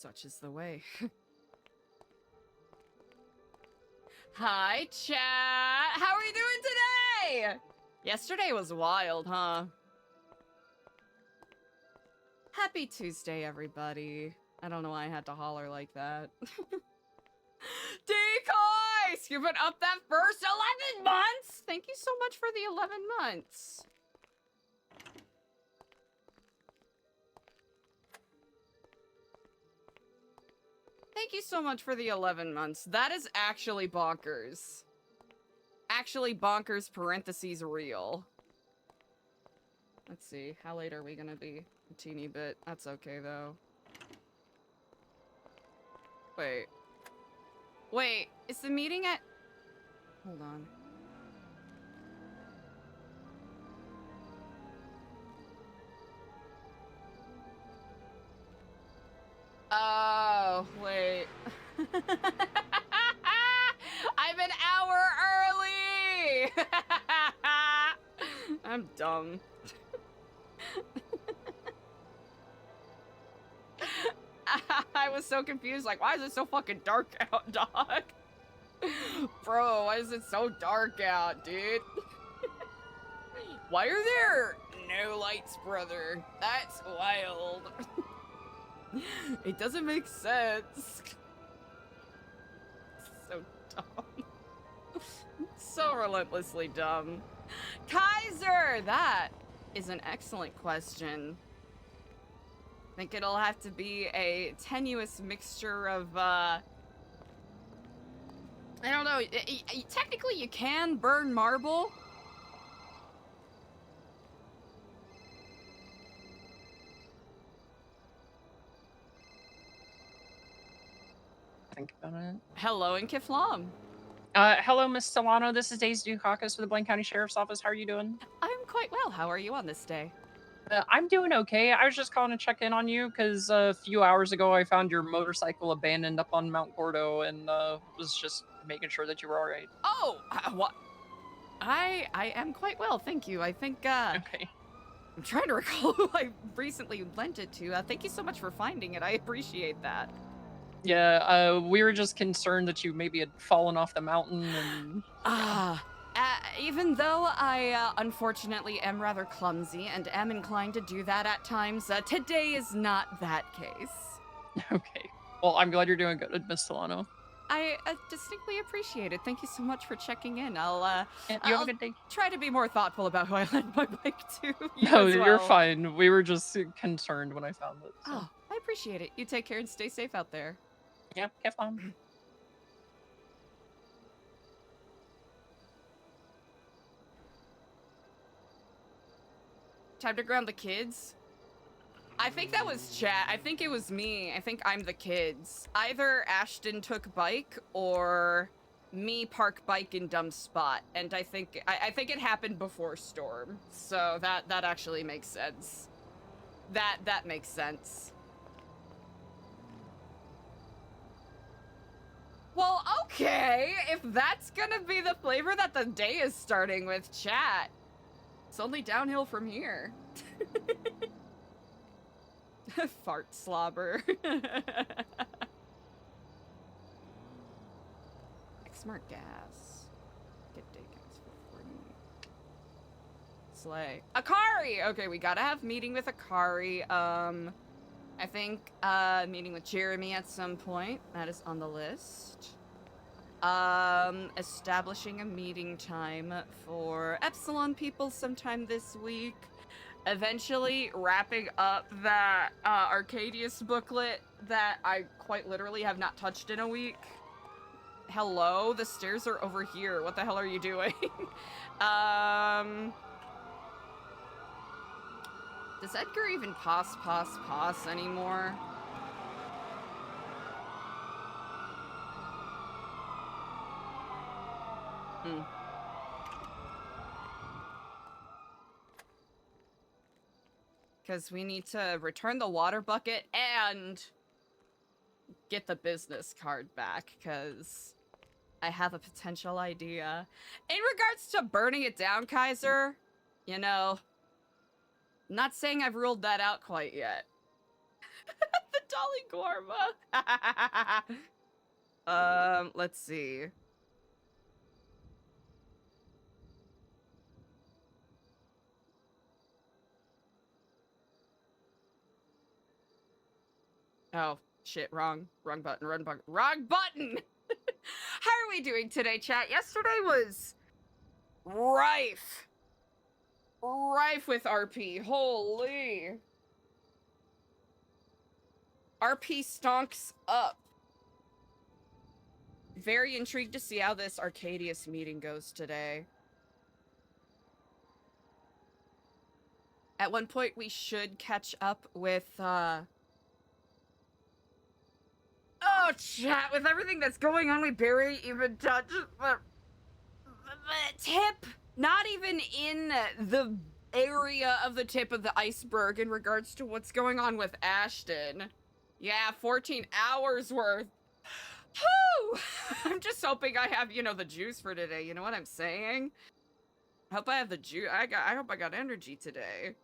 Such is the way. Hi, chat! How are you doing today? Yesterday was wild, huh? Happy Tuesday, everybody. I don't know why I had to holler like that. Decoys! You've been up that first 11 months! Thank you so much for the 11 months. Thank you so much for the 11 months. That is actually bonkers. Actually bonkers parentheses real. Let's see, how late are we gonna be? A teeny bit. That's okay, though. Wait. Wait, is the meeting at... Hold on. Oh, wait. I'm an hour early! I'm dumb. I was so confused, like, why is it so fucking dark out, dog? Bro, why is it so dark out, dude? Why are there no lights, brother? That's wild. It doesn't make sense. So dumb. So relentlessly dumb. Kaiser, that is an excellent question. I think it'll have to be a tenuous mixture of, I don't know, technically you can burn marble. Think about it. Hello, and Kiflam. Hello, Miss Stellano. This is Daisy Dukakis for the Blaine County Sheriff's Office. How are you doing? I'm quite well. How are you on this day? I'm doing okay. I was just calling to check in on you because a few hours ago I found your motorcycle abandoned up on Mount Gordo and was just making sure that you were all right. Oh, what? I am quite well, thank you. I think, Okay. I'm trying to recall who I recently lent it to. Thank you so much for finding it. I appreciate that. Yeah, we were just concerned that you maybe had fallen off the mountain and... Even though I, unfortunately am rather clumsy and am inclined to do that at times, today is not that case. Okay. Well, I'm glad you're doing good, Miss Stellano. I distinctly appreciate it. Thank you so much for checking in. I'll you have a good day. Try to be more thoughtful about who I lend my bike to. No, you're fine. We were just concerned when I found it. So. Oh, I appreciate it. You take care and stay safe out there. Yeah, have fun. Time to ground the kids? I think that was chat. I think it was me. I think I'm the kids. Either Ashton took bike or me park bike in dumb spot. And I think it happened before storm. So that actually makes sense. That makes sense. Well, okay. If that's gonna be the flavor that the day is starting with, chat. It's only downhill from here. Fart slobber. Smart gas. Get day gas for free. Slay. Akari! Okay, we gotta have meeting with Akari. I think, meeting with Jeremy at some point. That is on the list. Establishing a meeting time for Epsilon people sometime this week. Eventually wrapping up that Arcadius booklet that I quite literally have not touched in a week. Hello? The stairs are over here. What the hell are you doing? Does Edgar even pos anymore? Because we need to return the water bucket and get the business card back, because I have a potential idea. In regards to burning it down, Kaiser, you know, not saying I've ruled that out quite yet. The Dolly Gorma. Let's see. Oh, shit, wrong button, wrong button! How are we doing today, chat? Yesterday was rife with RP, holy. RP stonks up. Very intrigued to see how this Arcadius meeting goes today. At one point, we should catch up with, oh, chat, with everything that's going on, we barely even touched the tip. Not even in the area of the tip of the iceberg in regards to what's going on with Ashton. Yeah, 14 hours worth. Whew! I'm just hoping I have, you know, the juice for today. You know what I'm saying? I hope I have the juice. I hope I got energy today.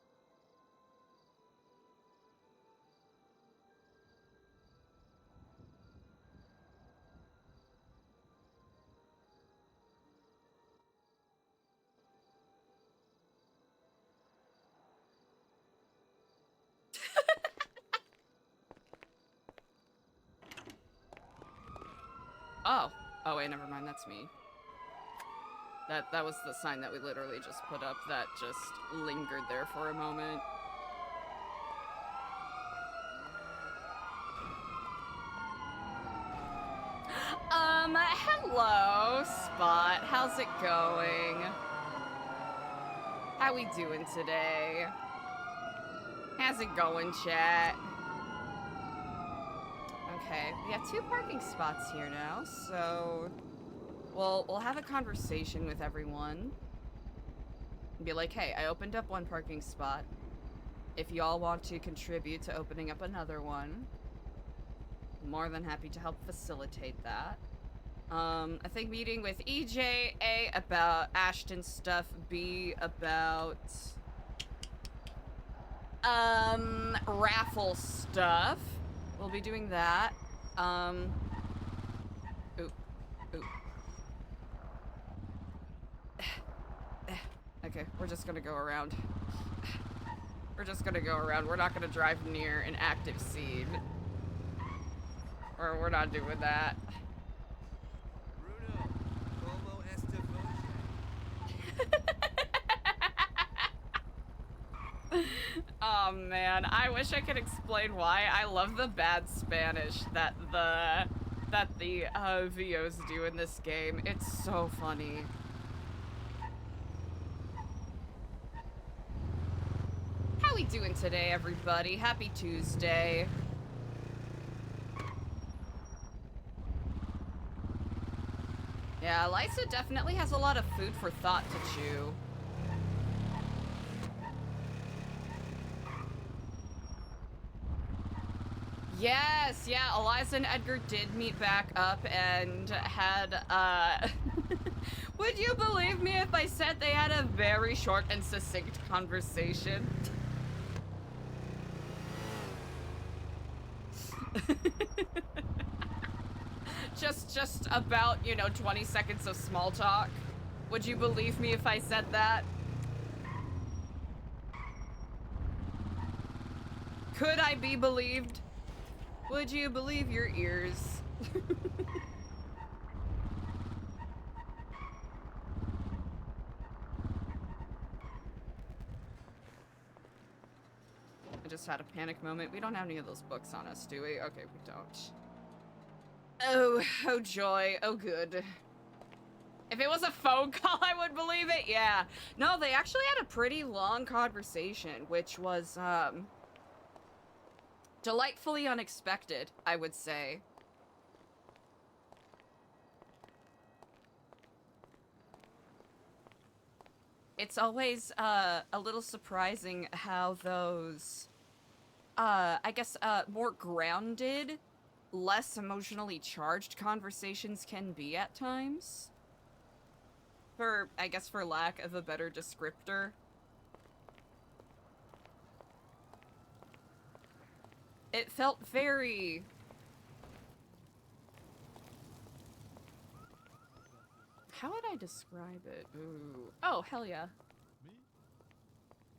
Oh wait, never mind, that's me. That was the sign that we literally just put up that just lingered there for a moment. Hello, Spot. How's it going? How we doing today? How's it going, chat? Okay, we have 2 parking spots here now, so we'll have a conversation with everyone. And be like, hey, I opened up 1 parking spot. If y'all want to contribute to opening up another one, I'm more than happy to help facilitate that. I think meeting with EJ, A, about Ashton stuff, B, about raffle stuff. We'll be doing that. Ooh. Okay, we're just gonna go around. We're just gonna go around. We're not gonna drive near an active scene. Or we're not doing that. Oh man, I wish I could explain why I love the bad Spanish that the VOs do in this game. It's so funny. How we doing today, everybody? Happy Tuesday. Yeah, Eliza definitely has a lot of food for thought to chew. Yes, yeah, Eliza and Edgar did meet back up and had, would you believe me if I said they had a very short and succinct conversation? just about, you know, 20 seconds of small talk. Would you believe me if I said that? Could I be believed? Would you believe your ears? I just had a panic moment. We don't have any of those books on us, do we? Okay, we don't. Oh joy. Oh good. If it was a phone call, I would believe it. Yeah. No, they actually had a pretty long conversation, which was, delightfully unexpected, I would say. It's always, a little surprising how those, I guess, more grounded, less emotionally charged conversations can be at times. I guess for lack of a better descriptor. It felt very... How would I describe it? Ooh. Oh, hell yeah. Me?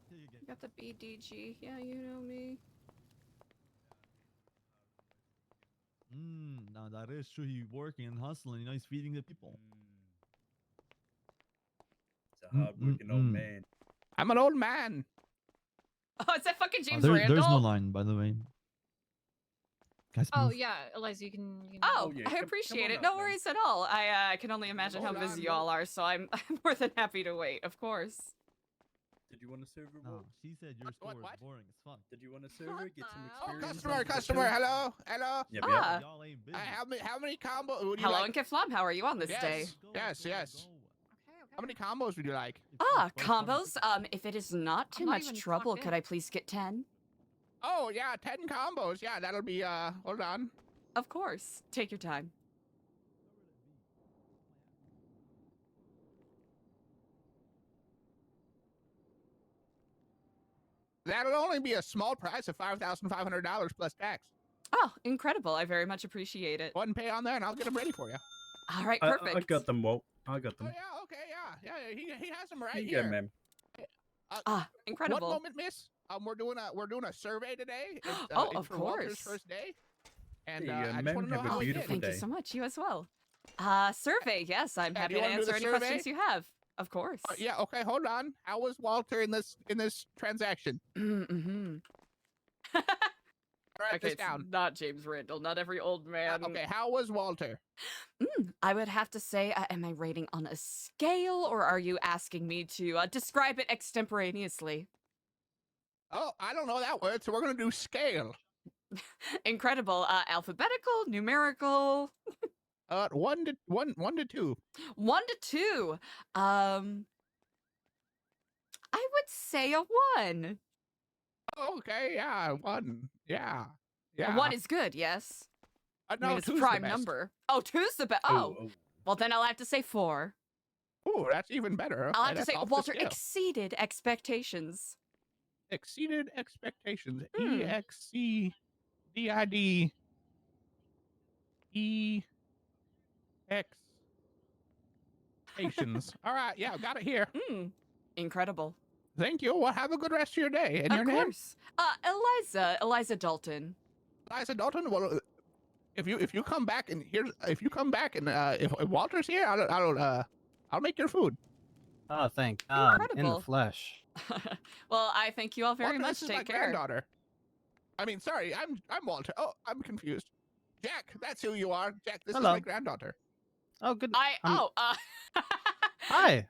Here you You got the BDG. Yeah, you know me. Now that is true. He's working and hustling. You know, he's feeding the people. It's a hard-working old man. I'm an old man. Oh, is that fucking James There's Randall? no line, by the way. Guys, Oh move. yeah, Eliza, you can. Oh, yeah, I come appreciate on it. up, No man. worries at all. I can only imagine how Hold on, busy y'all are, so I'm more than happy to wait, of course. Did you want a server? No, she said your store What? is boring as fuck. Did you want a server? Get some Oh, experience. Customer. Hello. Yep, Ah. Y'all ain't busy. How many combos would you Hello, like? and Kiflam, how are you on this Yes. day? Yes. Okay, How many combos would you like? Ah, combos. If it is not too I'm not much even trouble, clocked could in. I please get 10? Oh yeah, 10 combos. Yeah, that'll be hold on. Of course. Take your time. That'll only be a small price of $5,500 plus tax. Oh, incredible. I very much appreciate it. Go ahead and pay on there, and I'll get them ready for you. All right, perfect. I got them, Walt. I got Oh them. yeah, okay, yeah. He has them right Here you here. go, ma'am. Ah, incredible. One moment, miss. We're doing a survey today. It's, Oh, it's of for Walter's course. first day. And There you go, I just ma'am. want to know Have a how he did. beautiful Thank you day. so much. You as well. Survey. Yes, I'm Yeah, happy do you to wanna do answer the any survey? questions you have. Of course. Yeah, okay, hold on. How was Walter in this transaction? Mm-hmm. Write Okay, this it's down. not James Randall. Not every old man. Okay, how was Walter? I would have to say, am I rating on a scale, or are you asking me to describe it extemporaneously? Oh, I don't know that word, so we're gonna do scale. Incredible. Alphabetical, numerical. 1 to 2. 1 to 2. I would say a 1. Okay, yeah, 1. Yeah. A Yeah. 1 is good, yes. I No, mean, it's a 2's the prime best. number. Oh, 2's the best. Oh, well, then I'll have to say 4. Ooh, that's even better. I'll Okay, have to that's say off the Walter scale. exceeded expectations. Exceeded expectations. Hmm. EXCDID. Expectations. All right, yeah, got it here. Incredible. Thank you. Well, have a good rest of your day. And Of your name? course. Eliza Dalton. Eliza Dalton. Well, if you come back and if Walter's here, I'll make your food. Oh, thank God. In Incredible. the flesh. Well, I thank you all very Walter, much. this is my Take care. granddaughter. I mean, sorry, I'm Walter. Oh, I'm confused. Jack, that's who you are. Jack, this Hello. is my granddaughter. Oh, good. Hi.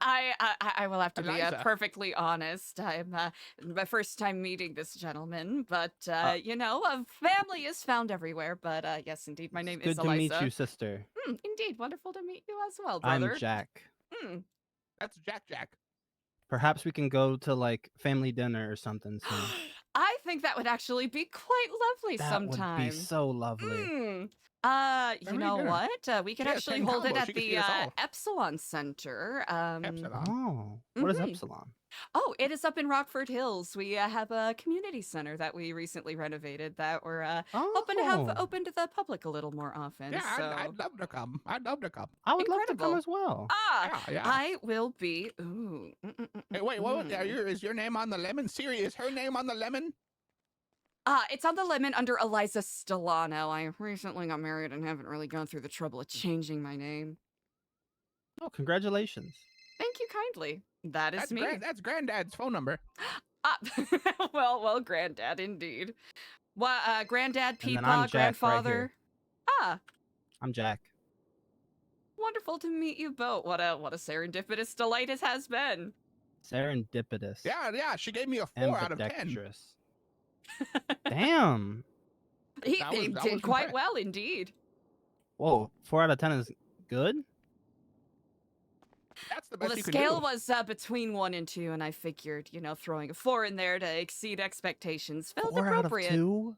Hi. I will have to be Eliza. perfectly honest. I'm my first time meeting this gentleman, but family is found everywhere. But yes, indeed, my name Good is to Eliza. meet you, sister. Indeed, wonderful to meet you as well, brother. I'm Jack. That's Jack. Perhaps we can go to like family dinner or something soon. I think that would actually be quite lovely That sometime. would be so lovely. You Family know dinner. what? We could She has actually 10 hold it combos. at She could the feed us all. Epsilon Center. Epsilon. Oh, what is Mhm. Epsilon? Oh, it is up in Rockford Hills. We have a community center that we recently renovated that we're hoping to have open to the public a little more often. Yeah, so. I'd love to come. I'd love to come. I would love to Incredible. come as well. Yeah. I will be. Ooh. Hey, wait, what? Is your name on the lemon? Siri, is her name on the lemon? It's on the lemon under Eliza Stellano. I recently got married and haven't really gone through the trouble of changing my name. Oh, congratulations. Thank you kindly. That is me. That's Granddad's phone number. well, Granddad, indeed. Granddad, And then Peepaw, I'm Jack right Grandfather. here. I'm Jack. Wonderful to meet you both. What a serendipitous delight it has been. Serendipitous. Yeah. She gave me a 4 out of 10. Ambidextrous. Damn. He That was did quite impressive. well, indeed. Whoa, 4 out of 10 is good? That's the Well, best the you can scale do. was between 1 and 2, and I figured, throwing a 4 in there to exceed expectations felt 4 out of appropriate. 2?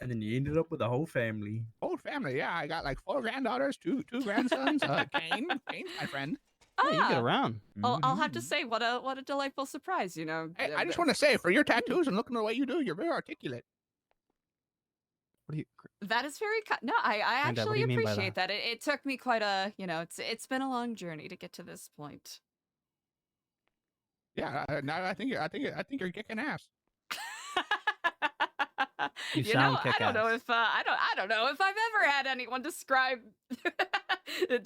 And then you ended up with a whole family. Whole family. Yeah, I got like 4 granddaughters, two grandsons. Kane's my friend. Yeah, you get Ah, around. I'll have to Mhm. say, what a delightful surprise, Hey, I just want to say, for your tattoos and looking the way you do, you're very articulate. What do you? That is very no. I Granddad, what do actually you mean by appreciate that. It took me quite a it's been a long journey to get to this point. Yeah, now I think you're kicking ass. You know, sound I don't know kick-ass. if I don't know if I've ever had anyone describe it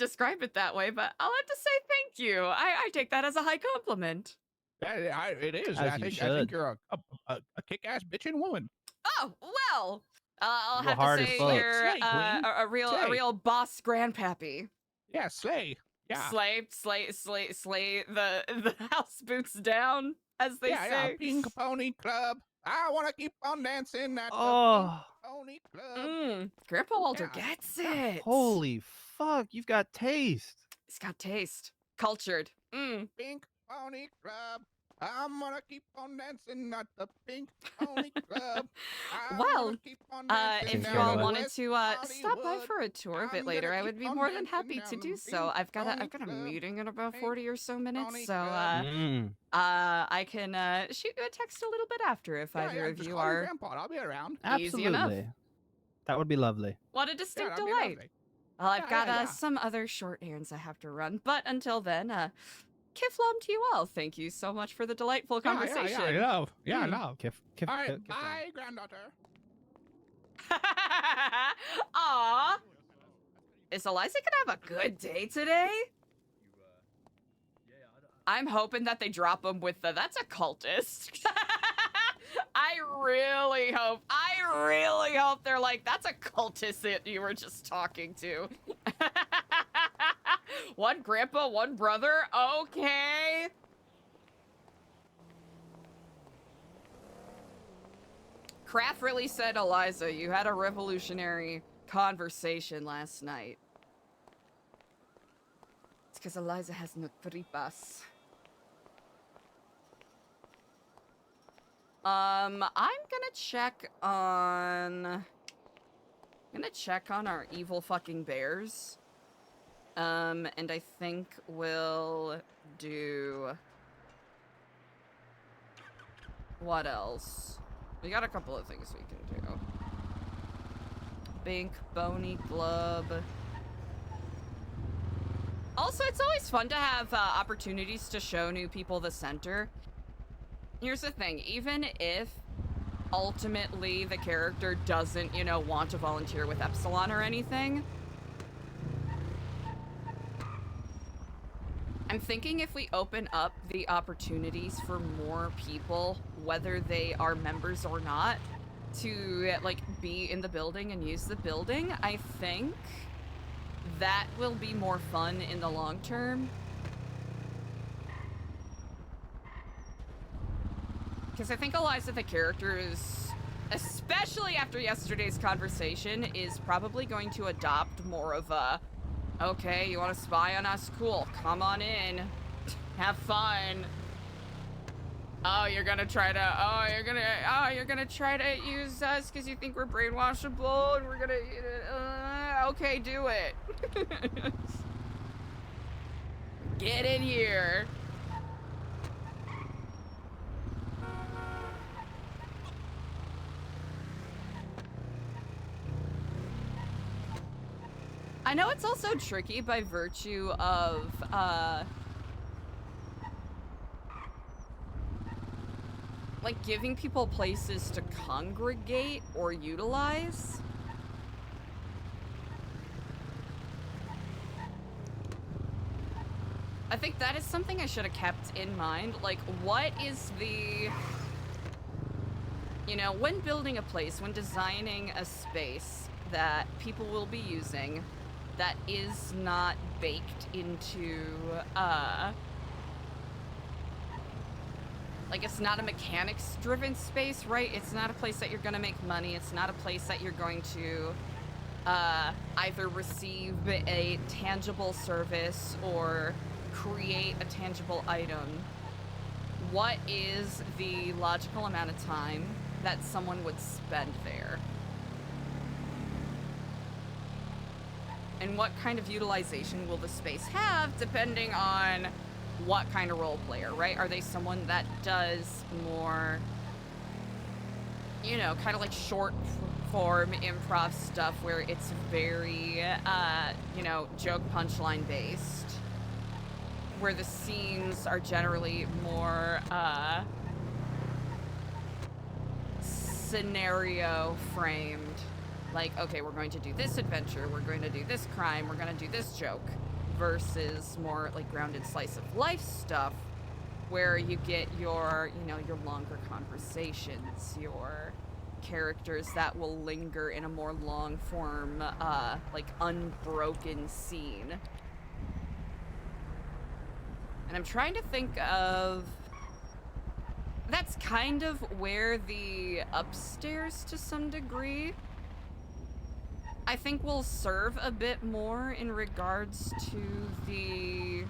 that way, but I'll have to say thank you. I take that as a high compliment. Yeah, it is. As I you think should. you're a kick-ass bitchin' woman. Oh well, I'll You're have hard to as say fuck. you're Slay, queen. a Slay. real boss grandpappy. Yeah, slay. Yeah. Slay the house boots down, as they Yeah, say. Pink Pony Club. I want to keep on dancing at the Oh, Pink Pony Club. Grandpa Walter Yeah. gets it. holy fuck! You've got taste. He's got taste. Cultured. Pink Pony Club. I'm gonna keep on dancing at the Pink Pony Club. I'm Well, gonna keep on dancing if Seems you all fair to wanted West to stop by Hollywood. for a tour a bit I'm later, gonna I would keep be on more than dancing happy to down do the so. Pink I've got a Pony meeting in about Pink 40 or so minutes, Pony so Club. I can shoot you a text a little bit after if either of just you call your are grandpa. I'll be around. easy enough. Absolutely. That would be lovely. What a Yeah, distinct that'd be delight. lovely. Well, I've Yeah, got yeah, yeah. some other short errands I have to run, but until then, Kiflom to you all. Thank you so much for the delightful conversation. Yeah, I love. Yeah, I Mm. love. All right, Kif- bye, granddaughter. Aw. Is Eliza gonna have a good day today? I'm hoping that they drop him with that's a cultist. I really hope they're like, that's a cultist that you were just talking to. One grandpa, one brother, okay. Kraft really said, Eliza, you had a revolutionary conversation last night. It's because Eliza has no tripas. I'm gonna check on our evil fucking bears. And I think we'll do what else? We got a couple of things we can do. Bink Bony Glove. Also, it's always fun to have opportunities to show new people the center. Here's the thing, even if ultimately the character doesn't, want to volunteer with Epsilon or anything, I'm thinking if we open up the opportunities for more people, whether they are members or not, to be in the building and use the building, I think that will be more fun in the long term. Because I think Eliza, the character, is, especially after yesterday's conversation, is probably going to adopt more of a, okay, you want to spy on us? Cool, come on in. Have fun. Oh, you're gonna try to use us because you think we're brainwashable and we're gonna, okay, do it. Get in here. I know it's also tricky by virtue of, giving people places to congregate or utilize. I think that is something I should have kept in mind. What is the... when building a place, when designing a space that people will be using that is not baked into, it's not a mechanics-driven space, right? It's not a place that you're gonna make money. It's not a place that you're going to either receive a tangible service or create a tangible item. What is the logical amount of time that someone would spend there? And what kind of utilization will the space have depending on what kind of role player, right? Are they someone that does more, kind of short form improv stuff where it's very, you know, joke punchline based, where the scenes are generally more, scenario framed. Like, okay, we're going to do this adventure, we're going to do this crime, we're going to do this joke, versus more like grounded slice of life stuff where you get your, you know, your longer conversations, your characters that will linger in a more long form, like unbroken scene. And I'm trying to think of... That's kind of where the upstairs, to some degree, I think will serve a bit more in regards to the...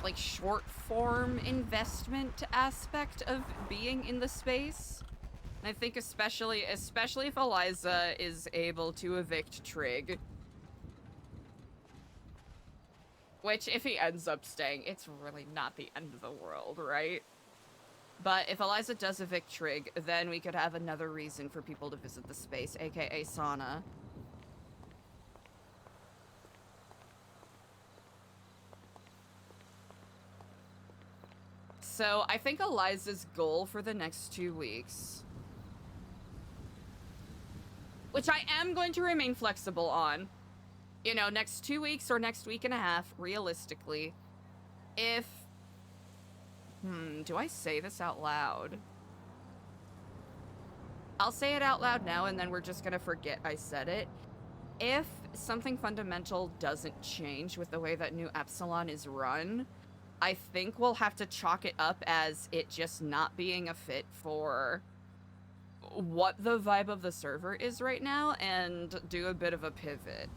like short form investment aspect of being in the space. And I think especially if Eliza is able to evict Trig. Which, if he ends up staying, it's really not the end of the world, right? But if Eliza does evict Trig, then we could have another reason for people to visit the space, aka sauna. So I think Eliza's goal for the next 2 weeks, which I am going to remain flexible on, you know, next 2 weeks or next week and a half, realistically, if, do I say this out loud? I'll say it out loud now and then we're just gonna forget I said it. If something fundamental doesn't change with the way that Nu Epsilon is run, I think we'll have to chalk it up as it just not being a fit for what the vibe of the server is right now and do a bit of a pivot.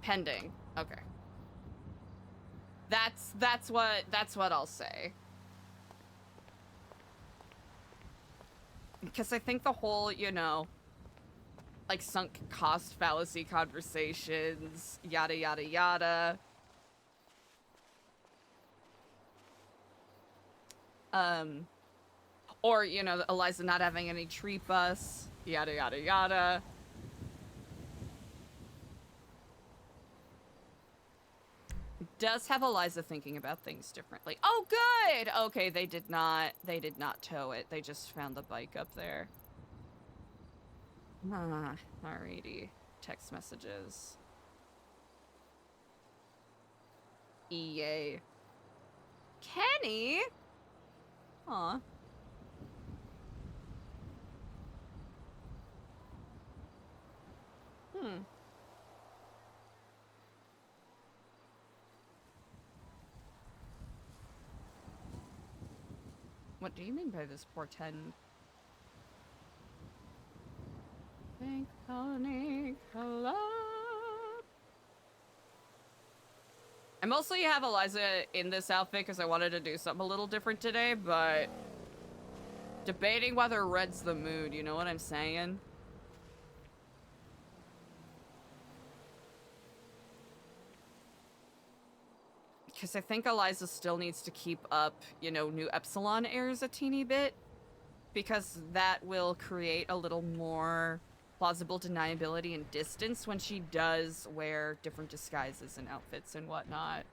Pending. Okay. That's what I'll say. Because I think the whole, you know, like sunk cost fallacy conversations, yada yada yada. Or, you know, Eliza not having any tree bus, yada yada yada. Does have Eliza thinking about things differently. Oh, good! Okay, they did not tow it. They just found the bike up there. Alrighty. Text messages. EA. Kenny? Aw. What do you mean by this portend? Thank honey, hello. I mostly have Eliza in this outfit because I wanted to do something a little different today, but debating whether red's the mood, you know what I'm saying? Because I think Eliza still needs to keep up, you know, Nu Epsilon airs a teeny bit. Because that will create a little more plausible deniability and distance when she does wear different disguises and outfits and whatnot.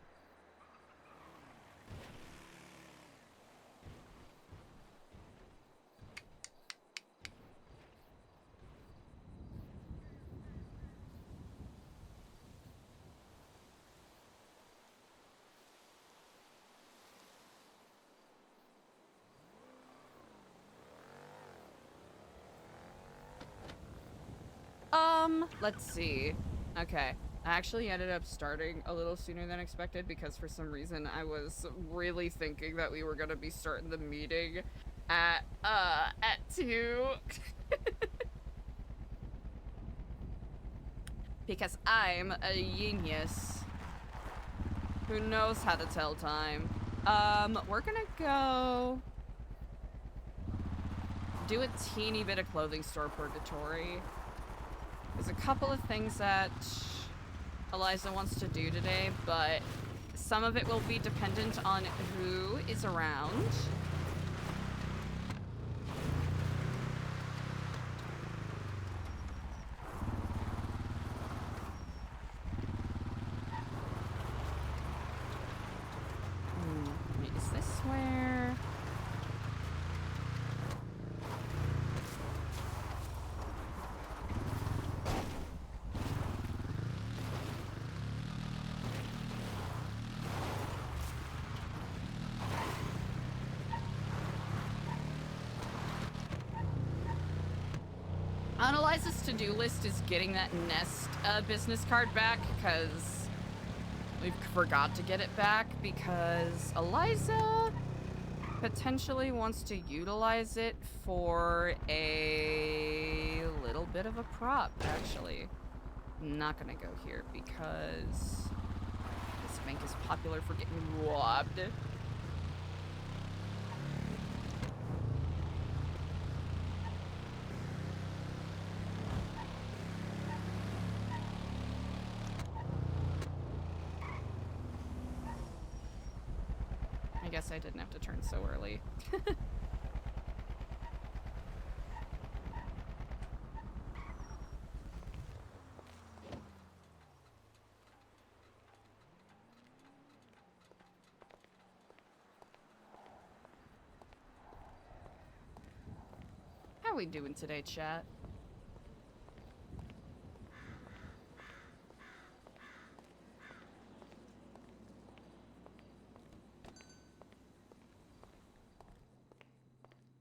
Let's see. Okay. I actually ended up starting a little sooner than expected because for some reason I was really thinking that we were gonna be starting the meeting at 2. Because I'm a genius who knows how to tell time. We're gonna go do a teeny bit of clothing store purgatory. There's a couple of things that Eliza wants to do today, but some of it will be dependent on who is around. to-do list is getting that Nest business card back, because we forgot to get it back, because Eliza potentially wants to utilize it for a little bit of a prop, actually. I'm not gonna go here because this bank is popular for getting robbed. I guess I didn't have to turn so early. How are we doing today, chat?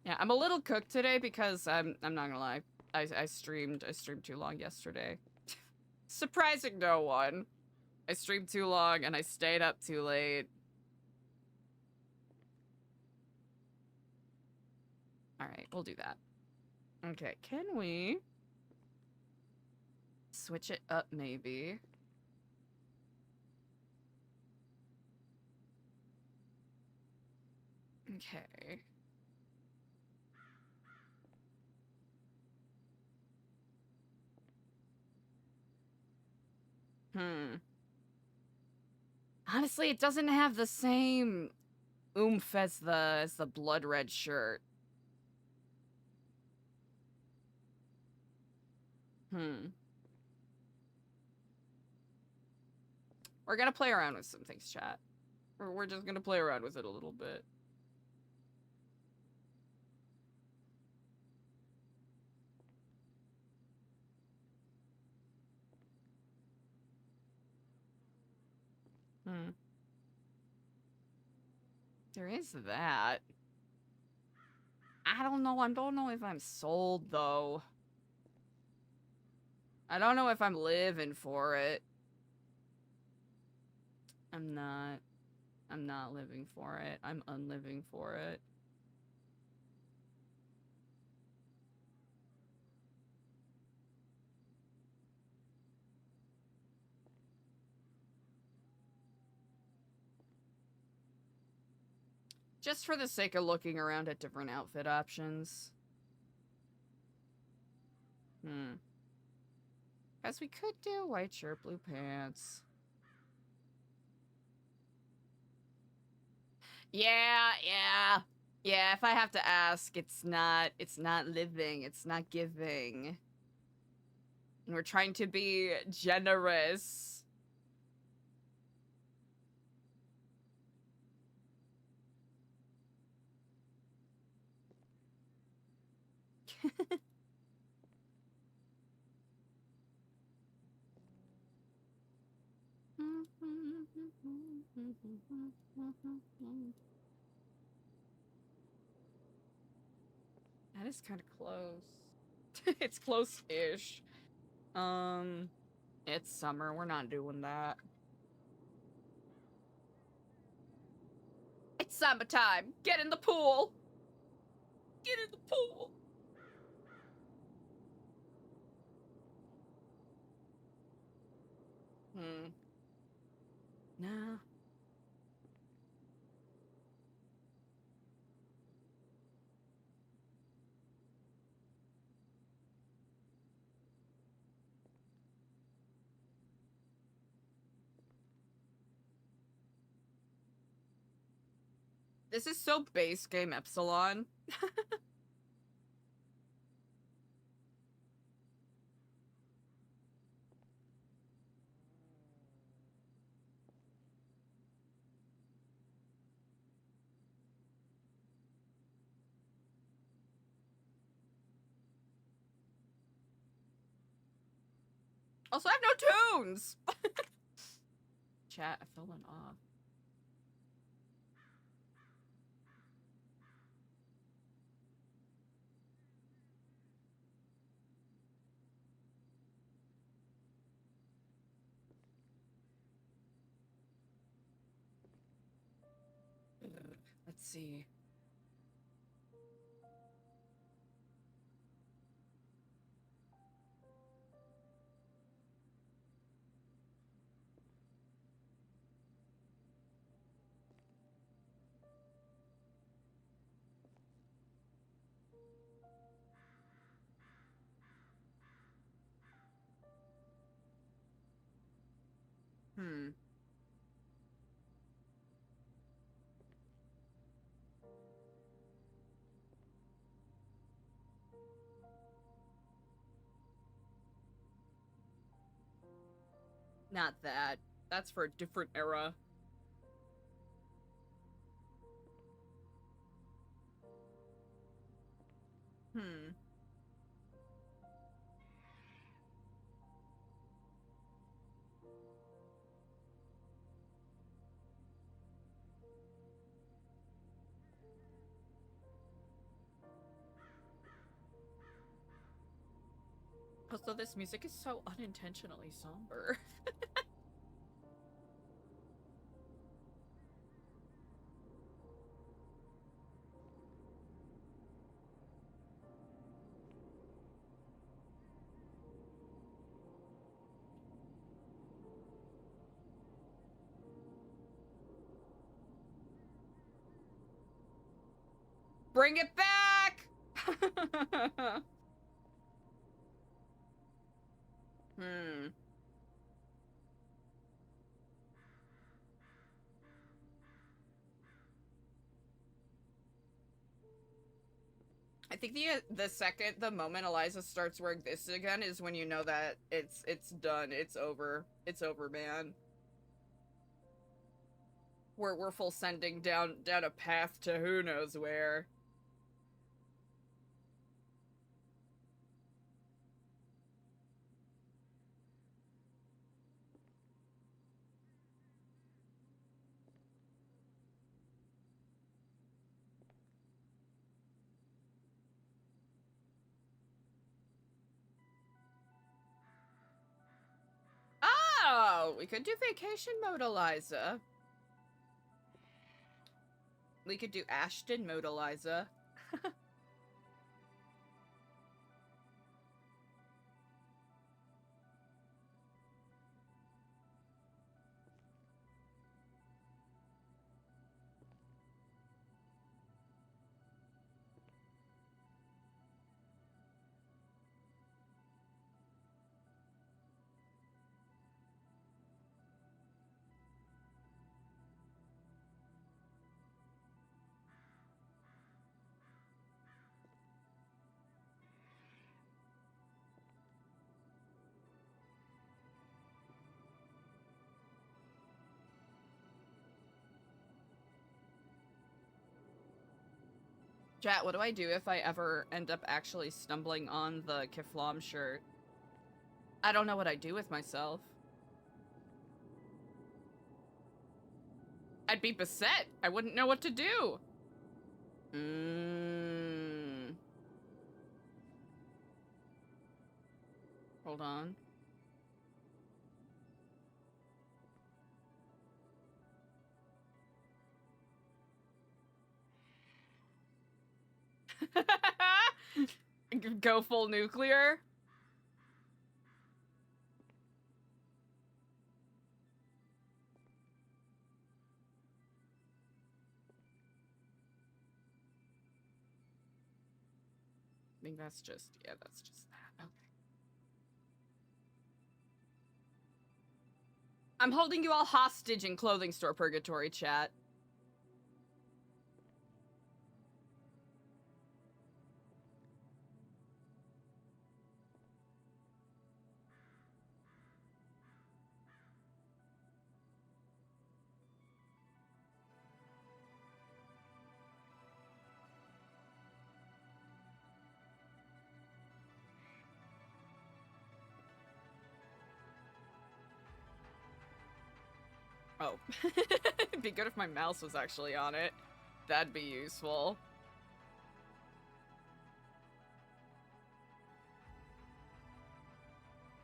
Yeah, I'm a little cooked today because I'm not gonna lie. I streamed too long yesterday. Surprising no one. I streamed too long and I stayed up too late. Alright, we'll do that. Okay, can we switch it up maybe? Okay. Honestly, it doesn't have the same oomph as the blood red shirt. We're gonna play around with some things, chat. We're just gonna play around with it a little bit. There is that. I don't know. I don't know if I'm sold, though. I don't know if I'm living for it. I'm not. I'm not living for it. I'm unliving for it. Just for the sake of looking around at different outfit options. Guess we could do white shirt, blue pants. Yeah. Yeah, if I have to ask, it's not living, it's not giving. We're trying to be generous. That is kind of close. It's close-ish. It's summer. We're not doing that. It's summertime. Get in the pool. Get in the pool. Nah. This is so base game Epsilon. Also, I have no tunes! Chat, I've fallen off. Let's see. Hmm. Not that. That's for a different era. Hmm. Also, this music is so unintentionally somber. Bring it back! Hmm. I think the moment Eliza starts wearing this again is when you know that it's done. It's over. It's over, man. We're full sending down a path to who knows where. Oh, we could do vacation mode, Eliza. We could do Ashton mode, Eliza. Chat, what do I do if I ever end up actually stumbling on the Kiflam shirt? I don't know what I'd do with myself. I'd be beset. I wouldn't know what to do. Hold on. Go full nuclear? I think that's just, yeah, that's just that. Okay. I'm holding you all hostage in clothing store purgatory, chat. Oh. It'd be good if my mouse was actually on it. That'd be useful.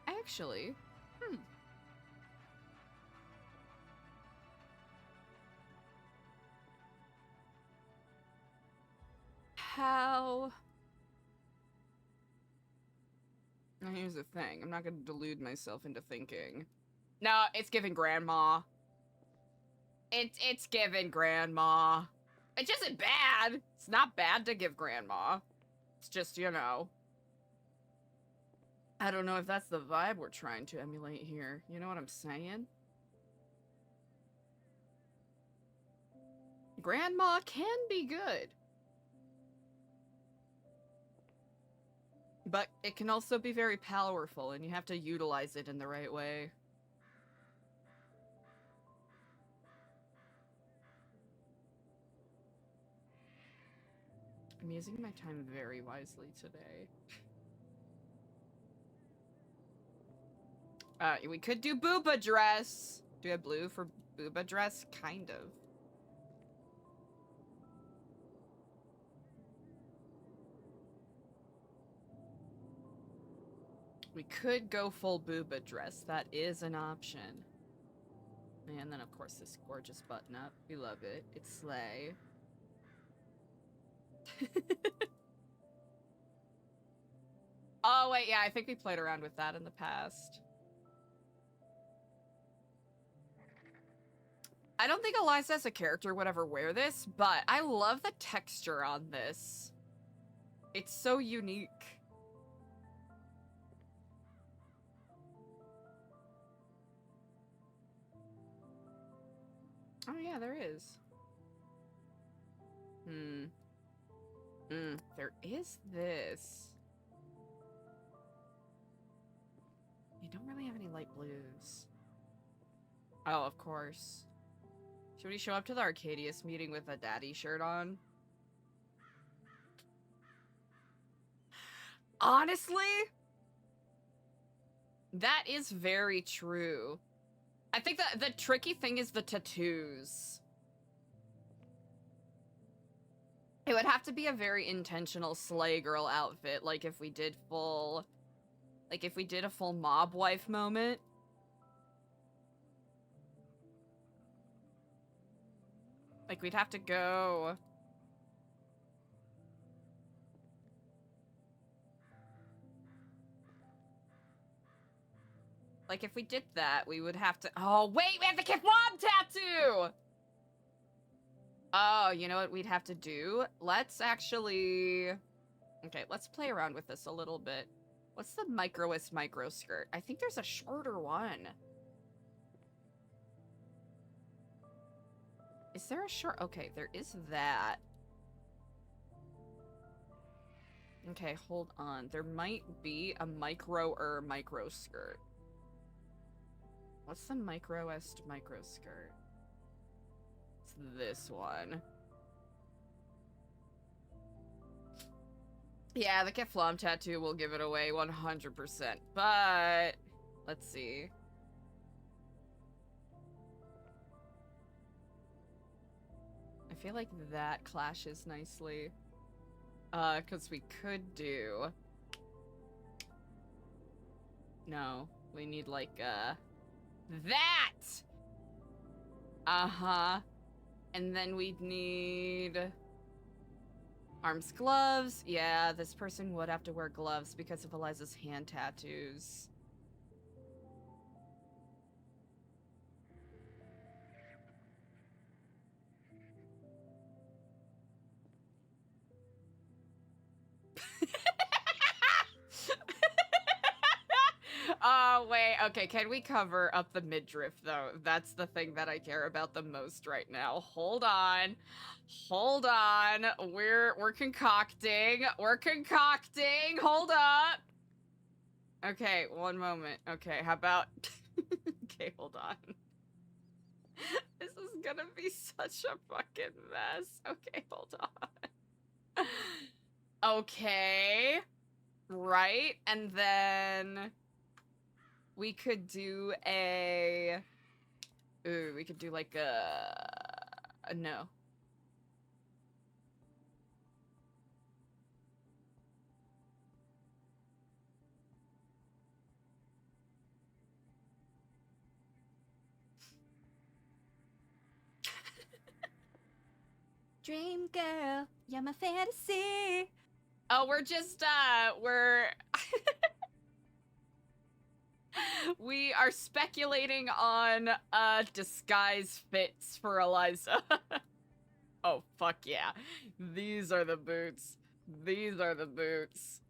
Actually, how... Now, here's the thing. I'm not gonna delude myself into thinking. No, it's giving grandma. It's giving grandma. It isn't bad. It's not bad to give grandma. It's just, you know. I don't know if that's the vibe we're trying to emulate here. You know what I'm saying? Grandma can be good. But it can also be very powerful, and you have to utilize it in the right way. I'm using my time very wisely today. We could do booba dress. Do we have blue for booba dress? Kind of. We could go full booba dress. That is an option. And then, of course, this gorgeous button up. We love it. It's slay. Oh, wait, yeah, I think we played around with that in the past. I don't think Eliza as a character would ever wear this, but I love the texture on this. It's so unique. Oh yeah, there is. There is this. You don't really have any light blues. Oh, of course. Should we show up to the Arcadius meeting with a daddy shirt on? Honestly, that is very true. I think that the tricky thing is the tattoos. It would have to be a very intentional slay girl outfit, like if we did full... Like if we did a full mob wife moment. Like we'd have to go... Like if we did that, we would have to... Oh, wait, we have the Kith Mom tattoo! Oh, you know what we'd have to do? Let's actually... Okay, let's play around with this a little bit. What's the microest micro skirt? I think there's a shorter one. Is there a short? Okay, there is that. Okay, hold on. There might be a micro skirt. What's the microest micro skirt? It's this one. Yeah, the Keflam tattoo will give it away 100%. But let's see. I feel like that clashes nicely. Because we could do... No, we need like, that! Uh-huh. And then we'd need... Arms, gloves. Yeah, this person would have to wear gloves because of Eliza's hand tattoos. Oh, wait. Okay, can we cover up the midriff, though? That's the thing that I care about the most right now. Hold on. Hold on. We're concocting. We're concocting. Hold up. Okay, one moment. Okay, how about... Okay, hold on. This is gonna be such a fucking mess. Okay, hold on. Okay. Right, and then... We could do a... Ooh, we could do like a no. Dream girl, you're my fantasy. Oh, we're just, we are speculating on, disguise fits for Eliza. Oh, fuck yeah. These are the boots. These are the boots.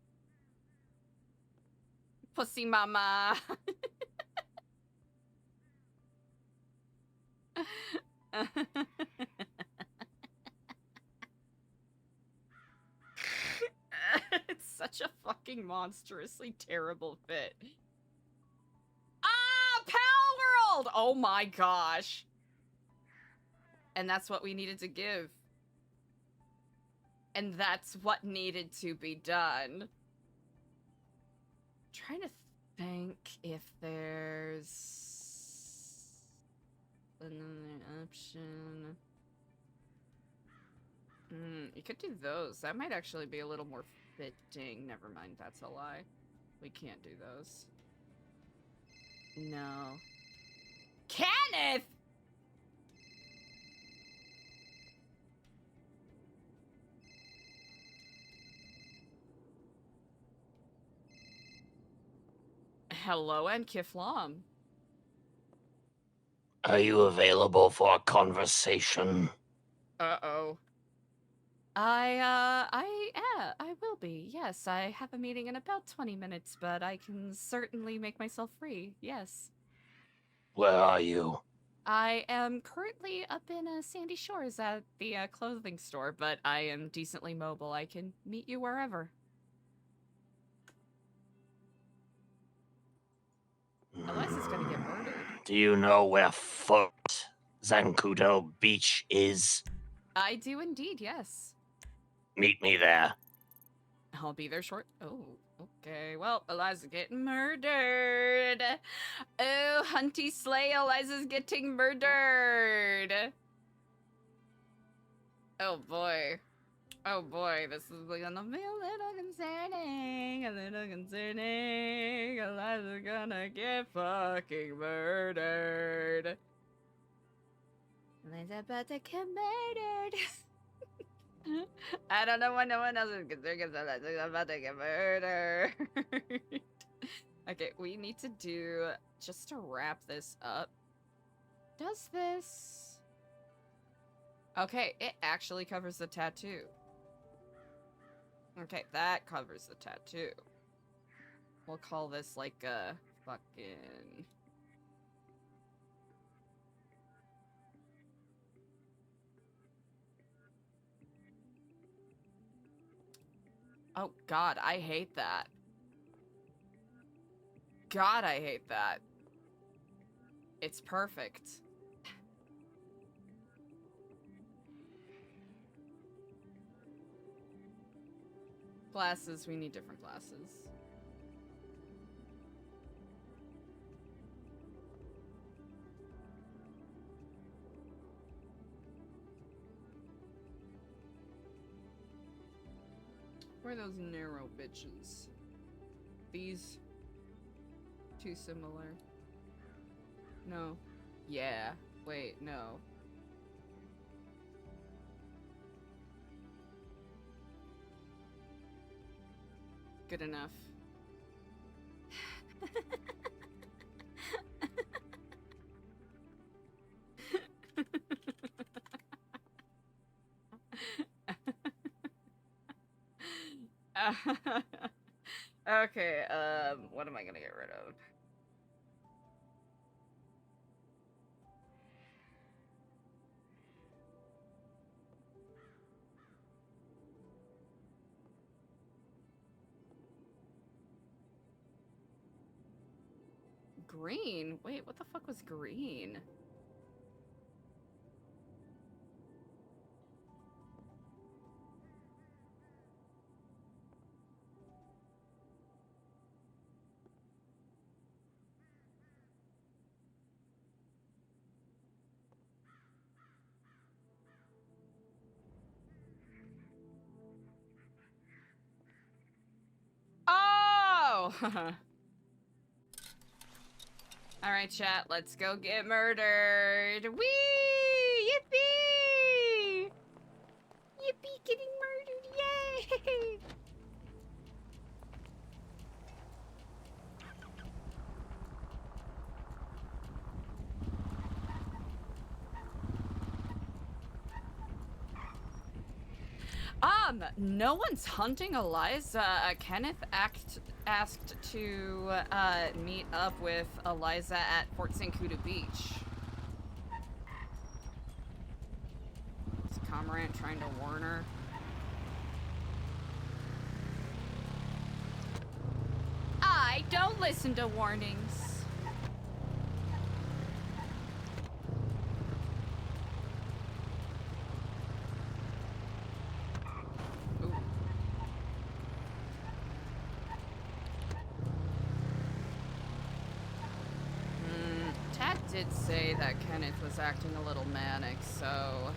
Pussy mama. It's such a fucking monstrously terrible fit. Ah, Pal World! Oh my gosh. And that's what we needed to give. And that's what needed to be done. Trying to think if there's another option. You could do those. That might actually be a little more fitting. Never mind, that's a lie. We can't do those. No. Kenneth! Hello, and Kiflam. Are you available for a conversation? Uh-oh. I will be. Yes, I have a meeting in about 20 minutes, but I can certainly make myself free. Yes. Where are you? I am currently up in Sandy Shores at the clothing store, but I am decently mobile. I can meet you wherever. Eliza's gonna get murdered. Do you know where Fort Zancudo Beach is? I do indeed, yes. Meet me there. I'll be there short. Oh, okay. Well, Eliza's getting murdered. Oh, Hunty Slay, Eliza's getting murdered. Oh boy. Oh boy, this is gonna be a little concerning. A little concerning. Eliza's gonna get fucking murdered. Eliza's about to get murdered. I don't know why no one else is concerned because Eliza's about to get murdered. Okay, we need to do, just to wrap this up. Does this... Okay, it actually covers the tattoo. Okay, that covers the tattoo. We'll call this like a fucking... Oh god, I hate that. God, I hate that. It's perfect. Glasses, we need different glasses. Where are those narrow bitches? These? Too similar. No. Yeah. Wait, no. Good enough. Okay, what am I gonna get rid of? Green? Wait, what the fuck was green? Oh! Alright, chat, let's go get murdered. Whee! Yippee! No one's hunting Eliza. Kenneth asked to meet up with Eliza at Fort Zancudo Beach. Is Cormorant trying to warn her? I don't listen to warnings. Tad did say that Kenneth was acting a little manic, so...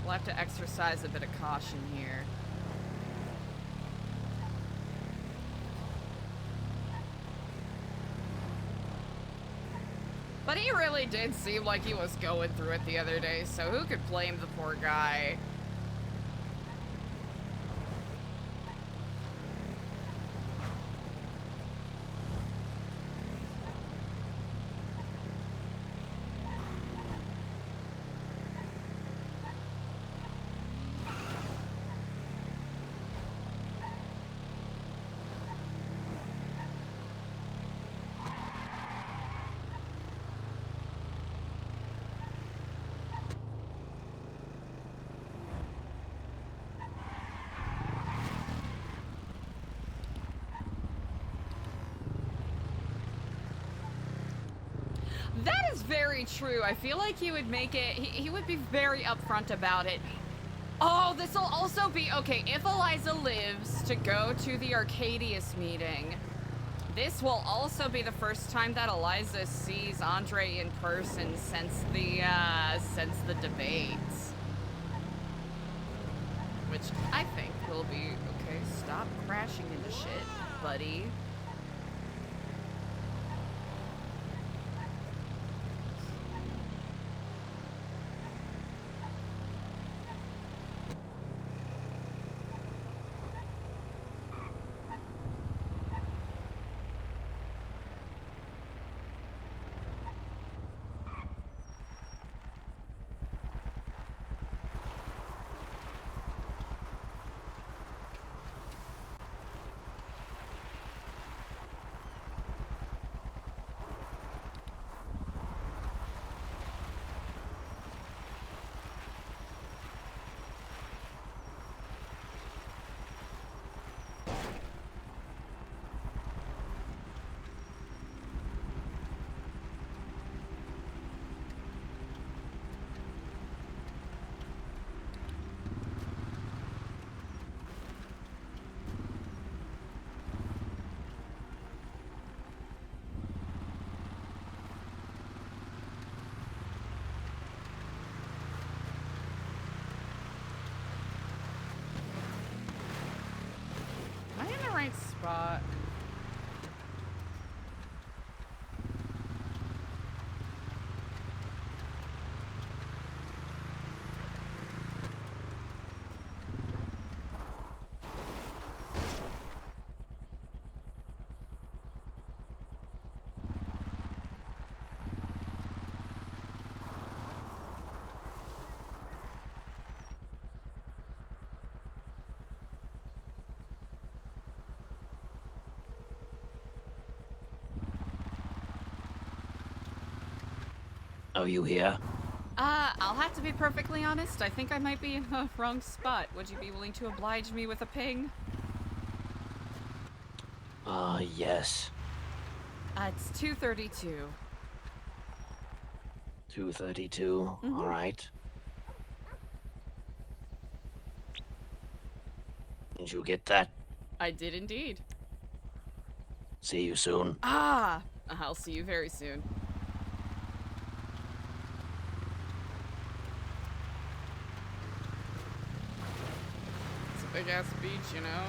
we'll have to exercise a bit of caution here. But he really did seem like he was going through it the other day, so who could blame the poor guy? That is very true. I feel like he would make it, he would be very upfront about it. Oh, this will also be, okay, if Eliza lives to go to the Arcadius meeting, this will also be the first time that Eliza sees Andre in person since the debates. Which I think will be, okay, stop crashing into shit, buddy. Right spot. Are you here? I'll have to be perfectly honest. I think I might be in the wrong spot. Would you be willing to oblige me with a ping? Yes. It's 2:32. 2:32. All right. Did you get that? I did indeed. See you soon. I'll see you very soon. It's a big ass beach, you know?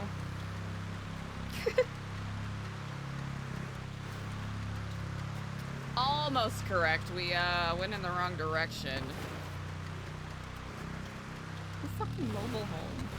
Almost correct. We went in the wrong direction. Mobile home.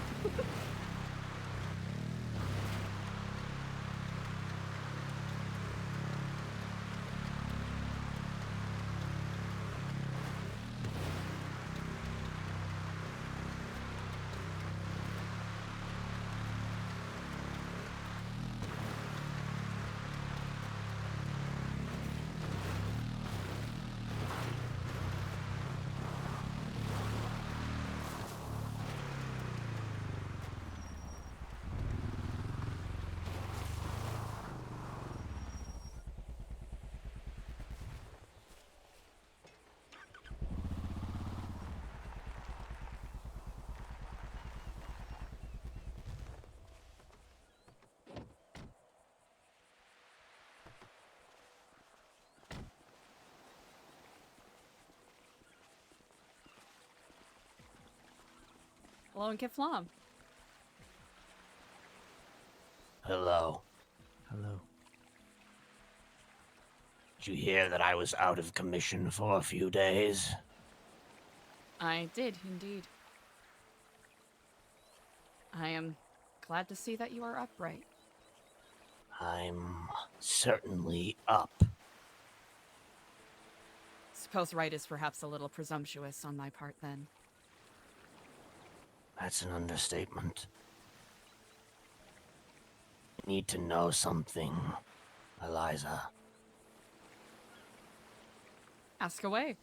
Hello and get Flom. Hello. Hello. Did you hear that I was out of commission for a few days? I did, indeed. I am glad to see that you are upright. I'm certainly up. Suppose right is perhaps a little presumptuous on my part, then. That's an understatement. I need to know something, Eliza. Ask away.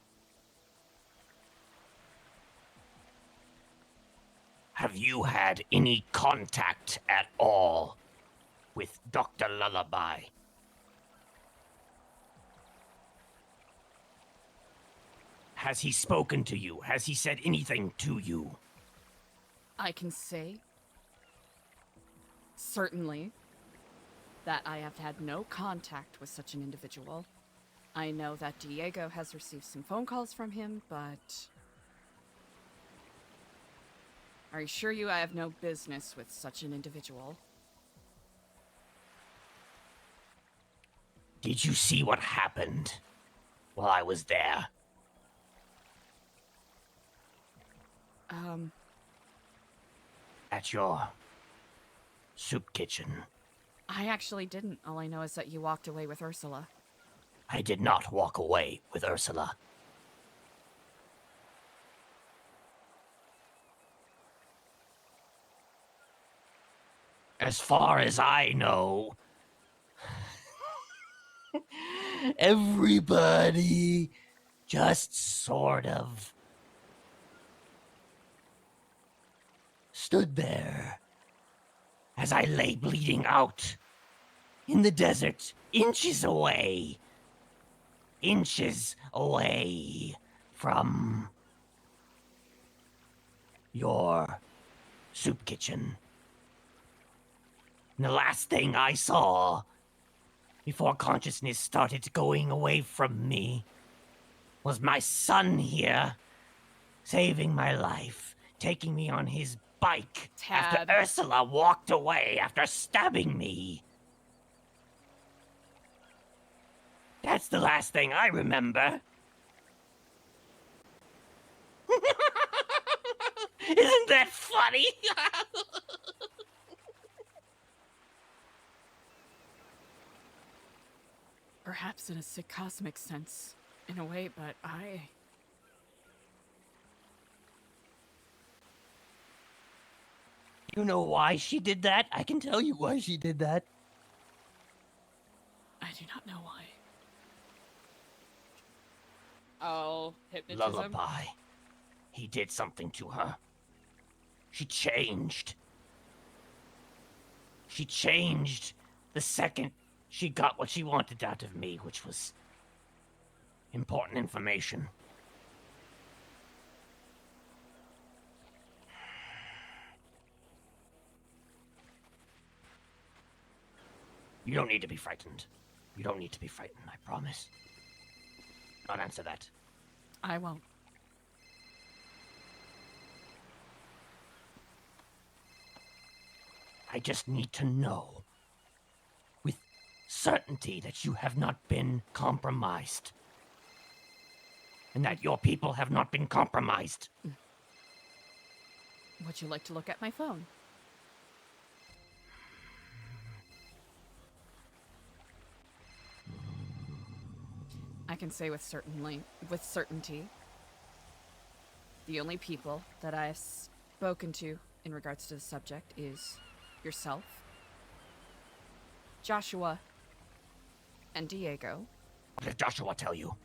Have you had any contact at all with Dr. Lullabye? Has he spoken to you? Has he said anything to you? I can say, certainly, that I have had no contact with such an individual. I know that Diego has received some phone calls from him, but... I assure you I have no business with such an individual. Did you see what happened while I was there? At your soup kitchen. I actually didn't. All I know is that you walked away with Ursula. I did not walk away with Ursula. As far as I know, everybody just sort of stood there as I lay bleeding out in the desert, inches away from your soup kitchen. And the last thing I saw before consciousness started going away from me was my son here saving my life, taking me on his bike after Tad. Ursula walked away after stabbing me. That's the last thing I remember. Isn't that funny? Perhaps in a sick cosmic sense, in a way, but You know why she did that? I can tell you why she did that. I do not know why. Oh, hypnotism? Lullaby. He did something to her. She changed. She changed the second she got what she wanted out of me, which was important information. You don't need to be frightened. You don't need to be frightened, I promise. Don't answer that. I won't. I just need to know with certainty that you have not been compromised. And that your people have not been compromised. Would you like to look at my phone? I can say with certainty, the only people that I've spoken to in regards to the subject is yourself, Joshua, and Diego. What did Joshua tell you?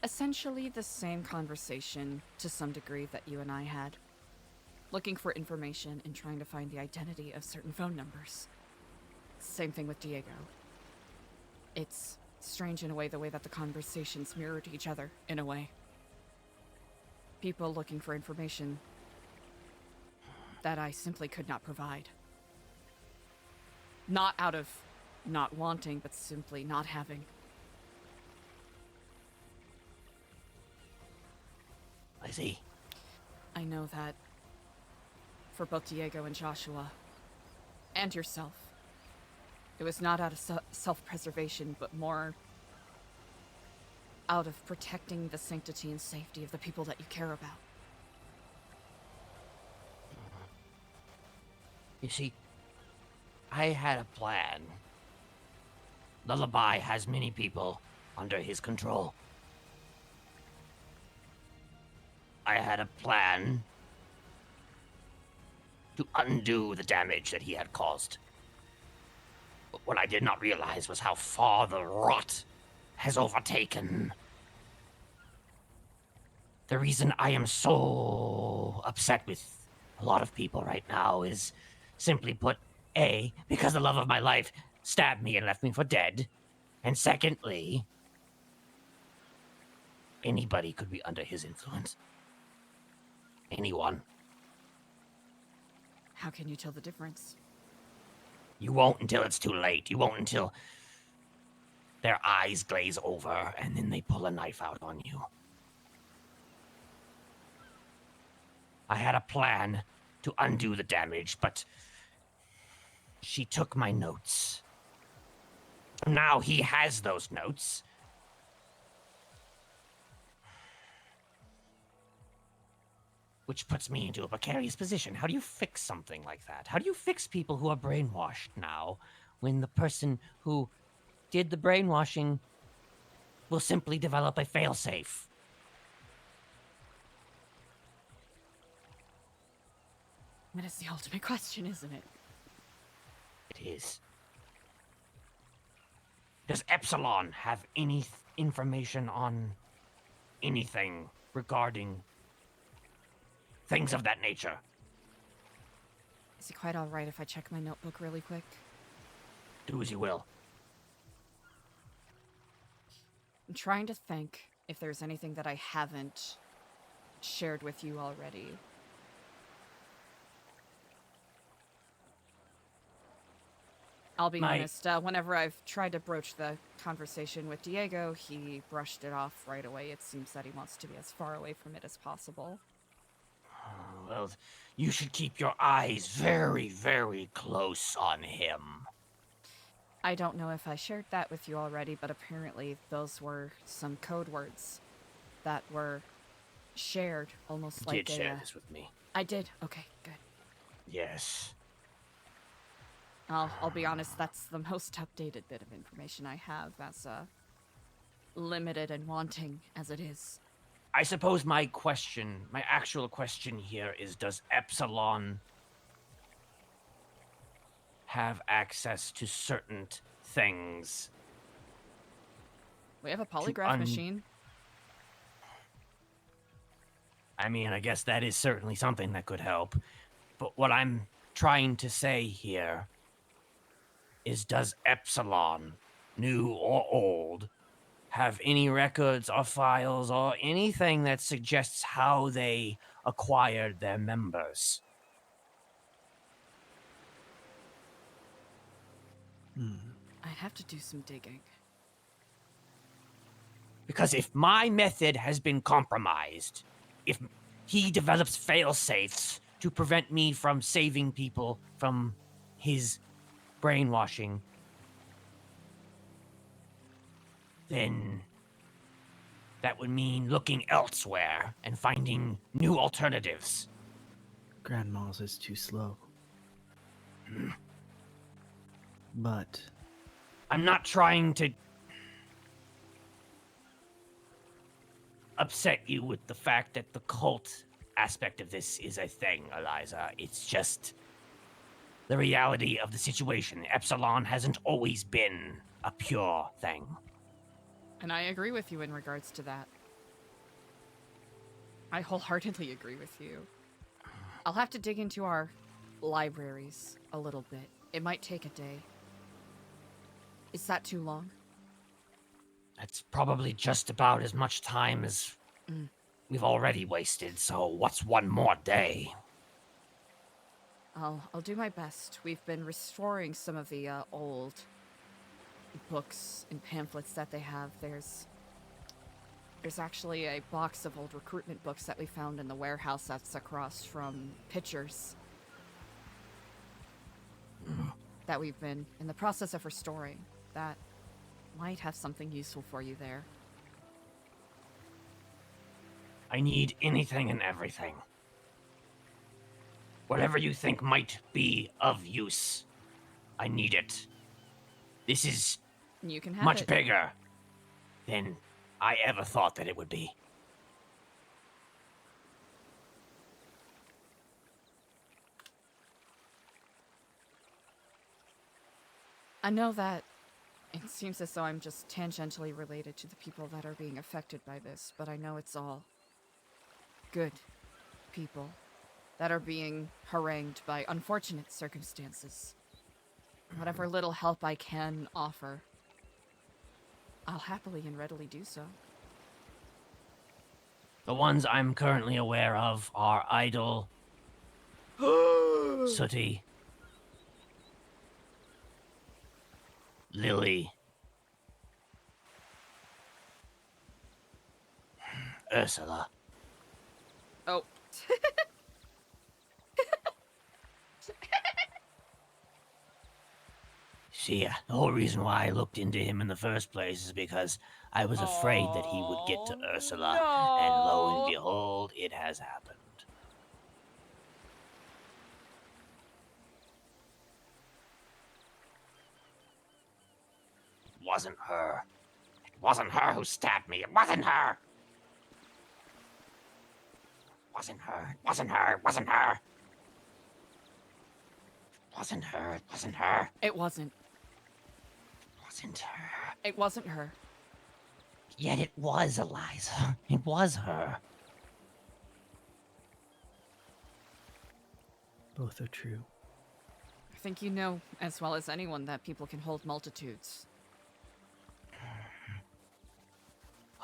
Essentially the same conversation to some degree that you and I had. Looking for information and trying to find the identity of certain phone numbers. Same thing with Diego. It's strange in a way, the way that the conversations mirrored each other, in a way. People looking for information that I simply could not provide. Not out of not wanting, but simply not having. I see. I know that for both Diego and Joshua, and yourself, it was not out of self-preservation, but more out of protecting the sanctity and safety of the people that you care about. You see, I had a plan. Lullabye has many people under his control. I had a plan to undo the damage that he had caused. But what I did not realize was how far the rot has overtaken. The reason I am so upset with a lot of people right now is, simply put, A, because the love of my life stabbed me and left me for dead, and secondly, anybody could be under his influence. Anyone. How can you tell the difference? You won't until it's too late. You won't until their eyes glaze over and then they pull a knife out on you. I had a plan to undo the damage, but she took my notes. Now he has those notes. Which puts me into a precarious position. How do you fix something like that? How do you fix people who are brainwashed now when the person who did the brainwashing will simply develop a failsafe? That is the ultimate question, isn't it? It is. Does Epsilon have any information on anything regarding things of that nature? Is it quite alright if I check my notebook really quick? Do as you will. I'm trying to think if there's anything that I haven't shared with you already. I'll be honest, whenever I've tried to broach the conversation with Diego, he brushed it off right away. It seems that he wants to be as far away from it as possible. Well, you should keep your eyes very, very close on him. I don't know if I shared that with you already, but apparently those were some code words that were shared, almost You like did share this with me. I did? Okay, good. Yes. I'll be honest, that's the most updated bit of information I have, as limited and wanting as it is. I suppose my actual question here is, does Epsilon have access to certain things? We have a polygraph machine. I mean, I guess that is certainly something that could help. But what I'm trying to say here is, does Epsilon, new or old, have any records or files or anything that suggests how they acquired their members? I'd have to do some digging. Because if my method has been compromised, if he develops fail-safes to prevent me from saving people from his brainwashing, then that would mean looking elsewhere and finding new alternatives. Grandma's is too slow. But I'm not trying to upset you with the fact that the cult aspect of this is a thing, Eliza. It's just the reality of the situation. Epsilon hasn't always been a pure thing. And I agree with you in regards to that. I wholeheartedly agree with you. I'll have to dig into our libraries a little bit. It might take a day. Is that too long? That's probably just about as much time as we've already wasted, so what's one more day? I'll do my best. We've been restoring some of the old books and pamphlets that they have. There's actually a box of old recruitment books that we found in the warehouse that's across from Pitcher's that we've been in the process of restoring. That might have something useful for you there. I need anything and everything. Whatever you think might be of use, I need it. This is You can have much it. bigger than I ever thought that it would be. I know that it seems as though I'm just tangentially related to the people that are being affected by this, but I know it's all good people that are being harangued by unfortunate circumstances. Whatever little help I can offer, I'll happily and readily do so. The ones I'm currently aware of are Idle, Sooty, Lily, Ursula. Oh. See, the whole reason why I looked into him in the first place is because I was afraid that he would get to Oh, Ursula, and lo no. and behold, it has happened. It wasn't her. It wasn't her who stabbed me. It wasn't her. It wasn't her. It wasn't her. It wasn't her. It wasn't her. It wasn't her. It wasn't. It wasn't her. It wasn't her. Yet it was, Eliza. It was her. both are true. I think you know as well as anyone that people can hold multitudes.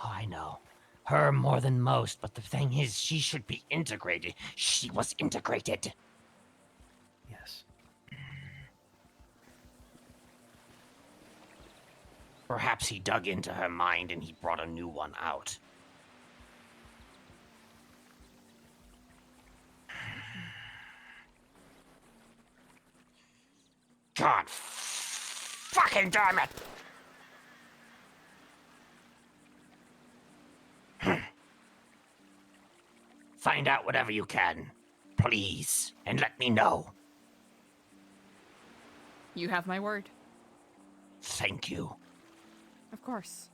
Oh, I know. Her more than most, but the thing is, she should be integrated. She was integrated. Yes. Perhaps he dug into her mind and he brought a new one out. God fucking damn it! Find out whatever you can, please, and let me know. You have my word. Thank you. Of course.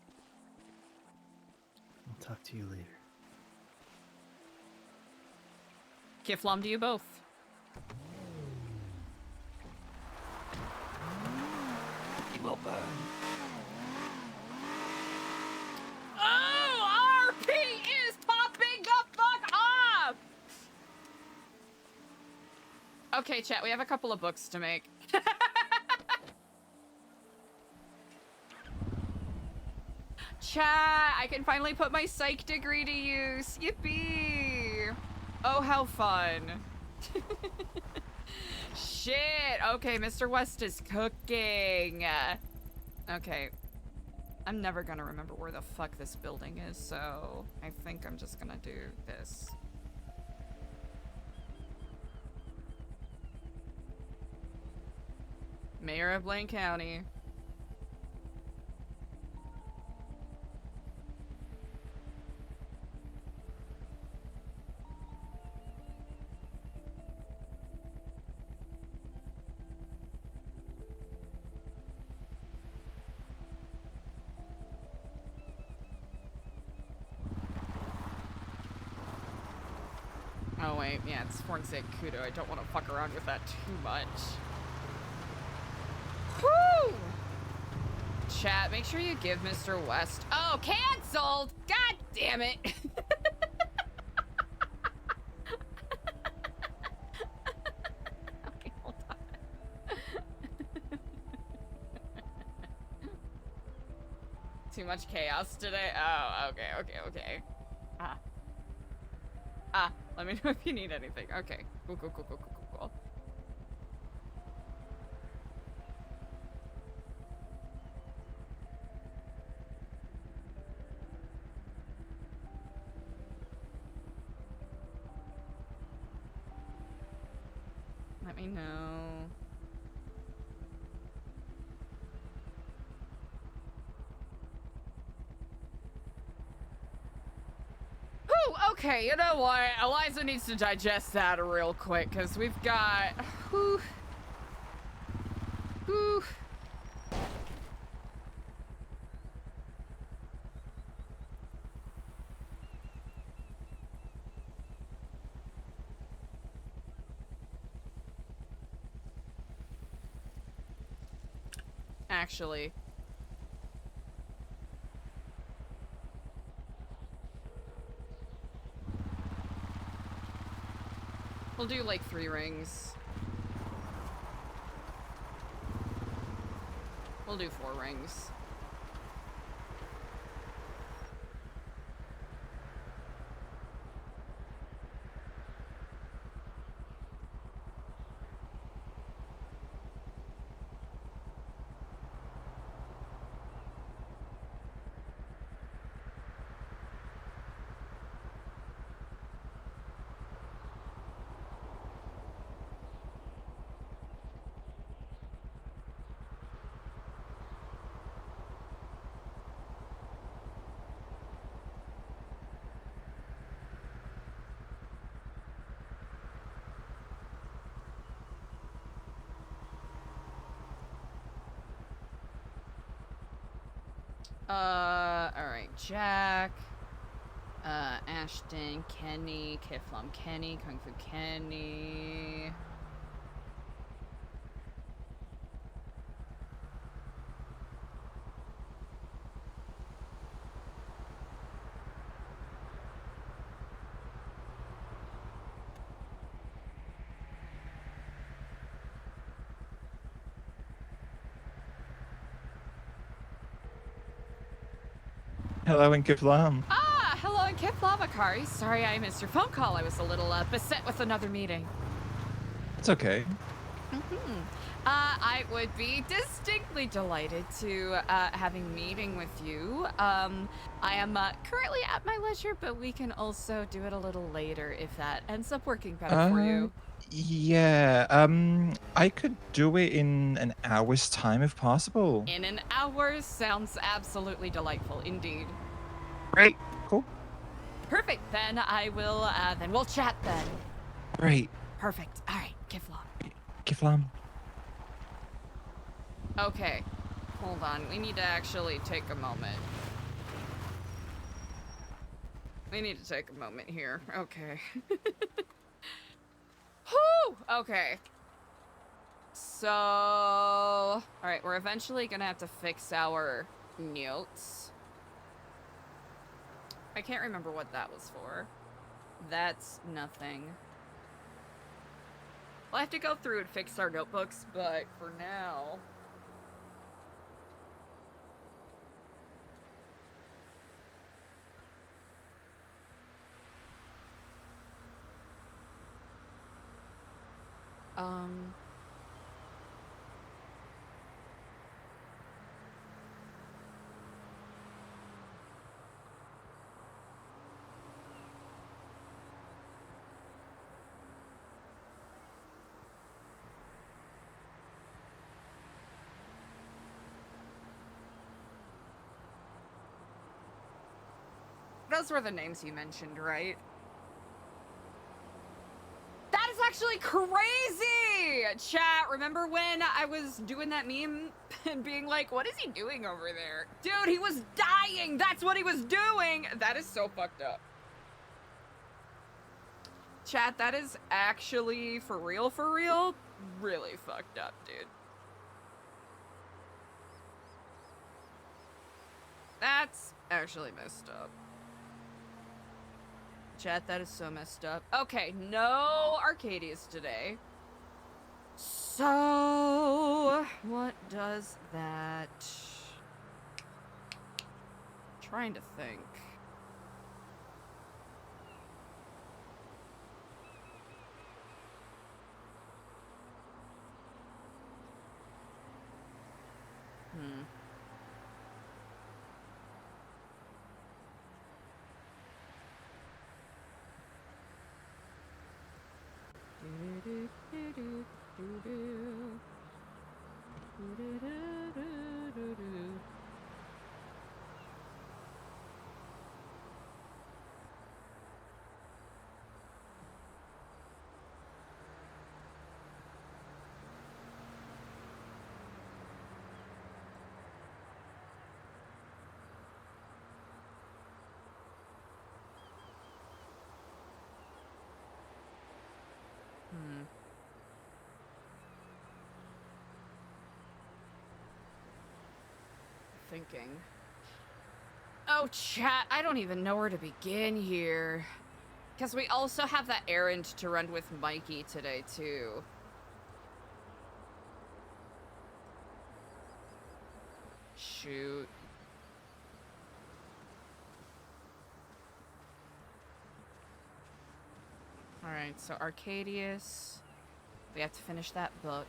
I'll talk to you later. Kiflom to you both. You will burn. Oh, RP is popping the fuck up! Okay, chat, we have a couple of books to make. Chat, I can finally put my psych degree to use. Yippee! Oh, how fun. Shit. Okay, Mr. West is cooking. Okay. I'm never gonna remember where the fuck this building is, so I think I'm just gonna do this. Mayor of Blaine County. Oh wait, yeah, it's Fornsake Kudo. I don't want to fuck around with that too much. Woo! Chat, make sure you give Mr. West. Oh, canceled! God damn it! Okay, hold on. Too much chaos today? Oh, okay. Let me know if you need anything. Okay, cool. Let me know. Whew, okay, you know what? Eliza needs to digest that real quick, because we've got... Whew. Actually... We'll do like 3 rings. We'll do 4 rings. Alright, Jack, Ashton, Kenny, Kiflam Kenny, Kung Fu Kenny. Hello and good lamb. Ah, hello and Kiflam, Akari. Sorry I missed your phone call. I was a little beset with another meeting. It's okay. I would be distinctly delighted to having a meeting with you. I am currently at my leisure, but we can also do it a little later if that ends up working better for you. Yeah, I could do it in an hour's time if possible. In an hour sounds absolutely delightful, indeed. Great. Cool. Perfect. Then I will. Then we'll chat then. Great. Perfect. All right, Kiflam. Kiflam. Okay, hold on. We need to actually take a moment. We need to take a moment here. Okay. Whew! Okay. So... Alright, we're eventually gonna have to fix our notes. I can't remember what that was for. That's nothing. We'll have to go through and fix our notebooks, but for now... Those were the names you mentioned, right? That is actually crazy! Chat, remember when I was doing that meme and being like, what is he doing over there? Dude, he was dying! That's what he was doing! That is so fucked up. Chat, that is actually for real, really fucked up, dude. That's actually messed up. Chat, that is so messed up. Okay, no Arcadius today. So, what does that... Trying to think. Thinking. Oh, chat, I don't even know where to begin here. Because we also have that errand to run with Mikey today, too. Shoot. Alright, so Arcadius. We have to finish that book.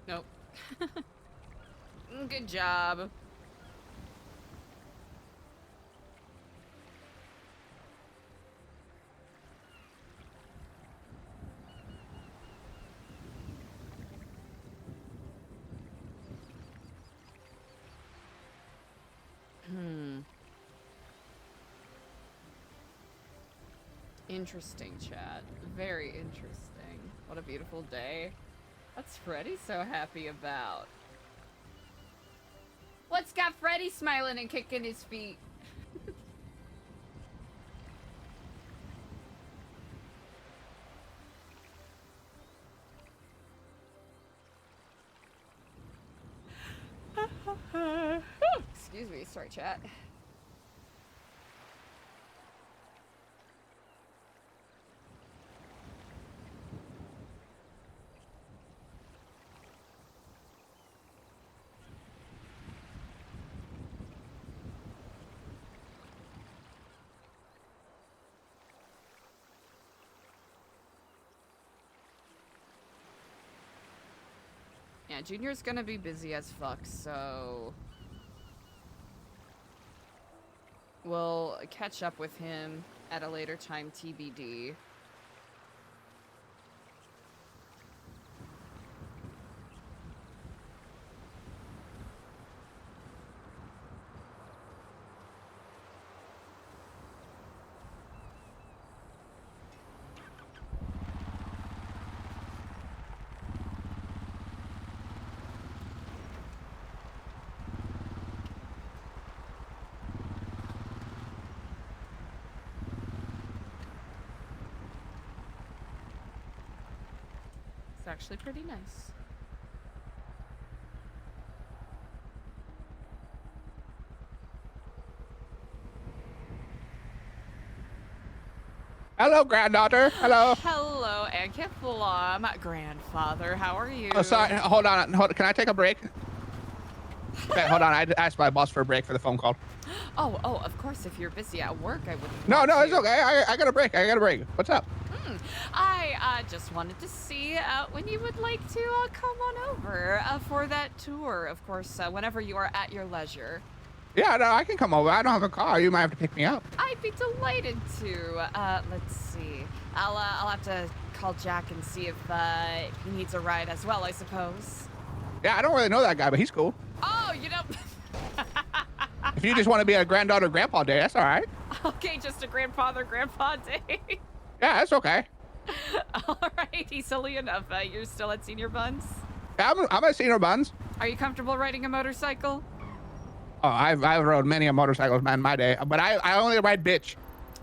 Nope. Good job. Interesting, chat. Very interesting. What a beautiful day. What's Freddy so happy about? What's got Freddy smiling and kicking his feet? Excuse me, sorry, chat. Yeah, Junior's gonna be busy as fuck, so we'll catch up with him at a later time, TBD. It's actually pretty nice. Hello, granddaughter. Hello. Hello, Ankithlam, grandfather. How are you? Oh, sorry. Hold on. Can I take a break? Okay, hold on. I asked my boss for a break for the phone call. Oh, of course. If you're busy at work, I wouldn't. No, want it's to. okay. I got a break. What's up? I just wanted to see when you would like to come on over for that tour. Of course, whenever you are at your leisure. Yeah, no, I can come over. I don't have a car. You might have to pick me up. I'd be delighted to. Let's see. I'll have to call Jack and see if he needs a ride as well, I suppose. Yeah, I don't really know that guy, but he's cool. Oh, you know. If you just want to be a granddaughter grandpa day, that's all right. Okay, just a grandpa day. Yeah, that's okay. Alrighty, silly enough. You're still at Senior Buns? Yeah, I'm at Senior Buns. Are you comfortable riding a motorcycle? Oh, I've rode many a motorcycles in my day, but I only ride bitch.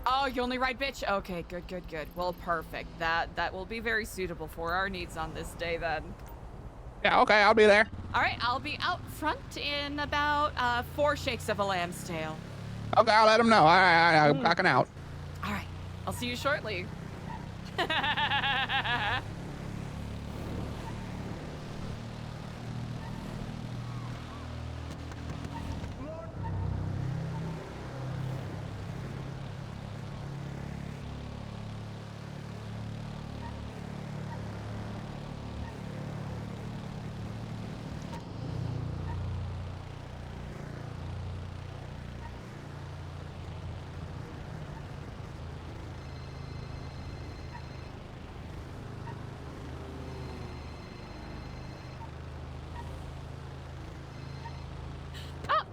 Oh, you only ride bitch? Okay, good. Well, perfect. That will be very suitable for our needs on this day then. Yeah, okay, I'll be there. All right, I'll be out front in about 4 shakes of a lamb's tail. Okay, I'll let him know. All right, I'm backing out. All right, I'll see you shortly.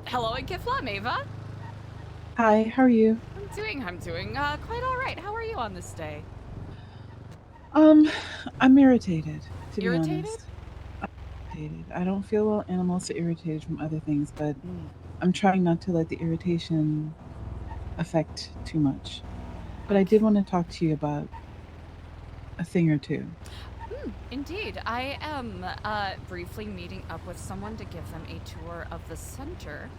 Hello, Ankithlam, Ava. Hi, how are you? I'm doing quite all right. How are you on this day? I'm irritated, to be Irritated? honest. I'm irritated. I don't feel well, and I'm also irritated from other things, but I'm trying not to let the irritation affect too much. But I did want to talk to you about a thing or two. Indeed. I am briefly meeting up with someone to give them a tour of the center.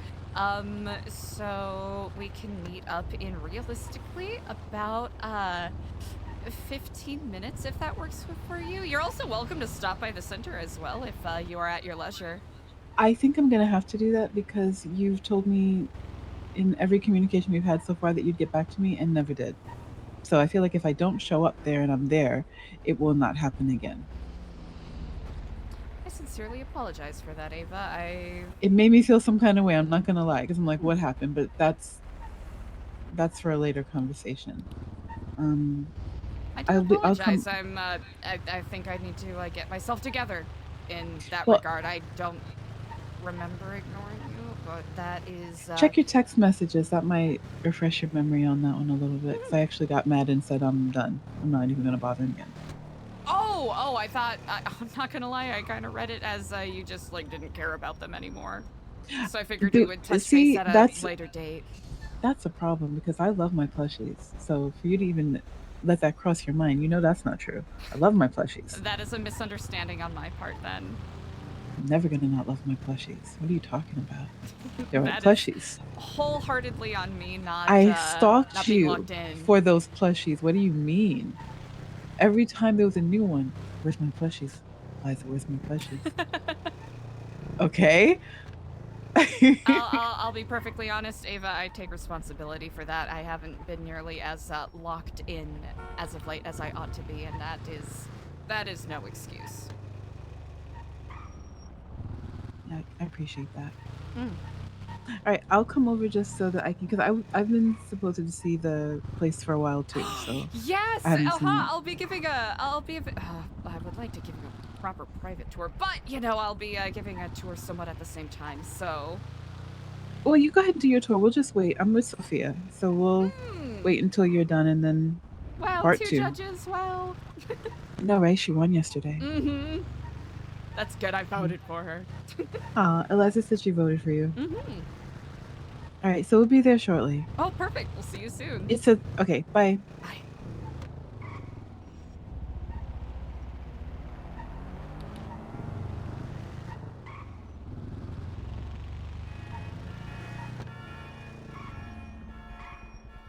So we can meet up in realistically about 15 minutes if that works for you. You're also welcome to stop by the center as well if you are at your leisure. I think I'm going to have to do that because you've told me in every communication we've had so far that you'd get back to me and never did. So I feel like if I don't show up there and I'm there, it will not happen again. I sincerely apologize for that, Ava. It made me feel some kind of way, I'm not going to lie, because I'm like, what happened? But that's for a later conversation. I do apologize. I think I need to get myself together in that regard. I don't remember ignoring you, but that is. Check your text messages. That might refresh your memory on that one a little bit. 'Cause I actually got mad and said I'm done. I'm not even gonna bother again. Oh, I thought. I'm not gonna lie. I kind of read it as you just like didn't care about them anymore. So I figured you would touch See, base at a that's- later date. That's a problem because I love my plushies. So for you to even let that cross your mind, you know that's not true. I love my plushies. That is a misunderstanding on my part, then. I'm never gonna not love my plushies. What are you talking about? They're my That is plushies. Wholeheartedly on me, not. I not stalked being you locked in. for those plushies. What do you mean? Every time there was a new one, where's my plushies? Eliza, where's my plushies? Okay. I'll be perfectly honest, Ava. I take responsibility for that. I haven't been nearly as locked in as of late as I ought to be, and that is no excuse. I appreciate that. Mm. All right, I'll come over just so that I can, because I've been supposed to see the place for a while too. So Yes, I haven't seen it. I'll be giving a. I would like to give you a proper private tour, but you know I'll be giving a tour somewhat at the same time. So. Well, you go ahead and do your tour. We'll just wait. I'm with Sophia, so we'll wait until you're done and then. Well, part two judges. Well. No, right? She won yesterday. Mm-hmm. That's good. I voted for her. Eliza said she voted for you. Mm-hmm. All right, so we'll be there shortly. Oh, perfect. We'll see you soon. Okay. Bye. Bye.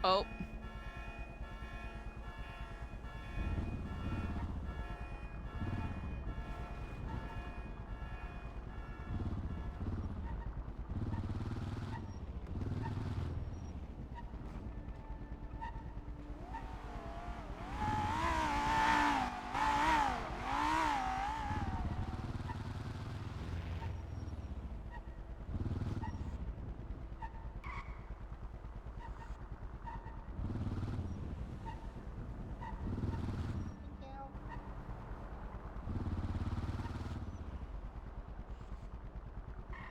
Oh.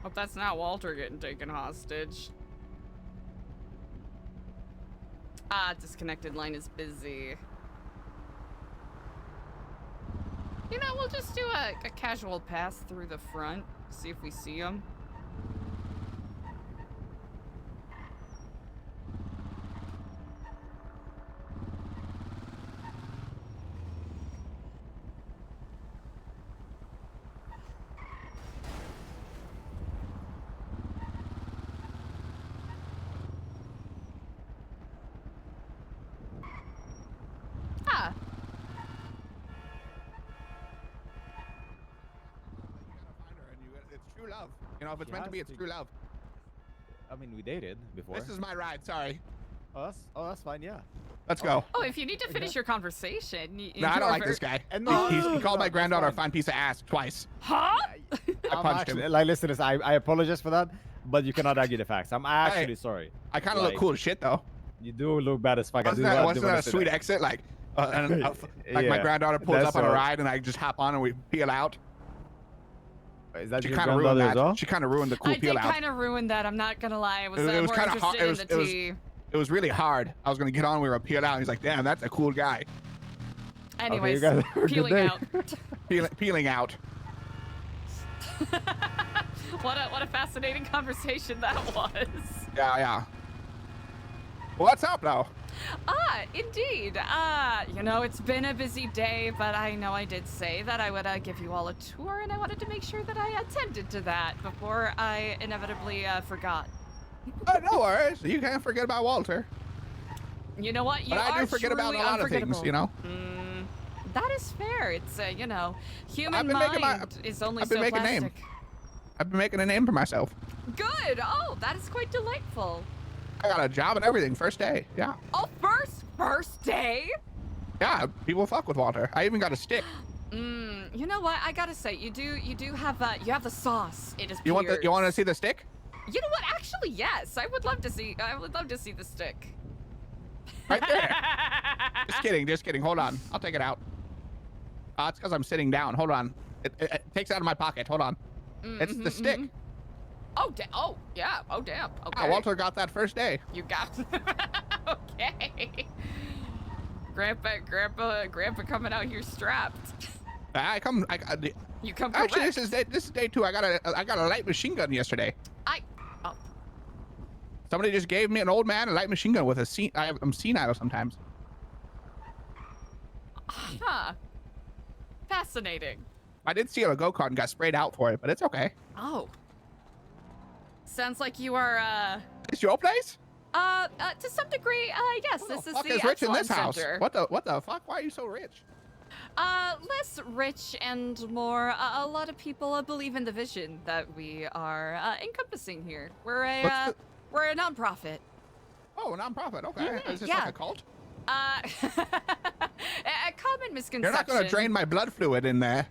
Hope that's not Walter getting taken hostage. Disconnected line is busy. You know, we'll just do a casual pass through the front, see if we see him. It's true love. You know, if it's meant to be, it's true love. I mean, we dated before. This is my ride. Sorry. Oh, that's fine. Yeah. Let's go. Oh, if you need to finish your conversation. No, I don't like this guy. He called my granddaughter a fine piece of ass twice. Huh? I punched him. Like, listeners, I apologize for that, but you cannot argue the facts. I'm actually sorry. I kind of look cool as shit, though. You do look bad as fuck. Wasn't that a sweet exit? Like my granddaughter pulls up on a ride and I just hop on and we peel out. Is that she your kind of ruined granddaughter as that. well? She kind of ruined the cool peel out. I did kind of ruin that. I'm not gonna lie. I was, It was more kind of hard. interested in the tea. It was really hard. I was gonna get on. We were peel out. And he's like, "Damn, that's a cool guy." Anyways, okay, you guys have a good peeling day. out. Peeling out. What a fascinating conversation that was. Yeah. What's up now? Indeed. You know, it's been a busy day, but I know I did say that I would give you all a tour, and I wanted to make sure that I attended to that before I inevitably forgot. No worries. You can't forget about Walter. You know what? You but I do are forget about a truly lot of things, unforgettable. you know? That is fair. It's, you know, human been making mind is only I've been so making plastic. name. I've been making a name for myself. Good. Oh, that is quite delightful. I got a job and everything. First day. Yeah. Oh, first day? Yeah. People fuck with Walter. I even got a stick. You know what? I gotta say, you do have you have the sauce. It is. You want to see the stick? You know what? Actually, yes. I would love to see the stick. Right there. Just kidding. Hold on. I'll take it out. It's because I'm sitting down. Hold on. It takes it out of my pocket. Hold on. It's the stick. Oh, oh, yeah. Oh, damn. Okay. Walter got that first day. You got. Okay. Grandpa coming out here strapped. You come. Actually, correct. this is day 2. I got a light machine gun yesterday. Somebody just gave me an old man a light machine gun with a I'm senile sometimes. Huh. Fascinating. I did steal a go-kart and got sprayed out for it, but it's okay. Oh. Sounds like you are, It's your place? To some degree, yes. This is fuck the is rich in Epsilon this house? Center. What the fuck? Why are you so rich? Less rich and more, a lot of people believe in the vision that we are encompassing here. We're a nonprofit. Oh, a nonprofit. Okay. Is this yeah. like a cult? A common misconception. You're not gonna drain my blood fluid in there.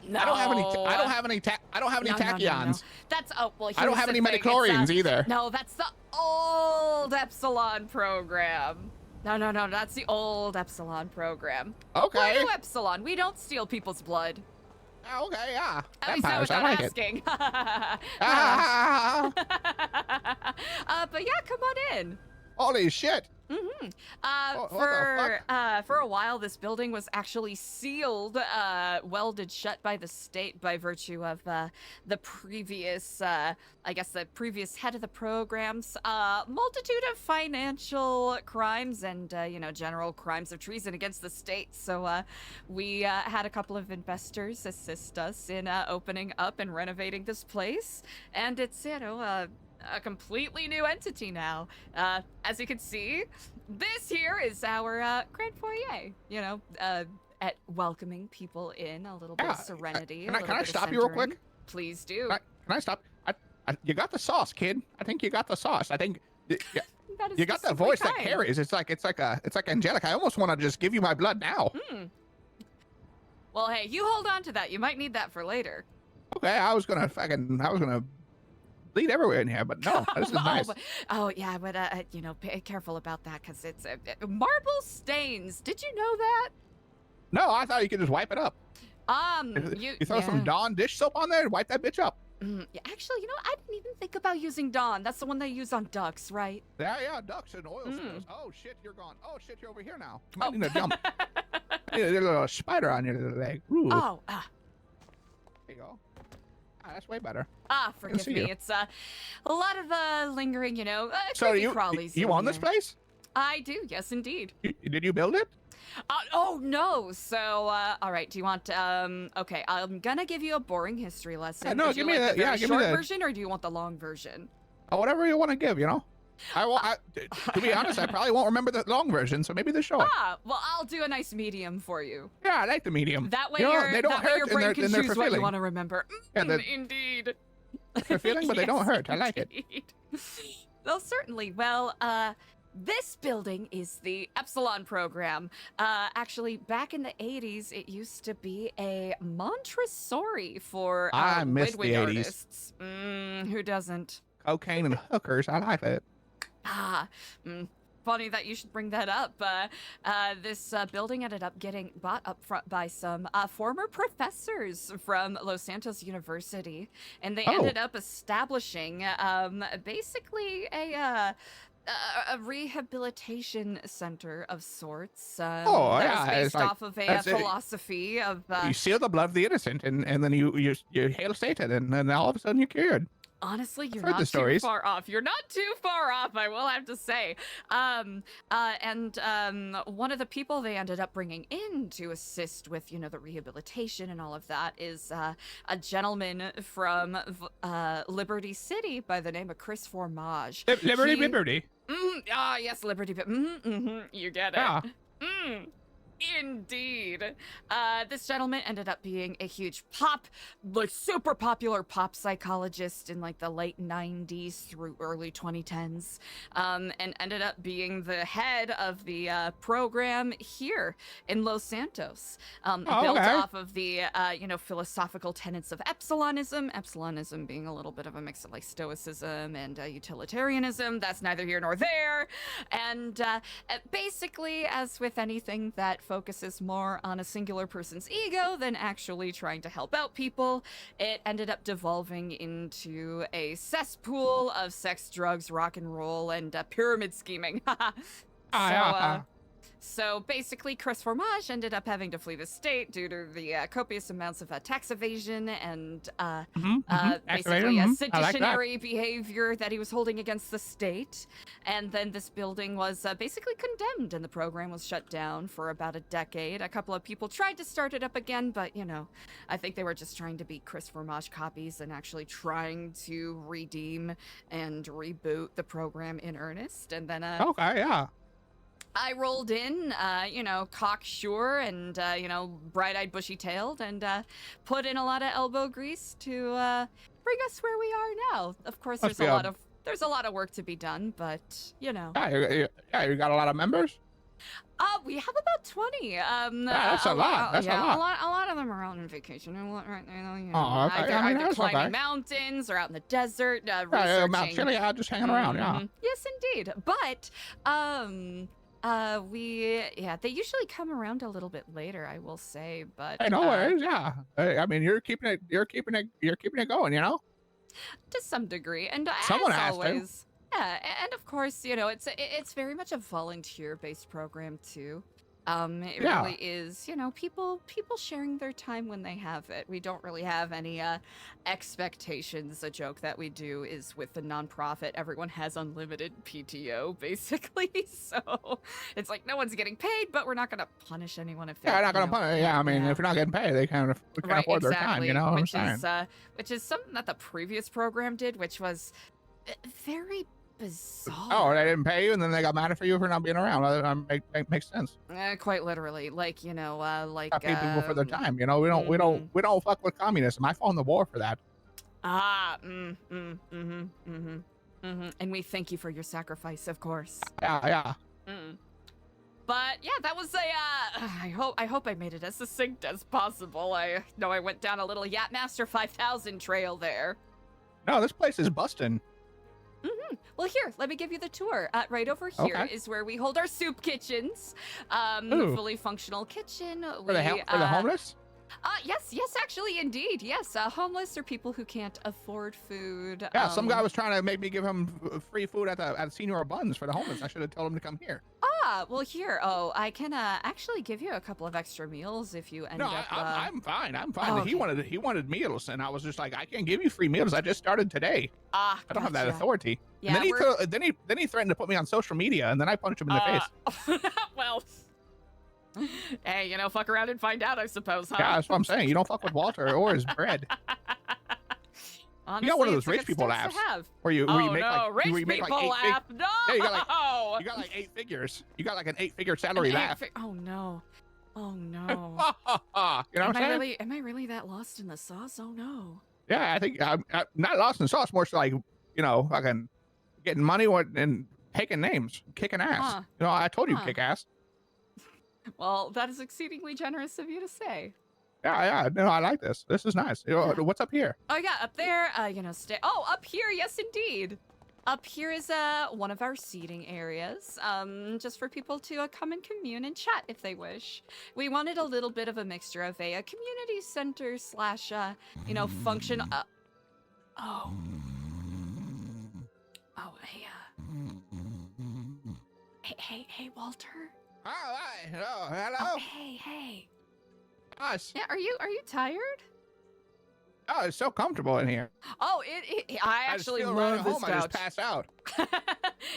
No. I don't have any tachyons. That's well. I don't have any metachlorians either. No, that's the old Epsilon program. No, that's the old Epsilon program. Okay. We're Nu Epsilon. We don't steal people's blood. Okay, yeah. At least not without asking. But yeah, come on in. Holy shit. Mm-hmm. What the fuck? For a while, this building was actually sealed, welded shut by the state by virtue of the previous, the previous head of the program's multitude of financial crimes and general crimes of treason against the state. So we had a couple of investors assist us in opening up and renovating this place, and it's a completely new entity now. As you can see, this here is our grand foyer, at welcoming people in, a little bit of serenity. Can I stop you real quick? Please do. Can I stop? You got the sauce, kid. I think you got the sauce. I think you got that voice that carries. It's like angelic. I almost want to just give you my blood now. Well, hey, you hold on to that. You might need that for later. Okay, I was gonna bleed everywhere in here, but no, this is nice. Be careful about that, because it's marble stains. Did you know that? No, I thought you could just wipe it up. You throw some Dawn dish soap on there and wipe that bitch up. Actually, I didn't even think about using Dawn. That's the one they use on ducks, right? Yeah, ducks and oil spills. Oh shit, you're gone. Oh shit, you're over here now. You might need to jump. There's a little spider on your little leg. Ooh. Oh, There you go. That's way better. Forgive me. It's a lot of lingering, So creepy crawlies. you own this place? I do, yes, indeed. Did you build it? Oh no. So, all right. Do you want? Okay. I'm gonna give you a boring history lesson. No, Would give you me like the very give me short the version, or do you want the long version? Whatever you want to give. To be honest, I probably won't remember the long version, so maybe the short. Well, I'll do a nice medium for you. Yeah, I like the medium. That way, they don't hurt your brain can choose what you fulfilling. want to remember. Indeed. Fulfilling, but they don't hurt. I like it. Well, certainly. Well, this building is the Epsilon program. Actually, back in the 80s, it used to be a Montessori for I miss Widwig the 80s. artists. Who doesn't? Cocaine and hookers. I like it. Funny that you should bring that up. This building ended up getting bought up front by some former professors from Los Santos University, and they ended up establishing basically a rehabilitation center of sorts. That was based off of a philosophy of you seal the blood of the innocent, and then you hail Satan, and then all of a sudden you're cured. Honestly, you're heard not the too stories. far off. You're not too far off, I will have to say. And one of the people they ended up bringing in to assist with, the rehabilitation and all of that is a gentleman from Liberty City by the name of Chris Formage. Liberty. Yes, Liberty. You get it. Yeah. Indeed. This gentleman ended up being a huge super popular pop psychologist in the late 90s through early 2010s, and ended up being the head of the program here in Los Santos. Built off of the, philosophical tenets of Epsilonism being a little bit of a mix of stoicism and utilitarianism. That's neither here nor there. And basically, as with anything that focuses more on a singular person's ego than actually trying to help out people. It ended up devolving into a cesspool of sex, drugs, rock and roll, and pyramid scheming. So basically, Chris Formage ended up having to flee the state due to the copious amounts of tax evasion and basically seditionary behavior that he was holding against the state. And then this building was basically condemned, and the program was shut down for about a decade. A couple of people tried to start it up again, but, you know, I think they were just trying to be Chris Formage copies and actually trying to redeem and reboot the program in earnest. And then I rolled in, you know, cocksure and, you know, bright-eyed, bushy-tailed, and put in a lot of elbow grease to bring us where we are now. Of course, there's a lot of work to be done, but you know. Yeah, you got a lot of members. We have about 20. That's a lot. That's a lot. A lot of them are out on vacation and right now. You know, I climbing mountains or out in the desert, Mount Chili, just hanging around. Yeah. Yes, indeed. But they usually come around a little bit later, I will say, but hey, no worries, yeah. I mean, you're keeping it going, you know? To some degree, and someone as has always, yeah, and of course, you know, it's very much a volunteer-based program too. It really is, you know, people sharing their time when they have it. We don't really have any expectations. A joke that we do is with the nonprofit, everyone has unlimited PTO, basically. So it's like no one's getting paid, but we're not going to punish anyone if they're not going to punish. Yeah, I mean, if you're not getting paid, they can't afford their time. You know what I'm saying? Which is something that the previous program did, which was very bizarre. Oh, they didn't pay you, and then they got mad at you for not being around. Makes sense. Quite literally, like, you know, like pay people for their time. You know, we don't fuck with communism. I fought in the war for that. And we thank you for your sacrifice, of course. Yeah. But yeah, that was I hope I made it as succinct as possible. I know I went down a little Yachtmaster 5000 trail there. No, this place is busting. Well, here, let me give you the tour. Right over here is where we hold our soup kitchens. Fully functional kitchen. For the homeless? Yes, actually, indeed. Yes, homeless or people who can't afford food. Yeah, some guy was trying to make me give him free food at Senior Buns for the homeless. I should have told him to come here. Well, here. Oh, I can actually give you a couple of extra meals if you end up. I'm fine. I'm fine. Oh, okay. He wanted meals, and I was just like, I can't give you free meals. I just started today. I don't have that authority. Yeah, and then he threatened to put me on social media, and then I punched him in the face. Well. Hey, you know, fuck around and find out, I suppose, huh? Yeah, that's what I'm saying. You don't fuck with Walter or his bread. Honestly, you got one of those rich people laughs. Where you make like No. Yeah, you got like 8 figures. You got like an 8-figure salary laugh. Oh no. Oh no. You know what I'm saying? Am I really that lost in the sauce? Oh no. Yeah, I think I'm not lost in the sauce. More so like, you know, fucking getting money and taking names, kicking ass. You know, I told you kick ass. Well, that is exceedingly generous of you to say. Yeah. No, I like this. This is nice. You know, what's up here? Oh yeah, up there. You know, up here. Yes, indeed. Up here is one of our seating areas. Just for people to come and commune and chat if they wish. We wanted a little bit of a mixture of a community center slash you know, function. Hey, Walter. Oh, hi. Hello. Oh, hey. Us. Yeah, are you tired? Oh, it's so comfortable in here. Oh, I actually love this couch. I just pass out.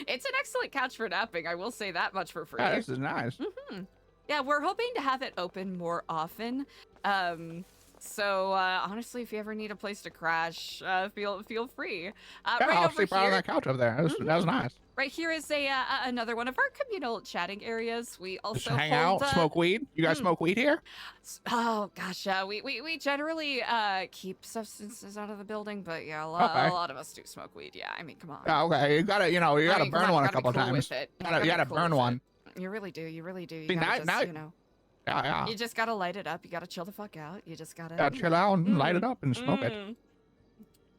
It's an excellent couch for napping. I will say that much for free. Yeah, this is nice. Yeah, we're hoping to have it open more often. So honestly, if you ever need a place to crash, feel free. I'll sleep out on that couch over there. That was nice. Right here is another one of our communal chatting areas. We also just hang out, smoke weed. You guys smoke weed here? Oh gosh, we generally keep substances out of the building, but yeah, a lot of us do smoke weed. Yeah, I mean, come on. Yeah, okay, you gotta burn one a couple times. You gotta burn one. You really do. You See, now, you know. Yeah. You just gotta light it up. You gotta chill the fuck out. You just gotta chill out and light it up and smoke it.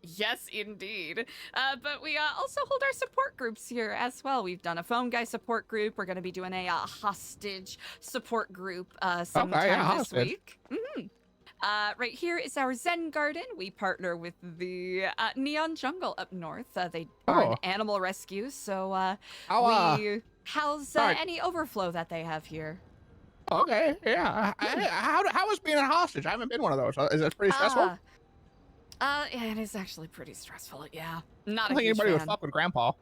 Yes, indeed. But we also hold our support groups here as well. We've done a phone guy support group. We're going to be doing a hostage support group sometime this week. Right here is our Zen Garden. We partner with the Neon Jungle up north. They are an animal rescue, so we house any overflow that they have here. Okay, yeah. How is being a hostage? I haven't been one of those. Is that pretty stressful? Yeah, it is actually pretty stressful. Yeah, not I don't think a huge anybody would fan. fuck with Grandpa.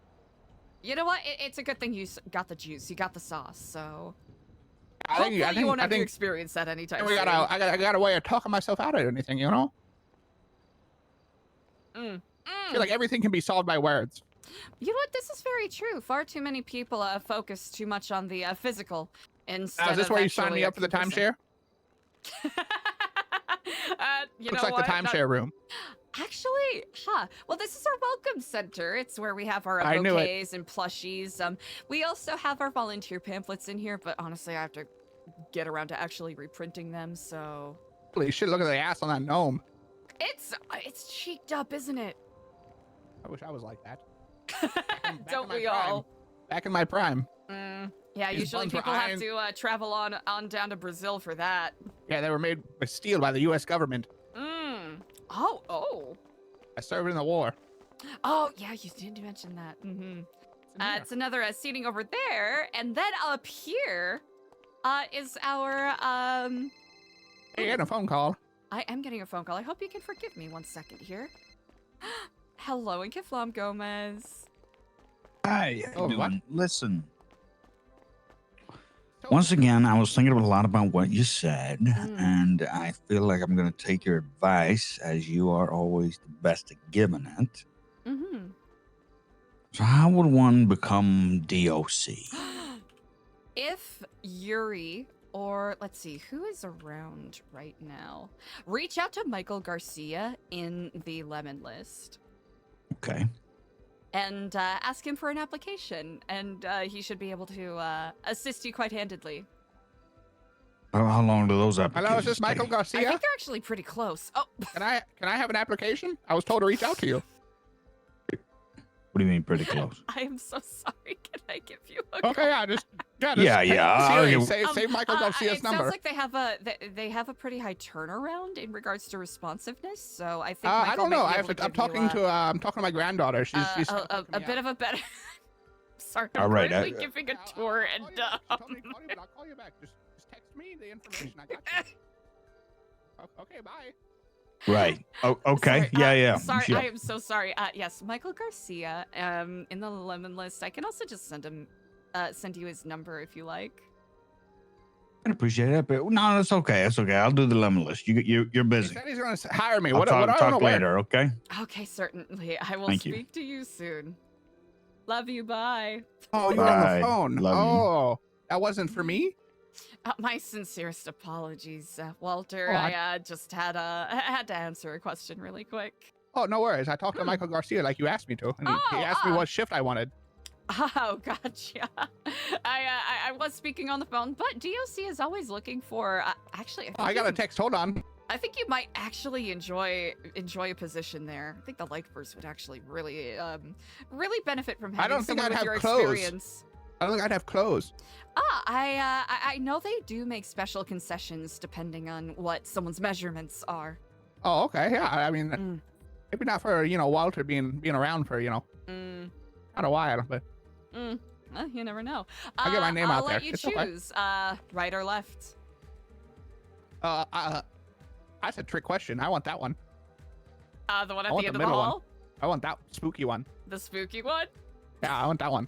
You know what? It's a good thing you got the juice. You got the sauce. So I hopefully think you won't have to experience that anytime soon. I got a way of talking myself out of anything, you know? I feel like everything can be solved by words. You know what? This is very true. Far too many people focus too much on the physical instead Is this of where you signed me up for the conversing. timeshare? Looks like the timeshare room. Actually, well, this is our welcome center. It's where we have our I knew it. bouquets and plushies. We also have our volunteer pamphlets in here, but honestly, I have to get around to actually reprinting them, so... Holy shit, look at the ass on that gnome. It's cheeked up, isn't it? I wish I was like that. Don't we all? Back in my prime. Yeah, These usually buns were people have iron- to travel on down to Brazil for that. Yeah, they were made with steel by the U.S. government. Oh. I served in the war. Oh, yeah, you did mention that. It's another seating over there, and then up here is our Hey, you had a phone call. I am getting a phone call. I hope you can forgive me 1 second here. Hello, and Kiflam Gomez. Hi, how you what? doing? Listen. Once again, I was thinking a lot about what you said, and I feel like I'm going to take your advice, as you are always the best at giving it. So how would one become DOC? If Yuri, or let's see, who is around right now? Reach out to Michael Garcia in the Lemon List. Okay. And ask him for an application, and he should be able to assist you quite handedly. How long do those applications Hello, is this Michael take? Garcia? I think they're actually pretty close. Oh, Can I have an application? I was told to reach out to you. What do you mean pretty close? I am so sorry. Can I give you a Okay, yeah, just Yeah, I'll Siri, give- save Michael Garcia's it number. sounds like they have a pretty high turnaround in regards to responsiveness. So I think I Michael don't know. might be able to I'm give talking you, to my granddaughter. She's a bit of a better. Sorry, I'm All right, currently giving a tour and. I'll call you back. Just text me the information. I got you. Okay, bye. Right. Oh, okay. Sorry, Yeah. Sorry, Sure. I am so sorry. Yes, Michael Garcia. In the Lemon List, I can also just send you his number if you like. I appreciate it, but no, that's okay. That's okay. I'll do the lemon list. You're He busy. said he's going to hire me. I'll What I don't talk know where. later, okay? Okay, certainly. I will Thank you. speak to you soon. Love you. Bye. Oh, you're on Bye. the phone. Love you. Oh, that wasn't for me? My sincerest apologies, Walter. Oh, I just had to answer a question really quick. Oh, no worries. I talked to Michael Garcia like you asked me to. And he asked me what shift I wanted. Oh, gotcha. I was speaking on the phone, but DOC is always looking for. Actually, I got a text. Hold on. I think you might actually enjoy a position there. I think the Lifers would actually really benefit from having I don't think someone I'd with have your clothes. experience. I don't think I'd have clothes. I know they do make special concessions depending on what someone's measurements are. Oh, okay. Yeah. I mean, maybe not for Walter being around for not a while, but Well, you never know. I'll get my name out I'll there. let you It's okay. choose. Right or left? That's a trick question. I want that one. The one I at want the end the of the middle one. hall? I want that spooky one. The spooky one? Yeah, I want that one.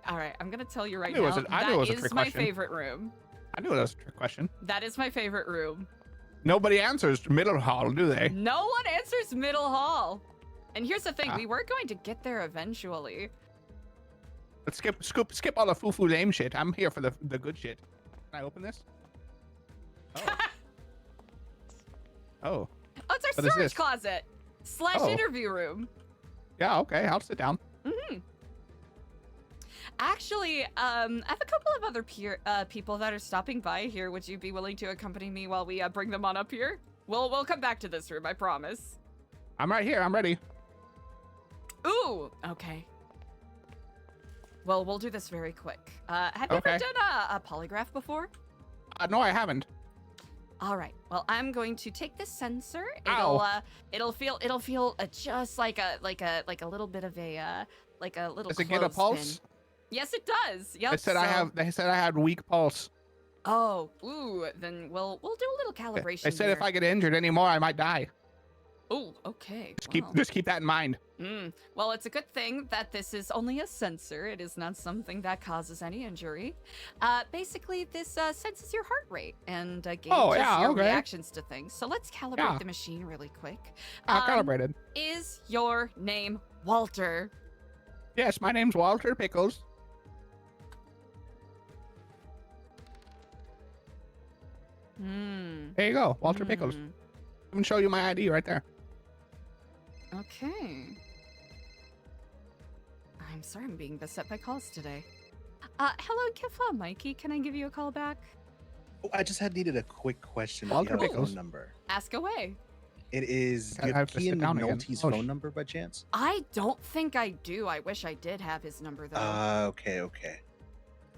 All right, I'm gonna tell you right knew it now. was a- I knew it was a That is trick my question. favorite room. I knew it was a trick question. That is my favorite room. Nobody answers middle hall, do they? No one answers middle hall. And here's the thing, we were going to get there eventually. Let's skip all the foo-foo lame shit. I'm here for the good shit. Can I open this? Oh. Oh. Oh, it's our What is storage this? closet / Oh. interview room. Yeah, okay. I'll sit down. Actually, I have a couple of other people that are stopping by here. Would you be willing to accompany me while we bring them on up here? We'll come back to this room, I promise. I'm right here. I'm ready. Ooh, okay. Well, we'll do this very quick. Have you Okay. ever done a polygraph before? No, I haven't. All right. Well, I'm going to take this sensor. Ow. It'll feel just like a little bit of a little. Does it get a pulse? clothespin. Yes, it does. Yep. They said I have. They said I had weak pulse. Oh, ooh. Then we'll do a little calibration. They said here. if I get injured anymore, I might die. Oh, okay. Just keep that in mind. Well, it's a good thing that this is only a sensor. It is not something that causes any injury. Basically, this senses your heart rate and gauges your reactions to things. So let's calibrate the machine really quick. Calibrated. Is your name Walter? Yes, my name's Walter Pickles. There you go, Walter Pickles. I'm gonna show you my ID right there. Okay. I'm sorry I'm being beset by calls today. Hello, Kifla Mikey. Can I give you a call back? Oh, I just needed a quick question. Walter If you have a Pickles. phone number. Ask away. It is. I Do you have have to Key sit and down again. Nolte's Oh, phone number by chance? I don't think I do. I wish I did have his number though.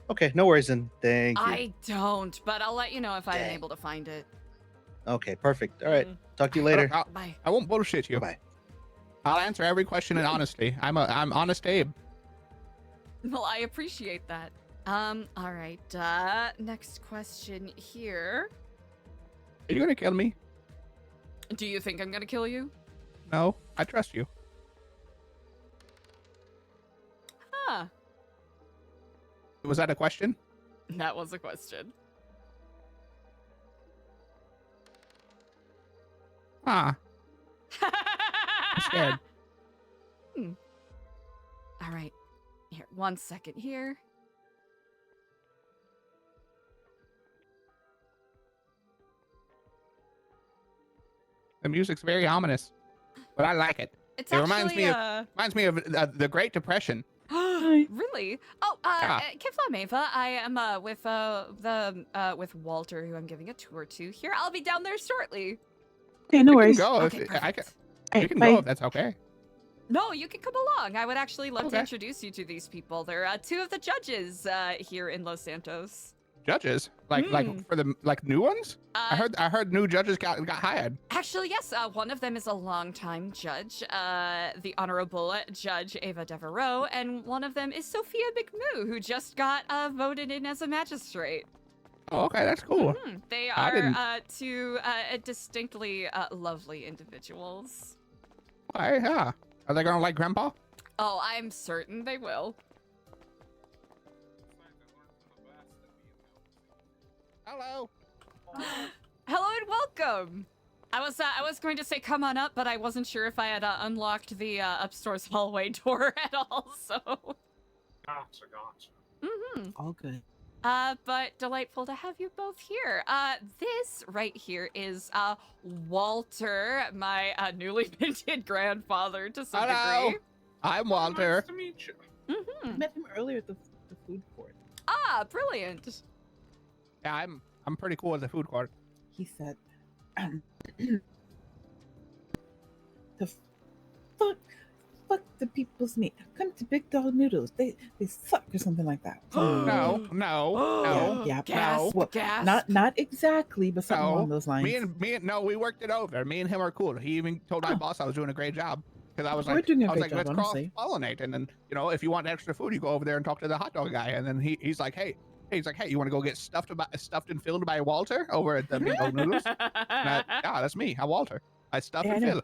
Okay, no worries then. Thank you. I don't, but I'll let you know if I'm able to find it. Okay, perfect. All right. Talk to you later. Bye. I won't bullshit you. Bye. I'll answer every question in honesty. I'm honest Abe. Well, I appreciate that. All right. Next question here. Are you gonna kill me? Do you think I'm gonna kill you? No, I trust you. Huh. Was that a question? That was a question. I'm scared. All right. Here, 1 second here. The music's very ominous, but I like it. It's it reminds actually, me of the Great Depression. Really? Oh, Yeah. Kiflam Ava, I am with Walter, who I'm giving a tour to here. I'll be down there shortly. Okay, no You worries. can go Okay, if I can. Hey, You can bye. go if that's okay. No, you can come along. I would actually love to Okay. introduce you to these people. They're two of the judges here in Los Santos. Judges, like for the new ones. I heard new judges got hired. Actually, yes. One of them is a longtime judge, the Honorable Judge Ava Devereaux, and one of them is Sophia McMoo, who just got voted in as a magistrate. Oh, okay, that's cool. They I didn't- are two distinctly lovely individuals. Why, yeah. Are they gonna like Grandpa? Oh, I'm certain they will. Hello. Hello and welcome. I was going to say come on up, but I wasn't sure if I had unlocked the upstairs hallway door at all. So. Gotcha. All good. But delightful to have you both here. This right here is Walter, my newly minted grandfather to some Hello. degree. I'm Walter. Nice to meet you. I met him earlier at the food court. Ah, brilliant. Yeah, I'm pretty cool at the food court. He said, "The fuck the people's meat. Come to Big Dog Noodles. They suck," or something like that. No. Yeah. Gasp, Well, gasp. not exactly, but something along those lines. We worked it over. Me and him are cool. He even told my boss I was doing a great job. Because I was We're like, doing a I was great like, job, let's honestly. cross-pollinate. And then, if you want extra food, you go over there and talk to the hot dog guy. And then he's like, hey, you want to go get stuffed and filled by Walter over at the Big Dog Noodles? Yeah, that's me. I'm Walter. I stuff Yeah, and I know.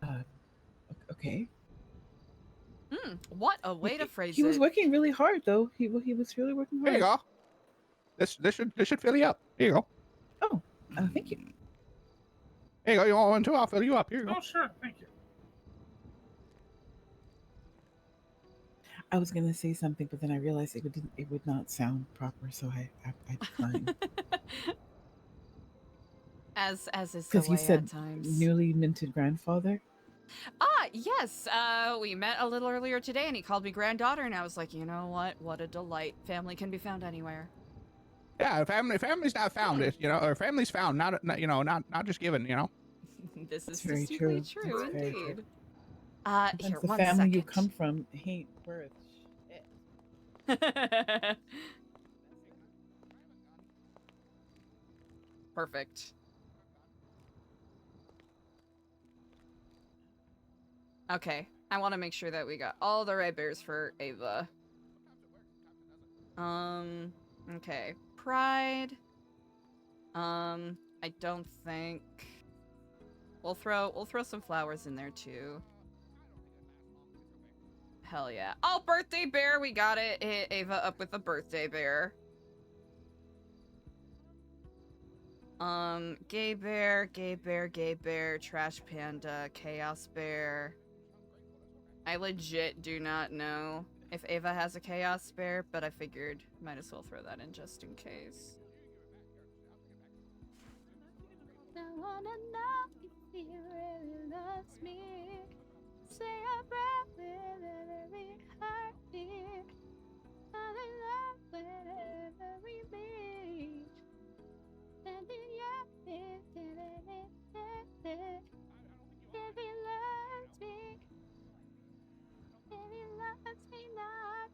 fill. Okay. What a way to phrase He was it. working really hard, though. He was really working hard. There you go. This should fill you up. Here you go. Oh, thank you. Here you go. You want one too? I'll fill you up. Here you go. Oh, sure. Thank you. I was gonna say something, but then I realized it would not sound proper, so I declined. As is the Because way you said at times. newly minted grandfather. Yes. We met a little earlier today, and he called me granddaughter, and I was like, you know what? What a delight. Family can be found anywhere. Yeah, family's not found. It, you know, or family's found, not you know, not just given. You know. This is very distinctly true. true, That's very indeed. true. Here, Sometimes the one family you second. come from ain't worth shit. Perfect. Okay, I want to make sure that we got all the right bears for Ava. Okay, pride. I don't think we'll throw some flowers in there too. Hell yeah. Oh, birthday bear, we got it. Hit Ava up with a birthday bear. Gay bear, gay bear, gay bear, trash panda, chaos bear. I legit do not know if Ava has a chaos bear, but I figured might as well throw that in just in case. I wanna know if he really loves me. Say a breath with every heartbeat. I'm in love whenever we meet. And if he loves me, if he loves me not.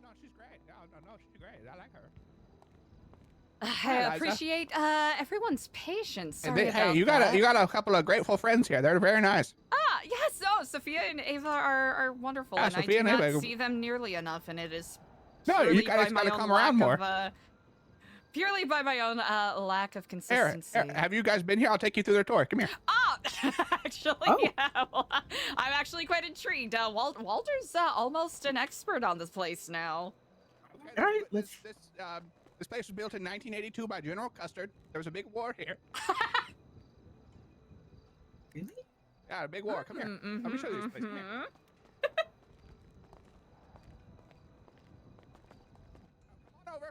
No, she's great. No, she's great. I like her. I Eliza. appreciate everyone's patience. And Sorry hey, about you that. got a couple of grateful friends here. They're very nice. Ah, yes. Oh, Sophia and Ava are wonderful, Yeah, and Sophia I do and not Ava- see them nearly enough, and it is No, you purely guys by my gotta own come around lack more. of, purely by my own lack of Here, consistency. have you guys been here? I'll take you through their tour. Come here. Oh, actually, yeah. Well, I'm actually quite intrigued. Walter's almost an expert on this place now. Okay, All right, let's. This place was built in 1982 by General Custer. There was a big war here. Really? Yeah, a big war. Come here. Let me show you this place. Come here.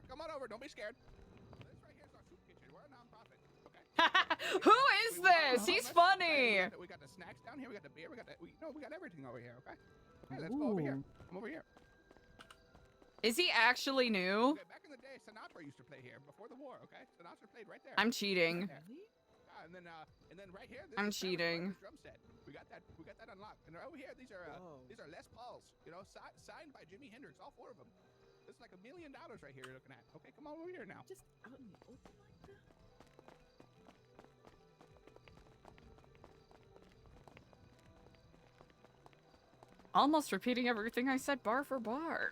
Come on over. Don't be scared. This right here is our soup kitchen. We're a nonprofit. Okay. Who is this? He's funny. We got the snacks down here. We got the beer. We got everything over here. Okay. Okay, let's go over here. Come over here. Is he actually new? Okay, back in the day, Sinatra used to play here before the war. Okay, Sinatra played right there. I'm cheating. And then right here. I'm cheating. Drum set. We got that unlocked. And over here, these are Les Pauls. You know, signed by Jimi Hendrix. All four of them. This is like $1 million right here you're looking at. Okay, come on over here now. Just out in the open like that? Almost repeating everything I said bar for bar.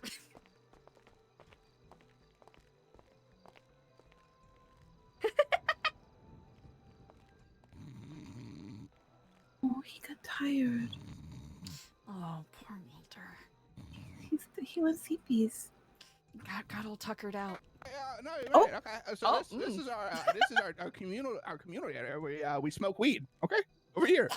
Oh, he got tired. Oh, poor Walter. He wants CPs. Got all tuckered out. No, you're right. Okay. So this is our community area. We smoke weed. Okay, over here.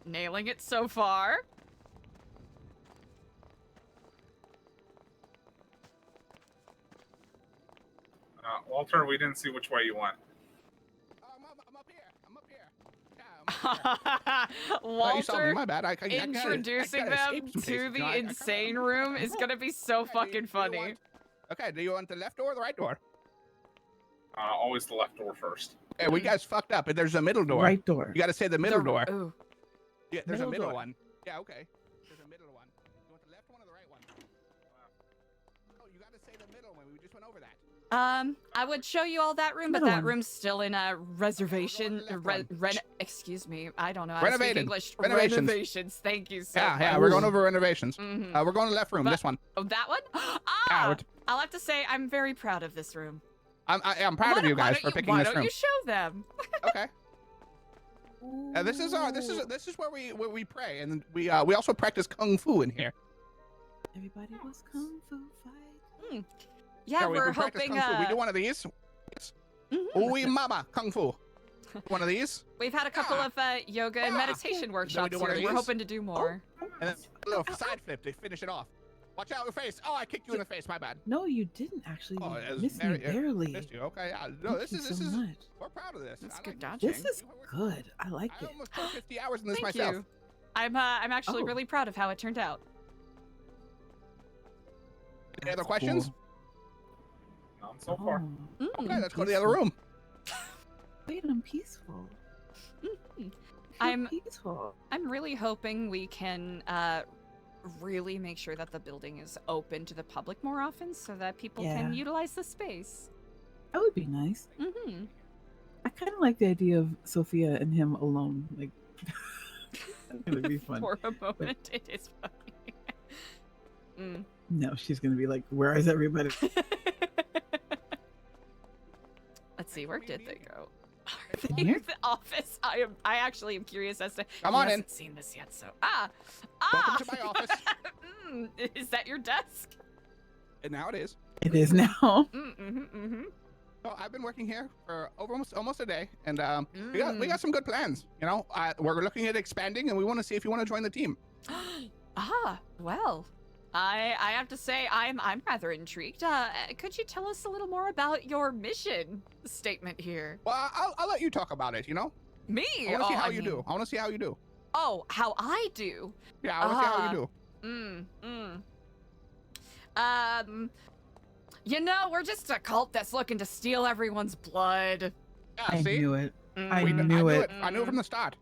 Nailing it so far. Walter, we didn't see which way you went. I'm up here. Yeah, you saw me. Walter My bad. I introducing gotta them escape some to places, the you know, I insane room is gonna be so fucking funny. Okay, do you want the left door or the right door? Always the left door first. Hey, we guys fucked up. There's a middle door. Right door. You got to say the middle door. Ooh. Yeah, there's a middle door. one. Yeah, okay. There's a middle one. You want the left one or the right one? Oh, you got to say the middle one. We just went over that. I would show you all that room, but Middle that one. room's still in a reservation. Excuse me, I don't know how to speak Renovated. English. Renovations. Renovations. Thank you so much. Yeah, we're going over renovations. Mhm. We're going to the left room. But- This one. Oh, that one? Yeah, Ah! I'll have to say I'm very proud of this room. I'm proud of you guys for picking this Why don't room. you show them? Okay. This is where we pray, and we also practice kung fu in here. Everybody was kung fu fight. Yeah, we we're practice hoping. kung fu. We do one of these. Ui mama kung fu. One of these. We've had a couple of yoga and meditation workshops do here. one of And we're these? hoping to do more. And then a little side flip to finish it off. Watch out your face. Oh, I kicked you in the face. My bad. No, you didn't actually. Oh, You it was missed me barely. Missed you. Okay. No, Thank this you is so much. we're proud of this. That's I good like dodging. This is good. I like I it. almost put 50 hours in this Thank myself. you. I'm actually Oh. really proud of how it turned out. Any other That's questions? cool. None so far. Oh, Okay, let's go to the other room. wait, I'm peaceful. Mhm. I'm peaceful. I'm really hoping we can really make sure that the building is open to the public more often so that people Yeah. can utilize the space. That would be nice. Mm-hmm. I kind of like the idea of Sophia and him alone. Like, that's gonna be fun. For a moment, it is funny. Mm. No, she's gonna be like, "Where is everybody?" Let's see, where did they go? In here? The office. I actually am curious as to. Come he on in. hasn't seen this yet, so Welcome to my office. Is that your desk? And now it is. It is now. Mm-hmm. So I've been working here for almost a day, and we got some good plans. You know, we're looking at expanding, and we want to see if you want to join the team. Well, I have to say I'm rather intrigued. Could you tell us a little more about your mission statement here? Well, I'll let you talk about it. You know, Me? I want to see how you mean- do. I want to see how you do. Oh, how I do? Yeah, I want to see how you do. You know, we're just a cult that's looking to steal everyone's blood. Yeah, I see? knew it. I I knew it. I knew it from the start.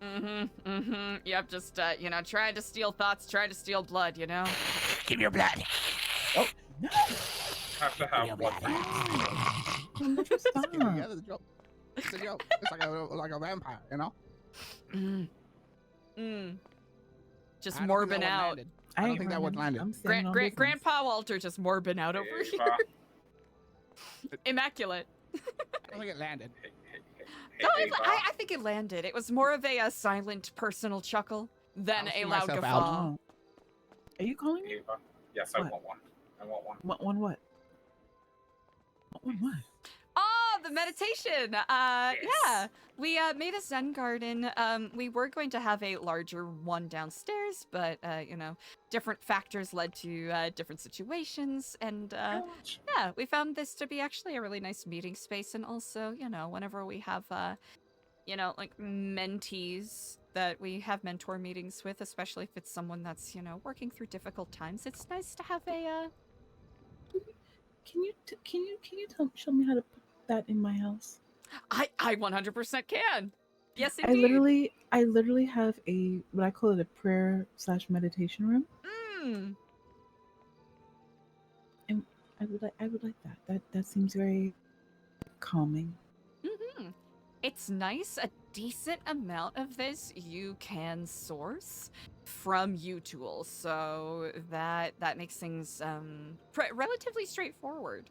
Yep, just, you know, trying to steal thoughts, trying to steal blood, you know? Give me your blood. Oh no! Have to have blood. I'll never stop. Yeah, that's a joke. It's a joke. It's like a vampire, you know? Just I don't think that morbing one out. landed. I don't think that one landed. I'm standing on business. Grandpa Walter just morbing out over here. Immaculate. I don't think it landed. No, I think it landed. It was more of a silent personal chuckle than I'll a see loud myself guffaw. Oh. Are you calling me? Ava. Yes, I What? want one. I want one. What? What? What? Oh, the meditation. Yes. Yeah. We made a Zen garden. We were going to have a larger one downstairs, but you know, different factors led to different situations, and yeah, we found this to be actually a really nice meeting space, and also, you know, whenever we have you know, like mentees that we have mentor meetings with, especially if it's someone that's, you know, working through difficult times, it's nice to have a Can you show me how to put that in my house? I 100% can. Yes, I indeed. literally have a what I call it a prayer/meditation room. And I would like that. That seems very calming. It's nice. A decent amount of this you can source from UTools, so that makes things relatively straightforward.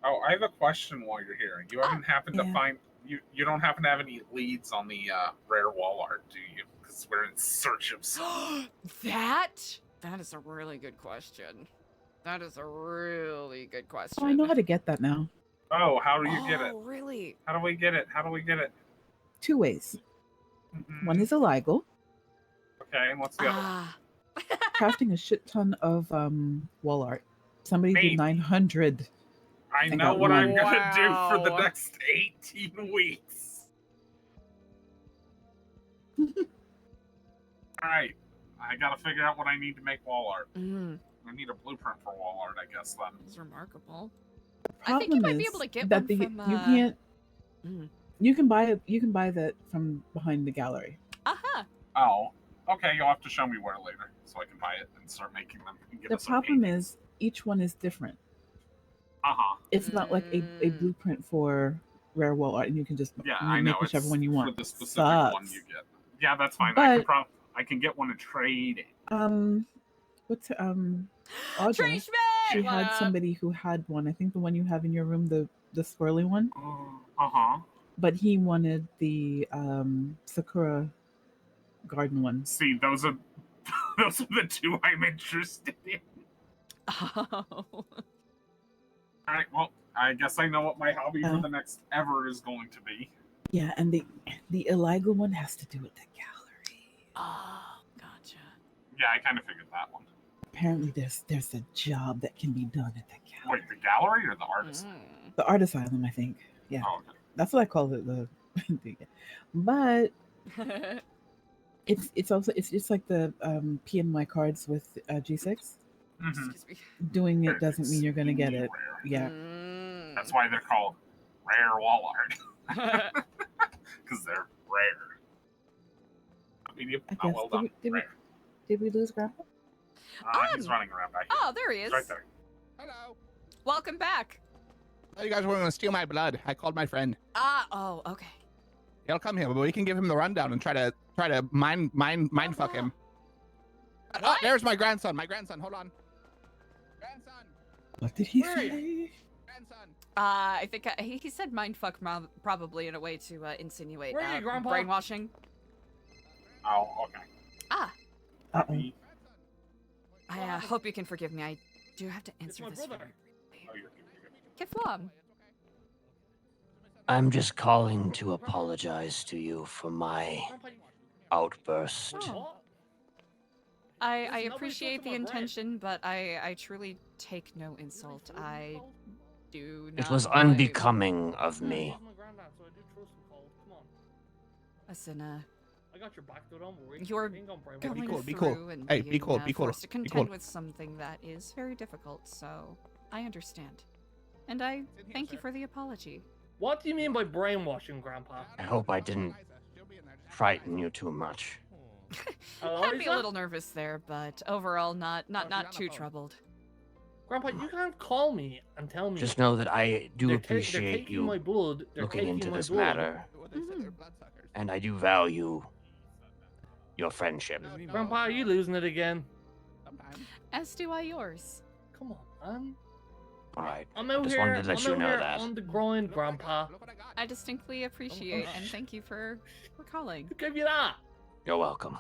Oh, I have a question while you're here. You haven't happened to yeah. find you don't happen to have any leads on the rare wall art, do you? Because we're in search of some. That is a really good question. That is a really good question. Oh, I know how to get that now. Oh, how do you get it? Oh, really? How do we get it? How do we get it? 2 ways. One is illegal. Okay, and what's the other? Crafting a shit ton of wall art. Somebody Me. did 900. I and know got what I'm one. gonna do for the Wow. next 18 weeks. Alright. I gotta figure out what I need to make wall art. I need a blueprint for wall art, I guess, then. It's remarkable. I think you might be able to get that one from, you can't. You can buy that from behind the gallery. Oh. Okay, you'll have to show me where later so I can buy it and start making them and get The us a problem is each one is different. It's not like a blueprint for rare wall art, and you can just Yeah, I know. make whichever it's one you want. For the specific one Sucks. you get. Yeah, that's fine. I But- can get one to trade it. What's Audra, Trash she man! had somebody who had one. I think the one you have in your room, the swirly one. But he wanted the Sakura garden one. See, those are the two I'm interested in. Oh. Alright, well, I guess I know what my hobby for the next ever is going to be. Yeah, and the illegal one has to do with the gallery. Oh, gotcha. Yeah, I kind of figured that one. Apparently, there's a job that can be done at the gallery. Wait, the gallery or the artist? The art asylum, I think. Yeah, Oh, okay. that's what I call it. The but it's also it's just like the PNY cards with G6. Excuse me. Doing it doesn't mean you're gonna get it. Yeah. That's why they're called rare wall art. Because they're rare. Medium, I not guess. well done. Did we lose Grandpa? He's running around back here. Oh, there he is. He's right there. Hello. Welcome back. Oh, you guys were going to steal my blood. I called my friend. Oh, okay. He'll come here, but we can give him the rundown and try to mind fuck him. Oh, there's my grandson. My grandson. Hold on. Grandson. What did he Where are you? say? Grandson. I think he said mindfuck probably in a way to insinuate Where are you, Grandpa? brainwashing. Oh, okay. Uh-oh. I hope you can forgive me. I do have to answer my this. brother. Oh, you're good. Kiflam. I'm just calling to apologize to you for my outburst. Oh. I Listen, nobody appreciate talks the about Brian. intention, but I truly take no insult. I do not. It was blame- unbecoming of me. He's my granddad, so I do trust him, Cole. Come on. Listen, I got your back, though, don't worry. you're We ain't gonna brainwash going you. cool, be through cool. and Hey, be being, cool, be cool, forced to be contend cool. with something that is very difficult, so I understand. And I thank you for the apology. What do you mean by brainwashing, Grandpa? I hope I didn't frighten you too much. Had me a Eliza? little nervous there, but overall not too troubled. Grandpa, you can't call me and tell me. Just know that I do they're appreciate taking you my blood. They're looking taking into my this blood. matter, and I do value your friendship. Grandpa, are you losing it again? As do I yours. Come on, man. All right, I'm out just here. wanted to let I'm you out know here that. on the grind, Grandpa. I distinctly appreciate and thank you for calling. Who gave you that? You're welcome.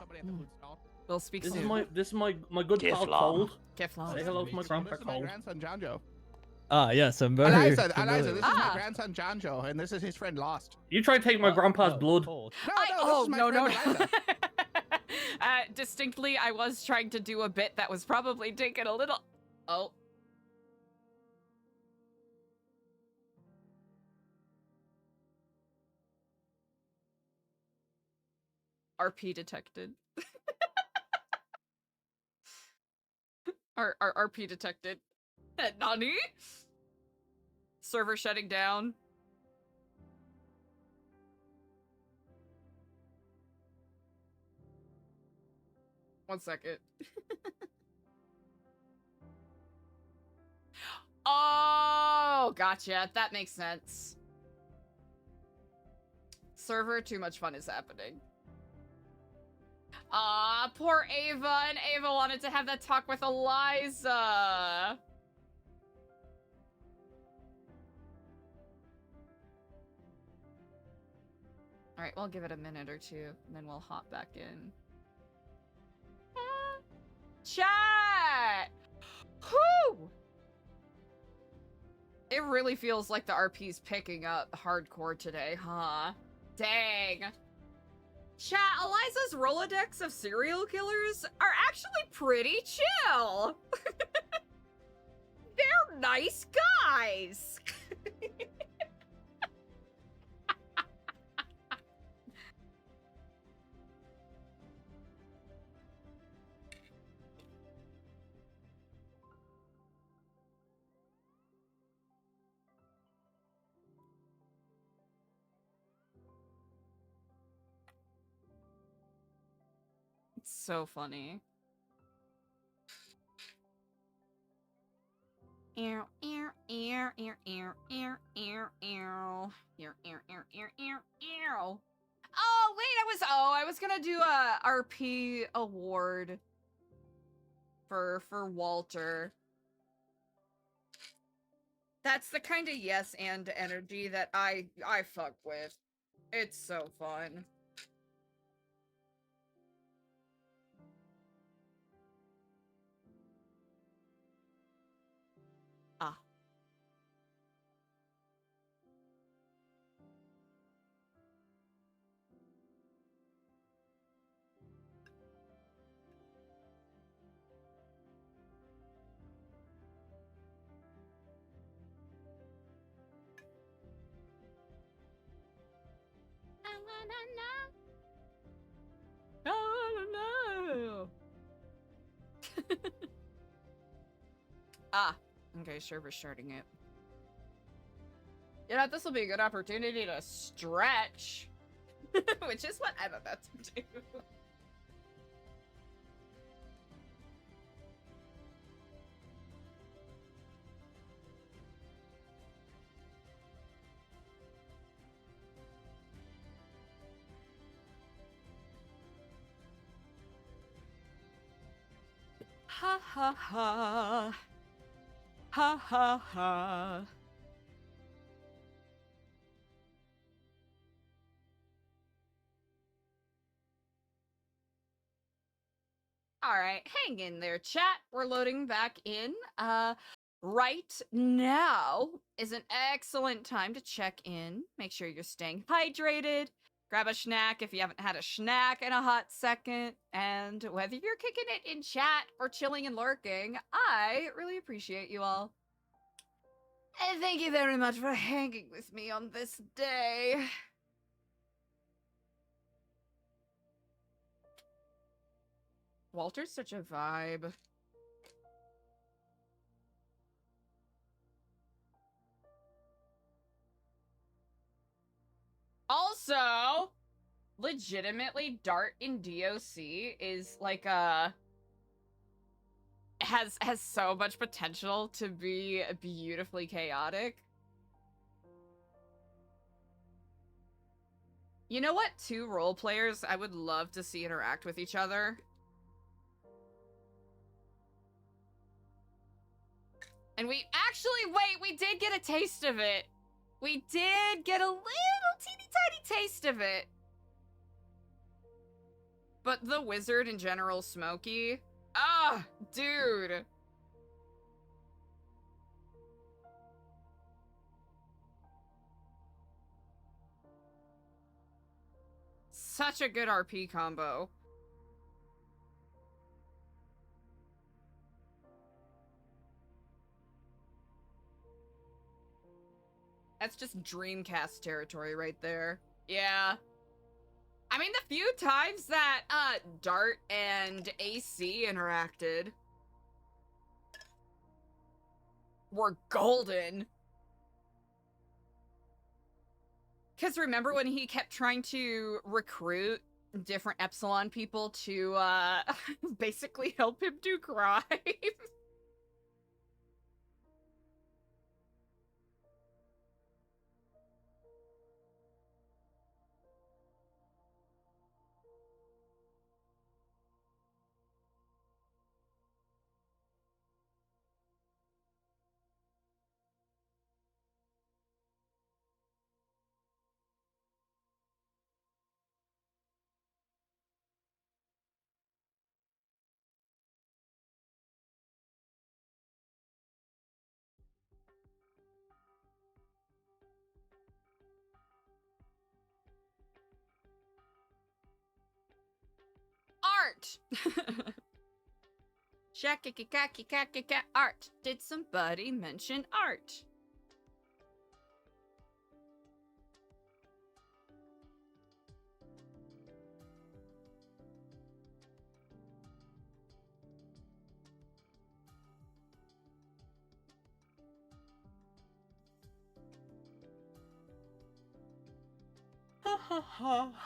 We'll speak This soon. is my good pal Kiflam. Cold. Kiflam. Say hello to my grandpa This is my Cold. grandson, Janjo. Yes, I'm very Eliza, familiar. this is my grandson, Janjo, and this is his friend Lost. You try to take my grandpa's blood. No, Oh, this is my no, friend Eliza. Distinctly, I was trying to do a bit that was probably taken a little. Oh. RP detected. RP detected. Nani? Server shutting down. One second. Oh, gotcha. That makes sense. Server, too much fun is happening. Ah, poor Ava, and Ava wanted to have that talk with Eliza. All right, we'll give it a minute or two, and then we'll hop back in. Chat! Whew! It really feels like the RP's picking up hardcore today, huh? Dang. Chat, Eliza's Rolodex of serial killers are actually pretty chill. They're nice guys. It's so funny. Ew, ew, ew, ew, ew, ew, ew, ew. Ew, ew, ew, ew, ew, ew. Oh, wait, I was gonna do a RP award for Walter. That's the kind of yes and energy that I fuck with. It's so fun. Ah. na. No, no, no. Ah, okay, server's starting it. You know, this will be a good opportunity to stretch, which is what I'm about to do. Ha ha ha. Ha ha ha. Alright, hang in there, chat. We're loading back in. Right now is an excellent time to check in. Make sure you're staying hydrated. Grab a snack if you haven't had a snack in a hot second. And whether you're kicking it in chat or chilling and lurking, I really appreciate you all. And thank you very much for hanging with me on this day. Walter's such a vibe. Also, legitimately, Dart in DOC is like has so much potential to be beautifully chaotic. You know what? Two role players I would love to see interact with each other. And we did get a taste of it. We did get a little teeny tiny taste of it. But the wizard and General Smokey, ah, dude. Such a good RP combo. That's just Dreamcast territory right there. Yeah. I mean, the few times that Dart and AC interacted were golden. Because remember when he kept trying to recruit different Epsilon people to basically help him do crime? Art! Art. Did somebody mention art?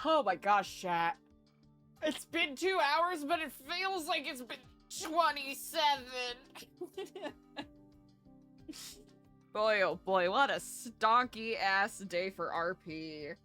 Oh my gosh, chat. It's been 2 hours, but it feels like it's been 27. Boy, oh boy, what a stonky ass day for RP.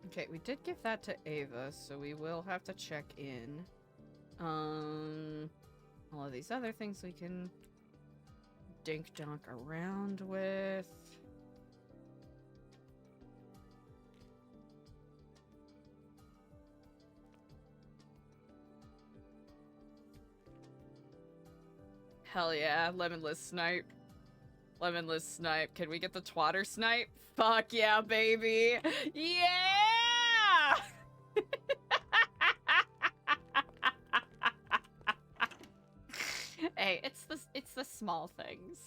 Okay, we did give that to Ava, so we will have to check in. All of these other things we can dink donk around with. Hell yeah, lemonless snipe. Lemonless snipe. Can we get the twatter snipe? Fuck yeah, baby. Yeah! Hey, it's the small things.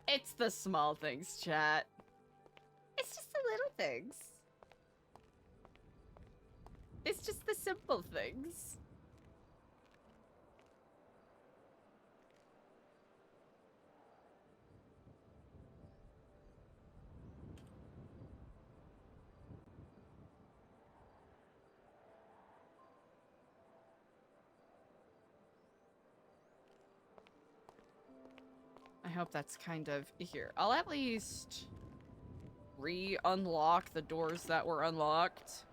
It's the small things, chat. It's just the little things. It's just the simple things. I hope that's kind of here. I'll at least re-unlock the doors that were unlocked.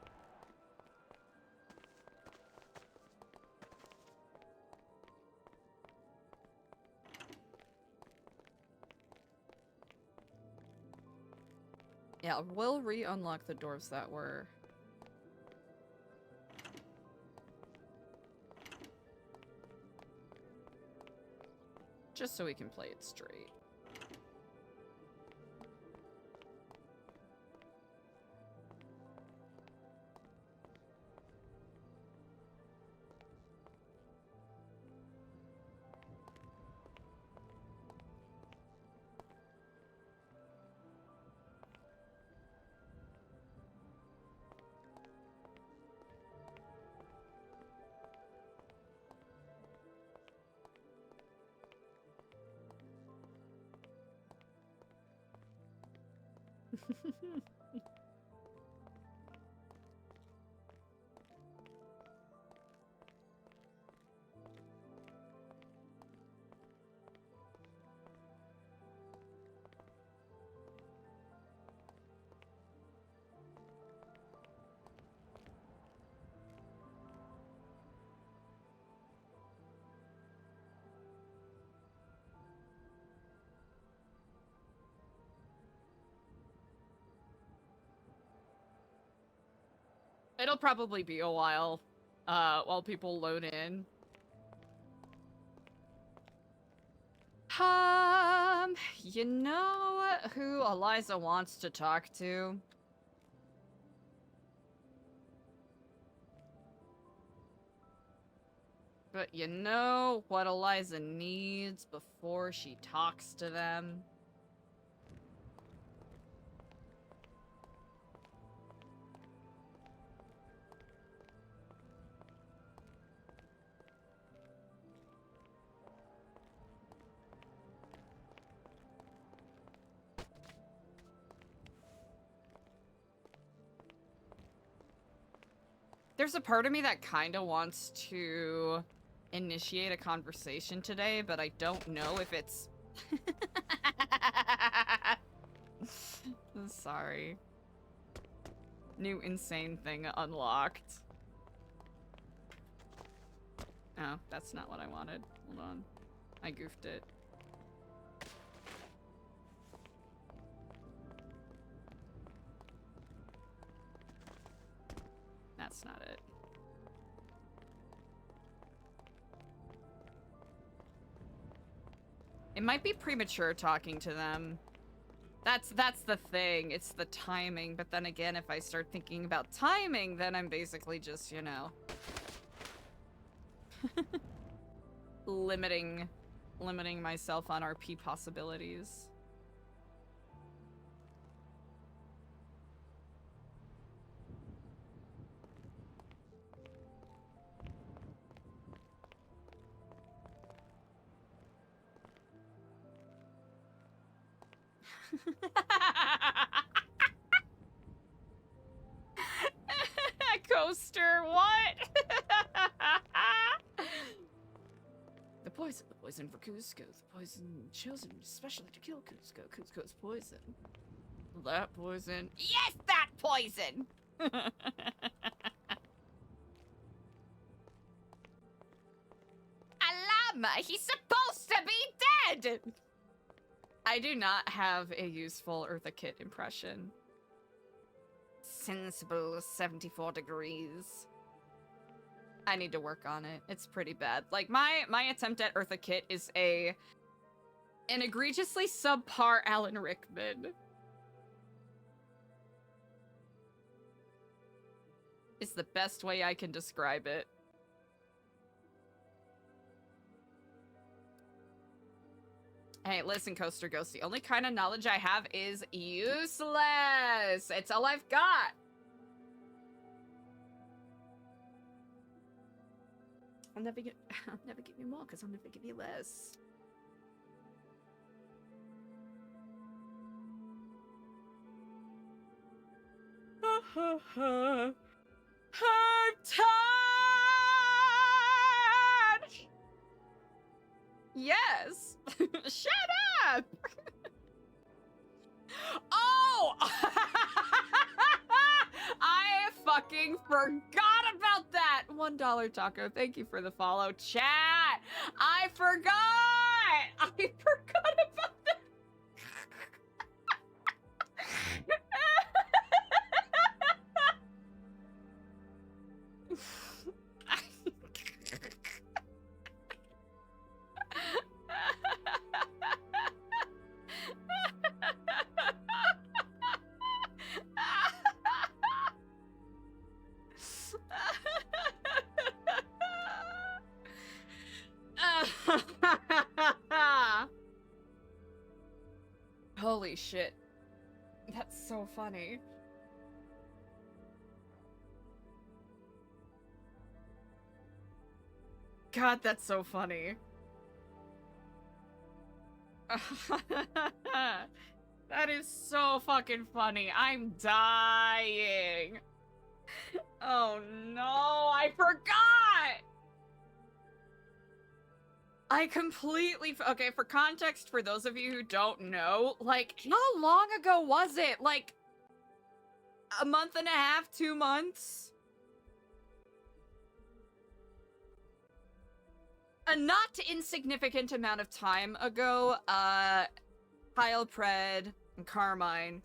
Yeah, we'll re-unlock the doors that were... just so we can play it straight. It'll probably be a while people load in. You know who Eliza wants to talk to? But you know what Eliza needs before she talks to them? There's a part of me that kind of wants to initiate a conversation today, but I don't know if it's... Sorry. New insane thing unlocked. Oh, that's not what I wanted. Hold on. I goofed it. That's not it. It might be premature talking to them. That's the thing. It's the timing. But then again, if I start thinking about timing, then I'm basically just, you know, limiting myself on RP possibilities. Coaster, what? The poison for Cusco. The poison chosen especially to kill Cusco. Cusco's poison. That poison. Yes, that poison! Alama, he's supposed to be dead! I do not have a useful Eartha Kitt impression. Sensible 74 degrees. I need to work on it. It's pretty bad. Like, my attempt at Eartha Kitt is an egregiously subpar Alan Rickman. Is the best way I can describe it. Hey, listen, Coaster Ghost, the only kind of knowledge I have is useless. It's all I've got. I'll never give you more, because I'll never give you less. I'm tired! Yes! Shut up! Oh! I fucking forgot about that! $1 taco, thank you for the follow. Chat! I forgot! I forgot about that! Holy shit. That's so funny. God, that's so funny. That is so fucking funny. I'm dying. Oh no, I forgot! I completely... Okay, for context, for those of you who don't know, like, how long ago was it? Like, a month and a half, 2 months? A not insignificant amount of time ago, Kyle Pred and Carmine,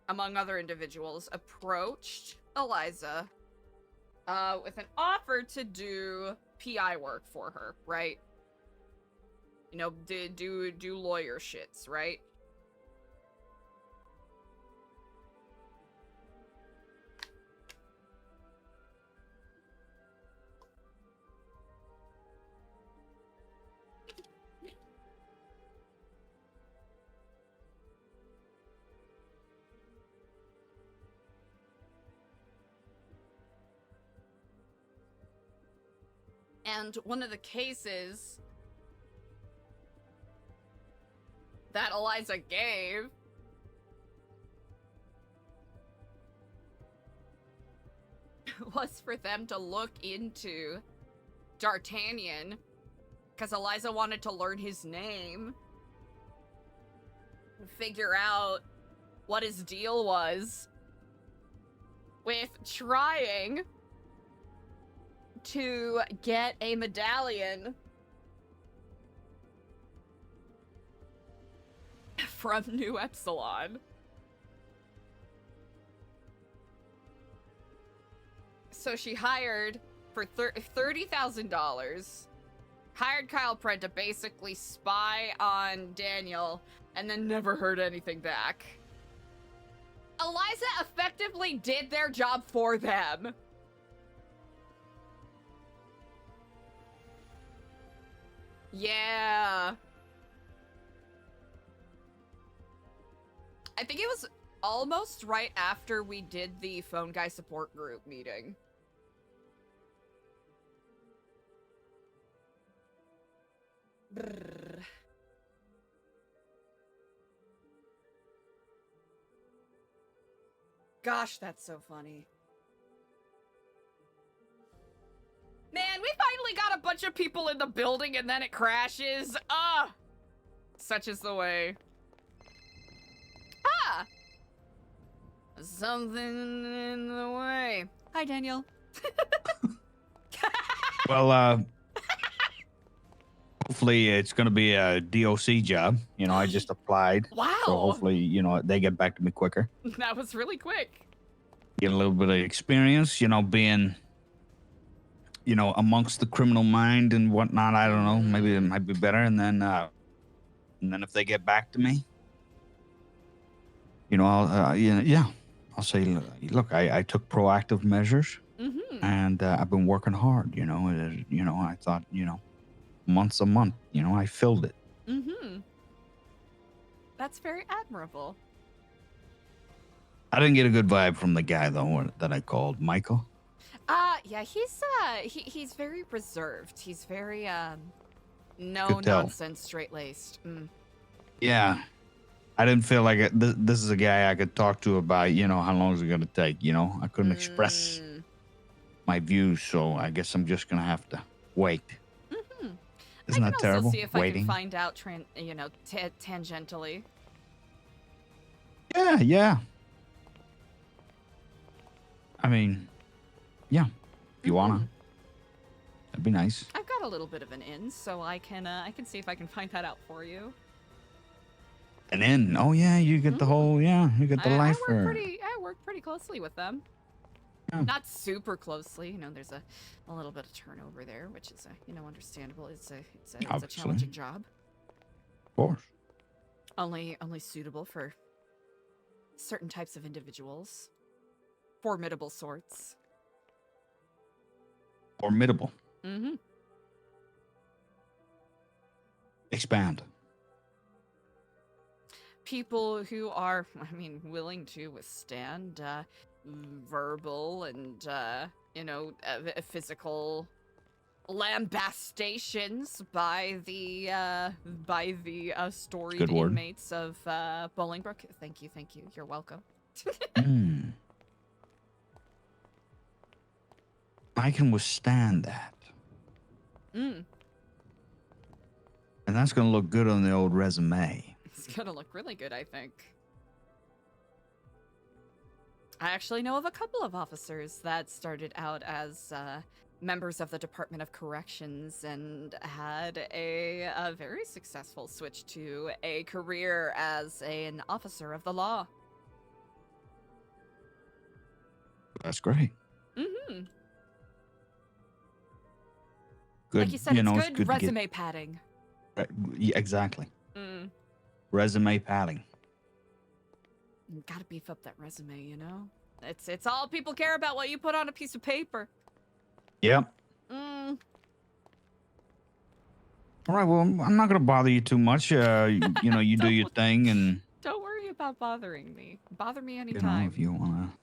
among other individuals, approached Eliza with an offer to do PI work for her, right? You know, do lawyer shits, right? And one of the cases that Eliza gave was for them to look into D'Artagnan, because Eliza wanted to learn his name and figure out what his deal was with trying to get a medallion from Nu Epsilon. So she hired for $30,000, hired Kyle Pred to basically spy on Daniel, and then never heard anything back. Eliza effectively did their job for them. Yeah. I think it was almost right after we did the phone guy support group meeting. Brrr. Gosh, that's so funny. Man, we finally got a bunch of people in the building and then it crashes. Ah! Such is the way. Ah! Something in the way. Hi, Daniel. Well, hopefully hopefully it's going to be a DOC job. You know, I just applied. Wow. So hopefully, you know, they get back to me quicker. That was really quick. Get a little bit of experience, you know, being, you know, amongst the criminal mind and whatnot. I don't know. Maybe it might be better. And then if they get back to me, you know, I'll say, look, I took proactive measures, and I've been working hard. You know, I thought, you know, months a month, you know, I filled it. That's very admirable. I didn't get a good vibe from the guy though that I called Michael. Yeah, he's very reserved. He's very no Could tell. nonsense, straight laced. Yeah. I didn't feel like this is a guy I could talk to about, you know, how long is it going to take, you know? I couldn't express my views, so I guess I'm just going to have to wait. Isn't that terrible? Also see if Waiting. I can find out, tangentially. Yeah. I mean, yeah, if you wanna, that'd be nice. I've got a little bit of an in, so I can see if I can find that out for you. And then, oh yeah, you get the whole, you get the life. I work pretty closely with them. Yeah. Not super closely, you know. There's a little bit of turnover there, which is understandable. It's a challenging job. Of course. Only suitable for certain types of individuals, formidable sorts. Formidable. Expand. People who are, willing to withstand verbal and physical lambastations by the storied inmates of Bolingbrook. Thank you. You're welcome. I can withstand that. And that's going to look good on the old resume. It's gonna look really good, I think. I actually know of a couple of officers that started out as members of the Department of Corrections and had a very successful switch to a career as an officer of the law. That's great. Good, Like you said, it's good to resume padding. Yeah, exactly. Resume padding. Gotta beef up that resume, you know? It's all people care about, what you put on a piece of paper. Yep. Mm. All right, well, I'm not going to bother you too much. You know, you do your thing and... Don't worry about bothering me. Bother me You anytime. know, if you want to...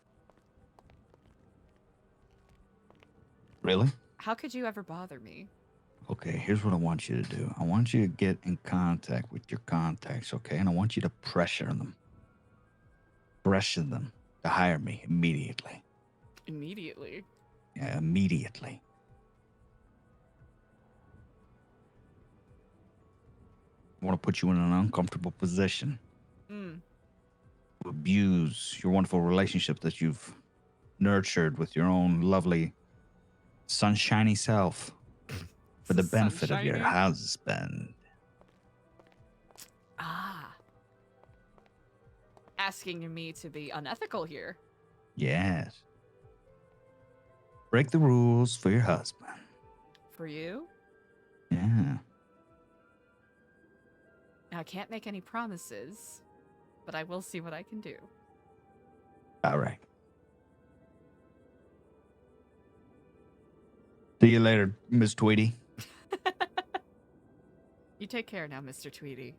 Really? How could you ever bother me? Okay, here's what I want you to do. I want you to get in contact with your contacts, okay? And I want you to pressure them. Pressure them to hire me immediately. Immediately? Yeah, immediately. I want to put you in an uncomfortable position. To abuse your wonderful relationship that you've nurtured with your own lovely sunshiny self. For the benefit of your husband. Asking me to be unethical here. Yes. Break the rules for your husband. For you? Yeah. I can't make any promises, but I will see what I can do. All right. See you later, Miss Tweety. You take care now, Mr. Tweety.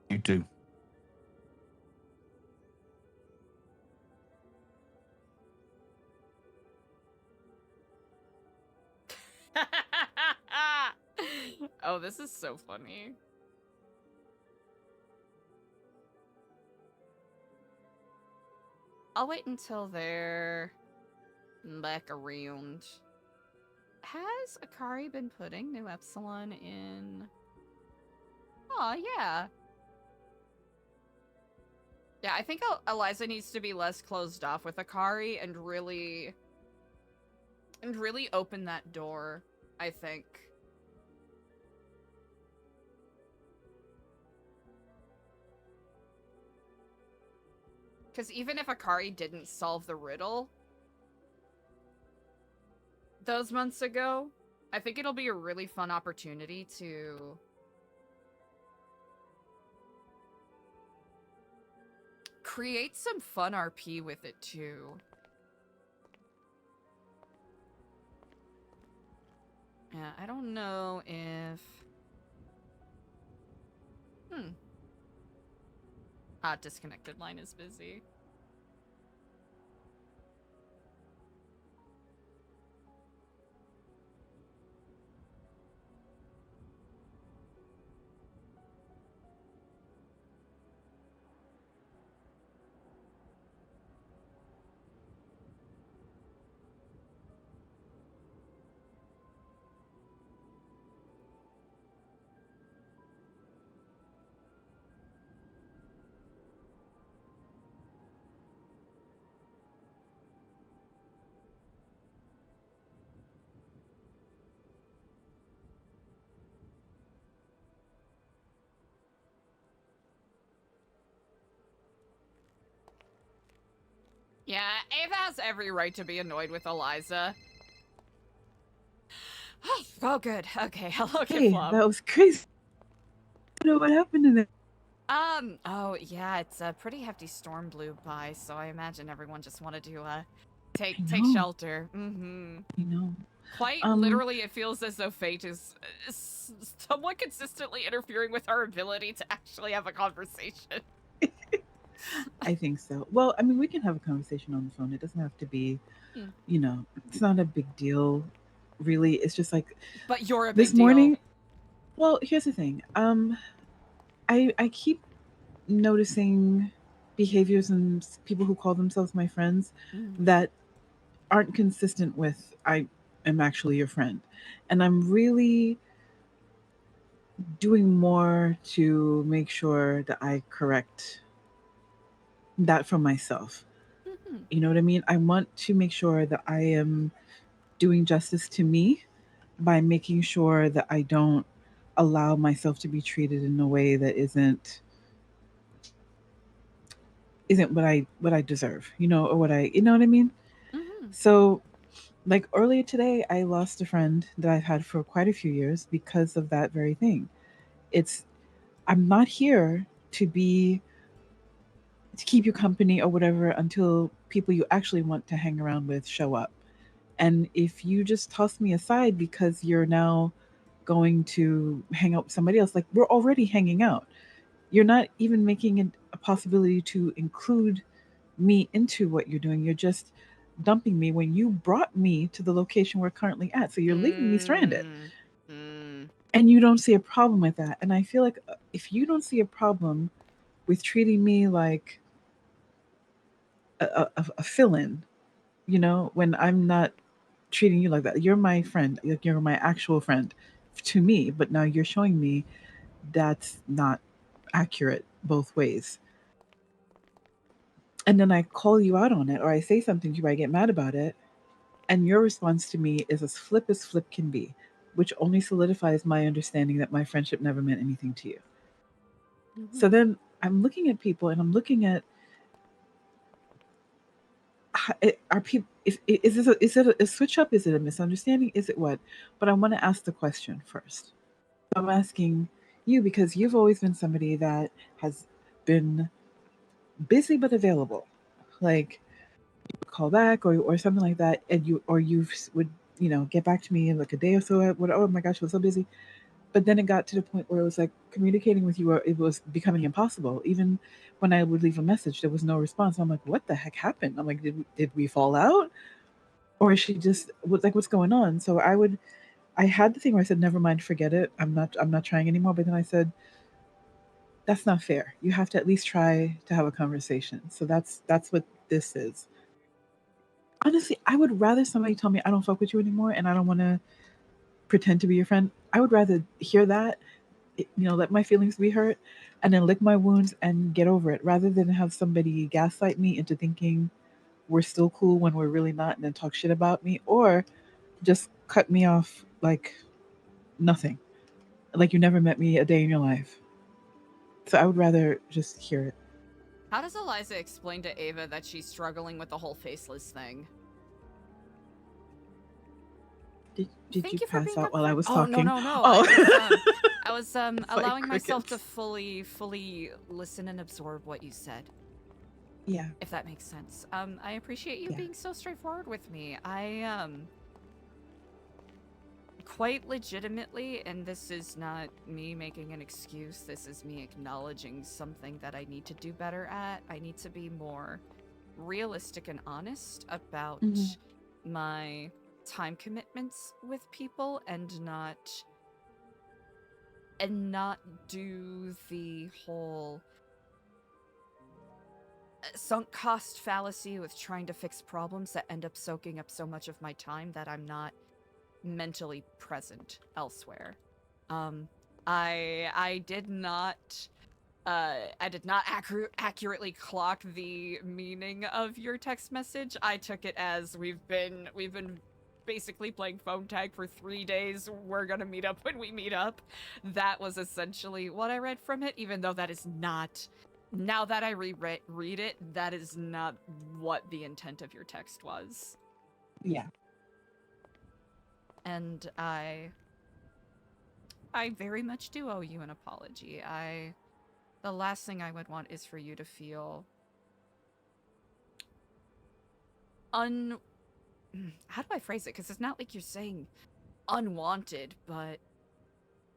You too. Oh, this is so funny. I'll wait until they're back around. Has Akari been putting Nu Epsilon in? Oh, yeah. Yeah, I think Eliza needs to be less closed off with Akari and really open that door, I think. Because even if Akari didn't solve the riddle those months ago, I think it'll be a really fun opportunity to create some fun RP with it too. Yeah, I don't know if... disconnected line is busy. Yeah, Ava has every right to be annoyed with Eliza. Oh, good. Okay, I'll look Hey, at Flop. that was crazy. I don't know what happened to them. Oh, yeah, it's a pretty hefty storm blew by, so I imagine everyone just wanted to, take shelter. Mm-hmm. You know. Quite literally, it feels as though fate is somewhat consistently interfering with our ability to actually have a conversation. I think so. Well, I mean, we can have a conversation on the phone. It doesn't have to be, you know, it's not a big deal, really. It's just like. But you're a big this deal. morning. Well, here's the thing. I keep noticing behaviors in people who call themselves my friends that aren't consistent with I am actually your friend, and I'm really doing more to make sure that I correct that for myself. You know what I mean? I want to make sure that I am doing justice to me by making sure that I don't allow myself to be treated in a way that isn't what I deserve, you know, or what I, you know what I mean? So like earlier today, I lost a friend that I've had for quite a few years because of that very thing. I'm not here to keep you company or whatever until people you actually want to hang around with show up. And if you just toss me aside because you're now going to hang out with somebody else, like we're already hanging out. You're not even making it a possibility to include me into what you're doing. You're just dumping me when you brought me to the location we're currently at. So you're leaving me stranded. And you don't see a problem with that. And I feel like if you don't see a problem with treating me like a fill-in, you know, when I'm not treating you like that. You're my friend. You're my actual friend to me, but now you're showing me that's not accurate both ways. And then I call you out on it, or I say something to you, I get mad about it, and your response to me is as flip can be, which only solidifies my understanding that my friendship never meant anything to you. So then I'm looking at people and I'm looking at are people is it a switch up? Is it a misunderstanding? Is it what? But I want to ask the question first. I'm asking you because you've always been somebody that has been busy but available. Like you would call back or something like that, and you would, you know, get back to me in like a day or so. Oh my gosh, I was so busy. But then it got to the point where it was like communicating with you, it was becoming impossible. Even when I would leave a message, there was no response. I'm like, what the heck happened? I'm like, did we fall out? Or is she just what's going on? So I had the thing where I said, never mind, forget it. I'm not trying anymore. But then I said, that's not fair. You have to at least try to have a conversation. So that's what this is. Honestly, I would rather somebody tell me I don't fuck with you anymore and I don't want to pretend to be your friend. I would rather hear that, you know, let my feelings be hurt and then lick my wounds and get over it, rather than have somebody gaslight me into thinking we're still cool when we're really not, and then talk shit about me, or just cut me off like nothing, like you never met me a day in your life. So I would rather just hear it. How does Eliza explain to Ava that she's struggling with the whole faceless thing? Did Thank you you for pass being out while I was Oh, talking? no, no, no. Oh. I was Like allowing myself to crickets. fully listen and absorb what you said. Yeah. If that makes sense. I appreciate you Yeah. being so straightforward with me. I quite legitimately, and this is not me making an excuse, this is me acknowledging something that I need to do better at. I need to be more realistic and honest about Mhm. my time commitments with people and not do the whole sunk cost fallacy with trying to fix problems that end up soaking up so much of my time that I'm not mentally present elsewhere. I did not accurately clock the meaning of your text message. I took it as we've been basically playing phone tag for 3 days. We're gonna meet up when we meet up. That was essentially what I read from it, even though that is not. Now that I read it, that is not what the intent of your text was. Yeah. And I very much do owe you an apology. The last thing I would want is for you to feel how do I phrase it? Because it's not like you're saying unwanted, but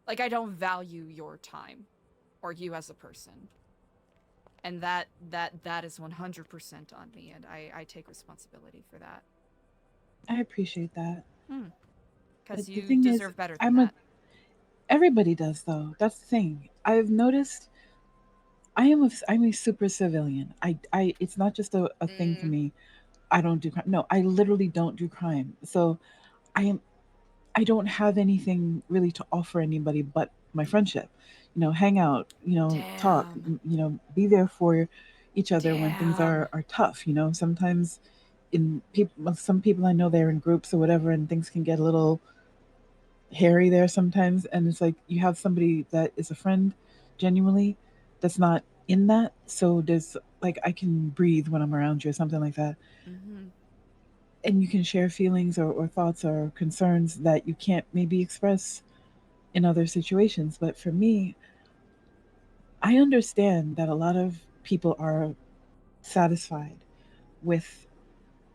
like I don't value your time or you as a person. And that is 100% on me, and I take responsibility for that. I appreciate that. Because But the you thing is, deserve better than that. Everybody does, though. That's the thing. I've noticed. I'm a super civilian. It's not just a thing for me. I don't do crime. No, I literally don't do crime. So, I don't have anything really to offer anybody but my friendship. Hang out. Talk. Be there for each other when things are tough. Sometimes some people I know they're in groups or whatever, and things can get a little hairy there sometimes, and it's like you have somebody that is a friend genuinely that's not in that, so there's like I can breathe when I'm around you or something like that, and you can share feelings or thoughts or concerns that you can't maybe express in other situations. But for me, I understand that a lot of people are satisfied with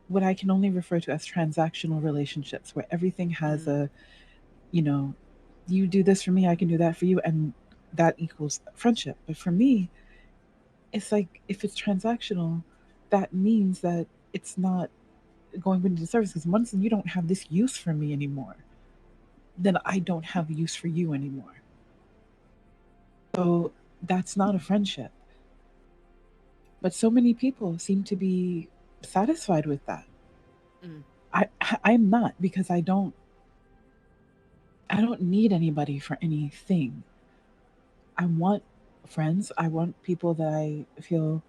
what I can only refer to as transactional relationships, where everything has a you do this for me, I can do that for you, and that equals friendship. But for me, it's like if it's transactional, that means that it's not going into the service. Because once you don't have this use for me anymore, then I don't have use for you anymore. So that's not a friendship. But so many people seem to be satisfied with that. I'm not, because I don't need anybody for anything. I want friends. I want people that I feel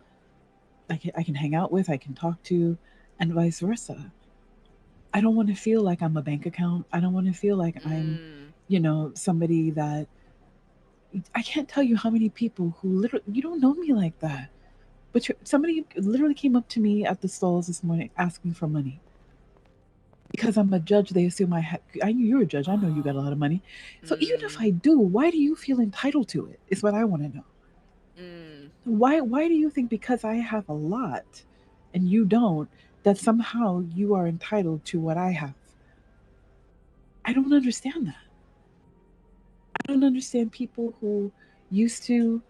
like I can hang out with, I can talk to, and vice versa. I don't want to feel like I'm a bank account. I don't want to feel like I'm, somebody that I can't tell you how many people who literally, you don't know me like that. But somebody literally came up to me at the stalls this morning asking for money. Because I'm a judge, they assume I knew you're a judge. I know you got a lot of money. So even if I do, why do you feel entitled to it? Is what I want to know. Why do you think because I have a lot and you don't, that somehow you are entitled to what I have? I don't understand that. I don't understand people who used to,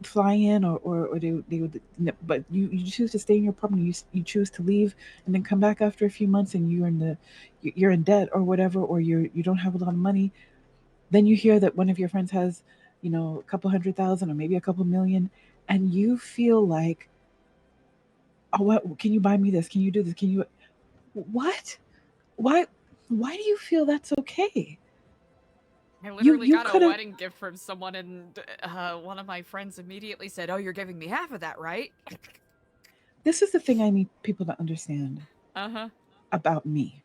fly in or they would, but you choose to stay in your apartment, you choose to leave and then come back after a few months and you're in debt or whatever, or you don't have a lot of money. Then you hear that one of your friends has, a couple 100,000 or maybe a couple million, and you feel like, oh, what can you buy me this? Can you do this? Can you what? Why do you feel that's okay? I literally got a could've- wedding gift from someone, and one of my friends immediately said, "Oh, you're giving me half of that, right?" This is the thing I need people to understand about me.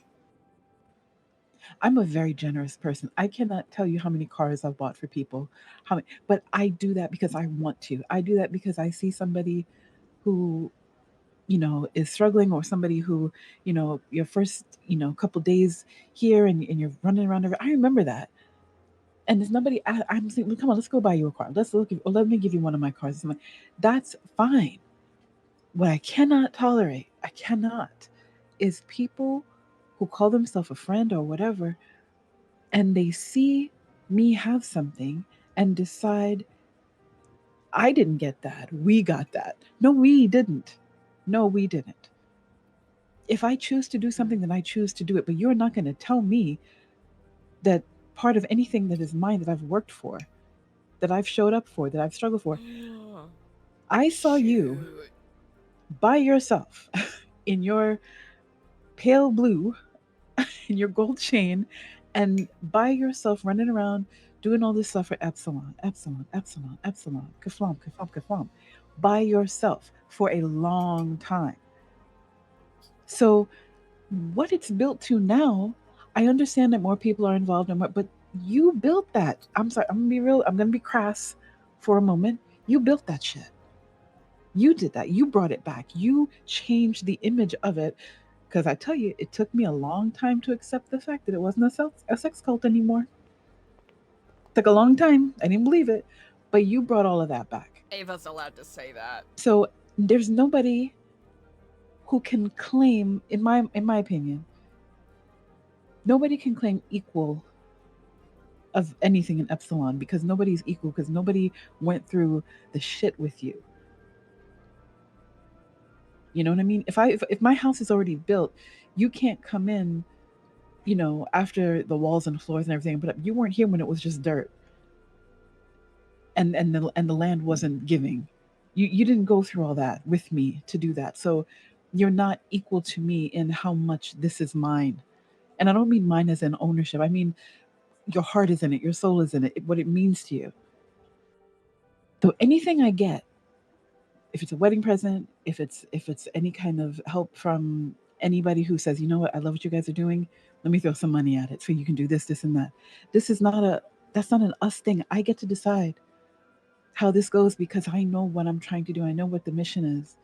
I'm a very generous person. I cannot tell you how many cars I've bought for people, but I do that because I want to. I do that because I see somebody who, is struggling, or somebody who, your first, couple days here, and you're running around. I remember that. And there's nobody. I'm saying, come on, let's go buy you a car. Let me give you one of my cars. That's fine. What I cannot tolerate, is people who call themselves a friend or whatever, and they see me have something and decide, I didn't get that. We got that. No, we didn't. No, we didn't. If I choose to do something, then I choose to do it. But you're not going to tell me that part of anything that is mine, that I've worked for, that I've showed up for, that I've struggled for. I saw you by yourself in your pale blue, in your gold chain, and by yourself running around doing all this stuff for Epsilon, Kaflam, by yourself for a long time. So what it's built to now, I understand that more people are involved in what, but you built that. I'm sorry, I'm gonna be real, I'm gonna be crass for a moment. You built that shit. You did that. You brought it back. You changed the image of it. Because I tell you, it took me a long time to accept the fact that it wasn't a sex cult anymore. It took a long time. I didn't believe it. But you brought all of that back. Ava's allowed to say that. So there's nobody who can claim, in my opinion, nobody can claim equal of anything in Epsilon, because nobody's equal, because nobody went through the shit with you. You know what I mean? If my house is already built, you can't come in, after the walls and floors and everything, but you weren't here when it was just dirt. And the land wasn't giving. You didn't go through all that with me to do that. So you're not equal to me in how much this is mine. And I don't mean mine as in ownership. I mean your heart is in it, your soul is in it, what it means to you. So anything I get, if it's a wedding present, if it's any kind of help from anybody who says, you know what, I love what you guys are doing, let me throw some money at it so you can do this, this, and that. That's not an us thing. I get to decide how this goes because I know what I'm trying to do. I know what the mission is.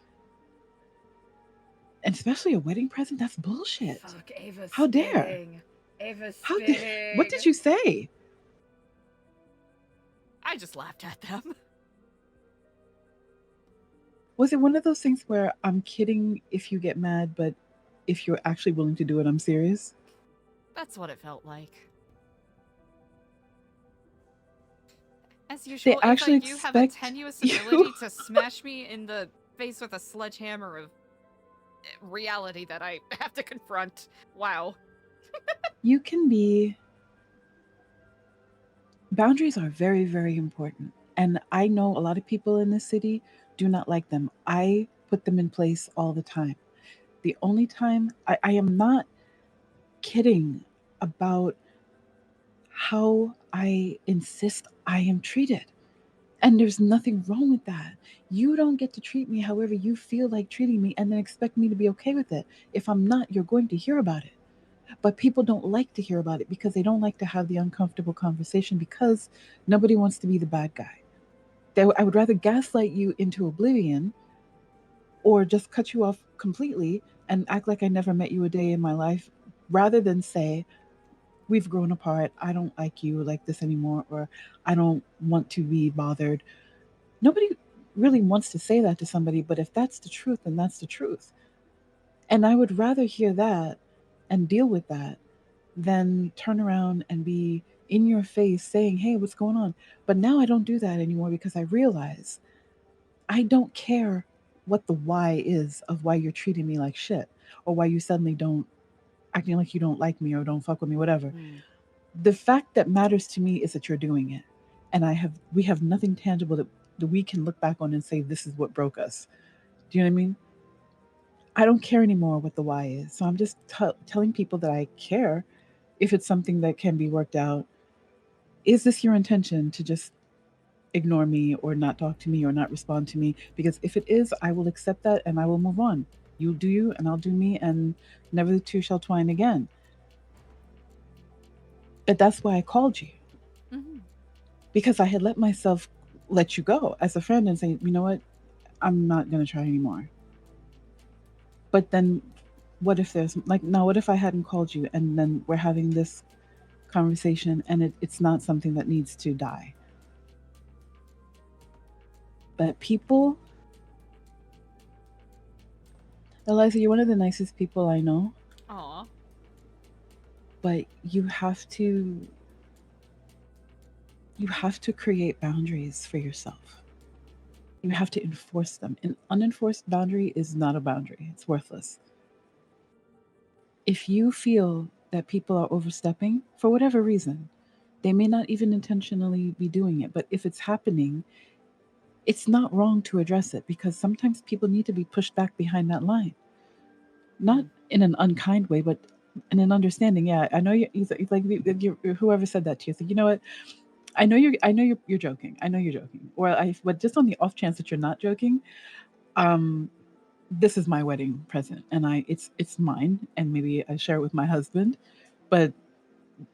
And especially a wedding present, that's bullshit. Fuck, Ava's how dare? spitting. Ava's spitting. What did you say? I just laughed at them. Was it one of those things where I'm kidding if you get mad, but if you're actually willing to do it, I'm serious? That's what it felt like. As usual, actually you have a tenuous ability to smash me in the face with a sledgehammer of reality that I have to confront. Wow. You can be... Boundaries are very, very important. And I know a lot of people in this city do not like them. I put them in place all the time. The only time I am not kidding about how I insist I am treated. And there's nothing wrong with that. You don't get to treat me however you feel like treating me and then expect me to be okay with it. If I'm not, you're going to hear about it. But people don't like to hear about it because they don't like to have the uncomfortable conversation because nobody wants to be the bad guy. I would rather gaslight you into oblivion or just cut you off completely and act like I never met you a day in my life rather than say, we've grown apart, I don't like you like this anymore, or I don't want to be bothered. Nobody really wants to say that to somebody, but if that's the truth, then that's the truth. And I would rather hear that and deal with that than turn around and be in your face saying, hey, what's going on? But now I don't do that anymore because I realize I don't care what the why is of why you're treating me like shit or why you suddenly don't acting like you don't like me or don't fuck with me, whatever. The fact that matters to me is that you're doing it. And we have nothing tangible that we can look back on and say, this is what broke us. Do you know what I mean? I don't care anymore what the why is. So I'm just telling people that I care if it's something that can be worked out. Is this your intention to just ignore me or not talk to me or not respond to me? Because if it is, I will accept that and I will move on. You do you and I'll do me and never the two shall twine again. But that's why I called you. Mhm. Because I had let you go as a friend and say, you know what, I'm not going to try anymore. But then what if there's like, now what if I hadn't called you and then we're having this conversation and it's not something that needs to die? But people, Eliza, you're one of the nicest people I know. Aw. But you have to create boundaries for yourself. You have to enforce them. An unenforced boundary is not a boundary. It's worthless. If you feel that people are overstepping for whatever reason, they may not even intentionally be doing it, but if it's happening, it's not wrong to address it, because sometimes people need to be pushed back behind that line. Not in an unkind way, but in an understanding. Yeah, I know it's like whoever said that to you. So you know what? I know you're joking. I know you're joking. But just on the off chance that you're not joking, this is my wedding present, and it's mine, and maybe I share it with my husband, but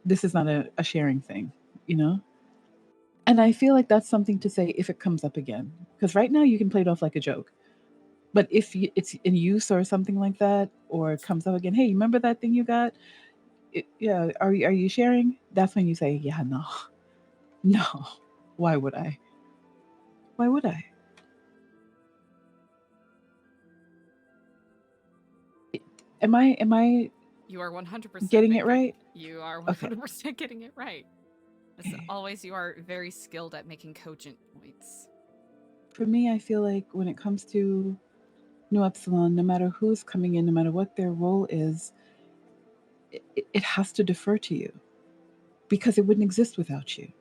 this is not a sharing thing, you know. And I feel like that's something to say if it comes up again, because right now you can play it off like a joke, but if it's in use or something like that, or it comes up again, hey, remember that thing you got? Yeah, are you sharing? That's when you say, yeah, no, no. Why would I? Why would I? Am I You are 100% getting it right? You are Okay. 100% getting it right. As always, you are very skilled at making cogent points. For me, I feel like when it comes to Nu Epsilon, no matter who's coming in, no matter what their role is, it has to defer to you, because it wouldn't exist without you.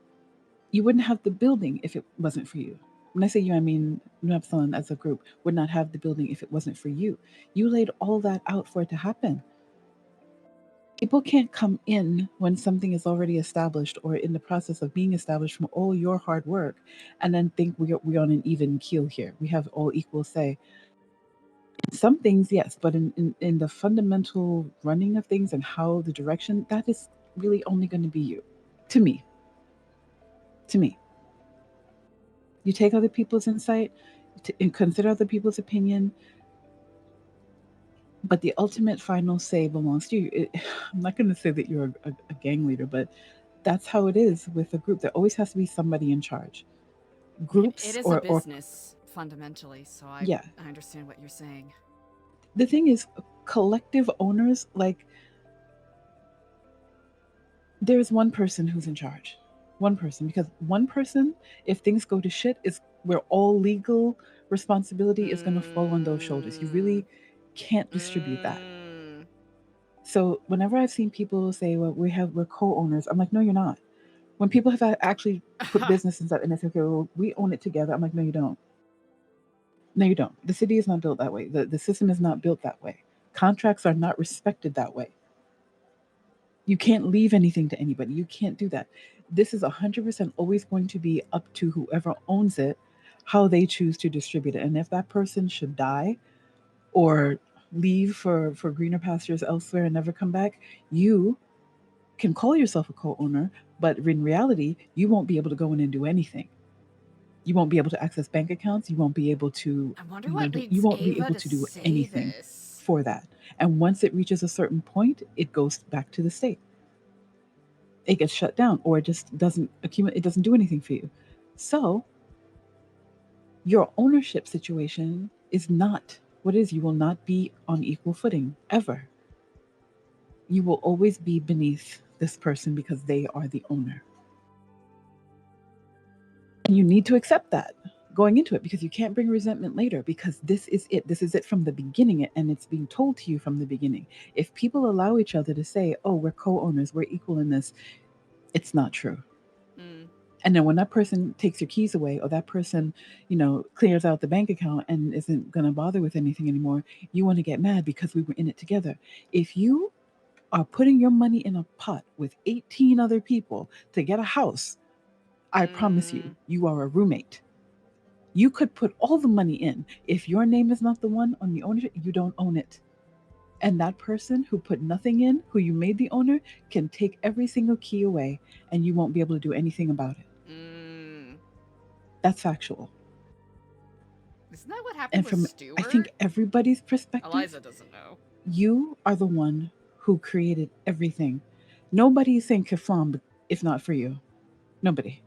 You wouldn't have the building if it wasn't for you. When I say you, I mean Nu Epsilon as a group would not have the building if it wasn't for you. You laid all that out for it to happen. People can't come in when something is already established or in the process of being established from all your hard work and then think we're on an even keel here. We have all equal say. In some things, yes, but in the fundamental running of things and how the direction, that is really only going to be you. To me. To me. You take other people's insight and consider other people's opinion, but the ultimate final say belongs to you. I'm not going to say that you're a gang leader, but that's how it is with a group. There always has to be somebody in charge. Groups It is or a business fundamentally, so I understand what you're saying. The thing is, collective owners, like, there's one person who's in charge. One person, because one person, if things go to shit, is where all legal responsibility is going to fall on those shoulders. You really can't distribute that. So whenever I've seen people say, well, we're co-owners, I'm like, no, you're not. When people have actually put business and stuff and they say, okay, well, we own it together, I'm like, no, you don't. No, you don't. The city is not built that way. The system is not built that way. Contracts are not respected that way. You can't leave anything to anybody. You can't do that. This is 100% always going to be up to whoever owns it, how they choose to distribute it. And if that person should die or leave for greener pastures elsewhere and never come back, you can call yourself a co-owner, but in reality, you won't be able to go in and do anything. You won't be able to access bank accounts. You won't be able to. I wonder what leads you won't Ava be able to do say anything this. for that. And once it reaches a certain point, it goes back to the state. It gets shut down, or it just doesn't accumulate. It doesn't do anything for you. So your ownership situation is not what it is. You will not be on equal footing ever. You will always be beneath this person because they are the owner. And you need to accept that going into it, because you can't bring resentment later, because this is it. This is it from the beginning, and it's being told to you from the beginning. If people allow each other to say, oh, we're co-owners, we're equal in this, it's not true. And then when that person takes your keys away, or that person, clears out the bank account and isn't going to bother with anything anymore, you want to get mad because we were in it together. If you are putting your money in a pot with 18 other people to get a house, I promise you, you are a roommate. You could put all the money in. If your name is not the one on the ownership, you don't own it. And that person who put nothing in, who you made the owner, can take every single key away and you won't be able to do anything about it. That's factual. Isn't that what happened And with from, Stewart? I think, everybody's perspective, Eliza doesn't know. you are the one who created everything. Nobody is saying Keflam if not for you. Nobody.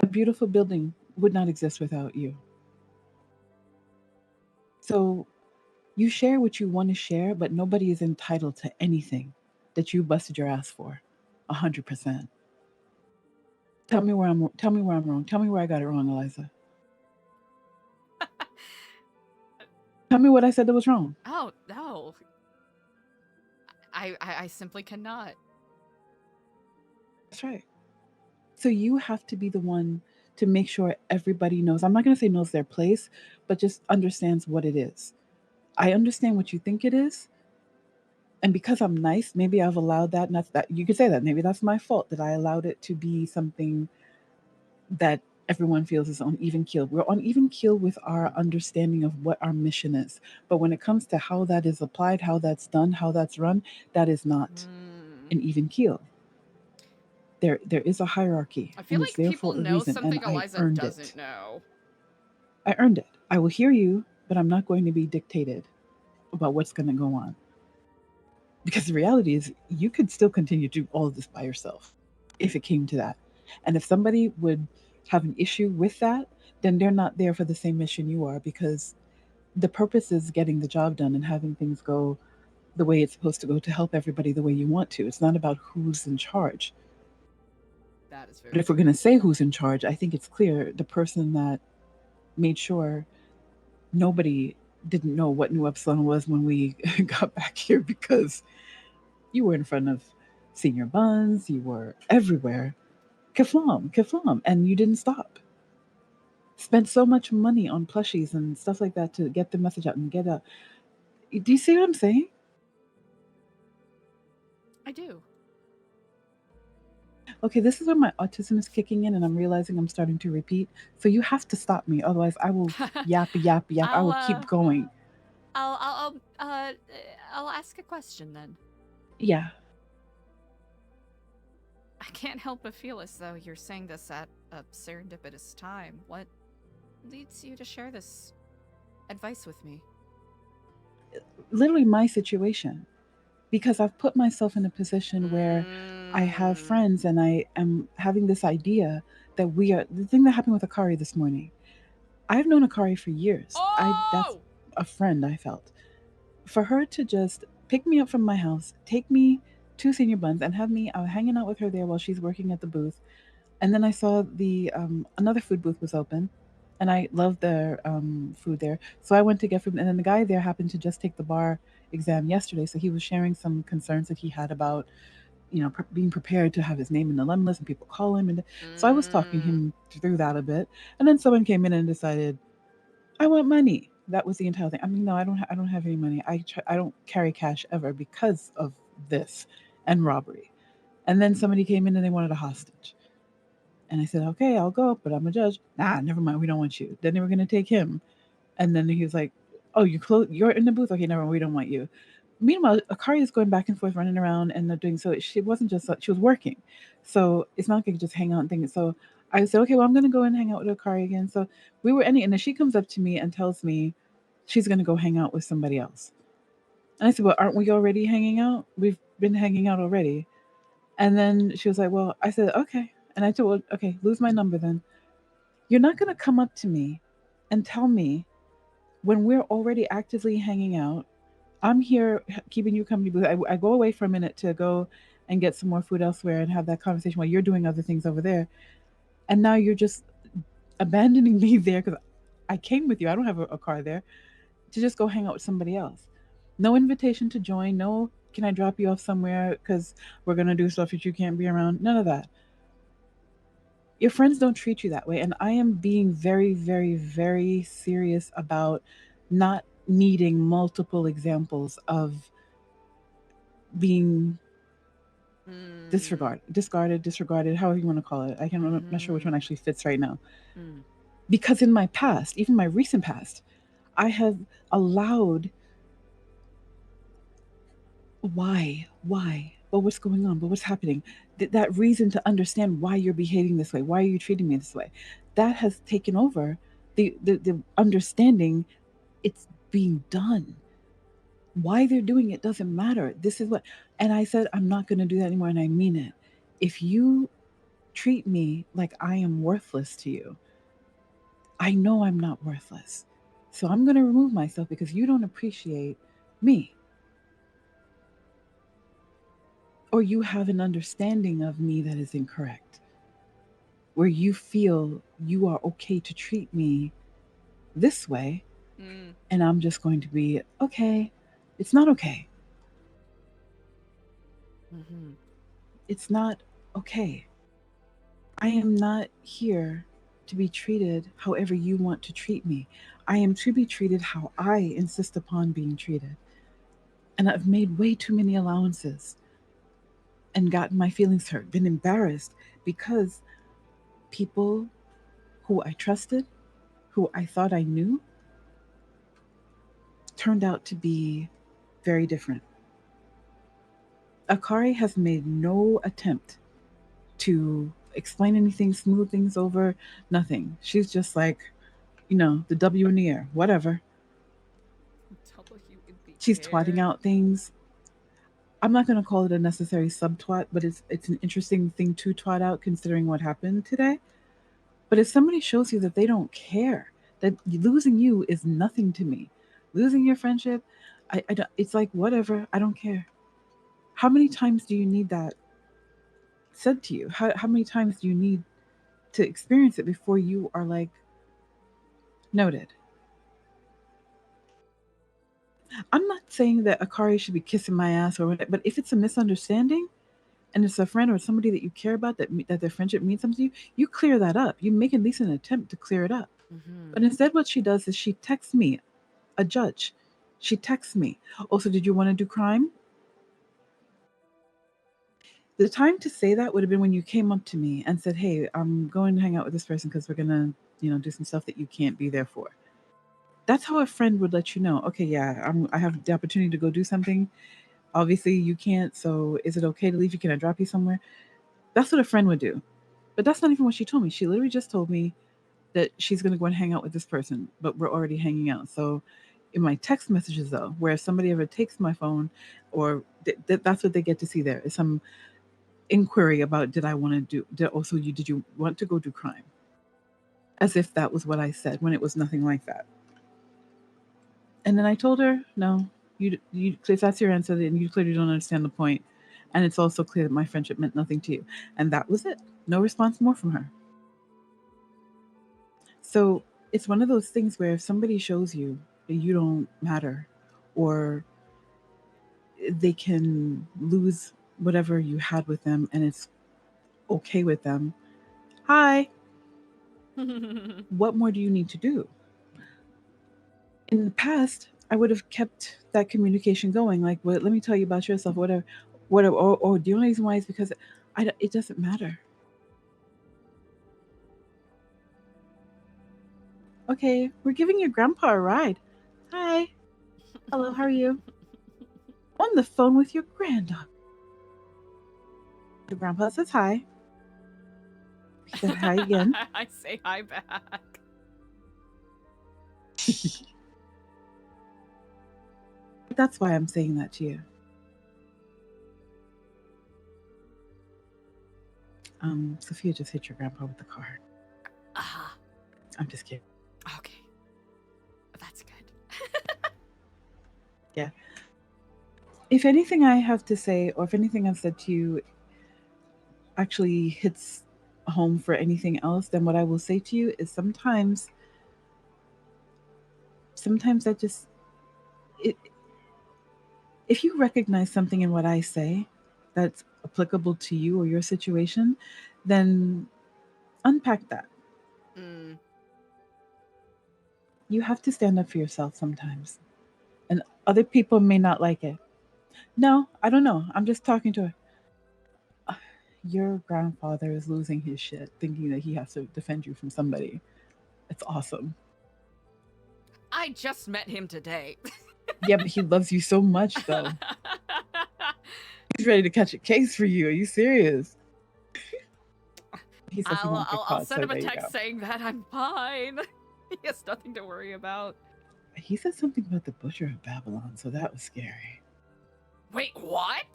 A beautiful building would not exist without you. So you share what you want to share, but nobody is entitled to anything that you busted your ass for. 100%. Tell me where I'm wrong. Tell me where I got it wrong, Eliza. Tell me what I said that was wrong. Oh, no. I simply cannot. That's right. So you have to be the one to make sure everybody knows. I'm not going to say knows their place, but just understands what it is. I understand what you think it is. And because I'm nice, maybe I've allowed that. And that's that. You could say that. Maybe that's my fault that I allowed it to be something that everyone feels is on even keel. We're on even keel with our understanding of what our mission is. But when it comes to how that is applied, how that's done, how that's run, that is not an even keel. There is a hierarchy. I feel and like it's there people for a know reason, something and I Eliza earned doesn't it. know. I earned it. I will hear you, but I'm not going to be dictated about what's going to go on. Because the reality is, you could still continue to do all of this by yourself if it came to that. And if somebody would have an issue with that, then they're not there for the same mission you are, because the purpose is getting the job done and having things go the way it's supposed to go to help everybody the way you want to. It's not about who's in charge. That is very But if we're going to say who's in charge, I think it's clear the person that made sure nobody didn't know what Nu Epsilon was when we got back here, because you were in front of senior buns, you were everywhere. Keflam, and you didn't stop. Spent so much money on plushies and stuff like that to get the message out and get out. Do you see what I'm saying? I do. Okay, this is where my autism is kicking in and I'm realizing I'm starting to repeat. So you have to stop me, otherwise I will yap. I will keep going. I'll ask a question then. Yeah. I can't help but feel as though you're saying this at a serendipitous time. What leads you to share this advice with me? Literally my situation. Because I've put myself in a position where I have friends and I am having this idea that we are the thing that happened with Akari this morning. I've known Akari for years. That's a friend I felt. For her to just pick me up from my house, take me to Senior Buns and have me hanging out with her there while she's working at the booth. And then I saw the another food booth was open and I loved their food there. So I went to get food, and then the guy there happened to just take the bar exam yesterday, so he was sharing some concerns that he had about, being prepared to have his name in the lemon list and people call him. And so I was talking him through that a bit, and then someone came in and decided, I want money. That was the entire thing. I mean, no, I don't have any money. I don't carry cash ever because of this and robbery. And then somebody came in and they wanted a hostage. And I said, okay, I'll go, but I'm a judge. Nah, never mind. We don't want you. Then they were going to take him. And then he was like, oh, you're in the booth. Okay, never mind. We don't want you. Meanwhile, Akari is going back and forth, running around and doing so. She wasn't just, she was working. So it's not going to just hang out and things. So I said, okay, well, I'm going to go and hang out with Akari again. So we were ending, and then she comes up to me and tells me she's going to go hang out with somebody else. And I said, well, aren't we already hanging out? We've been hanging out already. And then she was like, well, I said, okay. And I told her, okay, lose my number then. You're not going to come up to me and tell me when we're already actively hanging out. I'm here keeping you company. I go away for a minute to go and get some more food elsewhere and have that conversation while you're doing other things over there. And now you're just abandoning me there because I came with you. I don't have a car there to just go hang out with somebody else. No invitation to join. No, can I drop you off somewhere because we're going to do stuff that you can't be around. None of that. Your friends don't treat you that way. And I am being very, very, very serious about not needing multiple examples of being disregarded, however you want to call it. I'm not sure which one actually fits right now. Because in my past, even my recent past, I have allowed why? But what's going on? But what's happening? That reason to understand why you're behaving this way, why are you treating me this way, that has taken over the understanding it's being done. Why they're doing it doesn't matter. This is what, and I said, I'm not going to do that anymore, and I mean it. If you treat me like I am worthless to you, I know I'm not worthless. So I'm going to remove myself because you don't appreciate me. Or you have an understanding of me that is incorrect, where you feel you are okay to treat me this way, and I'm just going to be, okay, it's not okay. It's not okay. I am not here to be treated however you want to treat me. I am to be treated how I insist upon being treated. And I've made way too many allowances and gotten my feelings hurt, been embarrassed because people who I trusted, who I thought I knew, turned out to be very different. Akari has made no attempt to explain anything, smooth things over, nothing. She's just like, the W in the air, whatever. She's twatting out things. I'm not going to call it a necessary subtwat, but it's an interesting thing to twat out considering what happened today. But if somebody shows you that they don't care, that losing you is nothing to me, losing your friendship, I don't, it's like, whatever, I don't care. How many times do you need that said to you? How many times do you need to experience it before you are like, noted? I'm not saying that Akari should be kissing my ass or whatever, but if it's a misunderstanding and it's a friend or somebody that you care about, that their friendship means something to you, you clear that up. You make at least an attempt to clear it up. But instead what she does is she texts me, a judge. She texts me, oh, so did you want to do crime? The time to say that would have been when you came up to me and said, hey, I'm going to hang out with this person because we're going to, do some stuff that you can't be there for. That's how a friend would let you know, okay, yeah, I have the opportunity to go do something. Obviously, you can't, so is it okay to leave you? Can I drop you somewhere? That's what a friend would do. But that's not even what she told me. She literally just told me that she's going to go and hang out with this person, but we're already hanging out. So in my text messages, though, where if somebody ever takes my phone, or that's what they get to see there, is some inquiry about did you want to go do crime? As if that was what I said when it was nothing like that. And then I told her, no, you if that's your answer, then you clearly don't understand the point. And it's also clear that my friendship meant nothing to you. And that was it. No response more from her. So it's one of those things where if somebody shows you that you don't matter, or they can lose whatever you had with them and it's okay with them, hi. What more do you need to do? In the past, I would have kept that communication going. Like, well, let me tell you about yourself, whatever. Or the only reason why is because it doesn't matter. Okay, we're giving your grandpa a ride. Hi. Hello, how are you? On the phone with your granddaughter. Your grandpa says hi. He said hi again. I say hi back. That's why I'm saying that to you. Sophia just hit your grandpa with the car. I'm just kidding. Okay. That's good. Yeah. If anything I have to say, or if anything I've said to you actually hits home for anything else, then what I will say to you is sometimes that just... If you recognize something in what I say that's applicable to you or your situation, then unpack that. You have to stand up for yourself sometimes. And other people may not like it. No, I don't know. I'm just talking to her. Your grandfather is losing his shit, thinking that he has to defend you from somebody. It's awesome. I just met him today. Yeah, but he loves you so much, though. He's ready to catch a case for you. Are you serious? He says he won't get I'll caught, send so him a there you text go. saying that I'm fine. He has nothing to worry about. He said something about the Butcher of Babylon, so that was scary. Wait, what?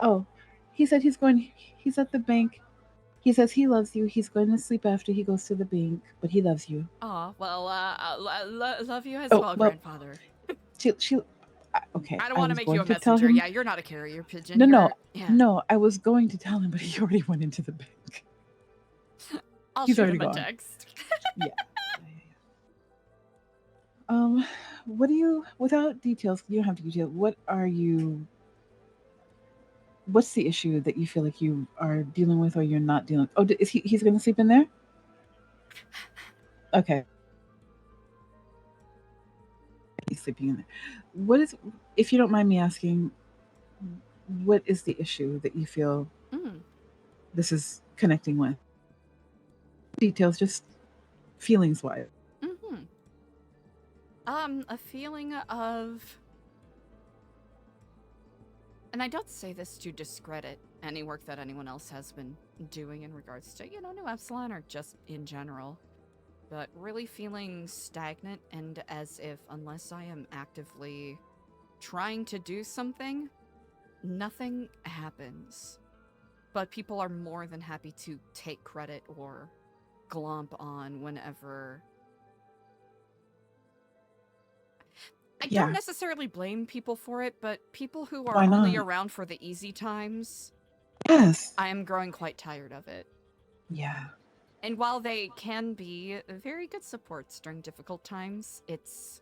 Oh, he said he's at the bank. He says he loves you. He's going to sleep after he goes to the bank, but he loves you. Oh, well, love you as Oh, well, well, grandfather. Okay. I don't want to was make going you a to tell messenger. him- Yeah, you're not a carrier pigeon. No, Yeah. no. I was going to tell him, but he already went into the bank. I'll He's shoot already him a gone. text. Yeah. What do you? Without details, you don't have to detail. What's the issue that you feel like you are dealing with, or you're not dealing? Oh, is he's going to sleep in there? Okay. He's sleeping in there. What is, if you don't mind me asking, what is the issue that you feel this is connecting with? Details, just feelings wise. A feeling of, and I don't say this to discredit any work that anyone else has been doing in regards to, Nu Epsilon or just in general, but really feeling stagnant and as if unless I am actively trying to do something, nothing happens. But people are more than happy to take credit or glomp on whenever. I don't necessarily blame people for it, but people who are Why only not? around for the easy times, Yes. I am growing quite tired of it. Yeah. And while they can be very good supports during difficult times, it's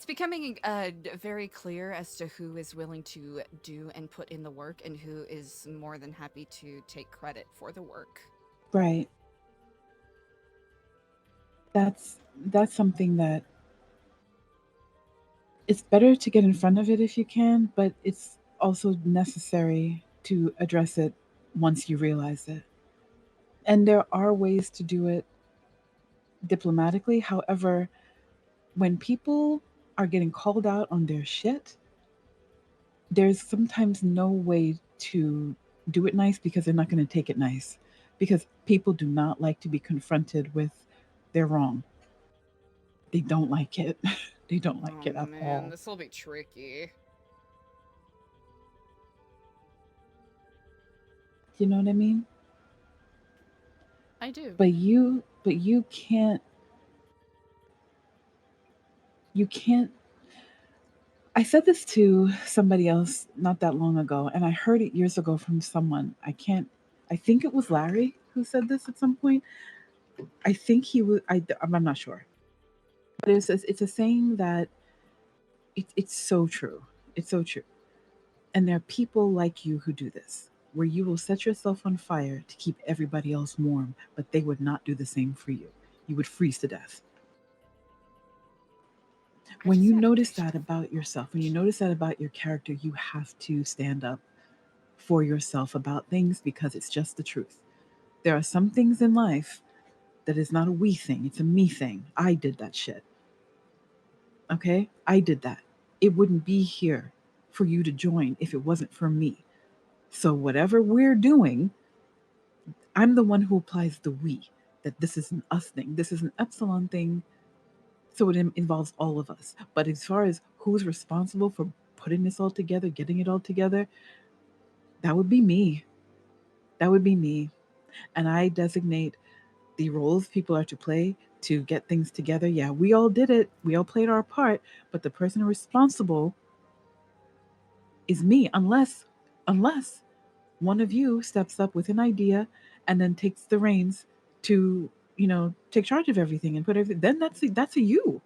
becoming very clear as to who is willing to do and put in the work and who is more than happy to take credit for the work. Right. That's something that it's better to get in front of it if you can, but it's also necessary to address it once you realize it. And there are ways to do it diplomatically. However, when people are getting called out on their shit, there's sometimes no way to do it nice because they're not going to take it nice. Because people do not like to be confronted with their wrong. They don't like it. They don't like it at all. This will be tricky. You know what I mean? I do. But you can't. I said this to somebody else not that long ago, and I heard it years ago from someone. I think it was Larry who said this at some point. I think he was. I'm not sure. But it's a saying that it's so true. It's so true. And there are people like you who do this, where you will set yourself on fire to keep everybody else warm, but they would not do the same for you. You would freeze to death. When you notice that about yourself, when you notice that about your character, you have to stand up for yourself about things because it's just the truth. There are some things in life that is not a we thing, it's a me thing. I did that shit. Okay? I did that. It wouldn't be here for you to join if it wasn't for me. So whatever we're doing, I'm the one who applies the we, that this is an us thing. This is an Epsilon thing. So it involves all of us. But as far as who's responsible for putting this all together, getting it all together, that would be me. That would be me. And I designate the roles people are to play to get things together. Yeah, we all did it. We all played our part. But the person responsible is me, unless one of you steps up with an idea and then takes the reins to, take charge of everything and put everything. Then that's a you.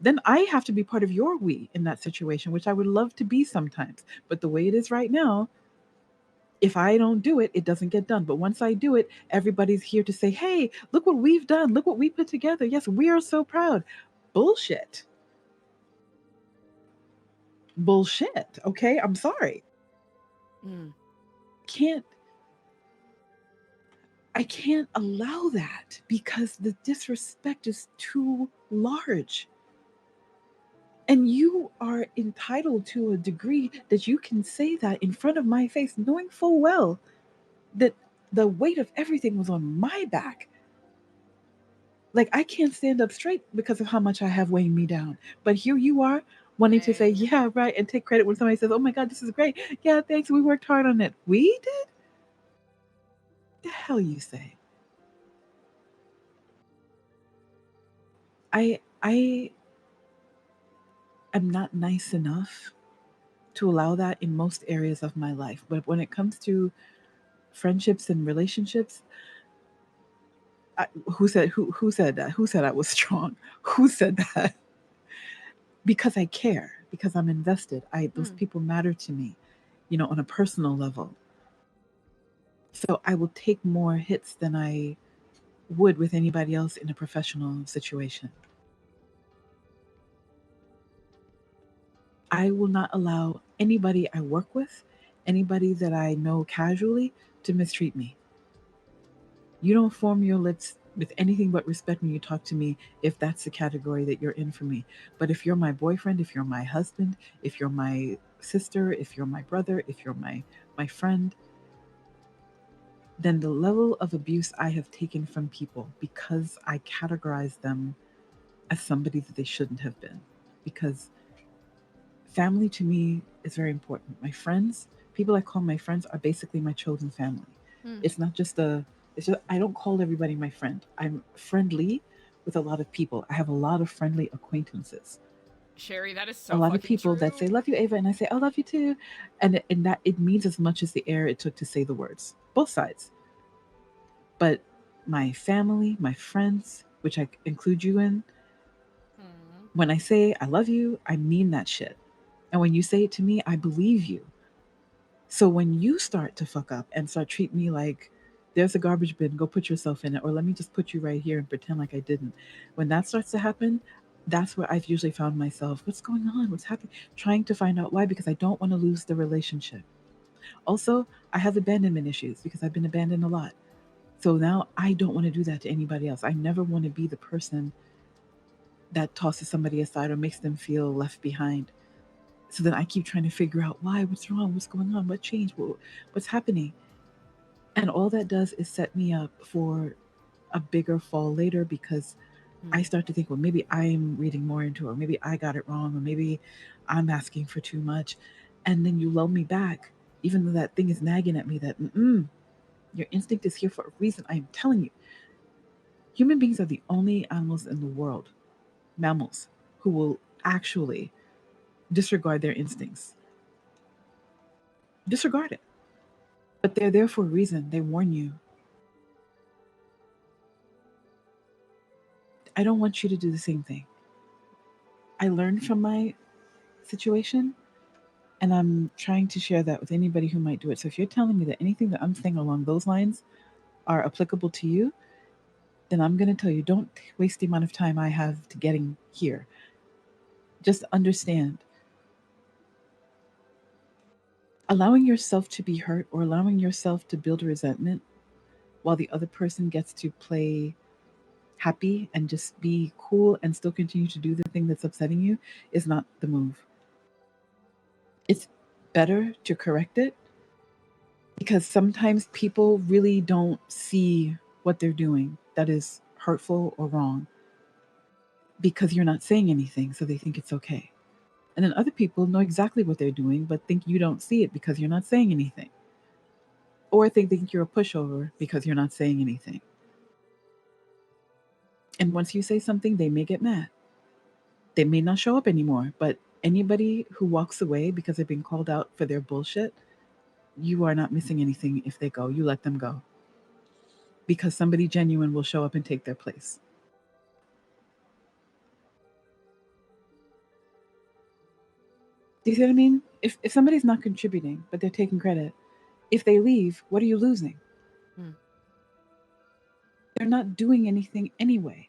Then I have to be part of your we in that situation, which I would love to be sometimes. But the way it is right now, if I don't do it, it doesn't get done. But once I do it, everybody's here to say, hey, look what we've done. Look what we put together. Yes, we are so proud. Bullshit. Bullshit. Okay, I'm sorry. I can't allow that because the disrespect is too large. And you are entitled to a degree that you can say that in front of my face, knowing full well that the weight of everything was on my back. Like, I can't stand up straight because of how much I have weighing me down. But here you are wanting to say, yeah, right, and take credit when somebody says, oh my God, this is great. Yeah, thanks. We worked hard on it. We did? The hell you say? I am not nice enough to allow that in most areas of my life. But when it comes to friendships and relationships, who said that? Who said I was strong? Who said that? Because I care, because I'm invested. Those people matter to me, on a personal level. So I will take more hits than I would with anybody else in a professional situation. I will not allow anybody I work with, anybody that I know casually, to mistreat me. You don't form your lips with anything but respect when you talk to me if that's the category that you're in for me. But if you're my boyfriend, if you're my husband, if you're my sister, if you're my brother, if you're my friend, then the level of abuse I have taken from people because I categorize them as somebody that they shouldn't have been. Because family to me is very important. My friends, people I call my friends, are basically my chosen family. It's not just I don't call everybody my friend. I'm friendly with a lot of people. I have a lot of friendly acquaintances. Sherry, that is so a lot of fucking people true. that say love you, Ava, and I say I love you too, and that it means as much as the air it took to say the words, both sides. But my family, my friends, which I include you in, when I say I love you, I mean that shit. And when you say it to me, I believe you. So when you start to fuck up and start treating me like there's a garbage bin, go put yourself in it, or let me just put you right here and pretend like I didn't. When that starts to happen, that's where I've usually found myself, what's going on? What's happening? Trying to find out why, because I don't want to lose the relationship. Also, I have abandonment issues because I've been abandoned a lot. So now I don't want to do that to anybody else. I never want to be the person that tosses somebody aside or makes them feel left behind. So then I keep trying to figure out why, what's wrong, what's going on, what changed, what's happening. And all that does is set me up for a bigger fall later because I start to think, well, maybe I'm reading more into it, or maybe I got it wrong, or maybe I'm asking for too much. And then you lull me back, even though that thing is nagging at me that, your instinct is here for a reason. I am telling you. Human beings are the only animals in the world, mammals, who will actually disregard their instincts. Disregard it. But they're there for a reason. They warn you. I don't want you to do the same thing. I learned from my situation, and I'm trying to share that with anybody who might do it. So if you're telling me that anything that I'm saying along those lines are applicable to you, then I'm going to tell you, don't waste the amount of time I have to getting here. Just understand. Allowing yourself to be hurt or allowing yourself to build resentment while the other person gets to play happy and just be cool and still continue to do the thing that's upsetting you is not the move. It's better to correct it because sometimes people really don't see what they're doing that is hurtful or wrong because you're not saying anything, so they think it's okay. And then other people know exactly what they're doing but think you don't see it because you're not saying anything. Or they think you're a pushover because you're not saying anything. And once you say something, they may get mad. They may not show up anymore, but anybody who walks away because they've been called out for their bullshit, you are not missing anything if they go. You let them go. Because somebody genuine will show up and take their place. Do you see what I mean? If somebody's not contributing, but they're taking credit, if they leave, what are you losing? They're not doing anything anyway.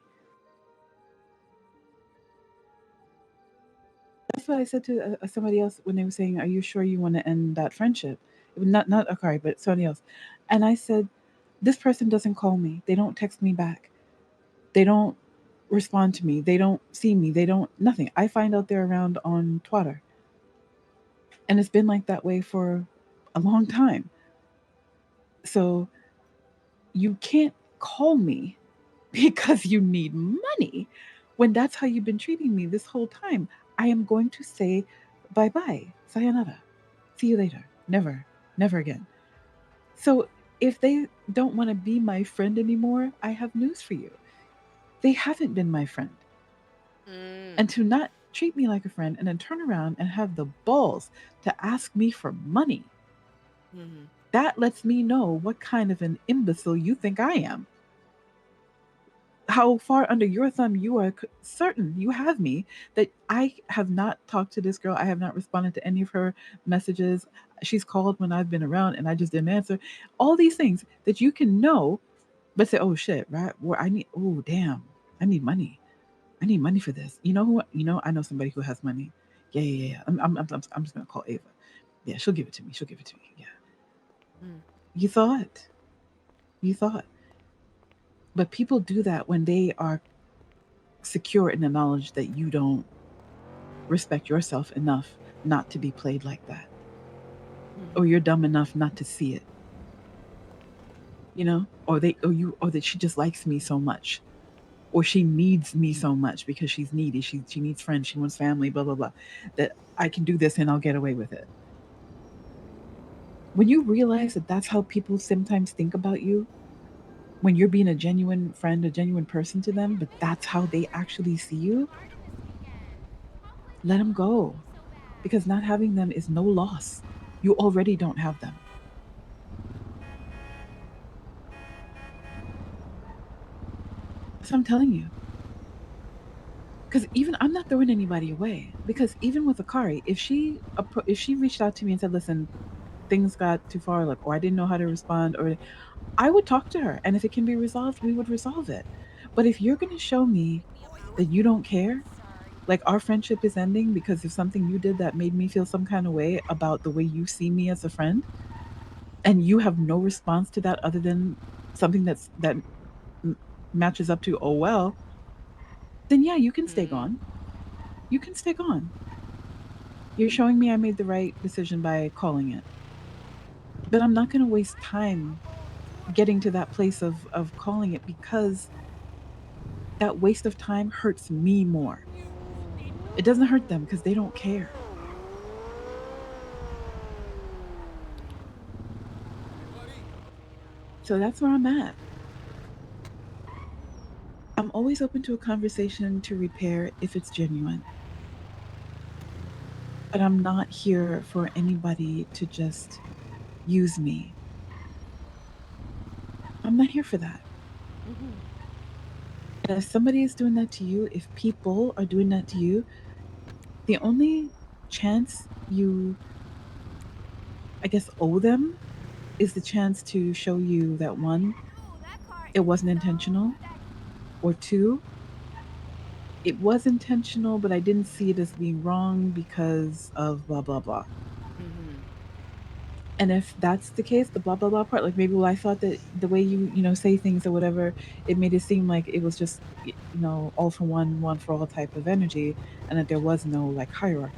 That's what I said to somebody else when they were saying, "Are you sure you want to end that friendship?" Not Akari, but somebody else. And I said, "This person doesn't call me. They don't text me back. They don't respond to me. They don't see me. They don't, nothing. I find out they're around on Twitter. And it's been like that way for a long time. So you can't call me because you need money when that's how you've been treating me this whole time. I am going to say bye-bye, sayonara, see you later, never, never again. So if they don't want to be my friend anymore, I have news for you. They haven't been my friend. And to not treat me like a friend and then turn around and have the balls to ask me for money, that lets me know what kind of an imbecile you think I am. How far under your thumb you are certain you have me, that I have not talked to this girl. I have not responded to any of her messages. She's called when I've been around and I just didn't answer. All these things that you can know, but say, oh shit, right? Where I need, oh damn, I need money. I need money for this. You know who? You know, I know somebody who has money. Yeah. I'm just gonna call Ava. Yeah, she'll give it to me. Yeah. You thought. But people do that when they are secure in the knowledge that you don't respect yourself enough not to be played like that. Or you're dumb enough not to see it. You know? Or that she just likes me so much. Or she needs me so much because she's needy. She needs friends, she wants family, blah, blah, blah. That I can do this and I'll get away with it. When you realize that that's how people sometimes think about you, when you're being a genuine friend, a genuine person to them, but that's how they actually see you, let them go. Because not having them is no loss. You already don't have them. So I'm telling you. Because even, I'm not throwing anybody away. Because even with Akari, if she reached out to me and said, listen, things got too far, like, or I didn't know how to respond, or I would talk to her. And if it can be resolved, we would resolve it. But if you're going to show me that you don't care, like our friendship is ending because of something you did that made me feel some kind of way about the way you see me as a friend, and you have no response to that other than something that matches up to, oh well, then yeah, you can stay gone. You can stay gone. You're showing me I made the right decision by calling it. But I'm not going to waste time getting to that place of calling it, because that waste of time hurts me more. It doesn't hurt them because they don't care. So that's where I'm at. I'm always open to a conversation to repair if it's genuine. But I'm not here for anybody to just use me. I'm not here for that. And if somebody is doing that to you, if people are doing that to you, the only chance you, I guess, owe them is the chance to show you that, one, it wasn't intentional, or two, it was intentional, but I didn't see it as being wrong because of blah, blah, blah. And if that's the case, the blah, blah, blah part, like maybe, well, I thought that the way you say things or whatever, it made it seem like it was just, all for one, one for all type of energy, and that there was no like hierarchy.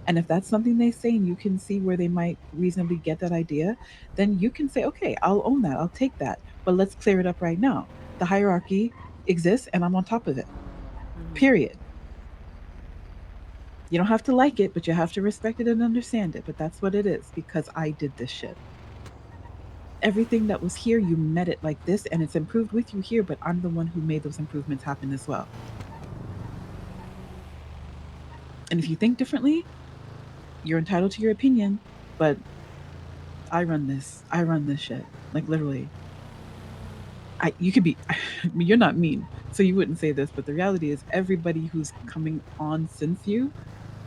And if that's something they say and you can see where they might reasonably get that idea, then you can say, okay, I'll own that. I'll take that. But let's clear it up right now. The hierarchy exists and I'm on top of it. Period. You don't have to like it, but you have to respect it and understand it. But that's what it is, because I did this shit. Everything that was here, you met it like this, and it's improved with you here, but I'm the one who made those improvements happen as well. And if you think differently, you're entitled to your opinion, but I run this shit. Like literally. You could be, you're not mean, so you wouldn't say this, but the reality is everybody who's coming on since you,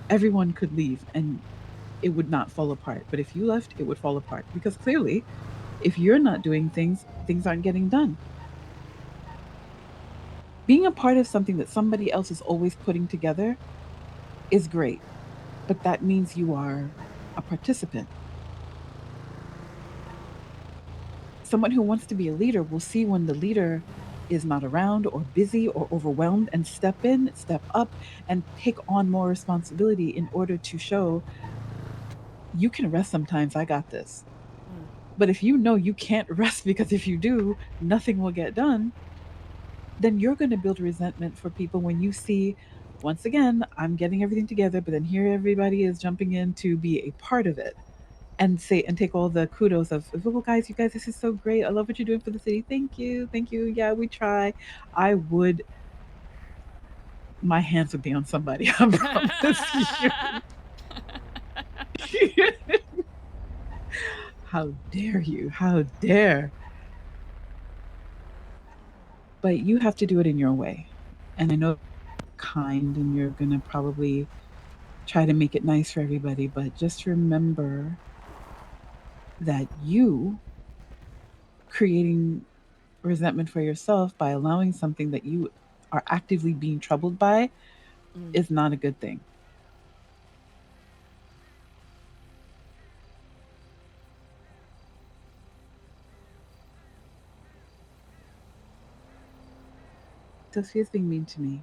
everyone could leave and it would not fall apart. But if you left, it would fall apart. Because clearly, if you're not doing things, things aren't getting done. Being a part of something that somebody else is always putting together is great, but that means you are a participant. Someone who wants to be a leader will see when the leader is not around or busy or overwhelmed, and step in, step up, and take on more responsibility in order to show you can rest sometimes. I got this. But if you know you can't rest because if you do, nothing will get done, then you're going to build resentment for people when you see, once again, I'm getting everything together, but then here everybody is jumping in to be a part of it and take all the kudos of, oh guys, you guys, this is so great. I love what you're doing for the city. Thank you. Thank you. Yeah, we try. My hands would be on somebody. I promise you. How dare you? How dare? But you have to do it in your way. And I know you're kind and you're going to probably try to make it nice for everybody, but just remember that you creating resentment for yourself by allowing something that you are actively being troubled by is not a good thing. Sophia's being mean to me.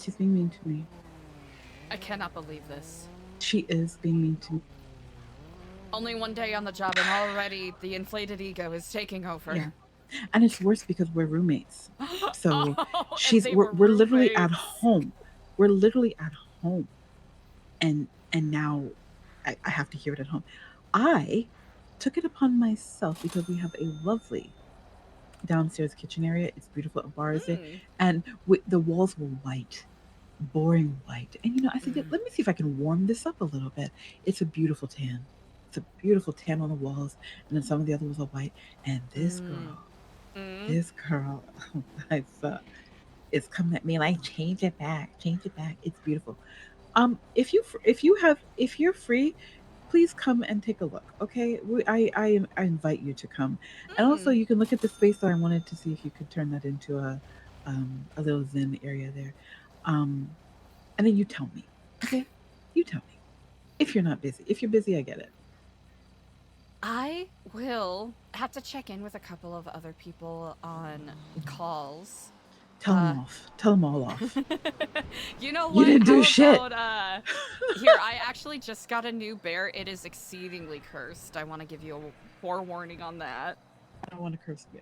She's being mean to me. I cannot believe this. She is being mean to me. Only one day on the job and already the inflated ego is taking over. Yeah. And it's worse because we're roommates. So and we're literally at home. We're literally at home. And now I have to hear it at home. I took it upon myself because we have a lovely downstairs kitchen area. It's beautiful. A bar is there. And the walls were white. Boring white. And I said, let me see if I can warm this up a little bit. It's a beautiful tan. It's a beautiful tan on the walls. And then some of the other walls are white. And this girl, is coming at me like, change it back. It's beautiful. If you're free, please come and take a look. Okay, I invite you to come, and also you can look at the space that I wanted to see if you could turn that into a little zen area there, and then you tell me. Okay, you tell me if you're not busy. If you're busy, I get it. I will have to check in with a couple of other people on calls. Tell them off. Tell them all off. You know what? You didn't do shit. Here, I actually just got a new bear. It is exceedingly cursed. I want to give you a forewarning on that. I don't want to curse bear.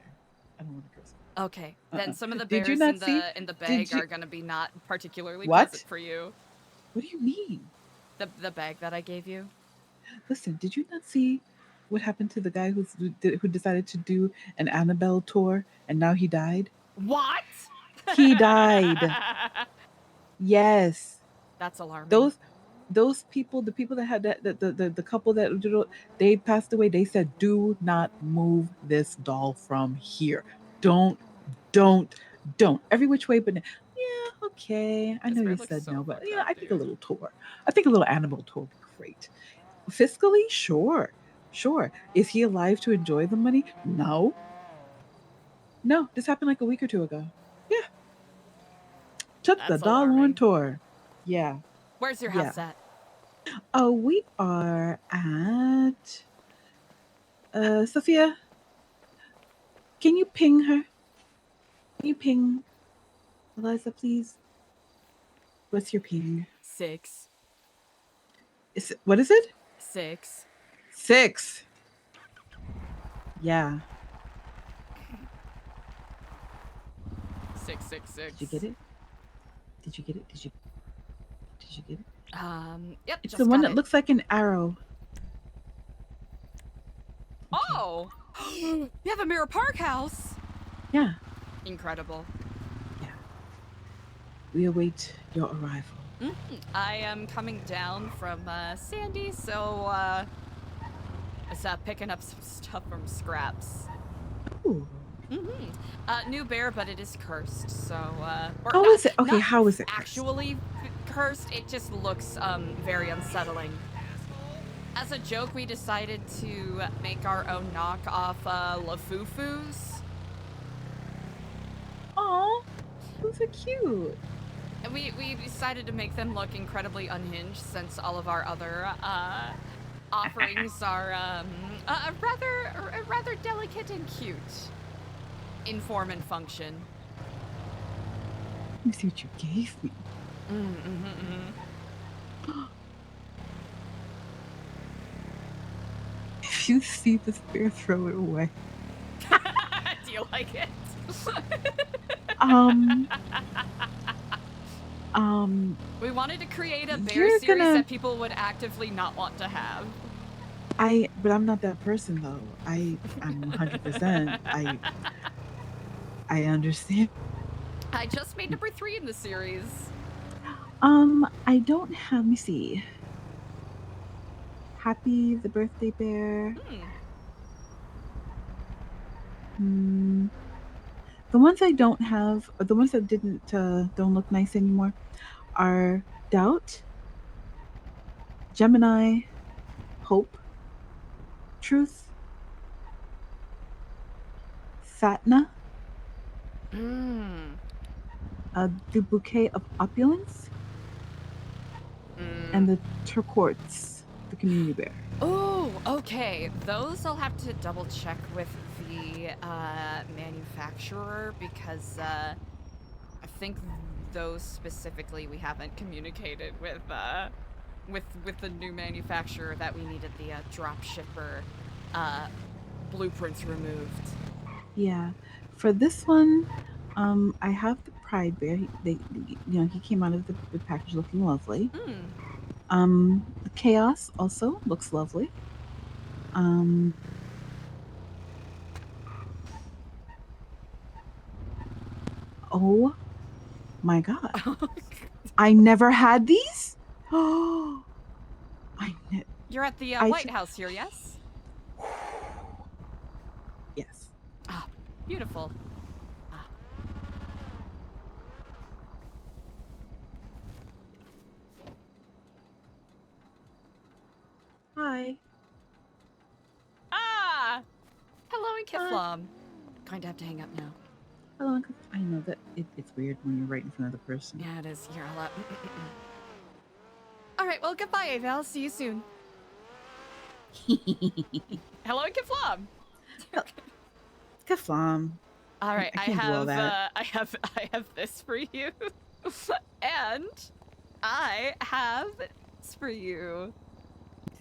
I don't want to curse. Okay, then some of the Did bears you not see? in the bag are going to be not particularly What? pleasant for you. What do you mean? The bag that I gave you. Listen, did you not see what happened to the guy who decided to do an Annabelle tour and now he died? What? He died. Yes. That's alarming. Those people, the people that had that the couple that they passed away, they said, do not move this doll from here. Don't. Every which way but yeah, okay. I know you said no, but yeah, I think a little tour. I think a little Annabelle tour would be great. Fiscally, sure. Is he alive to enjoy the money? No, this happened like a week or two ago. Yeah. Took the doll on tour. Yeah. Where's your house at? Oh, we are at Sophia. Can you ping her? Can you ping Eliza, please? What's your ping? 6. What is it? 6. 6. Yeah. 666. Did you get it? Did you get it? Did you get it? Yep. It's just the one got that it. looks like an arrow. Oh! You have a Mirror Park house? Yeah. Incredible. We await your arrival. I am coming down from Sandy, so it's picking up some stuff from scraps. Ooh. New bear, but it is cursed, so How is it? Okay, how is it? Actually cursed, it just looks very unsettling. As a joke, we decided to make our own knockoff Lafufus. Aw, those are cute. And we decided to make them look incredibly unhinged since all of our other offerings are rather delicate and cute. inform and function. Let me see what you gave me. If you see this bear, throw it away. Do you like it? We wanted to create a bear You're series gonna- that people would actively not want to have. But I'm not that person though. I'm 100%. I understand. I just made number 3 in the series. I don't have. Let me see. Happy the birthday bear. The ones I don't have, or the ones that don't look nice anymore, are Doubt, Gemini, Hope, Truth, Fatna, the Bouquet of Opulence, and the Turquoise, the community bear. Oh, okay. Those I'll have to double check with the manufacturer because I think those specifically we haven't communicated with the new manufacturer that we needed the drop shipper blueprints removed. Yeah, for this one, I have the Pride Bear. He came out of the package looking lovely. The Chaos also looks lovely. Oh my god! I never had these. Oh, You're at the I White ju- House here, yes? Yes. Ah, beautiful. Hi. Ah! Hello, and Kiflam. Going to have to hang up now. Hello, Uncle. I know that it's weird when you're right in front of the person. Yeah, it is. You're all up. All right, well, goodbye, Ava. I'll see you soon. Hello, and Kiflam. Kaflam. All right, I can't do all that. I have this for you, and I have this for you.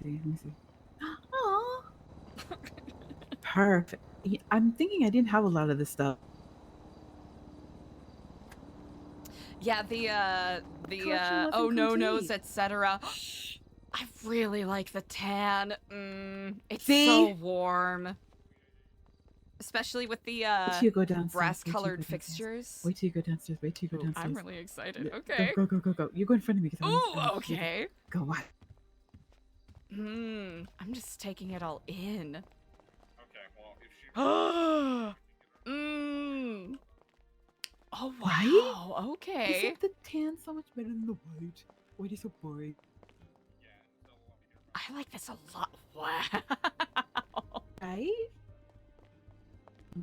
Let me see. Oh. Perfect. I'm thinking I didn't have a lot of this stuff. Yeah, the Collection oh wasn't no no's, complete. etc. I really like the tan. It's See? so warm, especially with the Wait till you go downstairs. brass-colored fixtures. Wait till you go downstairs. Wait till you go Ooh, downstairs. I'm really excited. Yeah, Okay. Go. You go in front of me. Ooh, okay. Go what? I'm just taking it all in. Okay, well, if she. Oh wow. Right? Okay. Isn't the tan so much better than the white? White is so boring. I like this a lot. Wow. Right?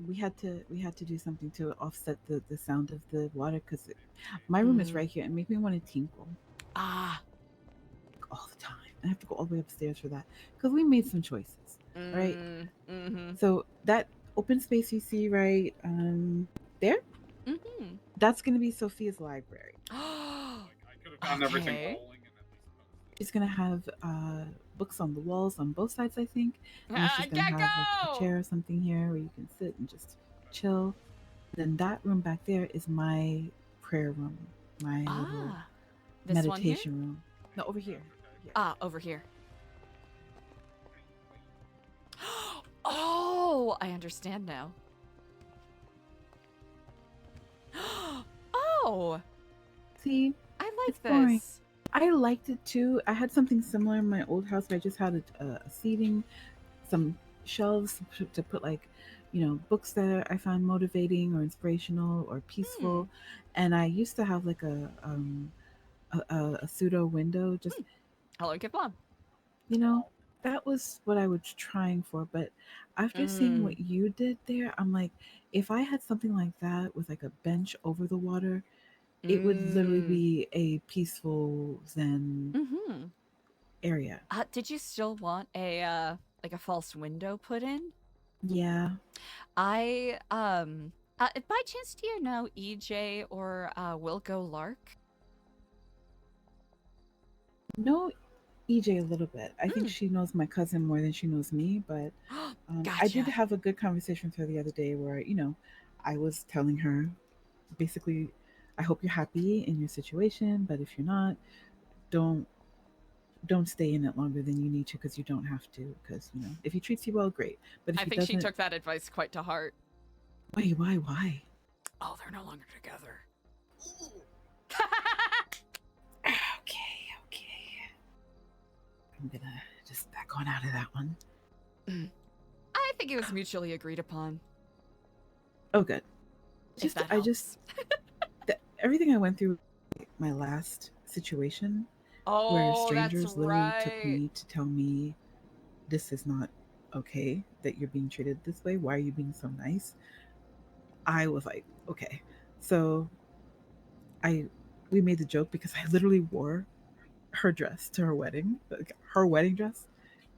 We had to do something to offset the sound of the water because my room is right here and make me want to tinkle Ah. all the time. I have to go all the way upstairs for that because we made some choices, right? So that open space you see right there, that's gonna be Sophia's library. I could have gotten everything Okay. rolling and at least She's gonna have books on the walls on both sides, I think. And she's gonna have like a chair or something here where you can sit and just chill. Then that room back there is my prayer room, my little This one here? meditation room. No, over here. Ah, over here. Oh, I understand now. Oh, See, I like it's boring. this. I liked it too. I had something similar in my old house where I just had a seating, some shelves to put like, books that I found motivating or inspirational or peaceful, and I used to have like a pseudo window. Just Hello, Kiplam. that was what I was trying for. But after seeing what you did there, I'm like, if I had something like that with like a bench over the water, it would literally be a peaceful Zen area. Did you still want a like a false window put in? Yeah. I By chance, do you know EJ or Wilco Lark? No, EJ a little bit. I think she knows my cousin more than she knows me, but I did Gotcha. have a good conversation with her the other day where, I was telling her basically, I hope you're happy in your situation, but if you're not, don't stay in it longer than you need to, because you don't have to, because if he treats you well, great, but if I he think she doesn't, took that advice quite to heart. wait, why? Oh, they're no longer together. Okay, I'm gonna just back on out of that one. I think it was mutually agreed upon. Oh, good. If that I just everything I went through, my last situation, where Oh, that's strangers literally took right. me to tell me this is not okay that you're being treated this way. Why are you being so nice? I was like, okay. So we made the joke because I literally wore her dress to her wedding, like, her wedding dress.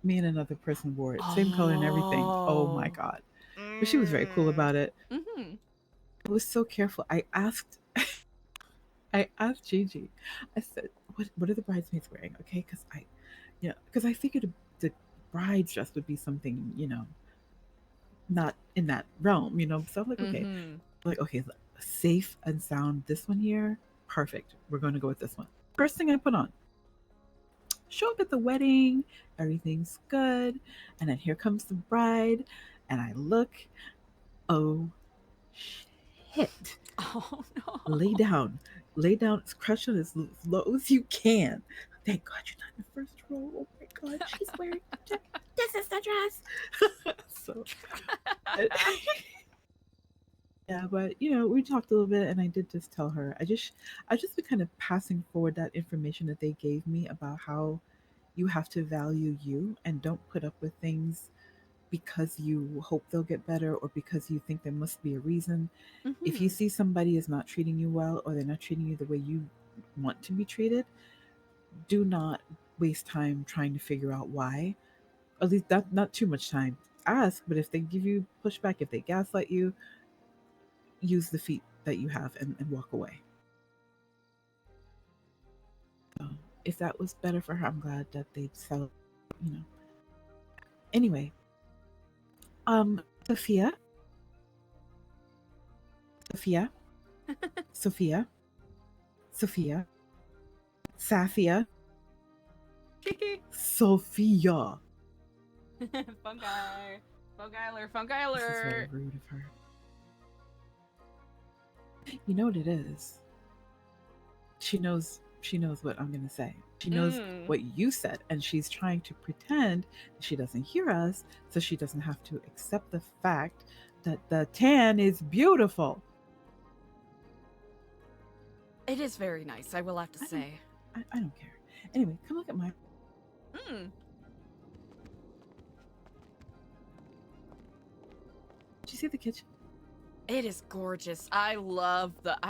Me and another person wore it, same color and everything. Oh my god! But she was very cool about it. Mm-hmm. I was so careful. I asked Gigi. I said, "What are the bridesmaids wearing?" Okay, because I figured the bride's dress would be something not in that realm. So I'm like, okay, safe and sound. This one here, perfect. We're going to go with this one. First thing I put on. Show up at the wedding, everything's good, and then here comes the bride, and I look, oh shit. Oh no. Lay down, crush on as low as you can. Thank God you're not in the first row. Oh my God, she's wearing this is the dress. So yeah, but we talked a little bit, and I did just tell her. I just been kind of passing forward that information that they gave me about how you have to value you and don't put up with things because you hope they'll get better or because you think there must be a reason. If you see somebody is not treating you well or they're not treating you the way you want to be treated, do not waste time trying to figure out why. At least not too much time. Ask, but if they give you pushback, if they gaslight you, use the feet that you have and walk away. So if that was better for her, I'm glad that they settled. Anyway, Sophia, Safia, Sophia. Fungiler. This is very rude of her. You know what it is? She knows what I'm gonna say. She knows what you said, and she's trying to pretend she doesn't hear us, so she doesn't have to accept the fact that the tan is beautiful. It is very nice, I will have to say. I don't care. Anyway, come look at my. Did you see the kitchen? It is gorgeous. I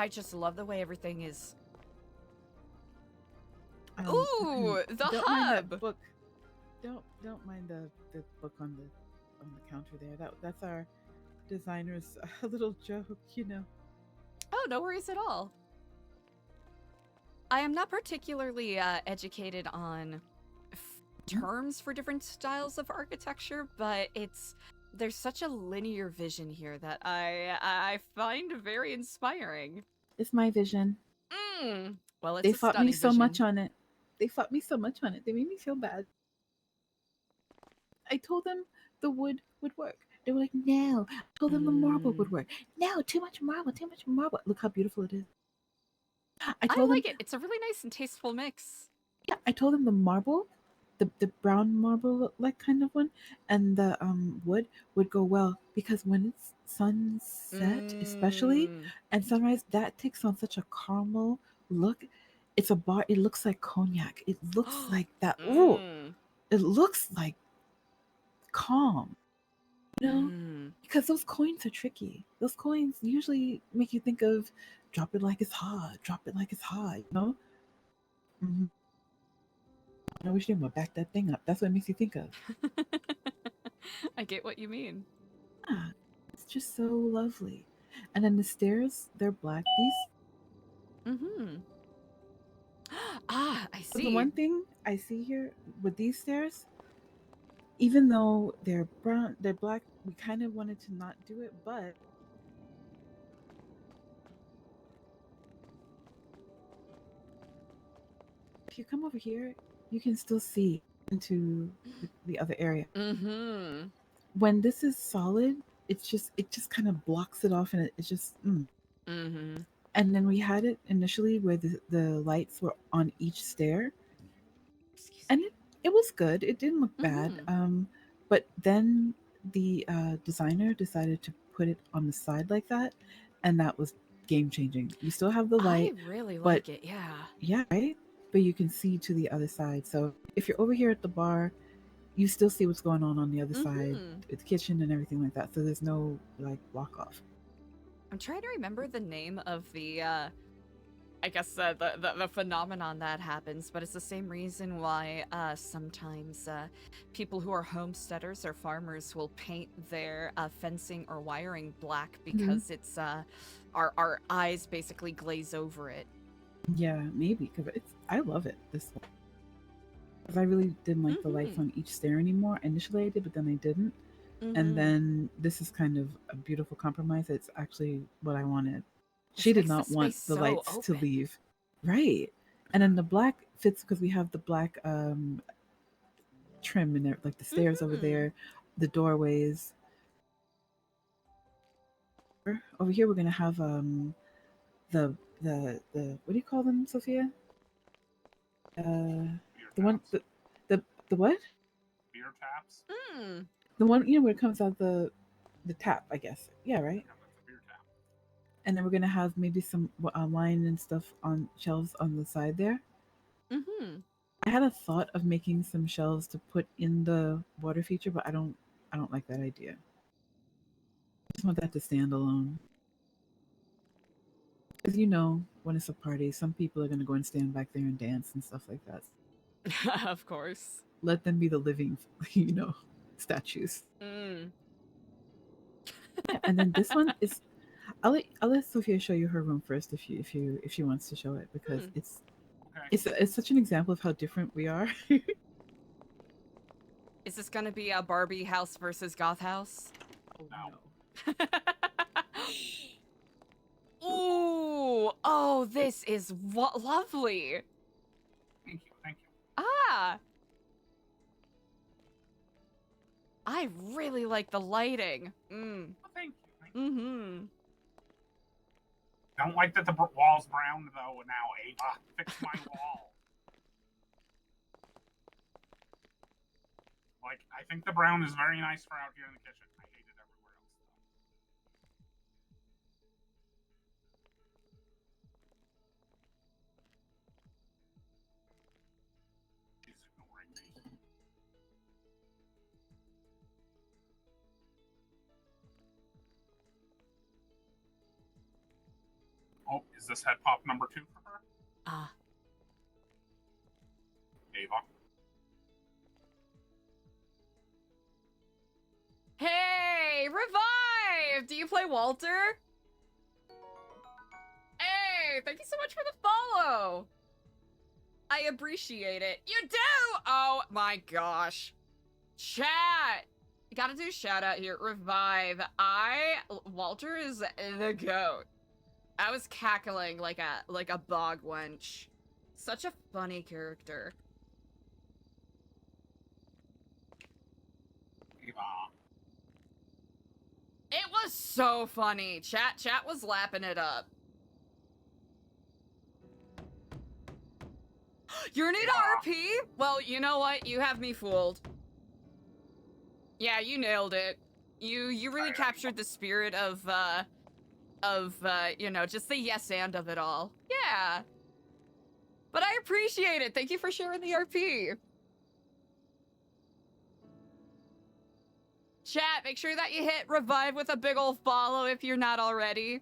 just love the way everything is. Ooh, the don't mind hub. that book. Don't mind the book on the counter there. That's our designer's little joke, Oh, no worries at all. I am not particularly educated on terms for different styles of architecture, but there's such a linear vision here that I find very inspiring. It's my vision. Well, it's They a fought me stunning so vision. much on it. They made me feel bad. I told them the wood would work. They were like, no. I told them the marble would work. No, too much marble. Look how beautiful it is. I like it. It's a really nice and tasteful mix. Yeah, I told them the marble, the brown marble like kind of one, and the wood would go well because when it's sunset, especially, and sunrise, that takes on such a caramel look. It's a bar. It looks like cognac. It looks like that. Ooh, it looks like calm. Because those coins are tricky. Those coins usually make you think of drop it like it's hot. I wish they would back that thing up. That's what it makes you think of. I get what you mean. Yeah, it's just so lovely. And then the stairs, they're black. Mm-hmm. Ah, I So see. the one thing I see here with these stairs, even though they're brown, they're black, we kind of wanted to not do it, but if you come over here, you can still see into the other area. Mm-hmm. When this is solid, it just kind of blocks it off, and it's just. Mm-hmm. And then we had it initially where the lights were on each stair, and it was good. It didn't look bad. But then the designer decided to put it on the side like that, and that was game changing. You still have the light. I really but like it, yeah. Yeah, right? But you can see to the other side. So if you're over here at the bar, you still see what's going on the other side, the kitchen and everything like that. So there's no like block off. I'm trying to remember the name of the, I guess the phenomenon that happens, but it's the same reason why sometimes people who are homesteaders or farmers will paint their fencing or wiring black because it's our eyes basically glaze over it. Yeah, maybe because I love it this one. Because I really didn't like the lights on each stair anymore. Initially I did, but then I didn't. And then this is kind of a beautiful compromise. It's actually what I wanted. She did not want the lights to leave. Right. And then the black fits because we have the black trim in there, like the stairs over there, the doorways. Over here we're gonna have the what do you call them, Sophia? The one the what? Beer taps. The one, where it comes out the tap, I guess. Yeah, right. And then we're gonna have maybe some wine and stuff on shelves on the side there. I had a thought of making some shelves to put in the water feature, but I don't like that idea. I just want that to stand alone. Because when it's a party, some people are gonna go and stand back there and dance and stuff like that. Of course. Let them be the living, statues. Mm. Yeah, and then this one is. I'll let Sophia show you her room first if she wants to show it, because it's such an example of how different we are. Is this gonna be a Barbie house versus goth house? No. Ooh! Oh, this is lovely. Thank you. Ah! I really like the lighting. Oh, thank you. Mm-hmm. Don't like that the wall's brown though. Now, Ava, fix my wall. Like, I think the brown is very nice for out here in the kitchen. I hate it everywhere else though. She's ignoring me. Oh, is this head pop number 2 for her? Ava. Hey, Revive! Do you play Walter? Hey, thank you so much for the follow. I appreciate it. You do! Oh my gosh. Chat! You gotta do a shout out here. Revive. Walter is the goat. I was cackling like a bog wench. Such a funny character. It was so funny. Chat was lapping it up. You're new to RP? Well, you know what? You have me fooled. Yeah, you nailed it. You really captured the spirit of just the yes and of it all. Yeah. But I appreciate it. Thank you for sharing the RP. Chat, make sure that you hit Revive with a big ol' follow if you're not already.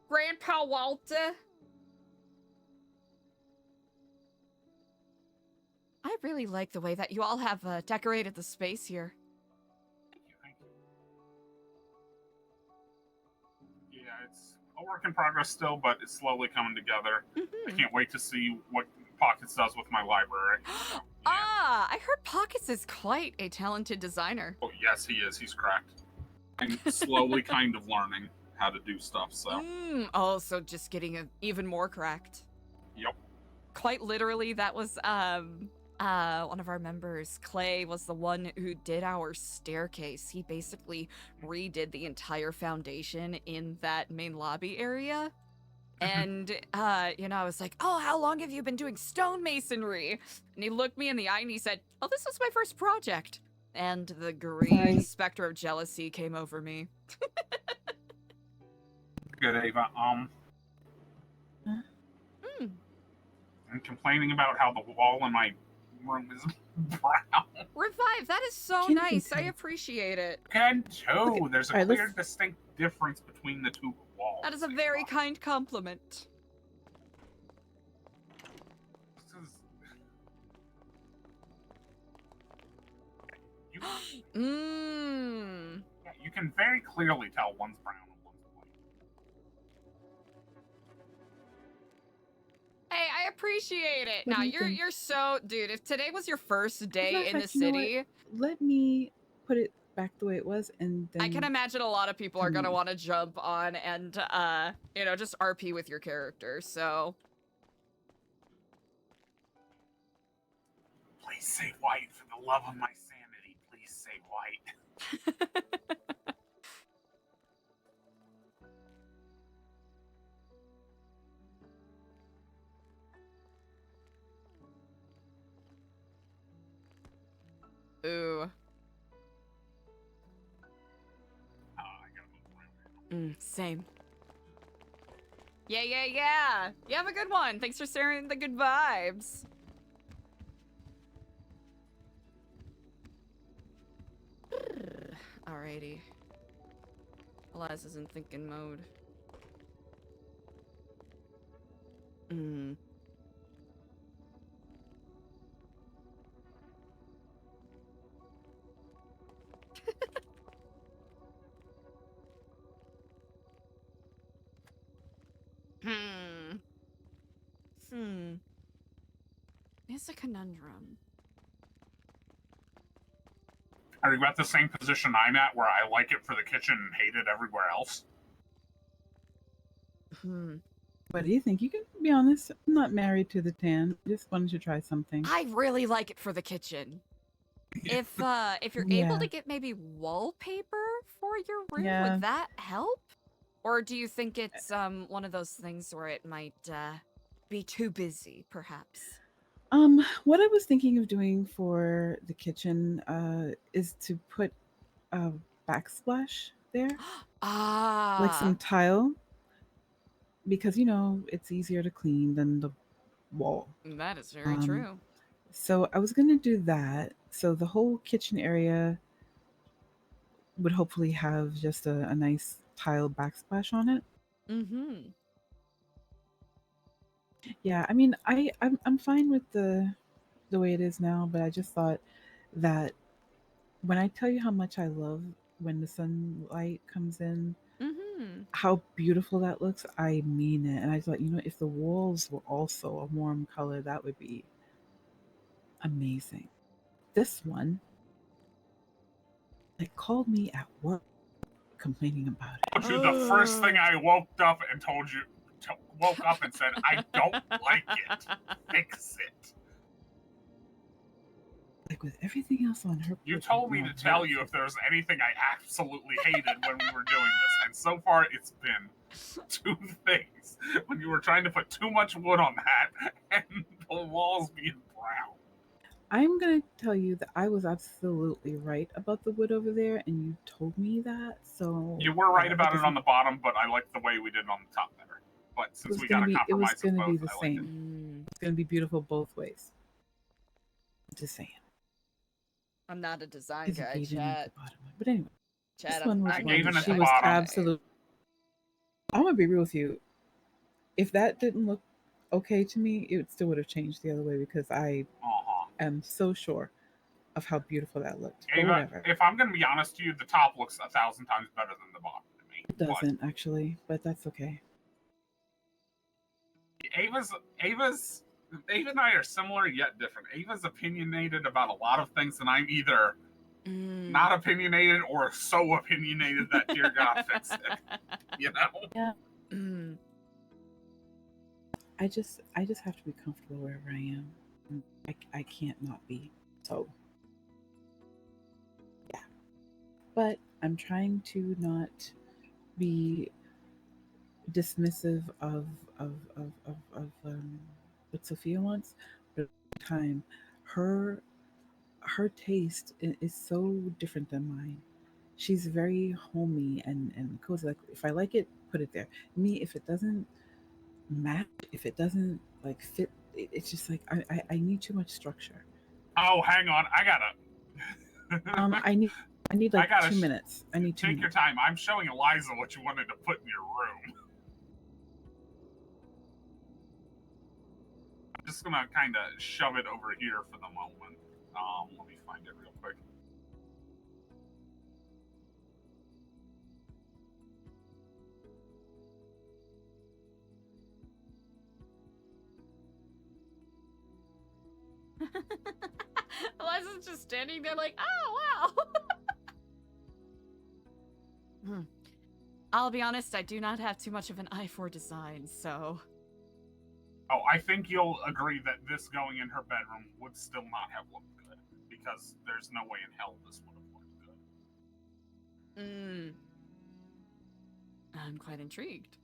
Grandpa Walter. I really like the way that you all have decorated the space here. Thank you. It's a work in progress still, but it's slowly coming together. I Mhm. can't wait to see what Pockets does with my library. Ah, I heard Pockets is quite a talented designer. Oh, yes, he is. He's cracked. And slowly kind of learning how to do stuff, so. Oh, so just getting even more cracked. Yep. Quite literally, that was one of our members, Clay, was the one who did our staircase. He basically redid the entire foundation in that main lobby area. And, you know, I was like, oh, how long have you been doing stonemasonry? And he looked me in the eye and he said, oh, this was my first project. And the green specter of jealousy came over me. Good, Ava. I'm complaining about how the wall in my room is brown. Revive, that is so Can nice. I you- appreciate it. And two, there's a Alright, clear, let's- distinct difference between the two walls. That is a very kind compliment. Mmm. Yeah, you can very clearly tell one's brown and one's white. Hey, I appreciate it. What Now do you think? you're so dude, if today was your first As a day matter in of the fact, you know what? city, Let me put it back the way it was, and then I can imagine a lot of people are gonna Hmm. want to jump on and you know, just RP with your character, so Please say white for the love of my sanity. Please say white. ooh. Same. Yeah. You have a good one. Thanks for sharing the good vibes. Alrighty. Eliza's in thinking mode. It's a conundrum. Are you at the same position I'm at, where I like it for the kitchen and hate it everywhere else? What do you think? You can be honest. I'm not married to the tan. Just wanted to try something. I really like it for the kitchen. If you're able Yeah. to get maybe wallpaper for your room, Yeah. would that help? Or do you think it's one of those things where it might be too busy, perhaps? What I was thinking of doing for the kitchen is to put a backsplash there, like some Ah, tile, because you know it's easier to clean than the wall. that is very Um, true. So I was gonna do that. So the whole kitchen area would hopefully have just a nice tile backsplash on it. Mm-hmm. Yeah, I mean, I'm fine with the way it is now, but I just thought that when I tell you how much I love when the sunlight comes in, Mm-hmm. how beautiful that looks, I mean it. And I thought, you know, if the walls were also a warm color, that would be amazing. This one, they called me at work complaining about it. Told you the first thing I woke up and told you, woke up and said, I don't like it. Fix it. Like with everything else on her. You told me to tell you if there was anything I absolutely hated when we were doing this, and so far it's been two things. When you were trying to put too much wood on that, and the walls being brown. I'm gonna tell you that I was absolutely right about the wood over there, and you told me that. So You were right that about it doesn't- on the bottom, but I like the way we did it on the top better. But It since was we gonna got a be. It was compromise of gonna be both, the I like it. same. It's gonna be beautiful both ways. Just saying. I'm not a design It's guy, Aiden at chat. the bottom. But anyway, Chat, this one was I one gave that it at she the was bottom. absolutely. I'm gonna be real with you. If that didn't look okay to me, it still would have changed the other way because I am so sure of how beautiful that looked. But Ava, whatever. if I'm going to be honest to you, the top looks 1,000 times better than the bottom to me. It doesn't actually, but that's okay. Ava and I are similar yet different. Ava's opinionated about a lot of things, and I'm either not opinionated or so opinionated that dear God fix it. You know? Yeah. I just have to be comfortable wherever I am. I can't not be. So yeah. But I'm trying to not be dismissive of what Sophia wants, but at the time her taste is so different than mine. She's very homey and cozy. Like if I like it, put it there. Me, if it doesn't match, if it doesn't like fit, it's just like I need too much structure. Oh, hang on, I gotta. I need like I gotta 2 minutes. I need 2 Take minutes. your time. I'm showing Eliza what you wanted to put in your room. I'm just gonna kind of shove it over here for the moment. Let me find it real quick. Eliza's just standing there like, oh, wow. I'll be honest, I do not have too much of an eye for design, so... Oh, I think you'll agree that this going in her bedroom would still not have looked good, because there's no way in hell this would have looked good. I'm quite intrigued.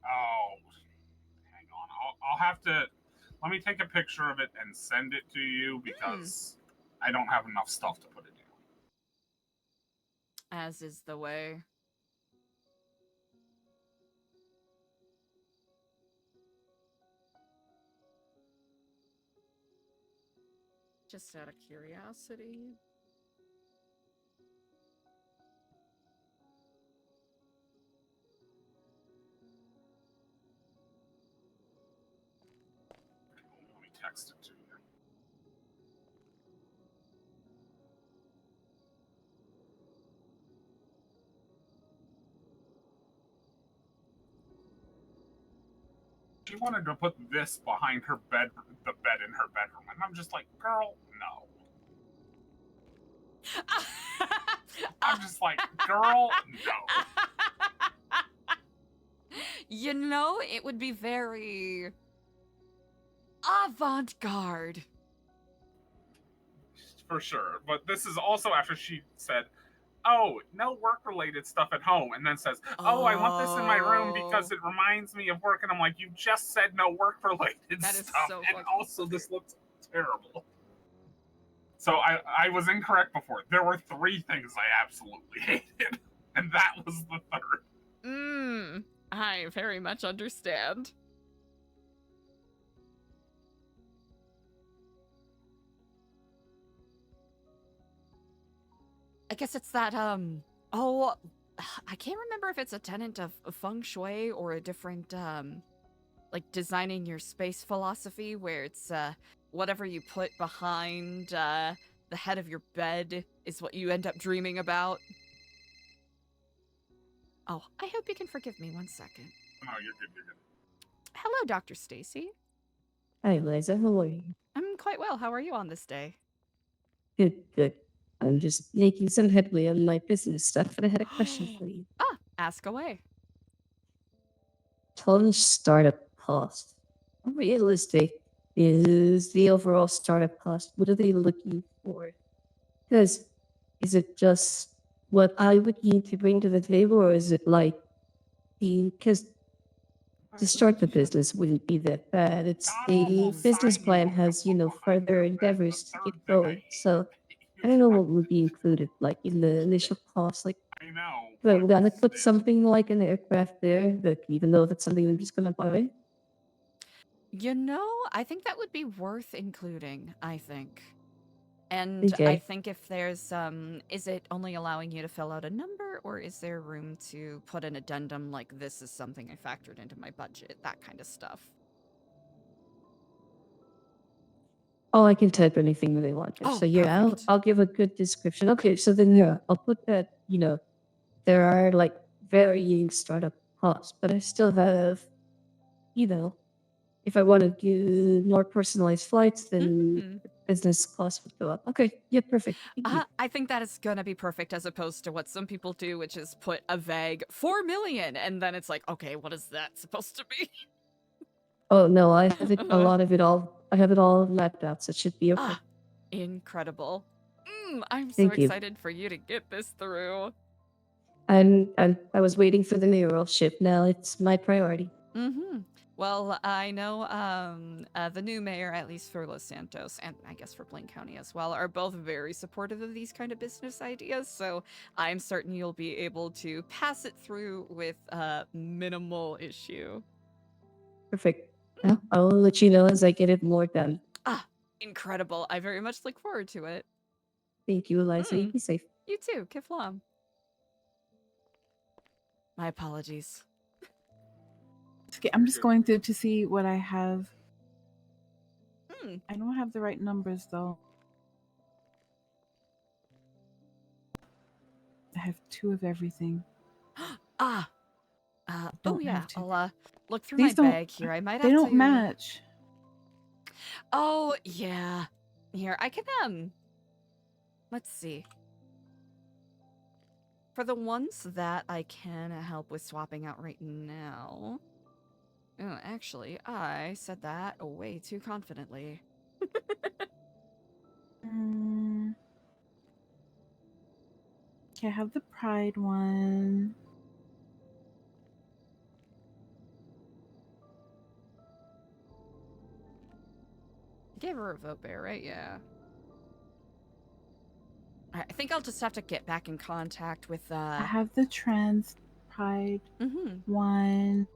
Oh, hang on. I'll have to... Let me take a picture of it and send it to you, because I don't have enough stuff to put it in. As is the way. Just out of curiosity. Let me text it to you. She wanted to put this behind her bed, the bed in her bedroom, and I'm just like, girl, no. I'm just like, girl, no. You know, it would be very avant-garde. For sure. But this is also after she said, oh, no work-related stuff at home, and then says, oh, I want this in my room because it reminds me of work, and I'm like, you just said no work-related That is stuff, so and fucking also this looks terrible. So I was incorrect before. There were 3 things I absolutely hated, and that was the 3rd. I very much understand. I guess it's that, oh, I can't remember if it's a tenet of feng shui or a different, like, designing your space philosophy, where it's, whatever you put behind, the head of your bed is what you end up dreaming about. Oh, I hope you can forgive me 1 second. No, you're good, you're good. Hello, Dr. Stacy. Hi, Eliza. How are you? I'm quite well. How are you on this day? Good, good. I'm just making some headway on my business stuff, but I had a question for you. Ah, ask away. Total startup cost. How realistic is the overall startup cost? What are they looking for? Because is it just what I would need to bring to the table, or is it like because to start the business wouldn't be that bad. It's the business plan has, further endeavors to get going. So I don't know what would be included, like in the initial cost. Like, I know. but I'm gonna put something like an aircraft there, that even though that's something I'm just gonna buy. You know, I think that would be worth including, I think. And I Okay. think if there's, is it only allowing you to fill out a number, or is there room to put an addendum like this is something I factored into my budget, that kind of stuff? Oh, I can type anything that they want. Oh, So yeah, I'll give a good description. Okay, so then yeah, I'll put that, there are like varying startup costs, but I still have, if I want to do more personalized flights, then business costs would go up. Okay, yeah, perfect. Thank you. I think that is gonna be perfect as opposed to what some people do, which is put a vague 4 million, and then it's like, okay, what is that supposed to be? Oh no, I have it, a lot of it all. I have it all mapped out, so it should be okay. Ah, incredible. I'm so Thank you. excited for you to get this through. And I was waiting for the mural ship. Now it's my priority. Well, I know the new mayor, at least for Los Santos, and I guess for Blaine County as well, are both very supportive of these kind of business ideas, so I'm certain you'll be able to pass it through with minimal issue. Perfect. Well, I'll let you know as I get it more done. Ah, incredible. I very much look forward to it. Thank you, Eliza. You be safe. You too, Kiflam. My apologies. Okay, I'm just going through to see what I have. Hmm. I don't have the right numbers though. I have 2 of everything. Oh Don't yeah, have to. I'll look through These my don't- bag here. I might They have don't to... match. Oh, yeah. Here, I can, let's see. For the ones that I can help with swapping out right now... Oh, actually, I said that way too confidently. Okay, I have the Pride one. I gave her a vote bear, right? Yeah. I think I'll just have to get back in contact with, I have the Trans Pride one.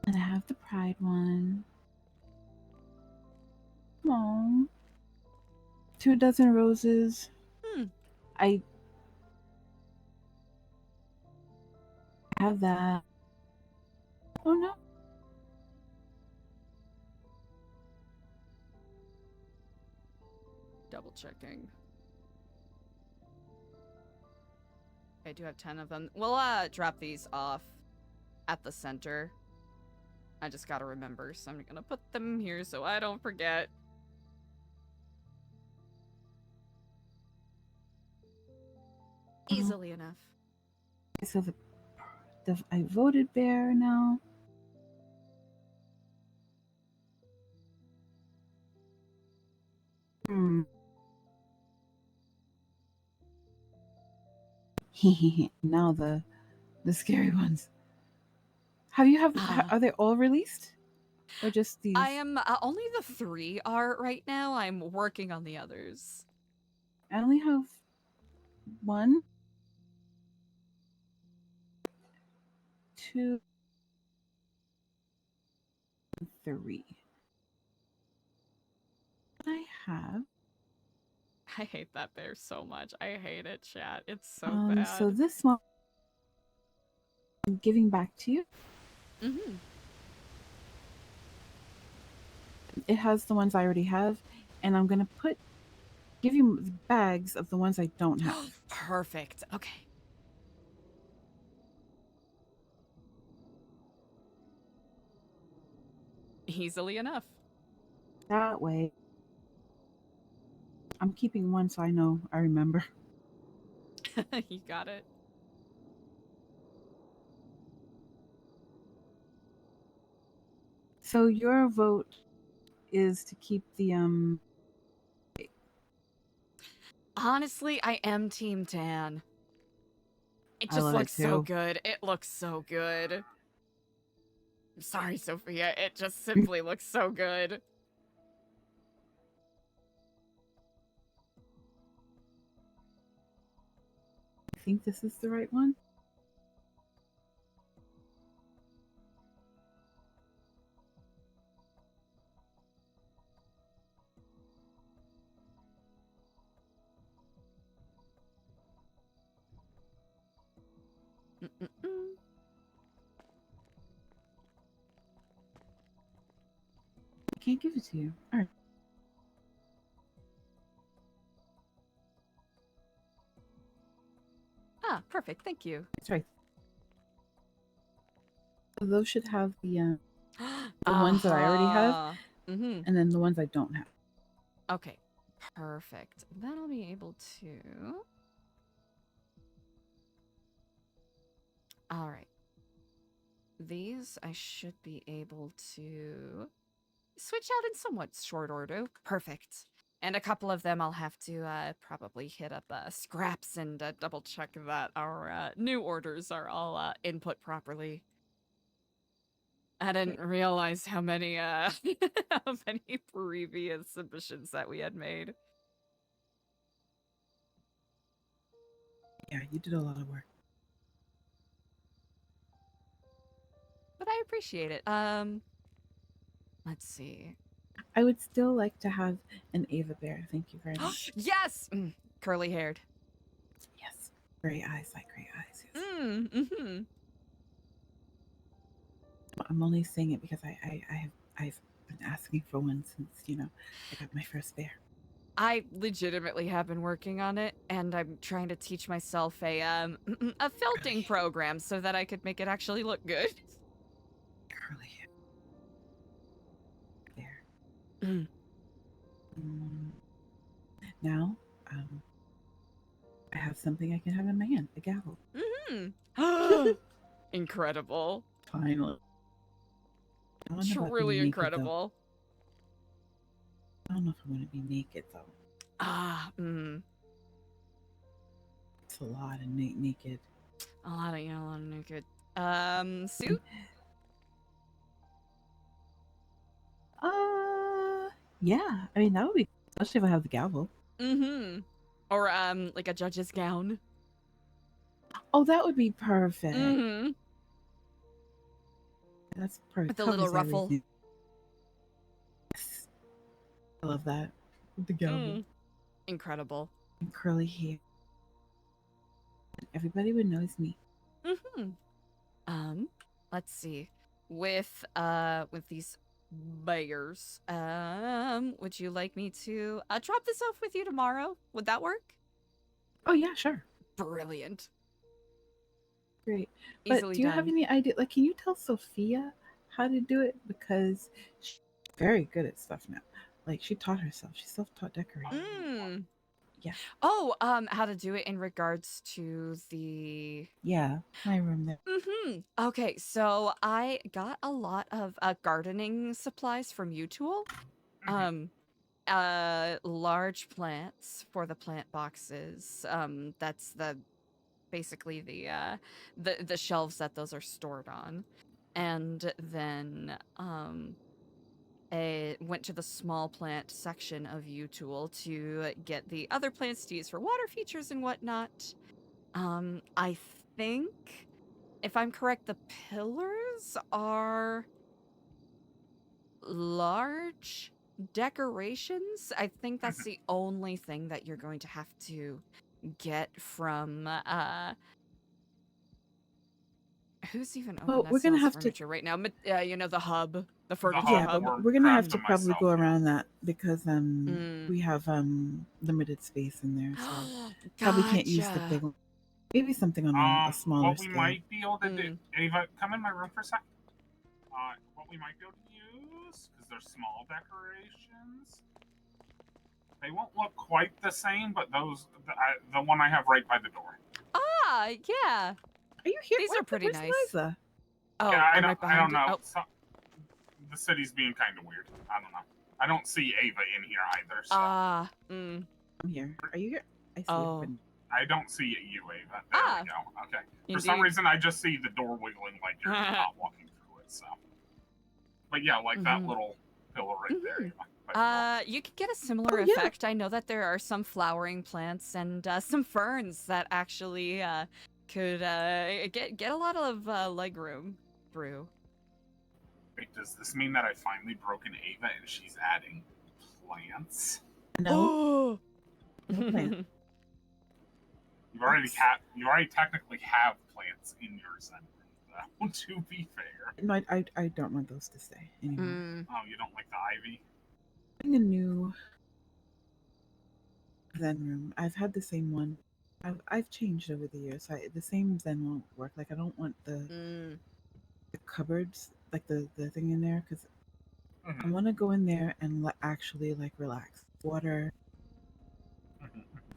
And I have the Pride one. Aww. 2 dozen roses. I have that. Oh no. Double checking. I do have 10 of them. We'll drop these off at the center. I just gotta remember, so I'm gonna put them here so I don't forget. Easily enough. So I voted bear now. Now the scary ones. Are they all released? Or just these? I am only the 3 are right now. I'm working on the others. I only have 1, 2, 3. I have. I hate that bear so much. I hate it, chat. It's so bad. So this one I'm giving back to you. It has the ones I already have, and I'm gonna give you bags of the ones I don't have. Perfect. Okay. Easily enough. That way. I'm keeping 1 so I know I remember. You got it. So your vote is to keep the Honestly, I am Team Tan. It I just love it looks so too. good. It looks so good. I'm sorry, Sophia. It just simply looks so good. I think this is the right one. can't give it to you. All right. Ah, perfect. Thank you. That's right. So those should have the ones that I already have, Mm-hmm. and then the ones I don't have. Okay, perfect. Then I'll be able to. All right. These I should be able to switch out in somewhat short order. Perfect. And a couple of them I'll have to probably hit up scraps and double check that our new orders are all input properly. I didn't realize how many how many previous submissions that we had made. Yeah, you did a lot of work. But I appreciate it. Let's see. I would still like to have an Ava bear. Thank you very much. Yes! Curly haired. Yes. Gray eyes, like gray eyes. Yes. Mm-hmm. I'm only saying it because I've been asking for one since, I got my first bear. I legitimately have been working on it, and I'm trying to teach myself a felting program so that I could make it actually look good. Curly hair. Mm. Now, I have something I can have in my hand, a gavel. Mm-hmm. Incredible. Finally. I don't know about Truly being naked, though. incredible. I don't know if I want to be naked, though. It's a lot of naked. A lot of naked. Suit? Yeah. I mean, that would be, especially if I have the gavel. Mm-hmm. Or, like a judge's gown. Oh, that would be perfect. Mm-hmm. That's perfect. With a little ruffle. Everything. Yes. I love that. With the gavel. Incredible. And curly hair. Everybody would know it's me. Mm-hmm. Let's see. With these bears, would you like me to drop this off with you tomorrow? Would that work? Oh, yeah, sure. Brilliant. Great. But Easily do you done. have any idea? Like, can you tell Sophia how to do it? Because she's very good at stuff now. Like, she taught herself. She's self-taught decorator. Yeah. Oh, how to do it in regards to the... Yeah, my room there. Mm-hmm. Okay, so I got a lot of gardening supplies from U-Tool. Large plants for the plant boxes. That's basically the shelves that those are stored on. And then I went to the small plant section of U-Tool to get the other plants to use for water features and whatnot. I think, if I'm correct, the pillars are large decorations. I think that's the only thing that you're going to have to get from who's even open Well, that we're gonna sells have to. furniture right now? The hub, the furniture Yeah, hub. but we're gonna have to probably go around that because we have limited space in there, so probably can't use the Gotcha. big one. Maybe something on a smaller What we scale. might be able to do, Ava, come in my room for a sec. What we might be able to use, because they're small decorations, they won't look quite the same, but the one I have right by the door. Ah, yeah. Are you here? These are pretty nice. Liza? Oh, yeah, I'm right I behind don't know. you. Oh. The city's being kind of weird. I don't know. I don't see Ava in here either. So. I'm here. Are you here? I see Oh. it. I don't see you, Ava. There we go. Okay. For some Indeed. reason, I just see the door wiggling like you're not walking through it. So. But yeah, like that little pillar right there. Ava. You could get a similar effect. I know that there are some flowering plants and some ferns that actually could get a lot of leg room through. Wait, does this mean that I finally broken Ava and she's adding plants? No. No plant. You already technically have plants in your assembly, though. To be fair. No, I don't want those to stay anymore. Oh, you don't like the ivy? I'm a new Zen room. I've had the same one. I've changed over the years. The same Zen won't work. Like I don't want the cupboards, like the thing in there, because I want to go in there and actually like relax. Water,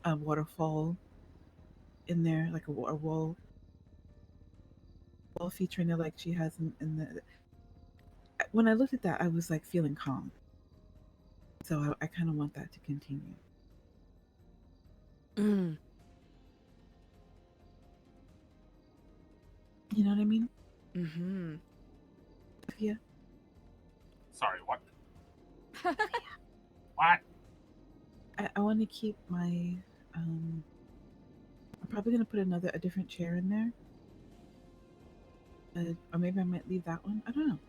a waterfall in there, like a wall feature in there, like she has in the. When I looked at that, I was like feeling calm. So I kind of want that to continue. You know what I mean? Mm-hmm. Yeah. Sorry, what? What? I want to keep my. I'm probably gonna put a different chair in there. Or maybe I might leave that one. I don't know.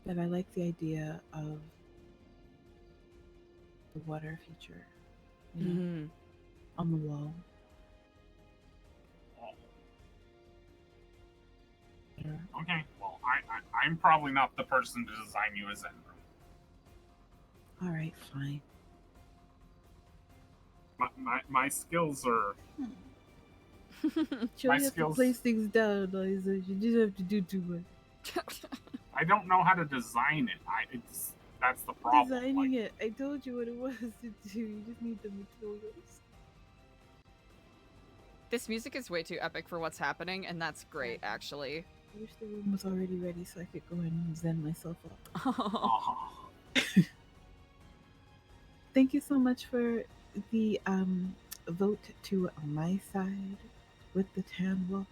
But I like the idea of the water feature, you know, on the wall. Okay, well, I'm probably not the person to design you a Zen room. All right, fine. My skills are. You have to place things down, Eliza. You just have to do too much. I don't know how to design it. That's the problem. Designing it. I told you what it was to do. You just need the materials. This music is way too epic for what's happening, and that's great, actually. I wish the room was already ready so I could go in and zen myself up. Thank you so much for the vote to my side with the tan walls.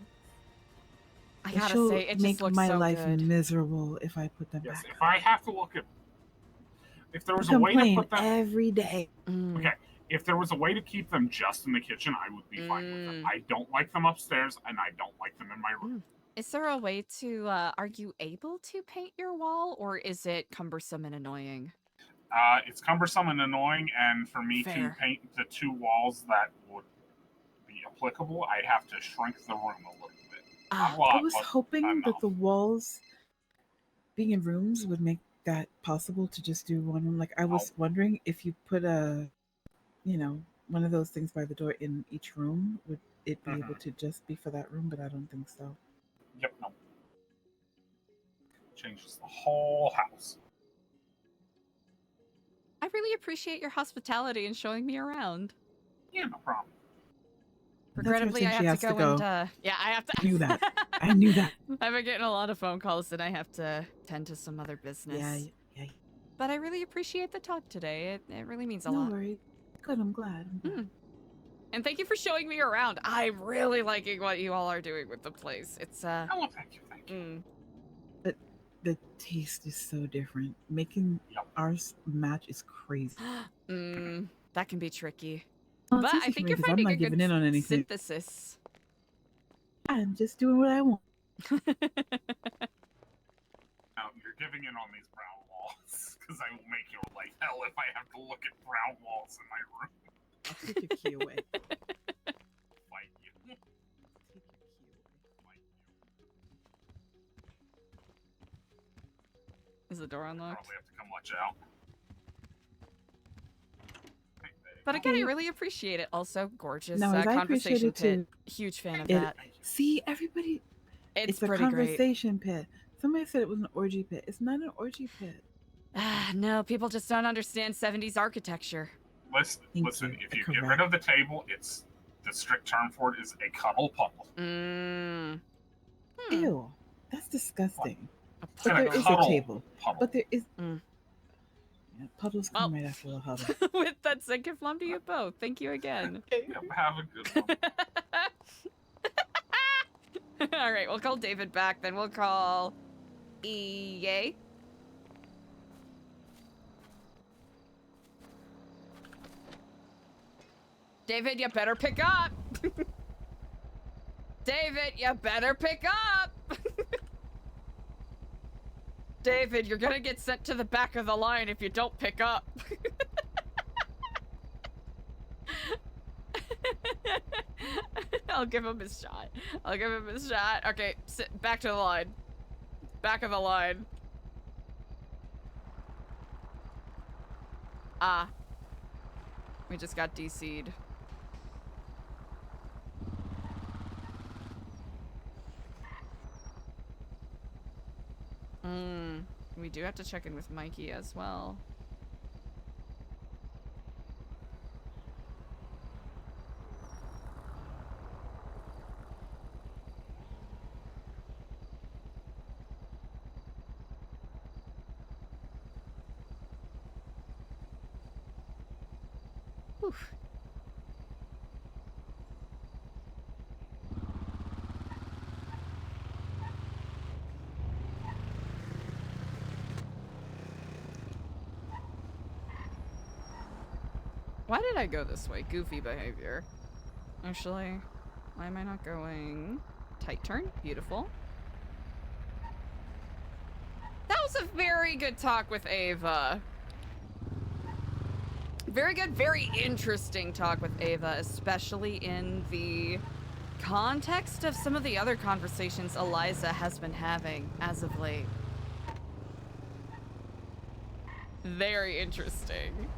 I gotta say, it just make looks my so life good. miserable if I put them Yes, back. if I have to look at. If there was a way to put them. every day. Okay, if there was a way to keep them just in the kitchen, I would be fine with them. I don't like them upstairs, and I don't like them in my room. Is there a way to, are you able to paint your wall, or is it cumbersome and annoying? It's cumbersome and annoying, and for me Fair. to paint the 2 walls that would be applicable, I'd have to shrink the room a little bit. Not a lot, I was but hoping enough. that the walls being in rooms would make that possible to just do one room. Like I was wondering if you put one of those things by the door in each room, would it be able to just be for that room? But I don't think so. Yep, no. Changes the whole house. I really appreciate your hospitality and showing me around. Yeah, no problem. Regrettably, I have to go and, yeah, I have to. I knew that. I knew that. I've been getting a lot of phone calls and I have to tend to some other business. Yeah. But I really appreciate the talk today. It really means a No lot. worries. Good, I'm glad. And thank you for showing me around. I'm really liking what you all are doing with the place. It's, Oh, thank you. But the taste is so different. Making ours match is crazy. That can be tricky. Well, But it's I easy think for me you're 'cause I'm finding not a giving good in on anything. synthesis. I'm just doing what I want. Now, you're giving in on these brown walls, because I will make your life hell if I have to look at brown walls in my room. I'll take your key away. Fight you. Is the door unlocked? Probably have to come let you out. But again, I really appreciate it. Also, gorgeous No, I conversation appreciate it pit. Huge fan of It- that. See, everybody. It's a pretty great. conversation pit. Somebody said it was an orgy pit. It's not an orgy pit. No, people just don't understand 70s architecture. Listen, if you get rid of the table, it's the strict term for it is a cuddle puddle. Ew, that's disgusting. But And there a is a cuddle table. puddle. But there is. Yeah, puddles come right after the huddle. With that said, give love to you both. Thank you again. Have a good one. All right, we'll call David back. Then we'll call EA. David, you better pick up. David, you better pick up. David, you're gonna get sent to the back of the line if you don't pick up. I'll give him his shot. I'll give him his shot. Okay, sit back to the line. Back of the line. Ah. We just got DC'd. We do have to check in with Mikey as well. Oof. Why did I go this way? Goofy behavior. Actually, why am I not going? Tight turn. Beautiful. That was a very good talk with Ava. Very good, very interesting talk with Ava, especially in the context of some of the other conversations Eliza has been having as of late. Very interesting.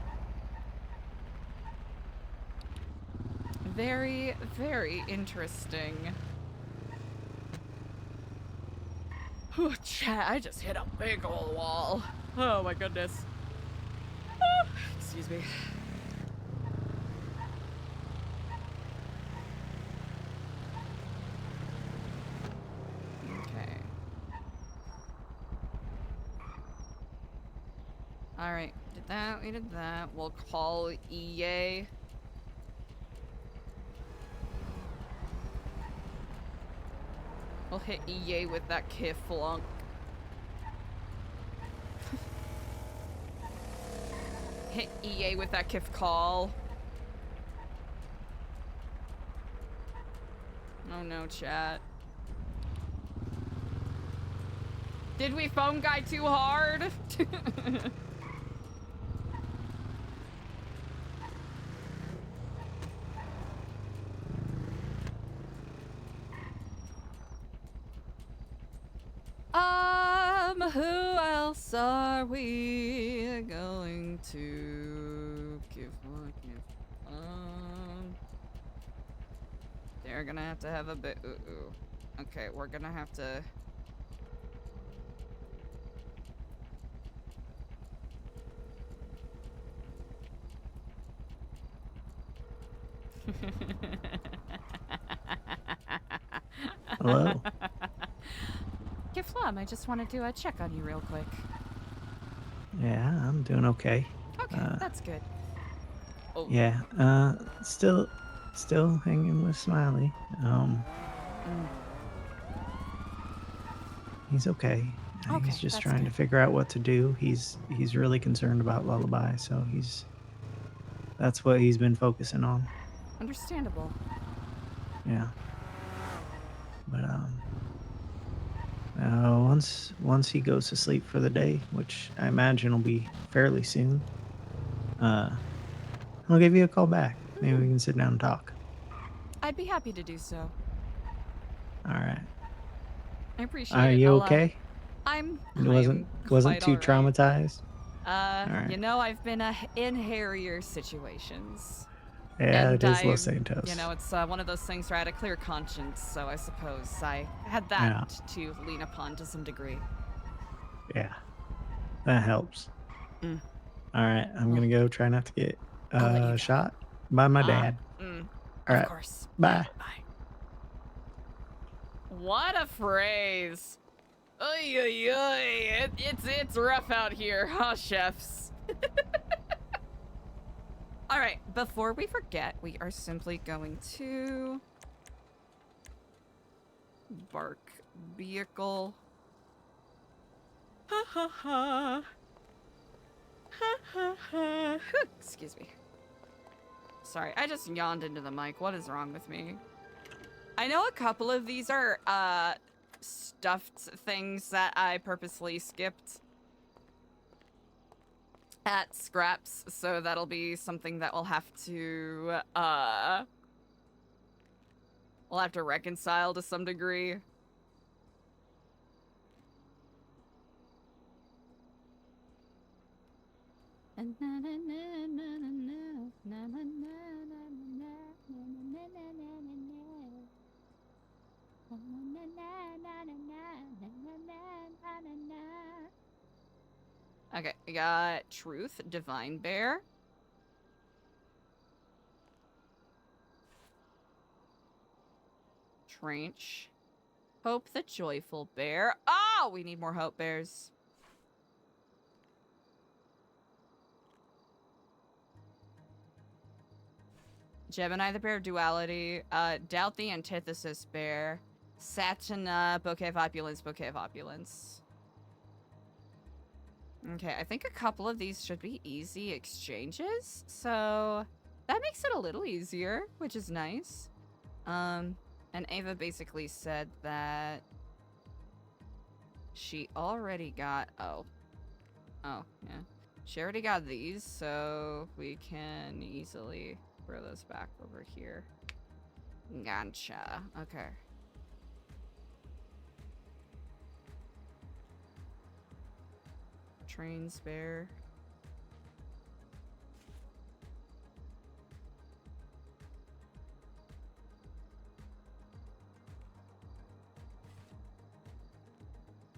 Very, very interesting. Oh, chat, I just hit a big old wall. Oh my goodness. Excuse me. Okay. Alright, did that, we did that. We'll call EA. We'll hit EA with that Kif flunk. Hit EA with that Kif call. Oh no, chat. Did we phone guy too hard? Who else are we going to give one? They're gonna have to have a bit. Okay, we're gonna have to. Hello. Kiflam, I just wanted to check on you real quick. Yeah, I'm doing okay. Okay, that's good. Oh. Yeah, still hanging with Smiley. He's okay. Okay, He's just that's trying to good. figure out what to do. He's really concerned about Lullabye, so that's what he's been focusing on. Understandable. Yeah. But once he goes to sleep for the day, which I imagine will be fairly soon, I'll give you a call back. Maybe we can sit down and talk. I'd be happy to do so. All right. I appreciate Are it. you I'll, okay? I'm Wasn't quite too all right. traumatized? You right. know, I've been in hairier situations. Yeah, And it is Los I- Santos. You know, it's one of those things where I had a clear conscience, so I suppose I had that to lean upon to some degree. Yeah, that helps. Mm. All right, I'm gonna go try not to get I'll let you go. shot by my dad. All Of right, course. bye. What a phrase. Oy, oy, oy. It's rough out here, huh, chefs? All right, before we forget, we are simply going to bark vehicle. Ha ha ha. Ha ha ha. Excuse me. Sorry, I just yawned into the mic. What is wrong with me? I know a couple of these are stuffed things that I purposely skipped at scraps, so that'll be something that we'll have to We'll have to reconcile to some degree. Okay, we got Truth, Divine Bear. Tranche. Hope the Joyful Bear. Oh, we need more Hope Bears. Gemini, the Bear of Duality. Doubt the Antithesis Bear. Satana, Bouquet of Opulence, Bouquet of Opulence. Okay, I think a couple of these should be easy exchanges, so that makes it a little easier, which is nice. And Ava basically said that she already got, oh, yeah. She already got these, so we can easily throw those back over here. Gotcha, okay. Train spare.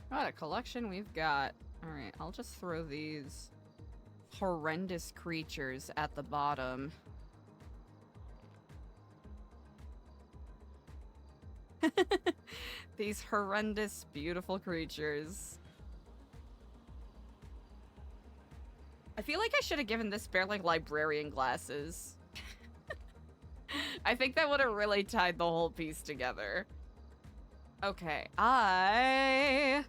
What a collection we've got. Alright, I'll just throw these horrendous creatures at the bottom. These horrendous, beautiful creatures. I feel like I should have given this bear, like, librarian glasses. I think that would have really tied the whole piece together. Okay, I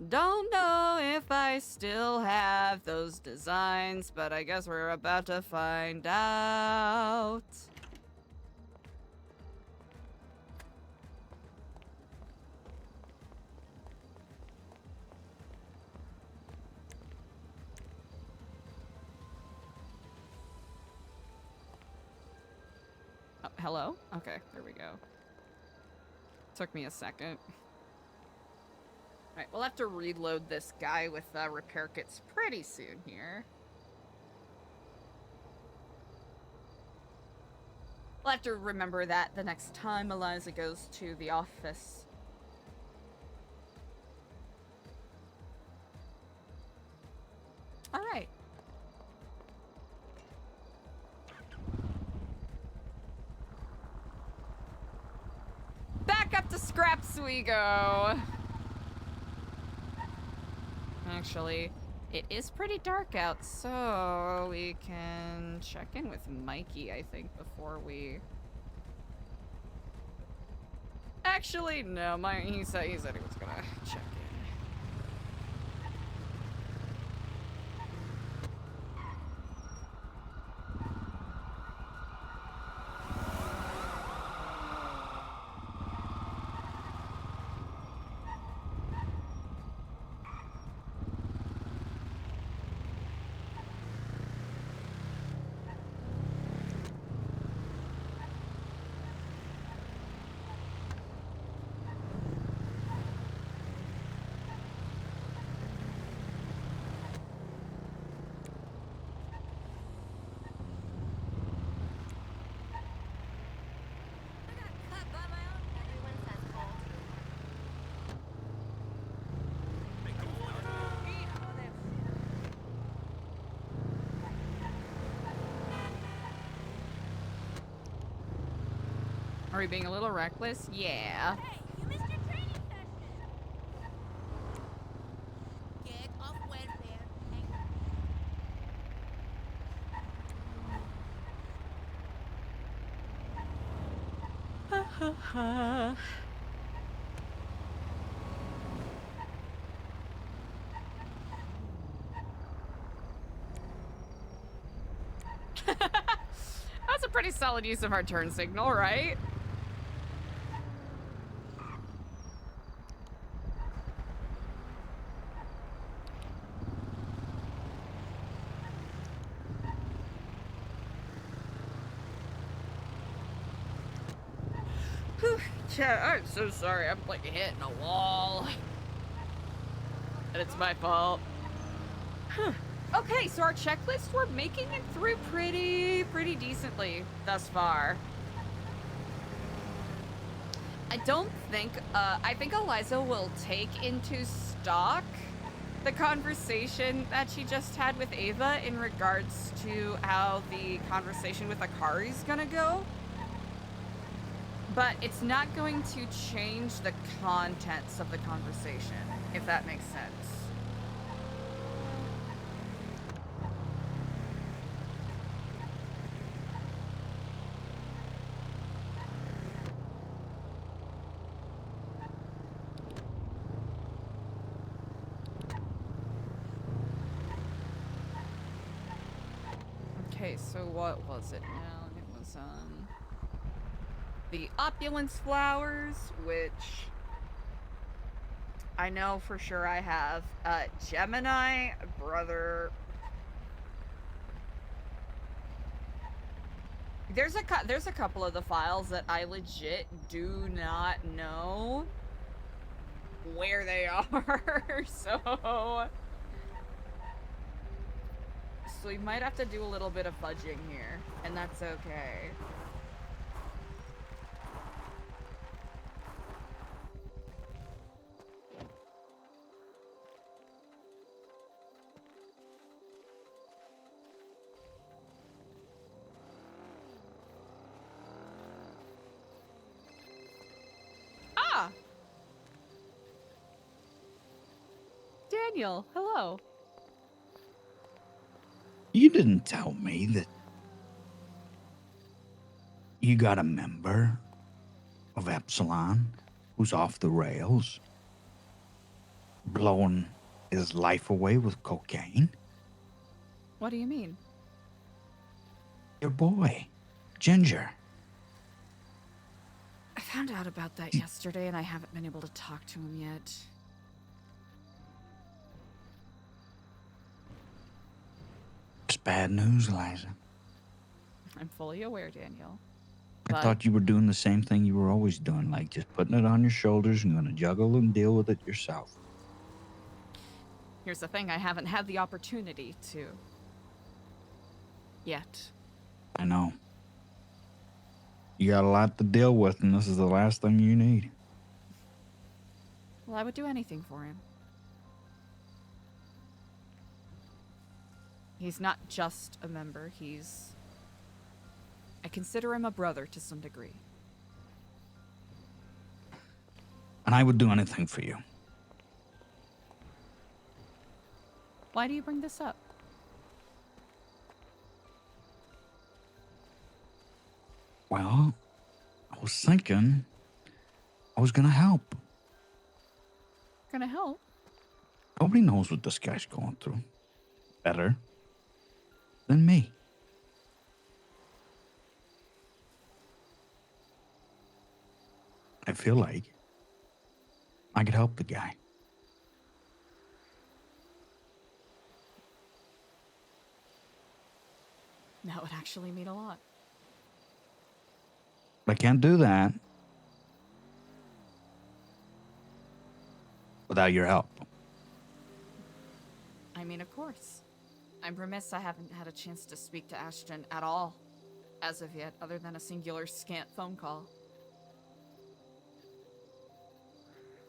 don't know if I still have those designs, but I guess we're about to find out. Oh, hello? Okay, there we go. Took me a second. Alright, we'll have to reload this guy with repair kits pretty soon here. We'll have to remember that the next time Eliza goes to the office. Alright. Back up to scraps we go. Actually, it is pretty dark out, so we can check in with Mikey, I think, before we... Actually, no, he said he was gonna check in. Are we being a little reckless? Yeah. Hey, you missed your training session. Get off welfare. Ha ha ha. That's a pretty solid use of our turn signal, right? Whew. Chat, I'm so sorry. I'm like hitting a wall. And it's my fault. Okay, so our checklist, we're making it through pretty decently thus far. I don't think, I think Eliza will take into stock the conversation that she just had with Ava in regards to how the conversation with Akari's gonna go. But it's not going to change the contents of the conversation, if that makes sense. Okay, so what was it now? It was, the opulence flowers, which I know for sure I have. Gemini, brother. There's a couple of the files that I legit do not know where they are, so we might have to do a little bit of fudging here, and that's okay. Ah! Daniel, hello. You didn't tell me that you got a member of Epsilon who's off the rails, blowing his life away with cocaine. What do you mean? Your boy, Ginger. I found out about that yesterday and I haven't been able to talk to him yet. It's bad news, Eliza. I'm fully aware, Daniel. I thought you were doing the same thing you were always doing, like just putting it on your shoulders and going to juggle and deal with it yourself. Here's the thing, I haven't had the opportunity to. Yet. I know. You got a lot to deal with, and this is the last thing you need. Well, I would do anything for him. He's not just a member, I consider him a brother to some degree. And I would do anything for you. Why do you bring this up? Well, I was thinking I was going to help. Gonna help? Nobody knows what this guy's going through better than me. I feel like I could help the guy. That would actually mean a lot. But I can't do that without your help. I mean, of course. I'm remiss I haven't had a chance to speak to Ashton at all, as of yet, other than a singular scant phone call.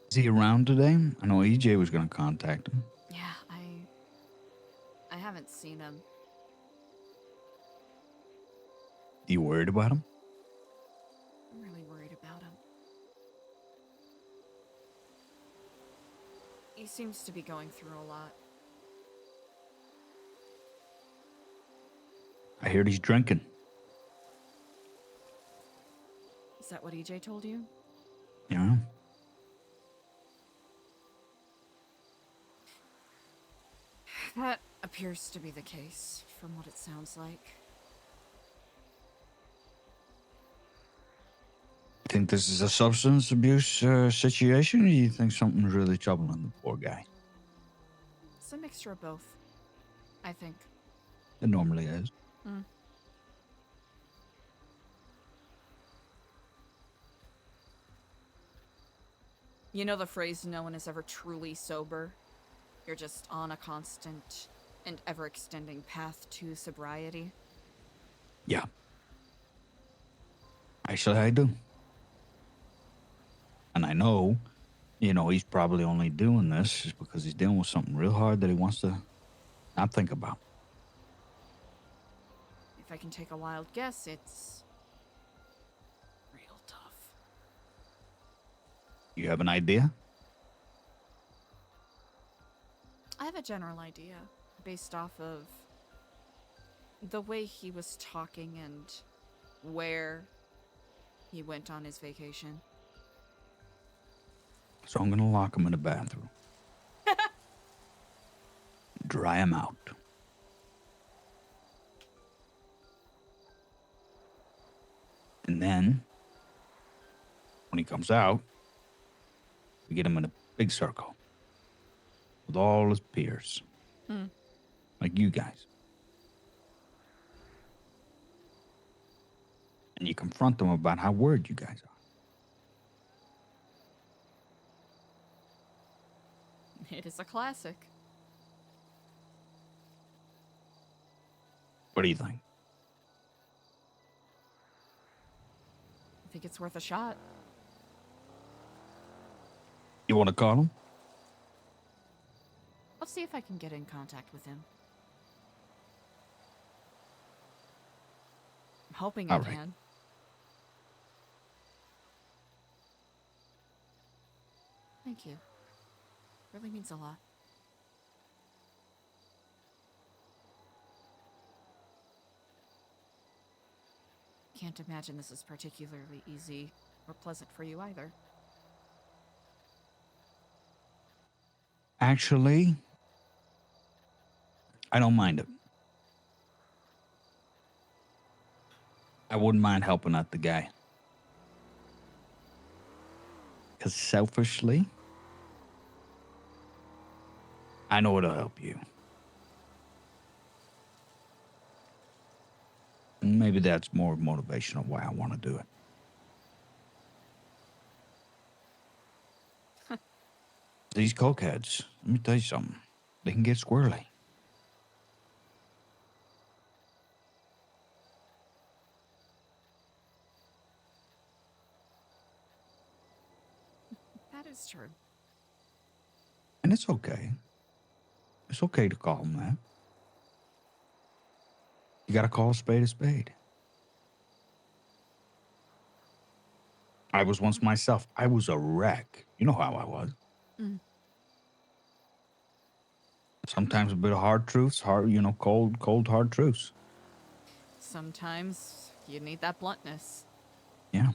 Is he around today? I know EJ was going to contact him. Yeah, I haven't seen him. You worried about him? I'm really worried about him. He seems to be going through a lot. I heard he's drinking. Is that what EJ told you? Yeah. That appears to be the case, from what it sounds like. Think this is a substance abuse situation, or do you think something's really troubling the poor guy? It's a mixture of both, I think. It normally is. Mm. You know the phrase, no one is ever truly sober? You're just on a constant and ever-extending path to sobriety. Yeah. Actually, I do. And I know, he's probably only doing this just because he's dealing with something real hard that he wants to not think about. If I can take a wild guess, it's real tough. You have an idea? I have a general idea based off of the way he was talking and where he went on his vacation. So I'm going to lock him in the bathroom. Dry him out. And then, when he comes out, we get him in a big circle with all his peers, like you guys. And you confront them about how worried you guys are. It is a classic. What do you think? I think it's worth a shot. You want to call him? I'll see if I can get in contact with him. I'm hoping I All right. can. Thank you. Really means a lot. Can't imagine this is particularly easy or pleasant for you either. Actually, I don't mind it. I wouldn't mind helping out the guy. Because selfishly, I know it'll help you. And maybe that's more motivation of why I want to do it. These cokeheads, let me tell you something. They can get squirrely. That is true. And it's okay. It's okay to call them that. You gotta call a spade a spade. I was once myself. I was a wreck. You know how I was. Mm. Sometimes a bit of hard truths, cold, hard truths. Sometimes you need that bluntness. Yeah.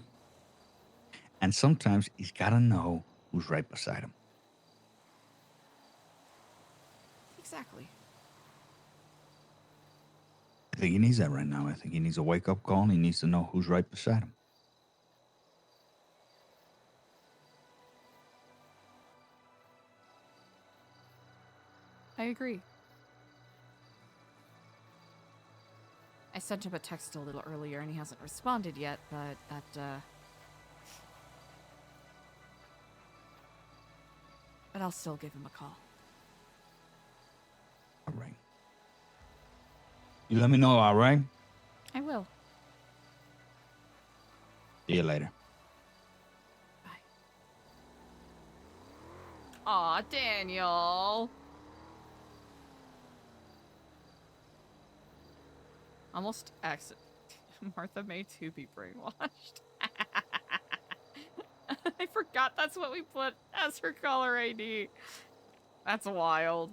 And sometimes he's gotta know who's right beside him. Exactly. I think he needs that right now. I think he needs a wake-up call, and he needs to know who's right beside him. I agree. I sent him a text a little earlier and he hasn't responded yet, but but I'll still give him a call. All right. You let me know, all right? I will. See you later. Aw, Daniel. Almost accident. Martha may too be brainwashed. I forgot that's what we put as her caller ID. That's wild.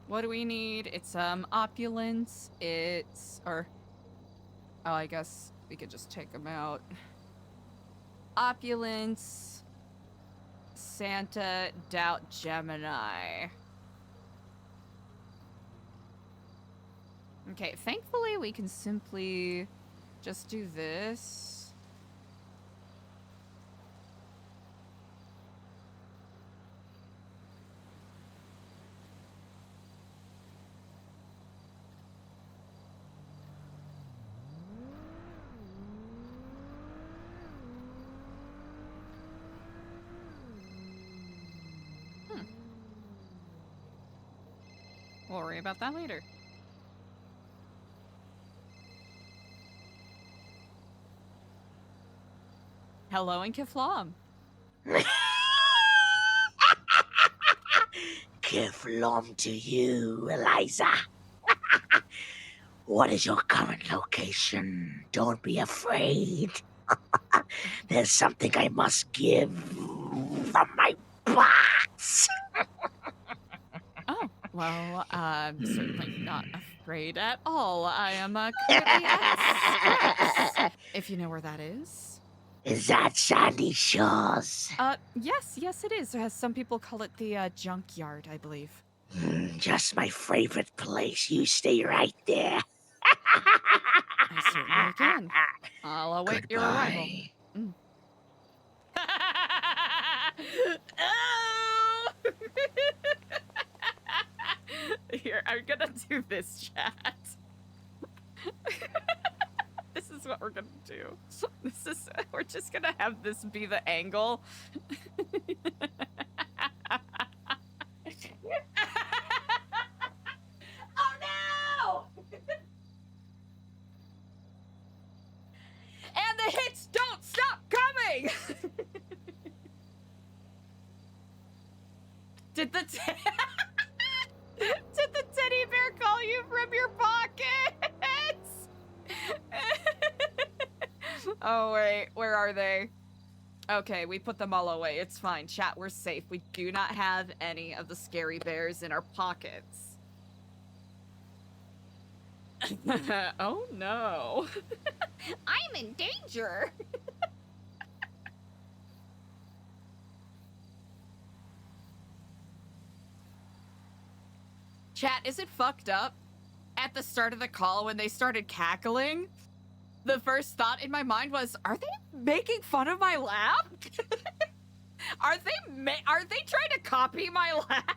What do we need? It's opulence. It's oh, I guess we could just take them out. Opulence, Santa, Doubt, Gemini. Okay, thankfully we can simply just do this. We'll worry about that later. Hello and Kiflam. Kiflom to you, Eliza. What is your current location? Don't be afraid. There's something I must give from my box. Oh, well, I'm certainly not afraid at all. I am currently at Scraps, if you know where that is. Is that Sandy Shores? Yes it is. Some people call it the junkyard, I believe. Just my favorite place. You stay right there. I certainly can. I'll await your arrival. Mm. Oh! Here, I'm gonna do this, chat. This is what we're gonna do. We're just gonna have this be the angle. Oh no! And the hits don't stop coming! Did the teddy bear call you from your pockets? Oh wait, where are they? Okay, we put them all away. It's fine. Chat, we're safe. We do not have any of the scary bears in our pockets. Oh no. I'm in danger. Chat, is it fucked up? At the start of the call when they started cackling, the first thought in my mind was, are they making fun of my laugh? Are they trying to copy my laugh?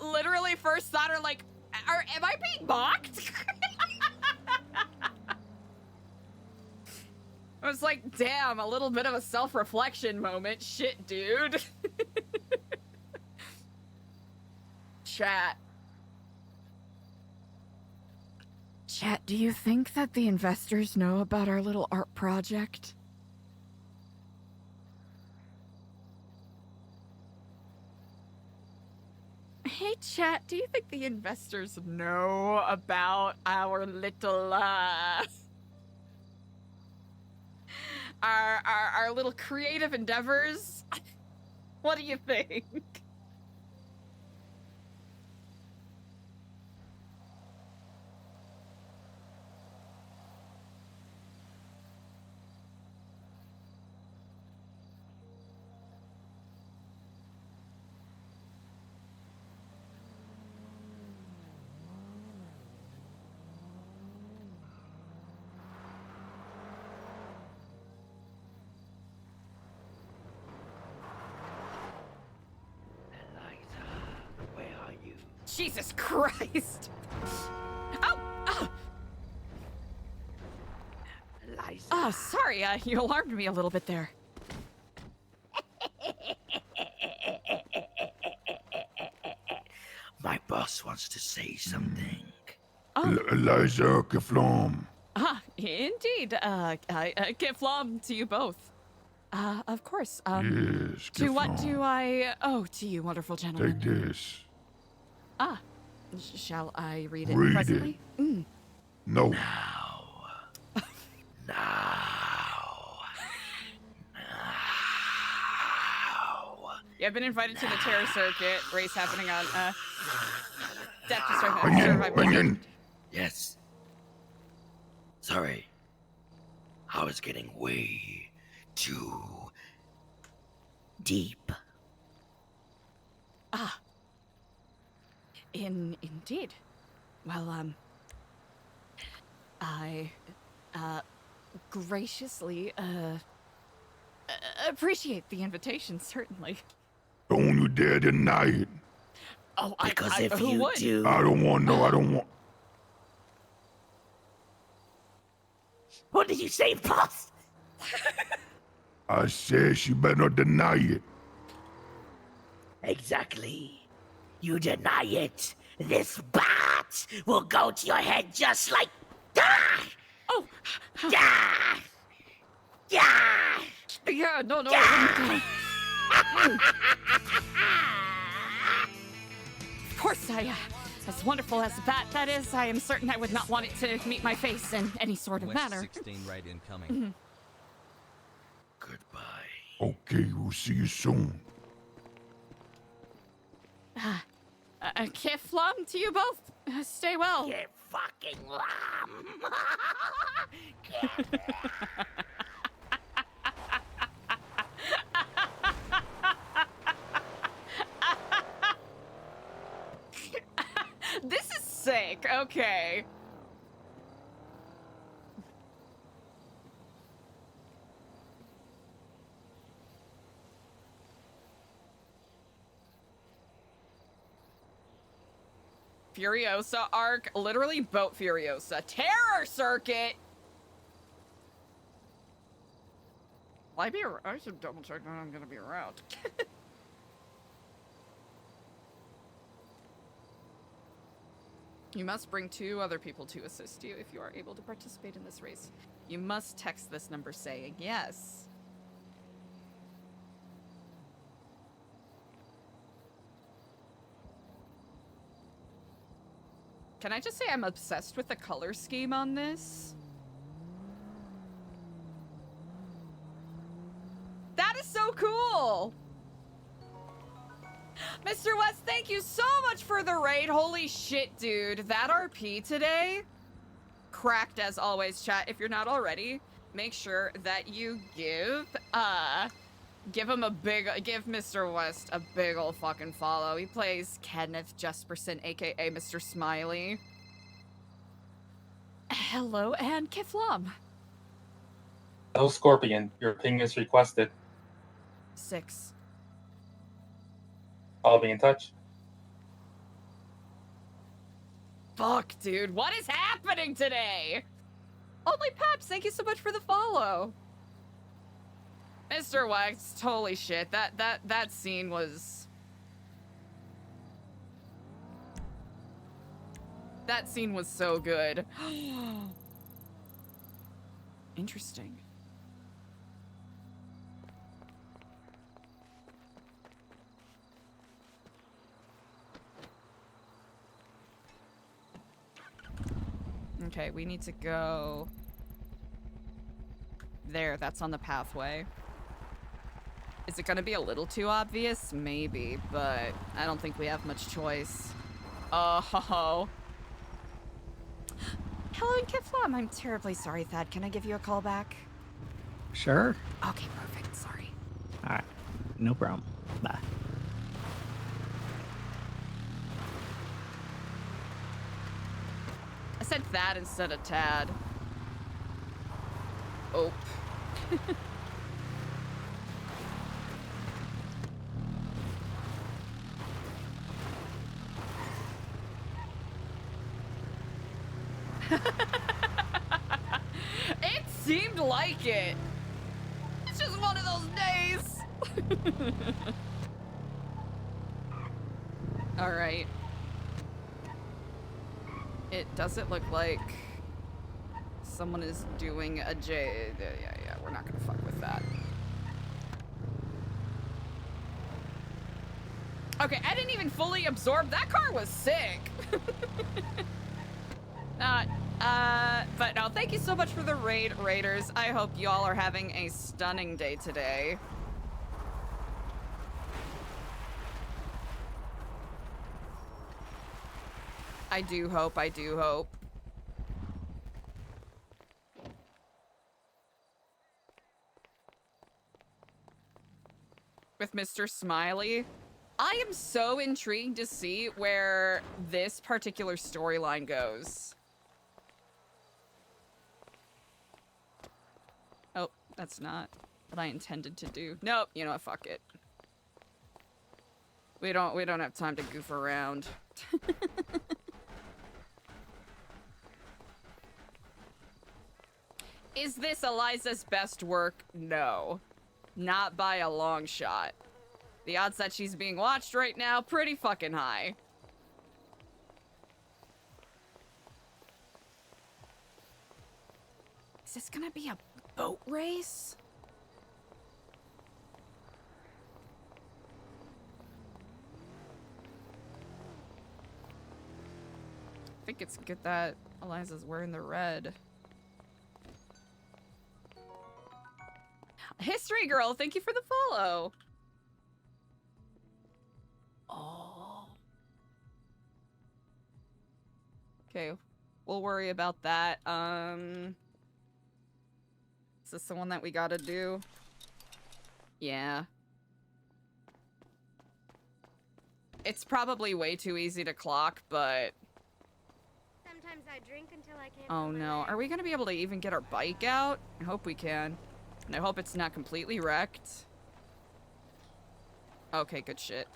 Literally first thought are like, am I being mocked? I was like, damn, a little bit of a self-reflection moment. Shit, dude. Chat. Chat, do you think that the investors know about our little art project? Hey, chat, do you think the investors know about our little, our little creative endeavors? What do you think? Jesus Christ! Oh! Oh! Eliza. Oh, sorry, you alarmed me a little bit there. My boss wants to say something. Oh. Eliza Keflom. Ah, indeed. Kiflam to you both. Of course. Yes, To what Keflom. do I owe to you, wonderful gentlemen? Take this. Ah, shall I read it Read presently? Mm. No. Now. I've been invited to the Terror Circuit race happening on Death to Minion, Survival. minion. Yes. Sorry. I was getting way too deep. Ah. Indeed. Well, I graciously appreciate the invitation, certainly. Don't you dare deny it. Oh, Because if who you would? do, I don't want no. I don't want. What did you say, boss? I said she better not deny it. Exactly. You deny it, this bat will go to your head just like. Oh! Yeah! Yeah, no. Of course, as wonderful as a bat that is, I am certain I would not want it to meet my face in any sort of manner. 16 right incoming. Okay, we'll see you soon. Kiflum to you both. Stay well. Get fucking lamb. This is sick. Okay. Furiosa arc, literally boat Furiosa. Terror Circuit! Will I should double check that I'm gonna be around. You must bring 2 other people to assist you if you are able to participate in this race. You must text this number saying yes. Can I just say I'm obsessed with the color scheme on this? That is so cool! Mr. West, thank you so much for the raid. Holy shit, dude. That RP today, cracked as always, chat. If you're not already, make sure that you give him a big, give Mr. West a big ol' fucking follow. He plays Kenneth Jesperson, aka Mr. Smiley. Hello, and Kiflum. Hello, Scorpion. Your opinion is requested. 6. I'll be in touch. Fuck, dude. What is happening today? Only Peps, thank you so much for the follow. Mr. West, holy shit. That scene was... That scene was so good. Interesting. Okay, we need to go there. That's on the pathway. Is it gonna be a little too obvious? Maybe, but I don't think we have much choice. Oh. Hello, Kiflam. I'm terribly sorry, Thad. Can I give you a call back? Sure. Okay, perfect. Sorry. All right. No problem. Bye. I said Thad instead of Tad. Oh. It seemed like it. It's just one of those days. All right. It doesn't look like someone is doing a J. Yeah, we're not gonna fuck with that. Okay, I didn't even fully absorb. That car was sick. But no, thank you so much for the raid, Raiders. I hope you all are having a stunning day today. I do hope, I do hope. With Mr. Smiley, I am so intrigued to see where this particular storyline goes. Oh, that's not what I intended to do. Nope, you know what, fuck it. We don't have time to goof around. Is this Eliza's best work? No. Not by a long shot. The odds that she's being watched right now, pretty fucking high. Is this gonna be a boat race? I think it's good that Eliza's wearing the red. History girl, thank you for the follow. Oh. Okay, we'll worry about that. Is this the one that we gotta do? Yeah. It's probably way too easy to clock, but... Sometimes I drink until I can't. Oh no, are we gonna be able to even get our bike out? I hope we can. And I hope it's not completely wrecked. Okay, good shit.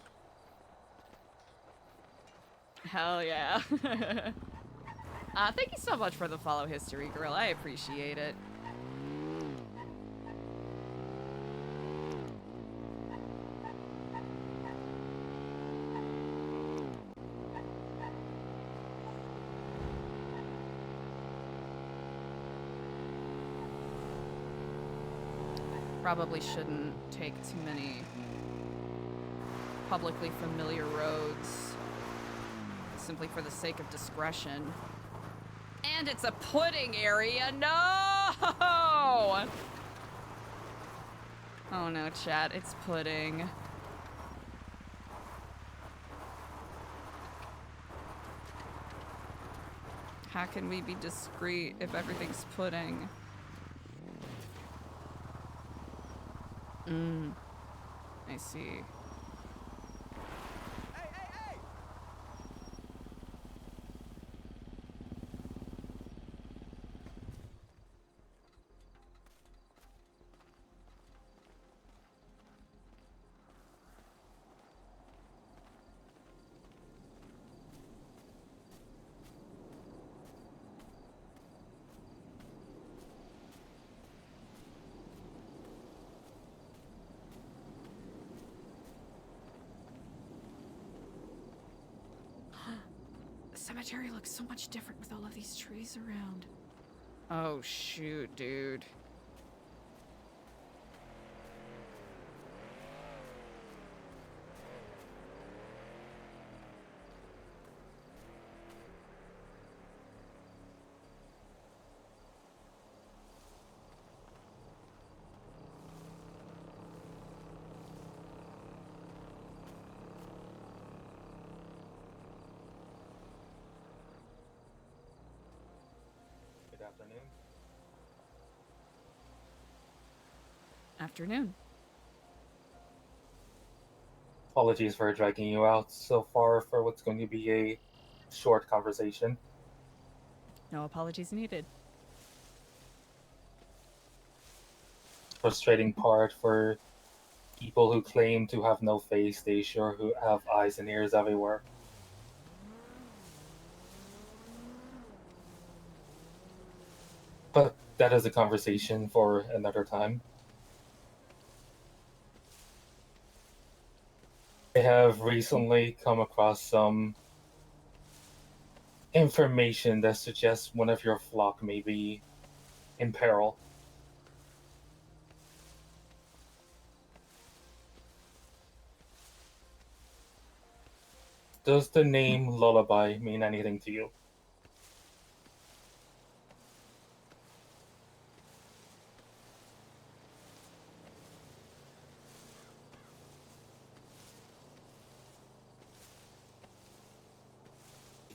Hell yeah. Thank you so much for the follow, History Girl. I appreciate it. Probably shouldn't take too many publicly familiar roads simply for the sake of discretion. And it's a pudding area. No! Oh no, chat, it's pudding. How can we be discreet if everything's pudding? I see. Cemetery looks so much different with all of these trees around. Oh shoot, dude. Good afternoon. Afternoon. Apologies for dragging you out so far for what's going to be a short conversation. No apologies needed. Frustrating part for people who claim to have no face, they sure who have eyes and ears everywhere. But that is a conversation for another time. I have recently come across some information that suggests one of your flock may be in peril. Does the name Lullabye mean anything to you?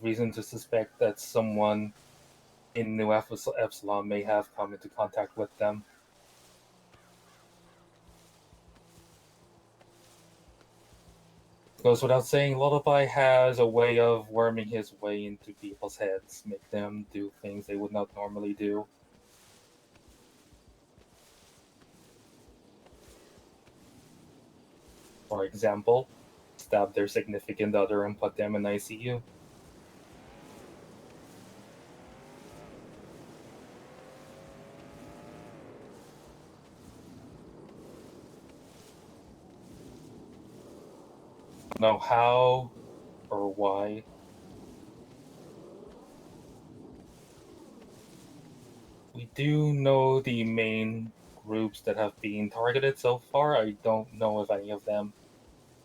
reason to suspect that someone in Nu Epsilon may have come into contact with them. Goes without saying, Lullabye has a way of worming his way into people's heads, make them do things they would not normally do. For example, stab their significant other and put them in ICU. Know how or why. We do know the main groups that have been targeted so far. I don't know if any of them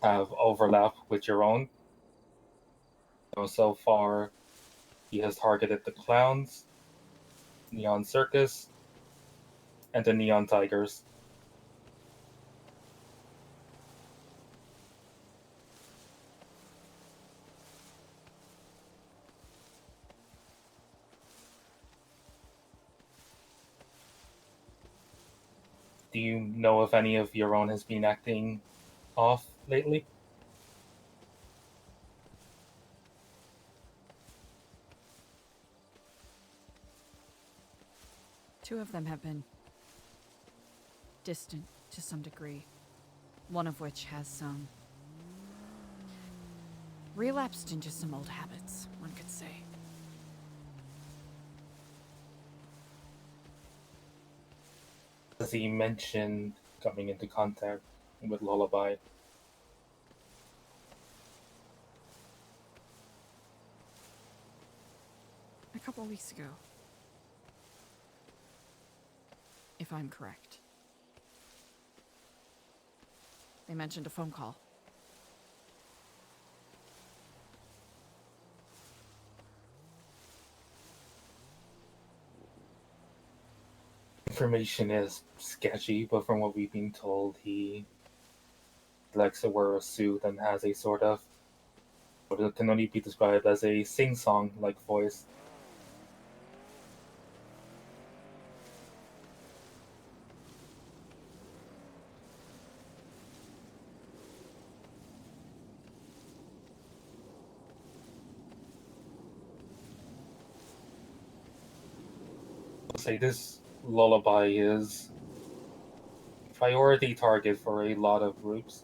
have overlap with your own. So far, he has targeted the Clowns, Neon Circus, and the Neon Tigers. Do you know if any of your own has been acting off lately? Two of them have been distant to some degree, one of which has relapsed into some old habits, one could say. As he mentioned coming into contact with Lullabye. A couple weeks ago, if I'm correct. They mentioned a phone call. Information is sketchy, but from what we've been told, he likes to wear a suit and has a sort of what it can only be described as a sing-song like voice. Say this Lullabye is priority target for a lot of groups.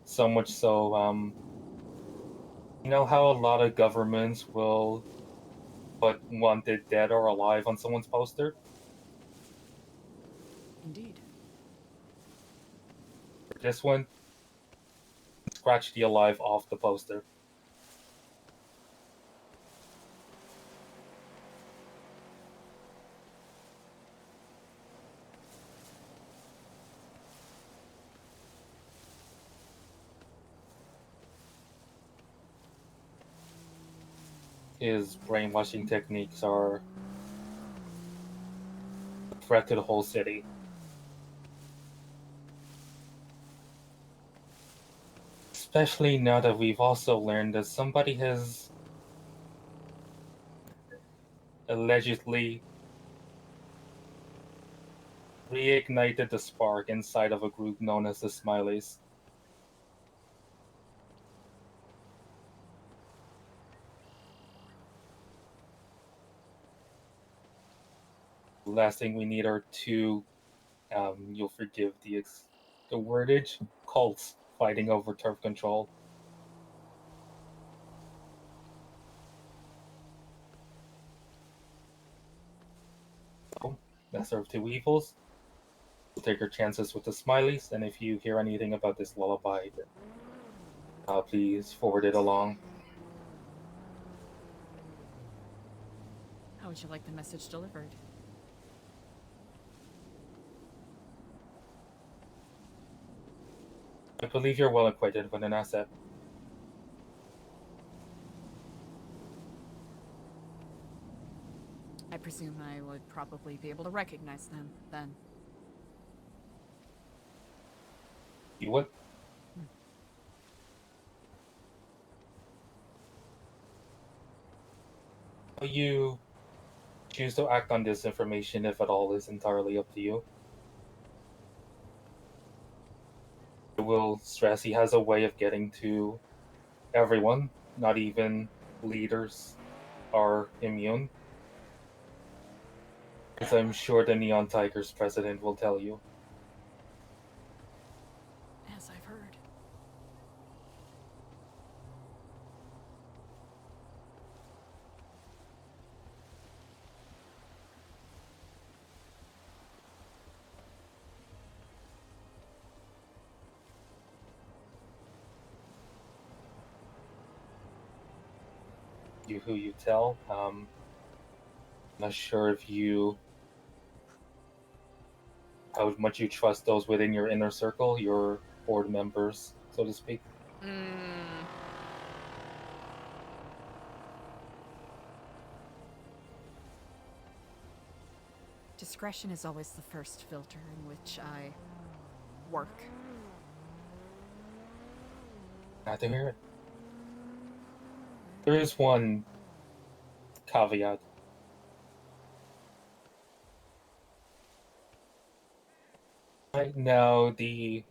So much so, you know how a lot of governments will put wanted dead or alive on someone's poster? Indeed. For this one, scratch the alive off the poster. His brainwashing techniques are a threat to the whole city. Especially now that we've also learned that somebody has allegedly reignited the spark inside of a group known as the Smileys. The last thing we need are two, you'll forgive the wordage, cults fighting over turf control. So, lesser of two evils. We'll take your chances with the Smileys, and if you hear anything about this Lullabye, please forward it along. How would you like the message delivered? I believe you're well acquainted with an asset. I presume I would probably be able to recognize them then. You would? How you choose to act on this information, if at all, is entirely up to you. I will stress he has a way of getting to everyone, not even leaders are immune. As I'm sure the Neon Tigers president will tell you. As I've heard. You who you tell. Not sure if you how much you trust those within your inner circle, your board members, so to speak. Discretion is always the first filter in which I work. Glad to hear it. There is one caveat. Right now, the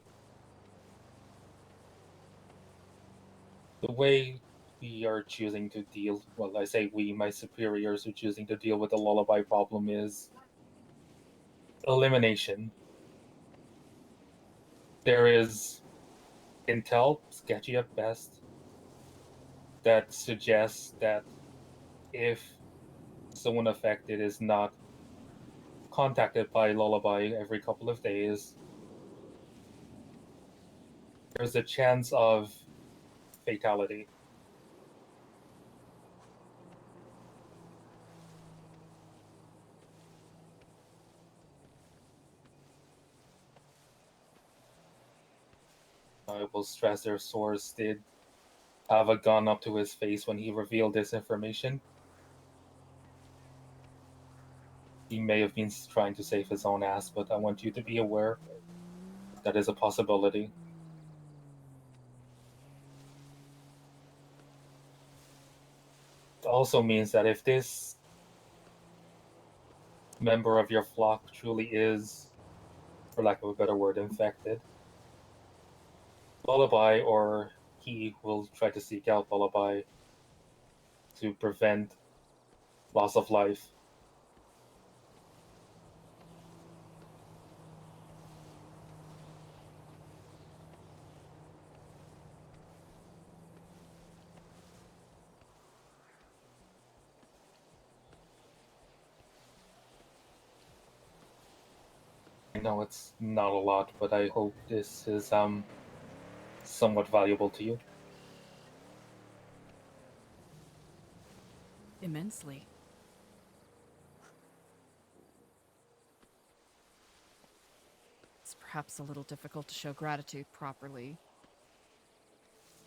way we are choosing to deal, well, I say we, my superiors, are choosing to deal with the lullaby problem is elimination. There is intel, sketchy at best, that suggests that if someone affected is not contacted by Lullabye every couple of days, there's a chance of fatality. I will stress their source did have a gun up to his face when he revealed this information. He may have been trying to save his own ass, but I want you to be aware that is a possibility. It also means that if this member of your flock truly is, for lack of a better word, infected, Lullabye or he will try to seek out Lullabye to prevent loss of life. I know it's not a lot, but I hope this is somewhat valuable to you. Immensely. It's perhaps a little difficult to show gratitude properly.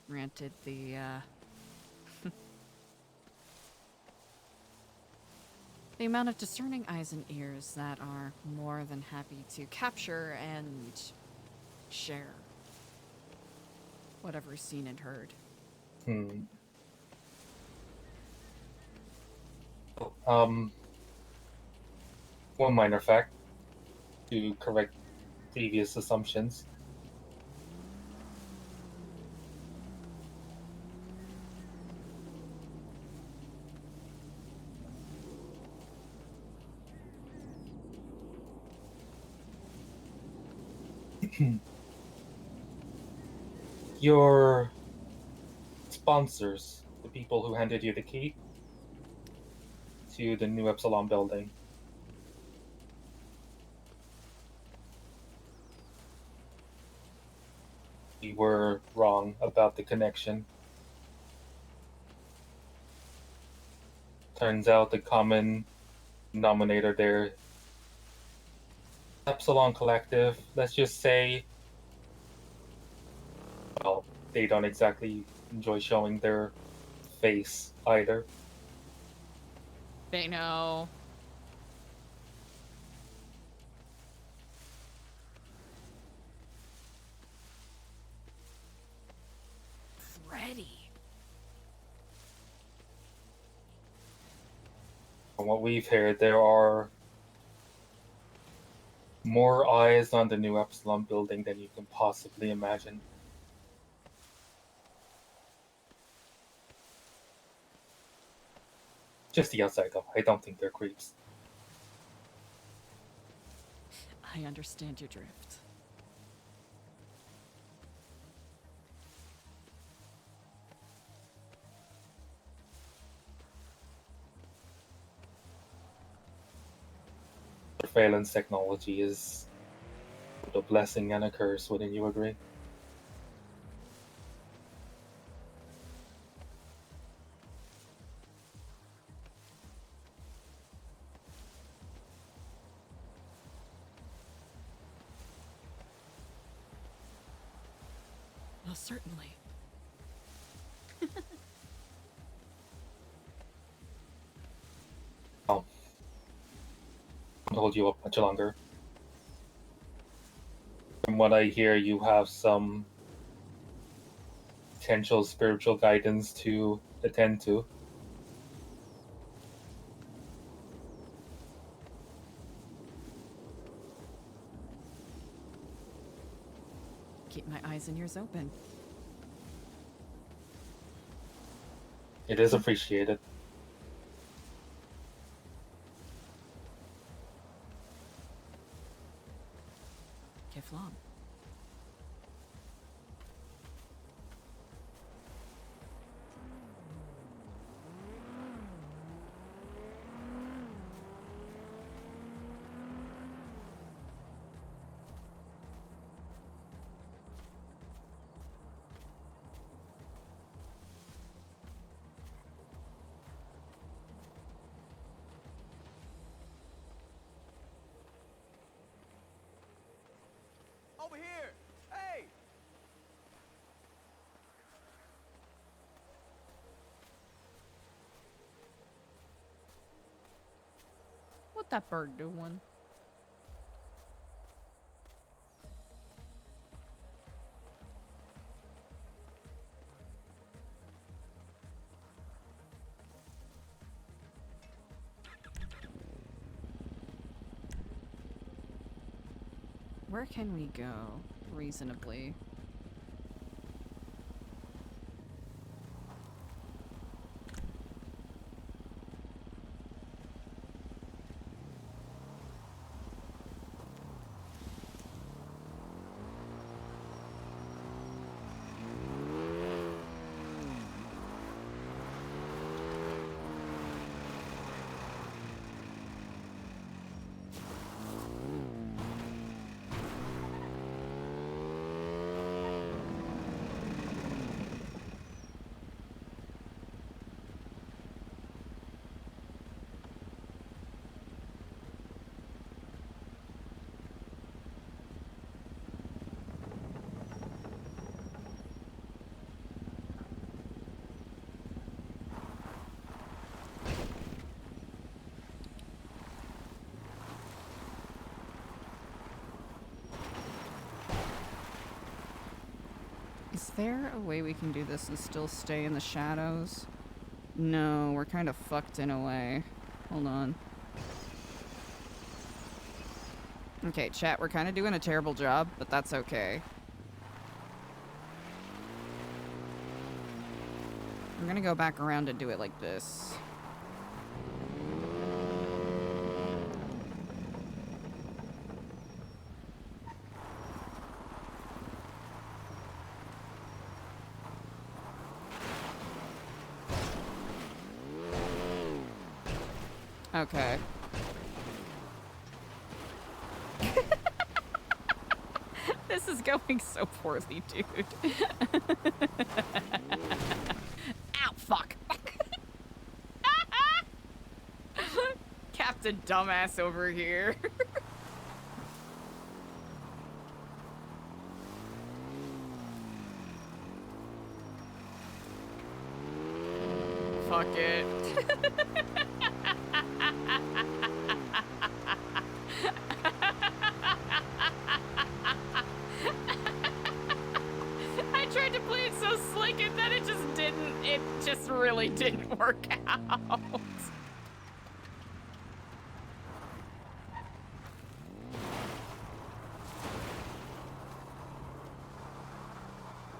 Granted, the amount of discerning eyes and ears that are more than happy to capture and share whatever is seen and heard. One minor fact to correct previous assumptions. Your sponsors, the people who handed you the key to the Nu Epsilon building, we were wrong about the connection. Turns out the common denominator there, Epsilon Collective, let's just say, well, they don't exactly enjoy showing their face either. They know. Freddy. From what we've heard, there are more eyes on the Nu Epsilon building than you can possibly imagine. Just the outside, though. I don't think they're creeps. I understand your drift. Surveillance technology is both a blessing and a curse, wouldn't you agree? Well, certainly. I'll hold you up much longer. From what I hear, you have some potential spiritual guidance to attend to. Keep my eyes and ears open. It is appreciated. Kiflam. Over here! Hey! What that bird doing? Where can we go reasonably? Is there a way we can do this and still stay in the shadows? No, we're kind of fucked in a way. Hold on. Okay, chat, we're kind of doing a terrible job, but that's okay. I'm gonna go back around and do it like this. Okay. This is going so poorly, dude. Ow, fuck. Captain Dumbass over here. Fuck it. I tried to play it so slick and then it just really didn't work out.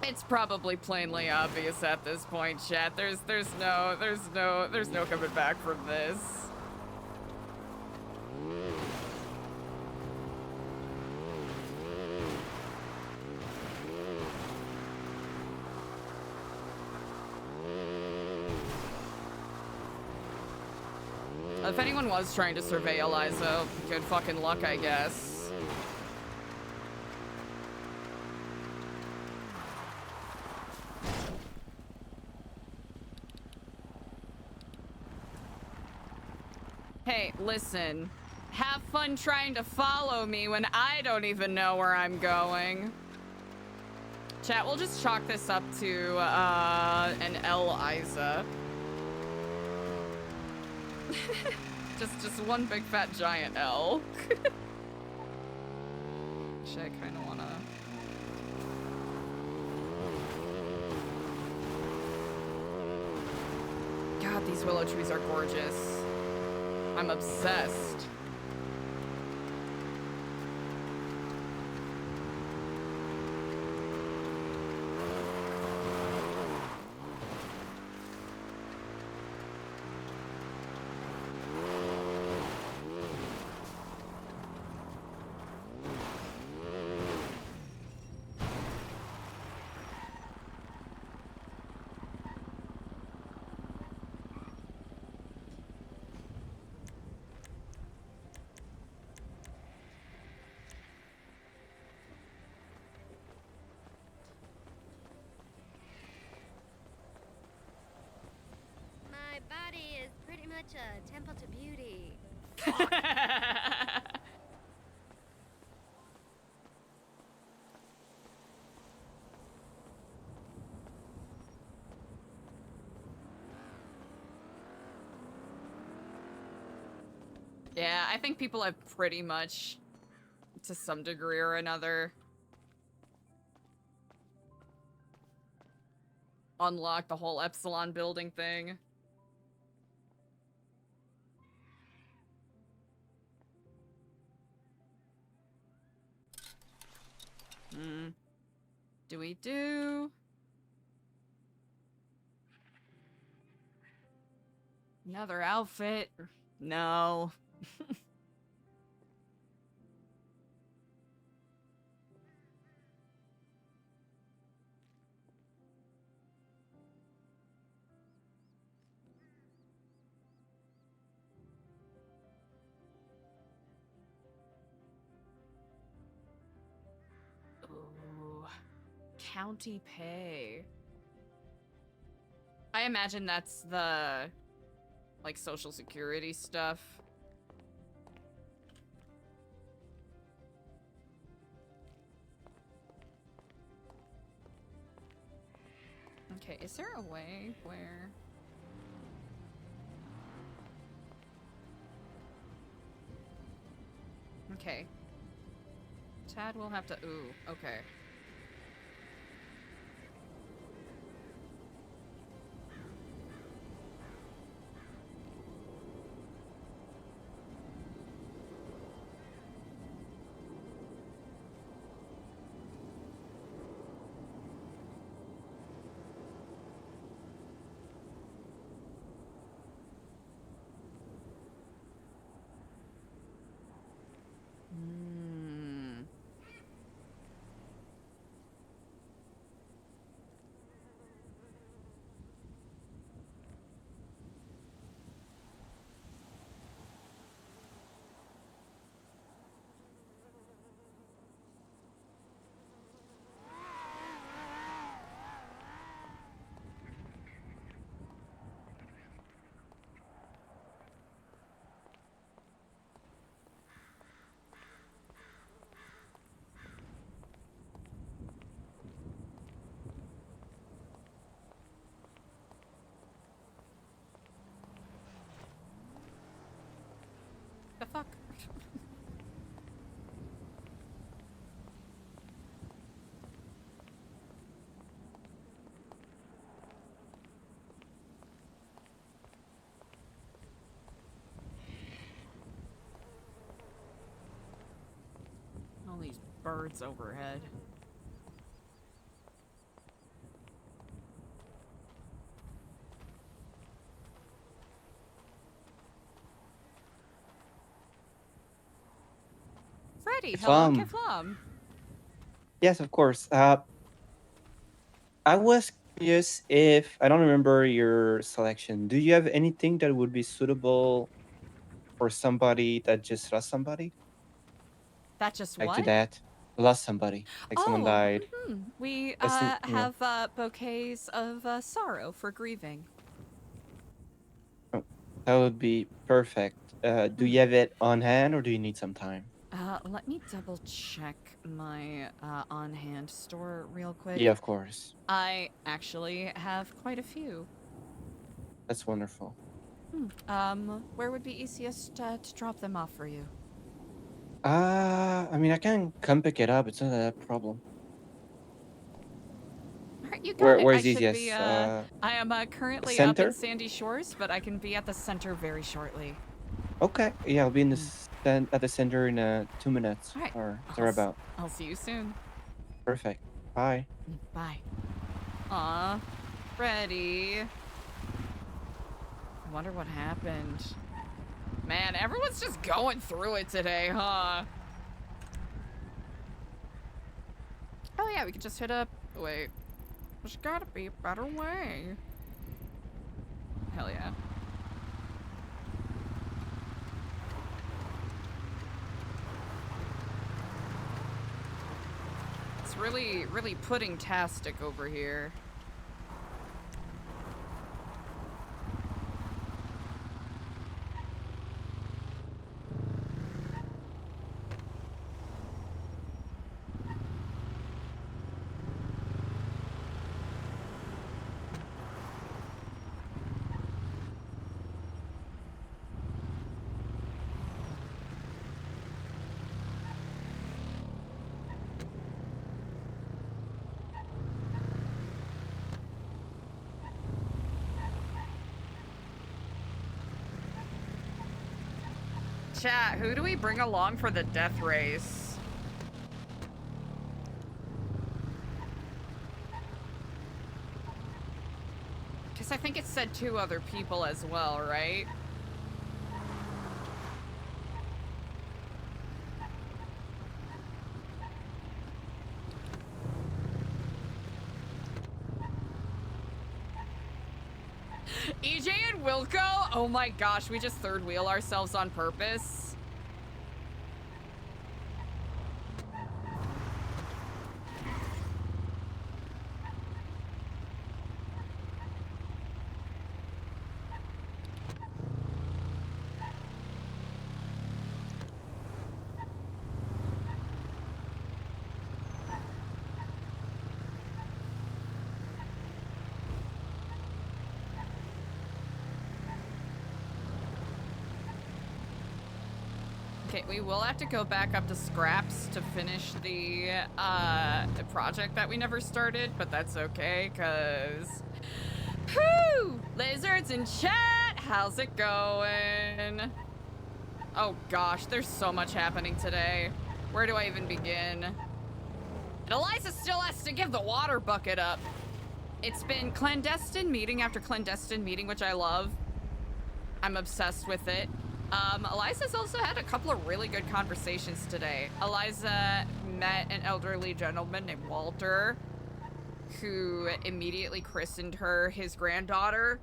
It's probably plainly obvious at this point, chat. There's no coming back from this. If anyone was trying to survey Eliza, good fucking luck, I guess. Hey, listen. Have fun trying to follow me when I don't even know where I'm going. Chat, we'll just chalk this up to an Eliza. just one big fat giant L. Actually, I kind of wanna. God, these willow trees are gorgeous. I'm obsessed. My body is pretty much a temple to beauty. Yeah, I think people have pretty much, to some degree or another, unlocked the whole Epsilon building thing. Do we do? Another outfit? No. Ooh, county pay. I imagine that's the, like, social security stuff. Okay, is there a way where... Okay. Tad will have to... Ooh, okay. The fuck? All these birds overhead. Alrighty, hello, Keflam. Keflam. Yes, of course. I was curious if I don't remember your selection. Do you have anything that would be suitable for somebody that just lost somebody? That just Like to what? that, lost somebody, like someone Oh, died. we Listen, you know. have bouquets of sorrow for grieving. Oh, that would be perfect. Do you have it on hand, or do you need some time? Let me double check my on-hand store real quick. Yeah, of course. I actually have quite a few. That's wonderful. Where would be easiest to drop them off for you? I mean, I can come pick it up. It's not a problem. Alright, you got it. I Where's should easiest? be, I am currently up Center? in Sandy Shores, but I can be at the center very shortly. Okay. Yeah, I'll be in the at the center in 2 minutes. Alright, Or thereabout. I'll see you soon. Perfect. Bye. Bye. Aw, Freddy. I wonder what happened. Man, everyone's just going through it today, huh? Oh yeah, we could just hit up. Wait, there's gotta be a better way. Hell yeah. It's really pudding-tastic over here. Chat, who do we bring along for the death race? Because I think it said 2 other people as well, right? EJ and Wilco? Oh my gosh, we just third wheel ourselves on purpose. Okay, we will have to go back up to scraps to finish the project that we never started, but that's okay, cause whew! Lizards in chat, how's it going? Oh gosh, there's so much happening today. Where do I even begin? And Eliza still has to give the water bucket up. It's been clandestine meeting after clandestine meeting, which I love. I'm obsessed with it. Eliza's also had a couple of really good conversations today. Eliza met an elderly gentleman named Walter, who immediately christened her his granddaughter.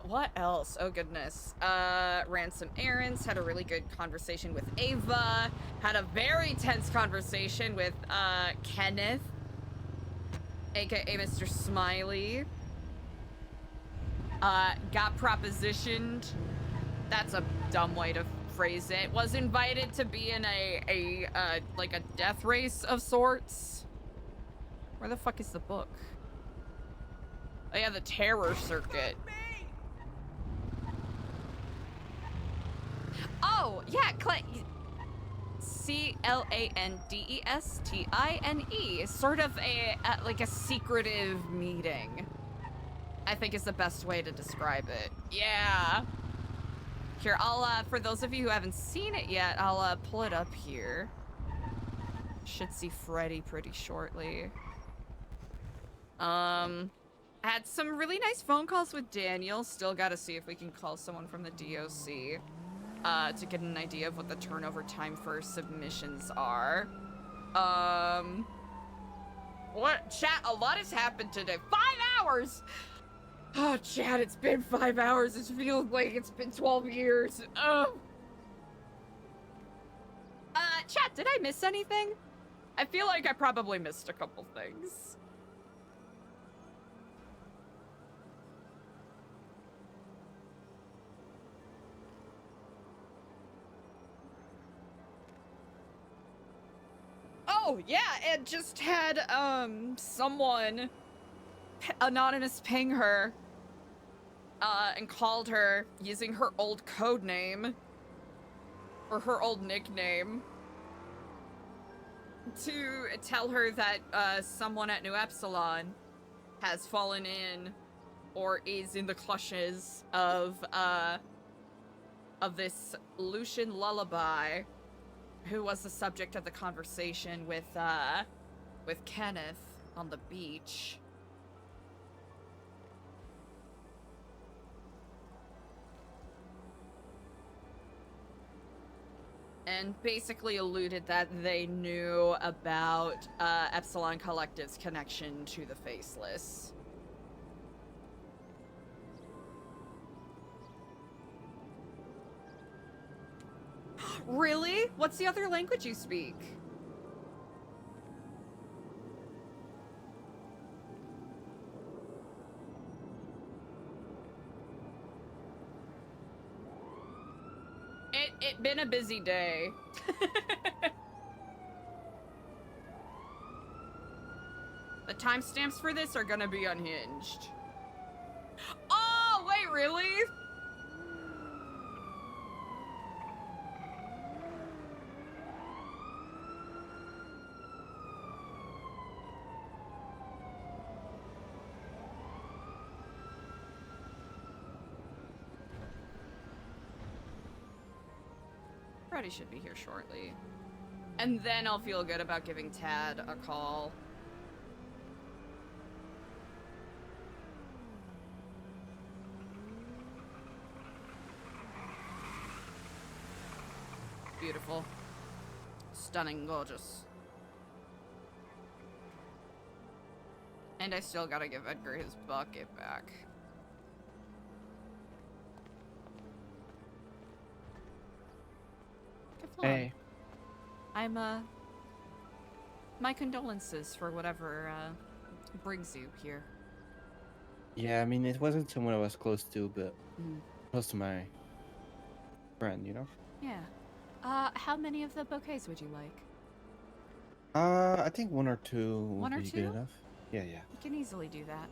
What else? Oh goodness. Ran some errands, had a really good conversation with Ava, had a very tense conversation with, Kenneth, aka Mr. Smiley. Got propositioned. That's a dumb way to phrase it. Was invited to be in like a death race of sorts. Where the fuck is the book? Oh yeah, the terror circuit. Oh, yeah, C-L-A-N-D-E-S-T-I-N-E. Sort of like a secretive meeting, I think is the best way to describe it. Yeah. Here, I'll, for those of you who haven't seen it yet, I'll, pull it up here. Should see Freddy pretty shortly. I had some really nice phone calls with Daniel. Still got to see if we can call someone from the DOC to get an idea of what the turnover time for submissions are. What? Chat, a lot has happened today. 5 hours! Oh, chat, it's been 5 hours. It feels like it's been 12 years. Oh. Chat, did I miss anything? I feel like I probably missed a couple things. Oh, yeah, and just had, someone anonymous ping her, and called her using her old code name, or her old nickname, to tell her that, someone at Nu Epsilon has fallen in, or is in the clutches of this Lucian Lullabye, who was the subject of the conversation with Kenneth on the beach. And basically alluded that they knew about Epsilon Collective's connection to the Faceless. Really? What's the other language you speak? It been a busy day. The timestamps for this are gonna be unhinged. Oh, wait, really? Freddy should be here shortly. And then I'll feel good about giving Tad a call. Beautiful. Stunning, gorgeous. And I still gotta give Edgar his bucket back. Hey. I'm, my condolences for whatever, brings you here. Yeah, I mean, it wasn't someone I was close to, but Mm. close to my friend, you know? Yeah. How many of the bouquets would you like? I think one or two will One or be two? good enough. Yeah, yeah. You can easily do that.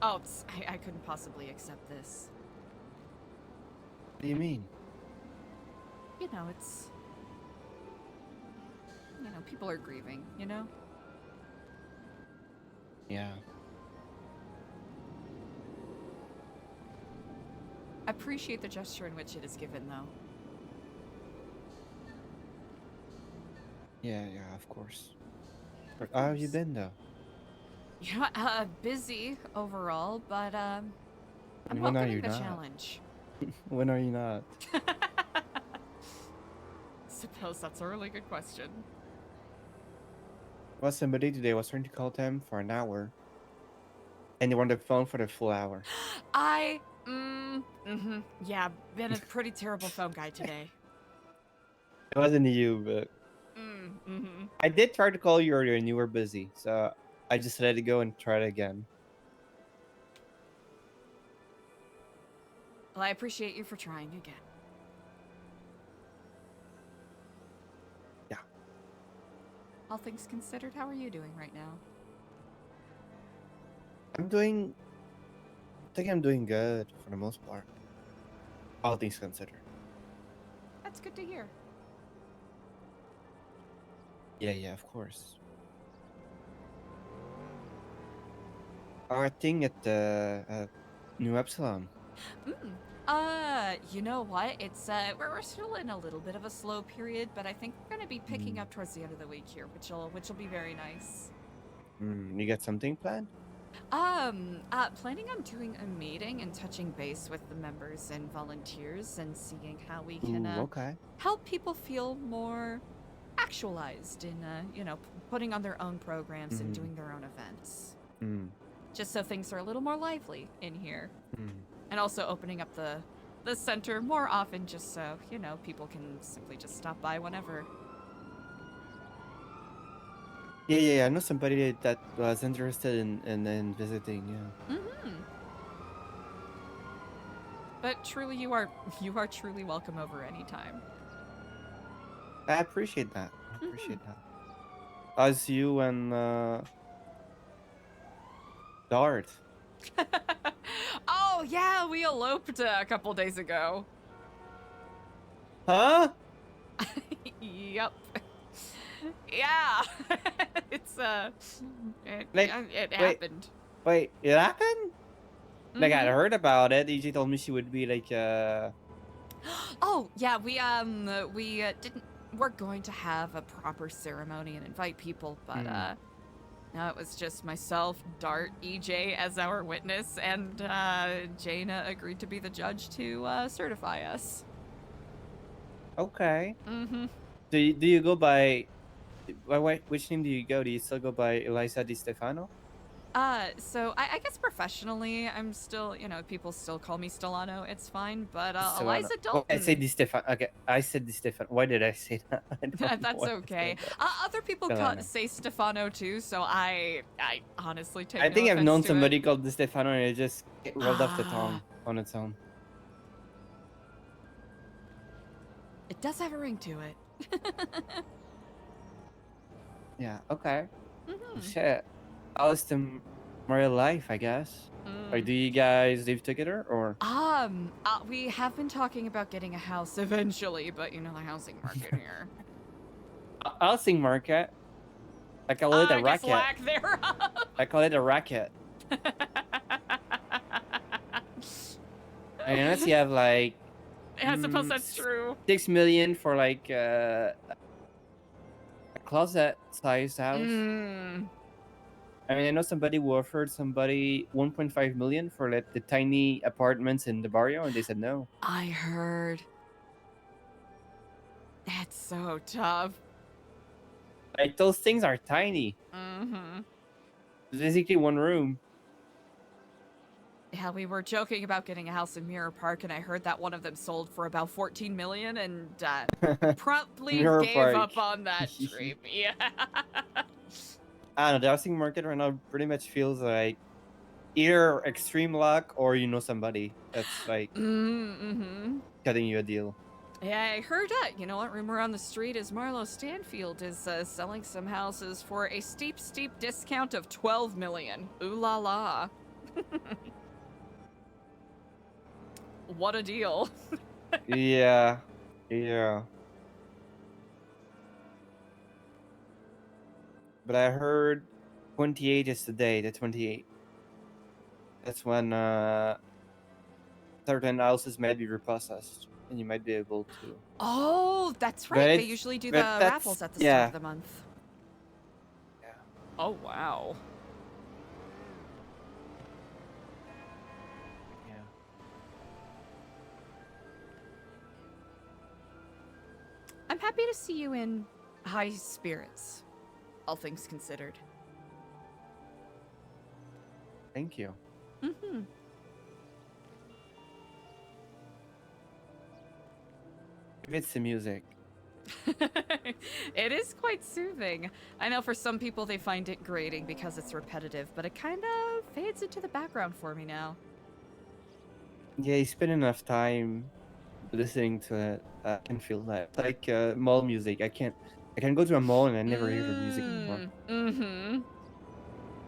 Oh, I couldn't possibly accept this. What do you mean? You know, it's... You know, people are grieving, you know? Yeah. I appreciate the gesture in which it is given, though. Yeah, yeah, of course. How have you been, though? You know, busy overall, but, I'm And when are welcoming you the not? challenge. When are you not? Suppose that's a really good question. Well, somebody today was trying to call them for an hour. And they were on the phone for the full hour. Yeah, been a pretty terrible phone guy today. It wasn't you, but I did try to call you earlier and you were busy. So I just let it go and tried again. Well, I appreciate you for trying again. Yeah. All things considered, how are you doing right now? I think I'm doing good for the most part. All things considered. That's good to hear. Yeah, yeah, of course. Our thing at the Nu Epsilon. You know what? It's we're still in a little bit of a slow period, but I think we're gonna be picking up towards the end of the week here, which'll be very nice. You got something planned? Planning on doing a meeting and touching base with the members and volunteers and seeing how we can Okay. help people feel more actualized in putting on their own programs and doing their own events. Just so things are a little more lively in here. And also opening up the center more often, just so people can simply just stop by whenever. Yeah. I know somebody that was interested in visiting. Yeah. But truly, you are truly welcome over anytime. I appreciate that. As you and Dart. Oh yeah, we eloped a couple days ago. Huh? Yep. Yeah. It's it happened. Wait, it happened? Like I heard about it. EJ told me she would be like Oh yeah, we're going to have a proper ceremony and invite people, but no, it was just myself, Dart, EJ as our witness, and Jaina agreed to be the judge to certify us. Okay. Do you go by which name do you go? Do you still go by Eliza Di Stefano? So I guess professionally, I'm still, people still call me Stellano. It's fine, but Eliza Oh, I Dalton. said Di Stefano. Okay, I said Di Stefano. Why did I say that? I don't know That's why I okay. said that. Other people Stellano. say Stefano too, so I honestly take. I no think I've offense known to somebody it. called Di Stefano and it just rolled off the tongue on its own. It does have a ring to it. Yeah. Okay. Shit. How's the married life? I guess. Like, do you guys live together or? We have been talking about getting a house eventually, but the housing market here. Housing market. I call it a I guess racket. lack thereof. I call it a racket. And unless you have like. I suppose that's true. 6 million for like a closet-sized house. I mean, I know somebody who offered somebody 1.5 million for like the tiny apartments in the barrio, and they said no. I heard. That's so tough. Like those things are tiny. It's basically one room. Yeah, we were joking about getting a house in Mirror Park, and I heard that one of them sold for about 14 million, and promptly Mirror gave Park. up on that dream. Yeah. I don't know. The housing market right now pretty much feels like either extreme luck or you know somebody that's like cutting you a deal. Yeah, I heard that. You know what? Rumor on the street is Marlo Stanfield is selling some houses for a steep discount of 12 million. Ooh la la. What a deal. Yeah. But I heard 28 is the day, the 28th. That's when certain houses might be repossessed, and you might be able to. Oh, that's But right. They it's- usually do but the that's- raffles at the yeah. start of the month. Yeah. Oh, wow. Yeah. I'm happy to see you in high spirits, all things considered. Thank you. If it's the music. It is quite soothing. I know for some people they find it grating because it's repetitive, but it kind of fades into the background for me now. Yeah, you spend enough time listening to it. I can feel that. It's like mall music. I can go to a mall and I never hear the music anymore.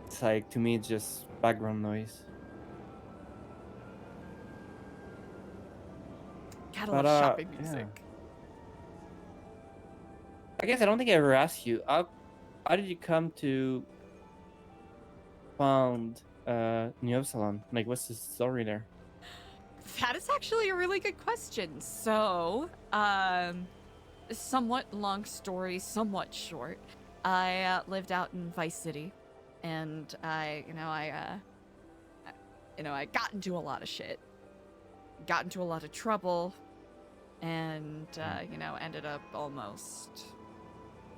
It's like, to me, it's just background noise. Gotta But, love shopping yeah. music. I guess I don't think I ever asked you. How did you come to found Nu Epsilon? Like, what's the story there? That is actually a really good question. So, somewhat long story, somewhat short. I lived out in Vice City, and I got into a lot of shit, got into a lot of trouble, and ended up almost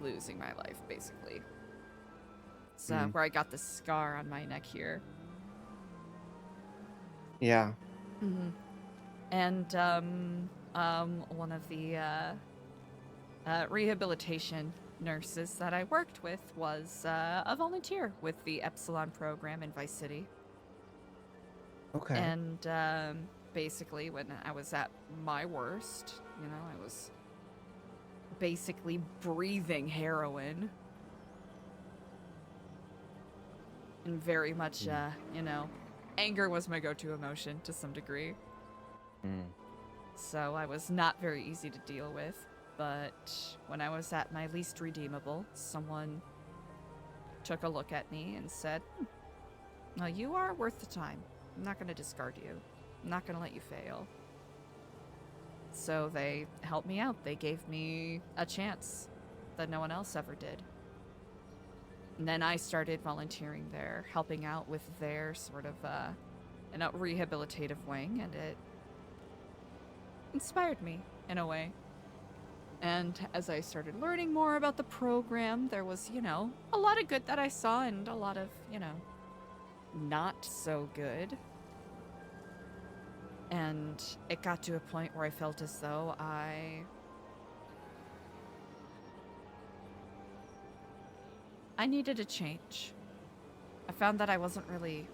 losing my life, basically. So where I got the scar on my neck here. Yeah. Mm-hmm. And one of the rehabilitation nurses that I worked with was a volunteer with the Epsilon program in Vice City. Okay. And basically, when I was at my worst, I was basically breathing heroin. And very much, anger was my go-to emotion to some degree. So I was not very easy to deal with. But when I was at my least redeemable, someone took a look at me and said, "Well, you are worth the time. I'm not going to discard you. I'm not going to let you fail." So they helped me out. They gave me a chance that no one else ever did. And then I started volunteering there, helping out with their sort of rehabilitative wing, and it inspired me in a way. And as I started learning more about the program, there was, a lot of good that I saw and a lot of, not so good. And it got to a point where I felt as though I needed a change. I found that I wasn't really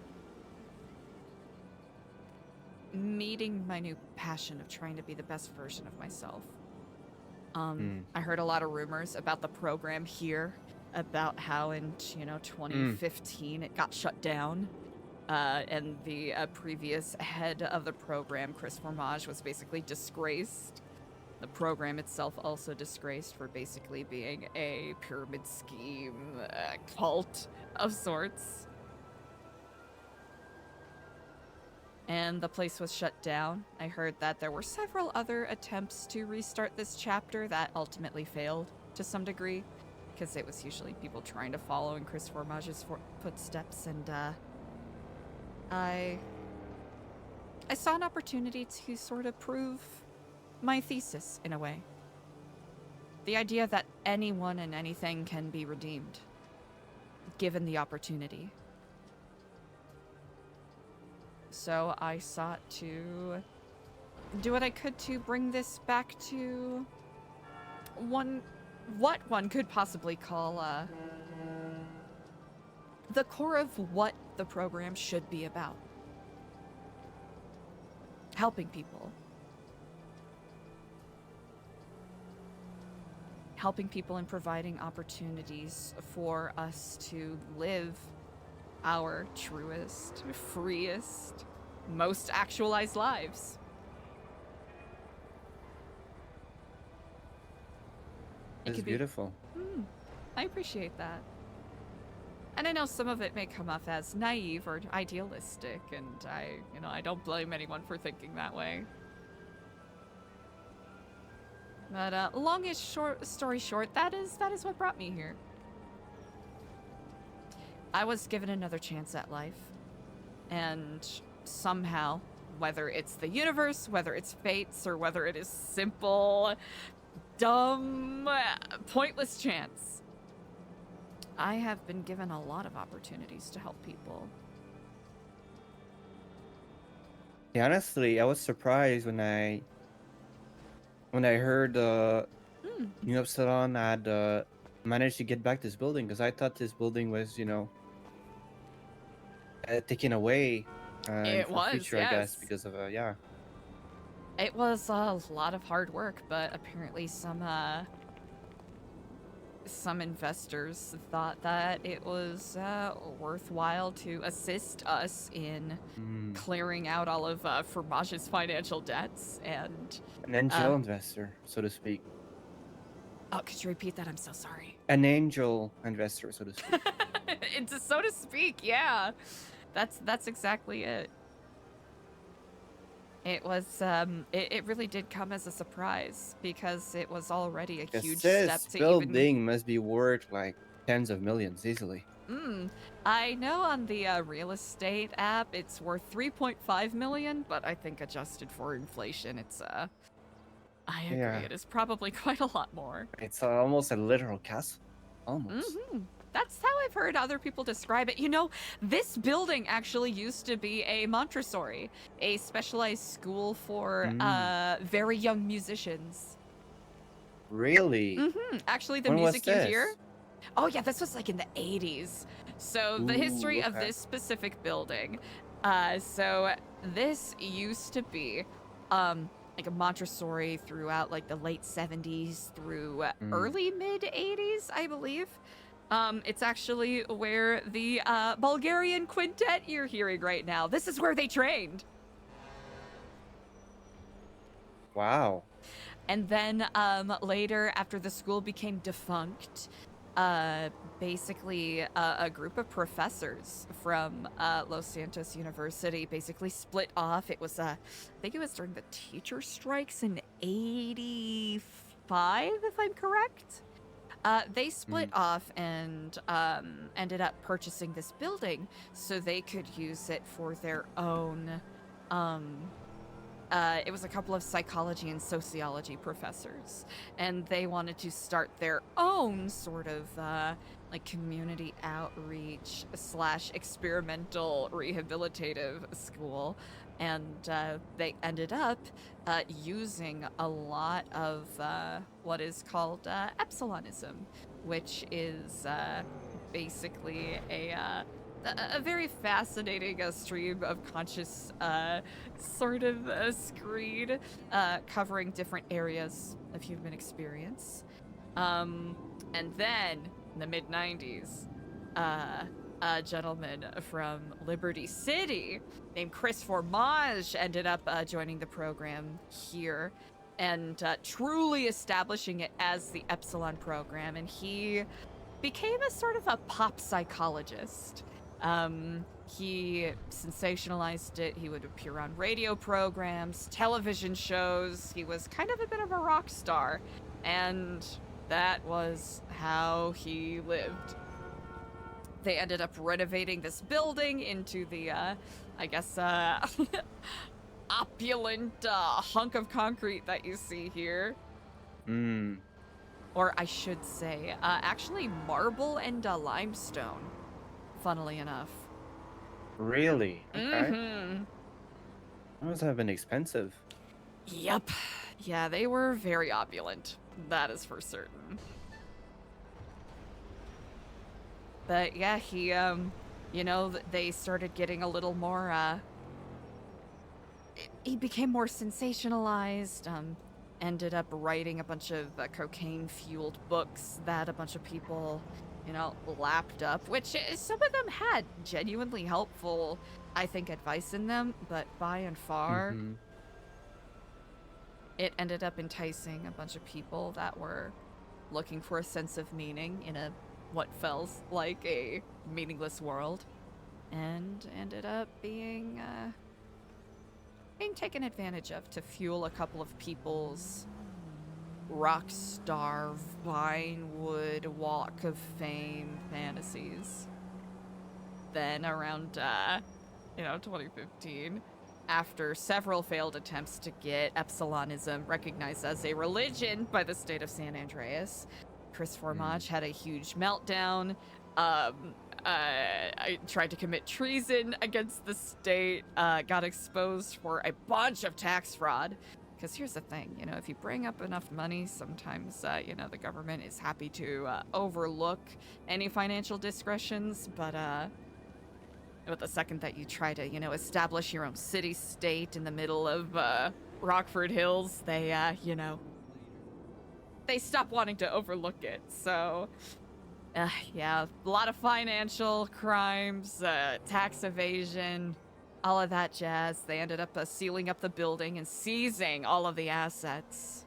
meeting my new passion of trying to be the best version of myself. I heard a lot of rumors about the program here, about how in 2015 it got shut down, and the previous head of the program, Chris Formage, was basically disgraced. The program itself also disgraced for basically being a pyramid scheme cult of sorts. And the place was shut down. I heard that there were several other attempts to restart this chapter that ultimately failed to some degree, because it was usually people trying to follow in Chris Formage's footsteps, and I saw an opportunity to sort of prove my thesis in a way. The idea that anyone and anything can be redeemed, given the opportunity. So I sought to do what I could to bring this back to what one could possibly call the core of what the program should be about. Helping people. Helping people and providing opportunities for us to live our truest, freest, most actualized lives. It's beautiful. I appreciate that. And I know some of it may come off as naive or idealistic, and I don't blame anyone for thinking that way. But story short, that is what brought me here. I was given another chance at life, and somehow, whether it's the universe, whether it's fates, or whether it is simple, dumb, pointless chance, I have been given a lot of opportunities to help people. Yeah, honestly, I was surprised when I heard Nu Epsilon had managed to get back this building, because I thought this building was, taken away It for was, future, I guess, because of yeah. It was a lot of hard work, but apparently some investors thought that it was worthwhile to assist us in clearing out all of Formage's financial debts, and An angel investor, so to speak. Oh, could you repeat that? I'm so sorry. An angel investor, so to speak. It's so to speak, yeah. That's exactly it. It was it really did come as a surprise because it was already a huge step This to building even. must be worth like tens of millions easily. I know on the real estate app it's worth 3.5 million, but I think adjusted for inflation, it's I agree, Yeah. it is probably quite a lot more. It's almost a literal castle. Almost. That's how I've heard other people describe it. You know, this building actually used to be a Montessori, a specialized school for very young musicians. Really? Actually, the When was music you hear. this? Oh yeah, this was like in the 80s. So the history of okay. this specific building. So this used to be like a Montessori throughout like the late 70s through early mid 80s, I believe. It's actually where the Bulgarian quintet you're hearing right now. This is where they trained. Wow. And then later, after the school became defunct, basically a group of professors from Los Santos University basically split off. It was, I think it was during the teacher strikes in '85, if I'm correct. They split off and ended up purchasing this building so they could use it for their own. It was a couple of psychology and sociology professors, and they wanted to start their own sort of like community outreach / experimental rehabilitative school, and they ended up using a lot of what is called Epsilonism, which is basically a very fascinating stream of conscious sort of screed covering different areas of human experience. And then in the mid-90s, a gentleman from Liberty City named Chris Formage ended up joining the program here and truly establishing it as the Epsilon program. And he became a sort of a pop psychologist. He sensationalized it. He would appear on radio programs, television shows. He was kind of a bit of a rock star, and that was how he lived. They ended up renovating this building into the, I guess, opulent hunk of concrete that you see here. Or I should say, actually marble and limestone, funnily enough. Really? Okay. Mm-hmm. That must have been expensive. Yep. Yeah, they were very opulent. That is for certain. But yeah, he, you know, they started getting a little more, he became more sensationalized, ended up writing a bunch of cocaine-fueled books that a bunch of people, you know, lapped up, which some of them had genuinely helpful, I think, advice in them, but by and far, it ended up enticing a bunch of people that were looking for a sense of meaning in a what felt like a meaningless world, and ended up being taken advantage of to fuel a couple of people's rock star Vinewood Walk of Fame fantasies. Then around, 2015, after several failed attempts to get Epsilonism recognized as a religion by the state of San Andreas, Chris Formage had a huge meltdown. I tried to commit treason against the state, got exposed for a bunch of tax fraud. Because here's the thing, you know, if you bring up enough money, sometimes, the government is happy to overlook any financial discretions. But the second that you try to, establish your own city-state in the middle of Rockford Hills, they, they stop wanting to overlook it. So, yeah, a lot of financial crimes, tax evasion, all of that jazz. They ended up sealing up the building and seizing all of the assets.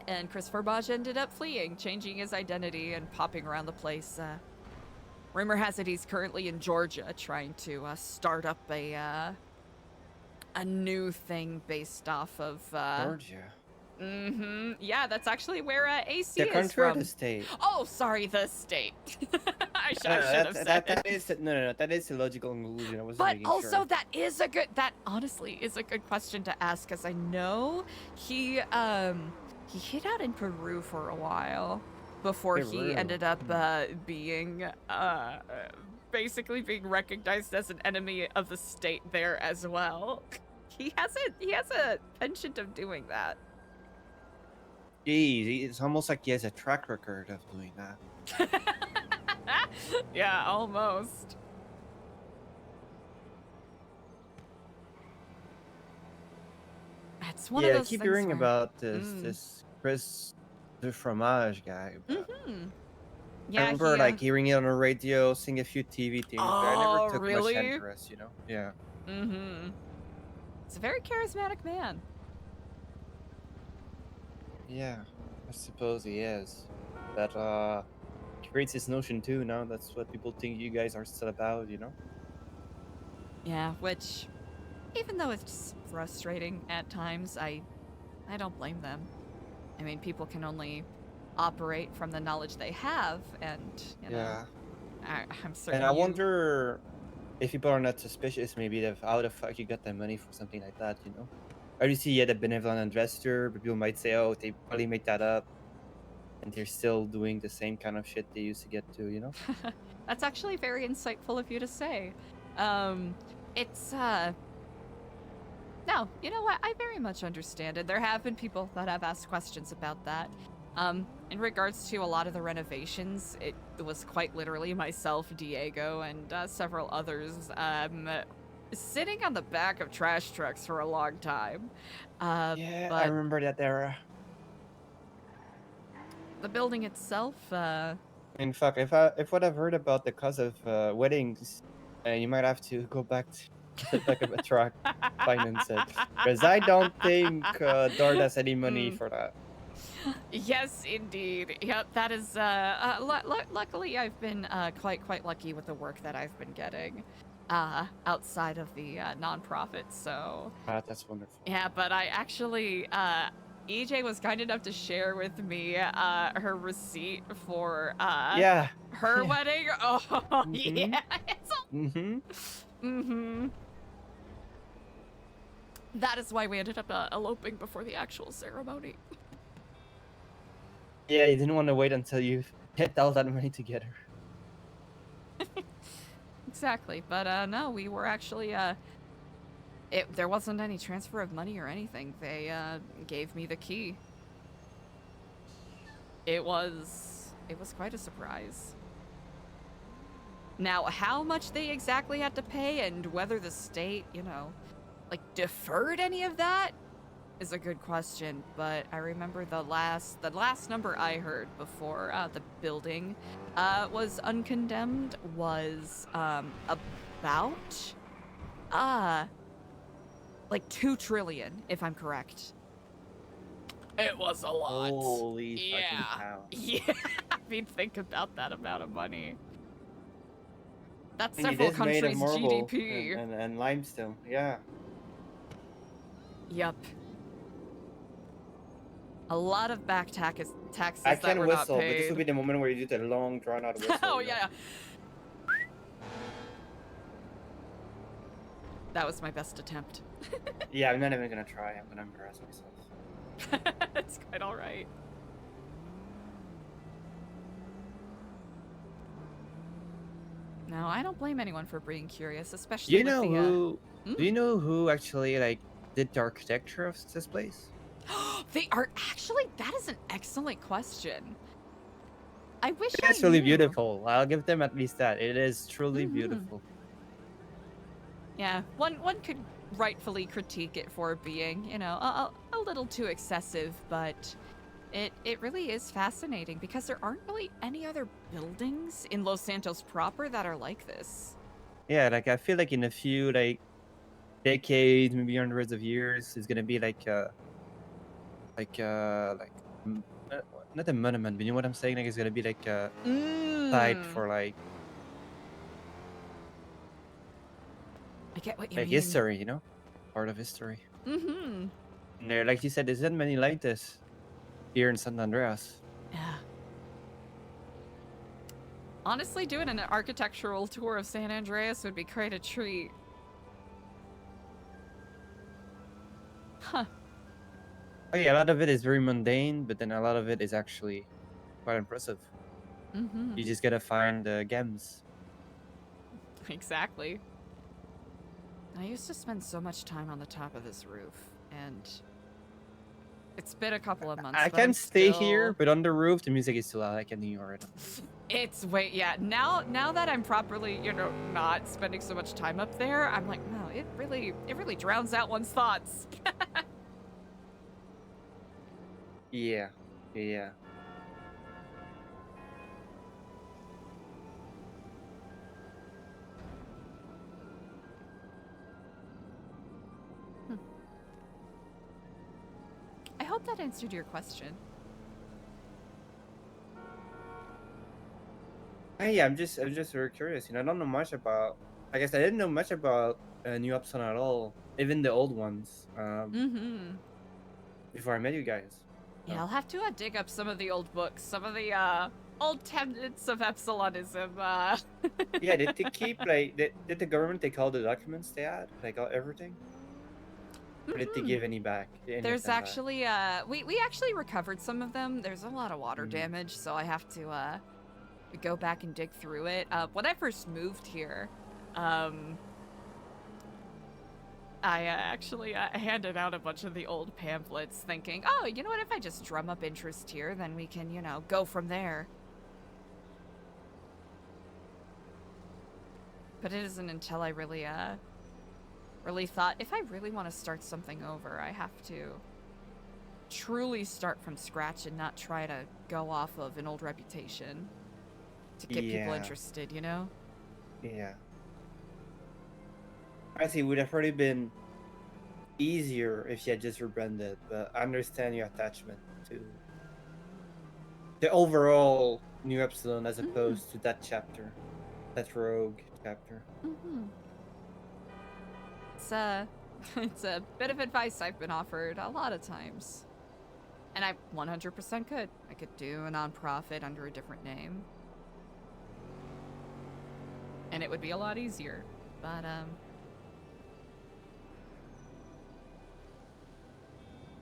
And Chris Formage ended up fleeing, changing his identity and popping around the place rumor has it he's currently in Georgia trying to start up a new thing based off of Georgia. Yeah, that's actually where AC The is country or from. the state? Oh, sorry, the state. I should No, have said. that is no, that is a logical conclusion. I wasn't But making also, sure. that honestly is a good question to ask, because I know he hid out in Peru for a while before he Peru. ended up being basically being recognized as an enemy of the state there as well. He has a penchant of doing that. Jeez, it's almost like he has a track record of doing that. Yeah, almost. That's one of Yeah, I those keep things hearing where- about this Chris the Fromage guy. But Yeah, I remember he, like hearing it on the radio, seeing a few TV things, but I Oh, never took really? much interest, you know? Yeah. It's a very charismatic man. Yeah, I suppose he is. But he creates his notion too now. That's what people think you guys are still about, you know? Yeah, which, even though it's frustrating at times, I don't blame them. I mean, people can only operate from the knowledge they have, and you know, Yeah. I'm certain. And I you- wonder if people are not suspicious, maybe of how the fuck you got the money for something like that, you know? Obviously, you had a benevolent investor, but people might say, oh, they probably made that up. And they're still doing the same kind of shit they used to get to, you know? That's actually very insightful of you to say. It's no, you know what? I very much understand it. There have been people that have asked questions about that. In regards to a lot of the renovations, it was quite literally myself, Diego, and several others sitting on the back of trash trucks for a long time. Yeah, but I remember that era. the building itself, In fact, if what I've heard about the cost of weddings, you might have to go back to the back of a truck, finance it, because I don't think Dart has any money for that. Yes, indeed. Yep, that is. Luckily, I've been quite lucky with the work that I've been getting, outside of the nonprofit. So. That's wonderful. Yeah, but I actually, EJ was kind enough to share with me her receipt for Yeah. her wedding. Oh Mhm. yeah. It's That is why we ended up eloping before the actual ceremony. Yeah, you didn't want to wait until you had all that money together. Exactly, but no, we were actually there wasn't any transfer of money or anything. They gave me the key. It was quite a surprise. Now, how much they exactly had to pay and whether the state, you know, like deferred any of that is a good question, but I remember the last number I heard before the building was uncondemned was about like 2 trillion, if I'm correct. It was a lot. Holy fucking yeah. cow. Yeah. I mean, think about that amount of money. That's And it several is made of countries' marble GDP. and limestone. Yeah. Yup. A lot of back taxes I that can were whistle, not but this paid. will be the moment where you do the long, drawn-out whistle. Oh you know? yeah. That was my best attempt. Yeah, I'm not even gonna try. I'm gonna embarrass myself. It's quite all right. No, I don't blame anyone for being curious, especially Do you with know the, who? Do you know who actually like did the architecture of this place? They are actually. That is an excellent question. I wish It's I really knew. beautiful. I'll give them at least that. It is truly beautiful. Yeah, one could rightfully critique it for being, you know, a little too excessive, but it really is fascinating because there aren't really any other buildings in Los Santos proper that are like this. Yeah, like I feel like in a few like decades, maybe hundreds of years, it's gonna be like not a monument, but you know what I'm saying? Like it's gonna be like a site for like I get what you Like mean. history, part of history. Mm-hmm. And there, like you said, there's not many like this here in San Andreas. Yeah. Honestly, doing an architectural tour of San Andreas would be quite a treat. Huh. Oh yeah, a lot of it is very mundane, but then a lot of it is actually quite impressive. Mm-hmm. You just gotta find the gems. Exactly. I used to spend so much time on the top of this roof, and it's been a couple of months. I but I'm can stay still... here, but on the roof, the music is too loud. I can ignore it. It's now that I'm properly, not spending so much time up there, I'm like, no, it really drowns out one's thoughts. Yeah. I hope that answered your question. Yeah, I'm just very curious. I don't know much about. I guess I didn't know much about Nu Epsilon at all, even the old ones. Before I met you guys. Yeah, I'll have to dig up some of the old books, some of the old tenets of Epsilonism. Yeah, did they keep did the government take all the documents they had, like everything? Or did they give any back? There's actually we actually recovered some of them. There's a lot of water damage, so I have to go back and dig through it. When I first moved here, I actually handed out a bunch of the old pamphlets thinking, oh, you know what, if I just drum up interest here, then we can, go from there. But it isn't until I really thought, if I really want to start something over, I have to truly start from scratch and not try to go off of an old reputation to get people interested, Yeah. I see, it would have probably been easier if you had just rebranded, but I understand your attachment to the overall Nu Epsilon as opposed to that chapter, that rogue chapter. It's a bit of advice I've been offered a lot of times. And I 100% could. I could do a nonprofit under a different name. And it would be a lot easier. But,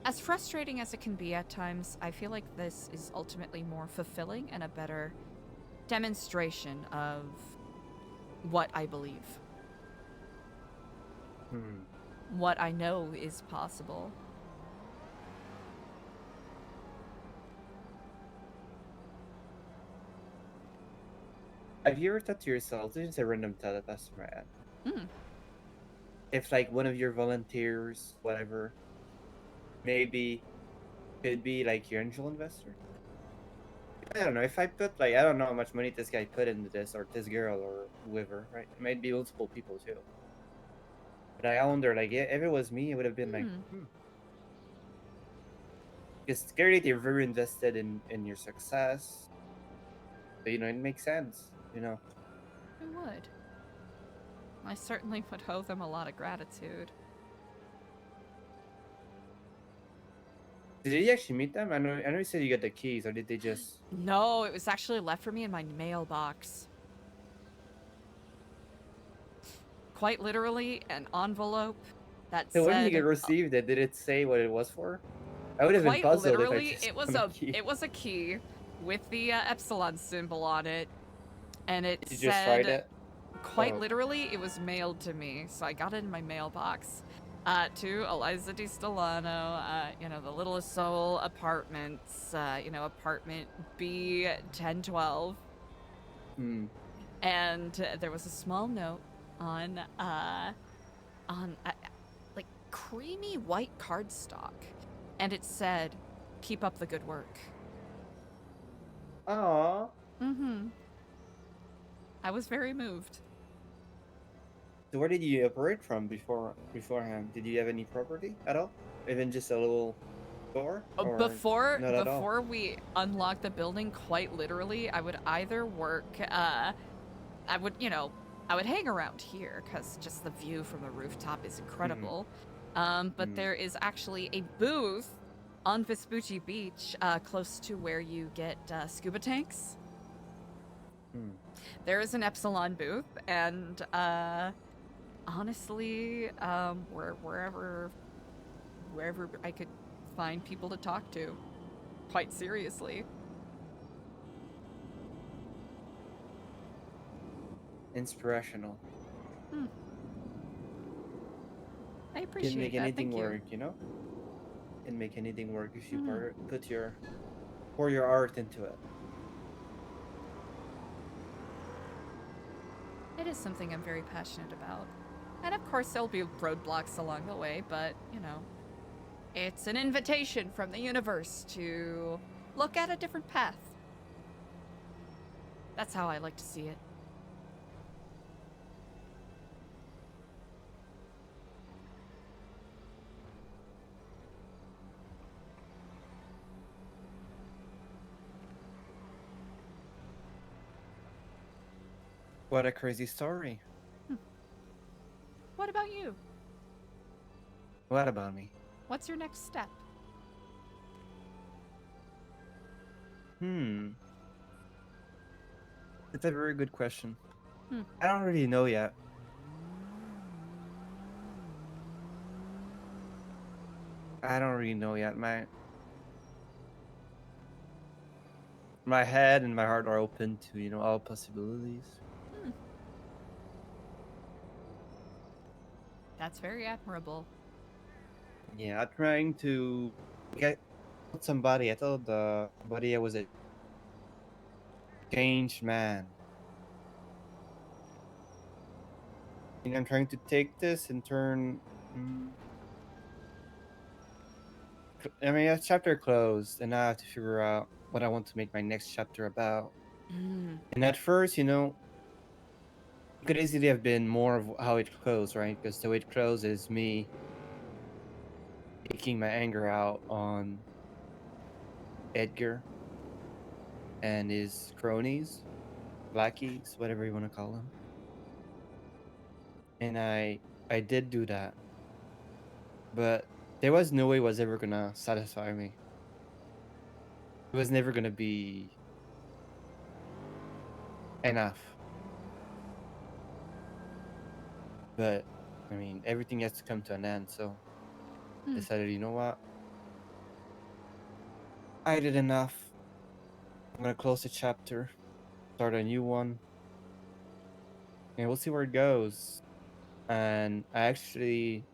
as frustrating as it can be at times, I feel like this is ultimately more fulfilling and a better demonstration of what I believe. What I know is possible. Have you ever thought to yourself, this is a random thought that passed through my head. If one of your volunteers, whatever, maybe could be your angel investor? I don't know, if I put I don't know how much money this guy put into this, or this girl, or whoever, right? It might be multiple people too. But I wonder, if it was me, it would have been Because clearly they're very invested in your success. So, it makes sense, It would. I certainly would owe them a lot of gratitude. Did you actually meet them? I know you said you got the keys, or did they just... No, it was actually left for me in my mailbox. Quite literally, an envelope that So said... when you received it, did it say what it was for? I would have been puzzled if I just it was a key with the Epsilon symbol on it, and it Did you said... just write it? Quite literally, it was mailed to me, so I got it in my mailbox. To Eliza di Stellano, the Littlest Soul Apartments, apartment B1012. And there was a small note on creamy white cardstock, and it said, "Keep up the good work." Aww. I was very moved. So where did you operate from beforehand? Did you have any property at all? Even just a little store? Or Before we unlocked the building, quite literally, I would either work, I would, I would hang around here because just the view from the rooftop is incredible. But there is actually a booth on Vespucci Beach, close to where you get scuba tanks. There is an Epsilon booth, and honestly, wherever I could find people to talk to, quite seriously. Inspirational. I appreciate Can make that. anything Thank you. work, you know? Can make anything work if you pour your art into it. It is something I'm very passionate about. And of course, there'll be roadblocks along the way, but, you know, it's an invitation from the universe to look at a different path. That's how I like to see it. What a crazy story. What about you? What about me? What's your next step? It's a very good question. Hmm. I don't really know yet. I don't really know yet. My head and my heart are open to, you know, all possibilities. That's very admirable. Yeah, I'm trying to get somebody. I told somebody I was a changed man. And I'm trying to take this and turn. I mean, a chapter closed, and I have to figure out what I want to make my next chapter about. And at first, you know, it could easily have been more of how it closed, right? Because the way it closed is me taking my anger out on Edgar and his cronies, lackeys, whatever you want to call them. And I did do that, but there was no way it was ever gonna satisfy me. It was never gonna be enough. But I mean, everything has to come to an end, so I decided, you know what? I did enough. I'm gonna close the chapter, start a new one, and we'll see where it goes. And I actually,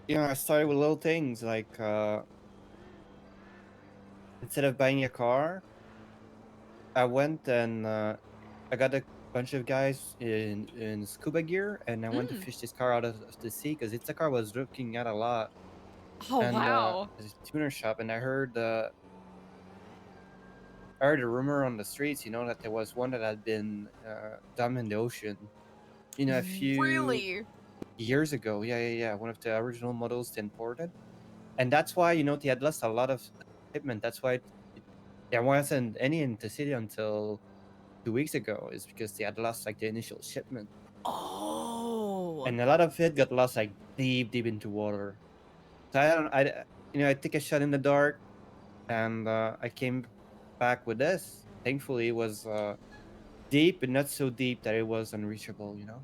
you know, I started with little things like instead of buying a car, I went and I got a bunch of guys in scuba gear, and I went to fish this car out of the sea because it's a car I was looking at a lot. Oh, And wow. there's a tuner shop, and I heard a rumor on the streets, you know, that there was one that had been dumped in the ocean, you know, a few years ago. Yeah. One of the original models they imported, and that's why, you know, they had lost a lot of shipment. That's why there wasn't any in the city until 2 weeks ago. Is because they had lost like the initial shipment. Oh. And a lot of it got lost like deep into water. So I took a shot in the dark, and I came back with this. Thankfully, it was deep, but not so deep that it was unreachable, you know?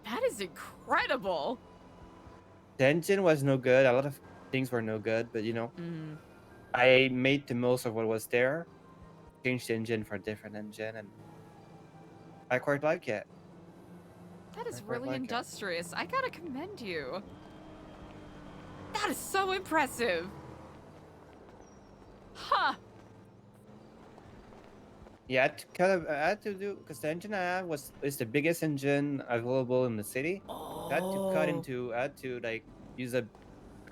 That is incredible. The engine was no good. A lot of things were no good, but, you know, I made the most of what was there, changed the engine for a different engine, and I quite like it. That is really industrious. I gotta commend you. That is so impressive. Huh. Yeah, I had to do, because the engine I have is the biggest engine available in the city. I had to like use a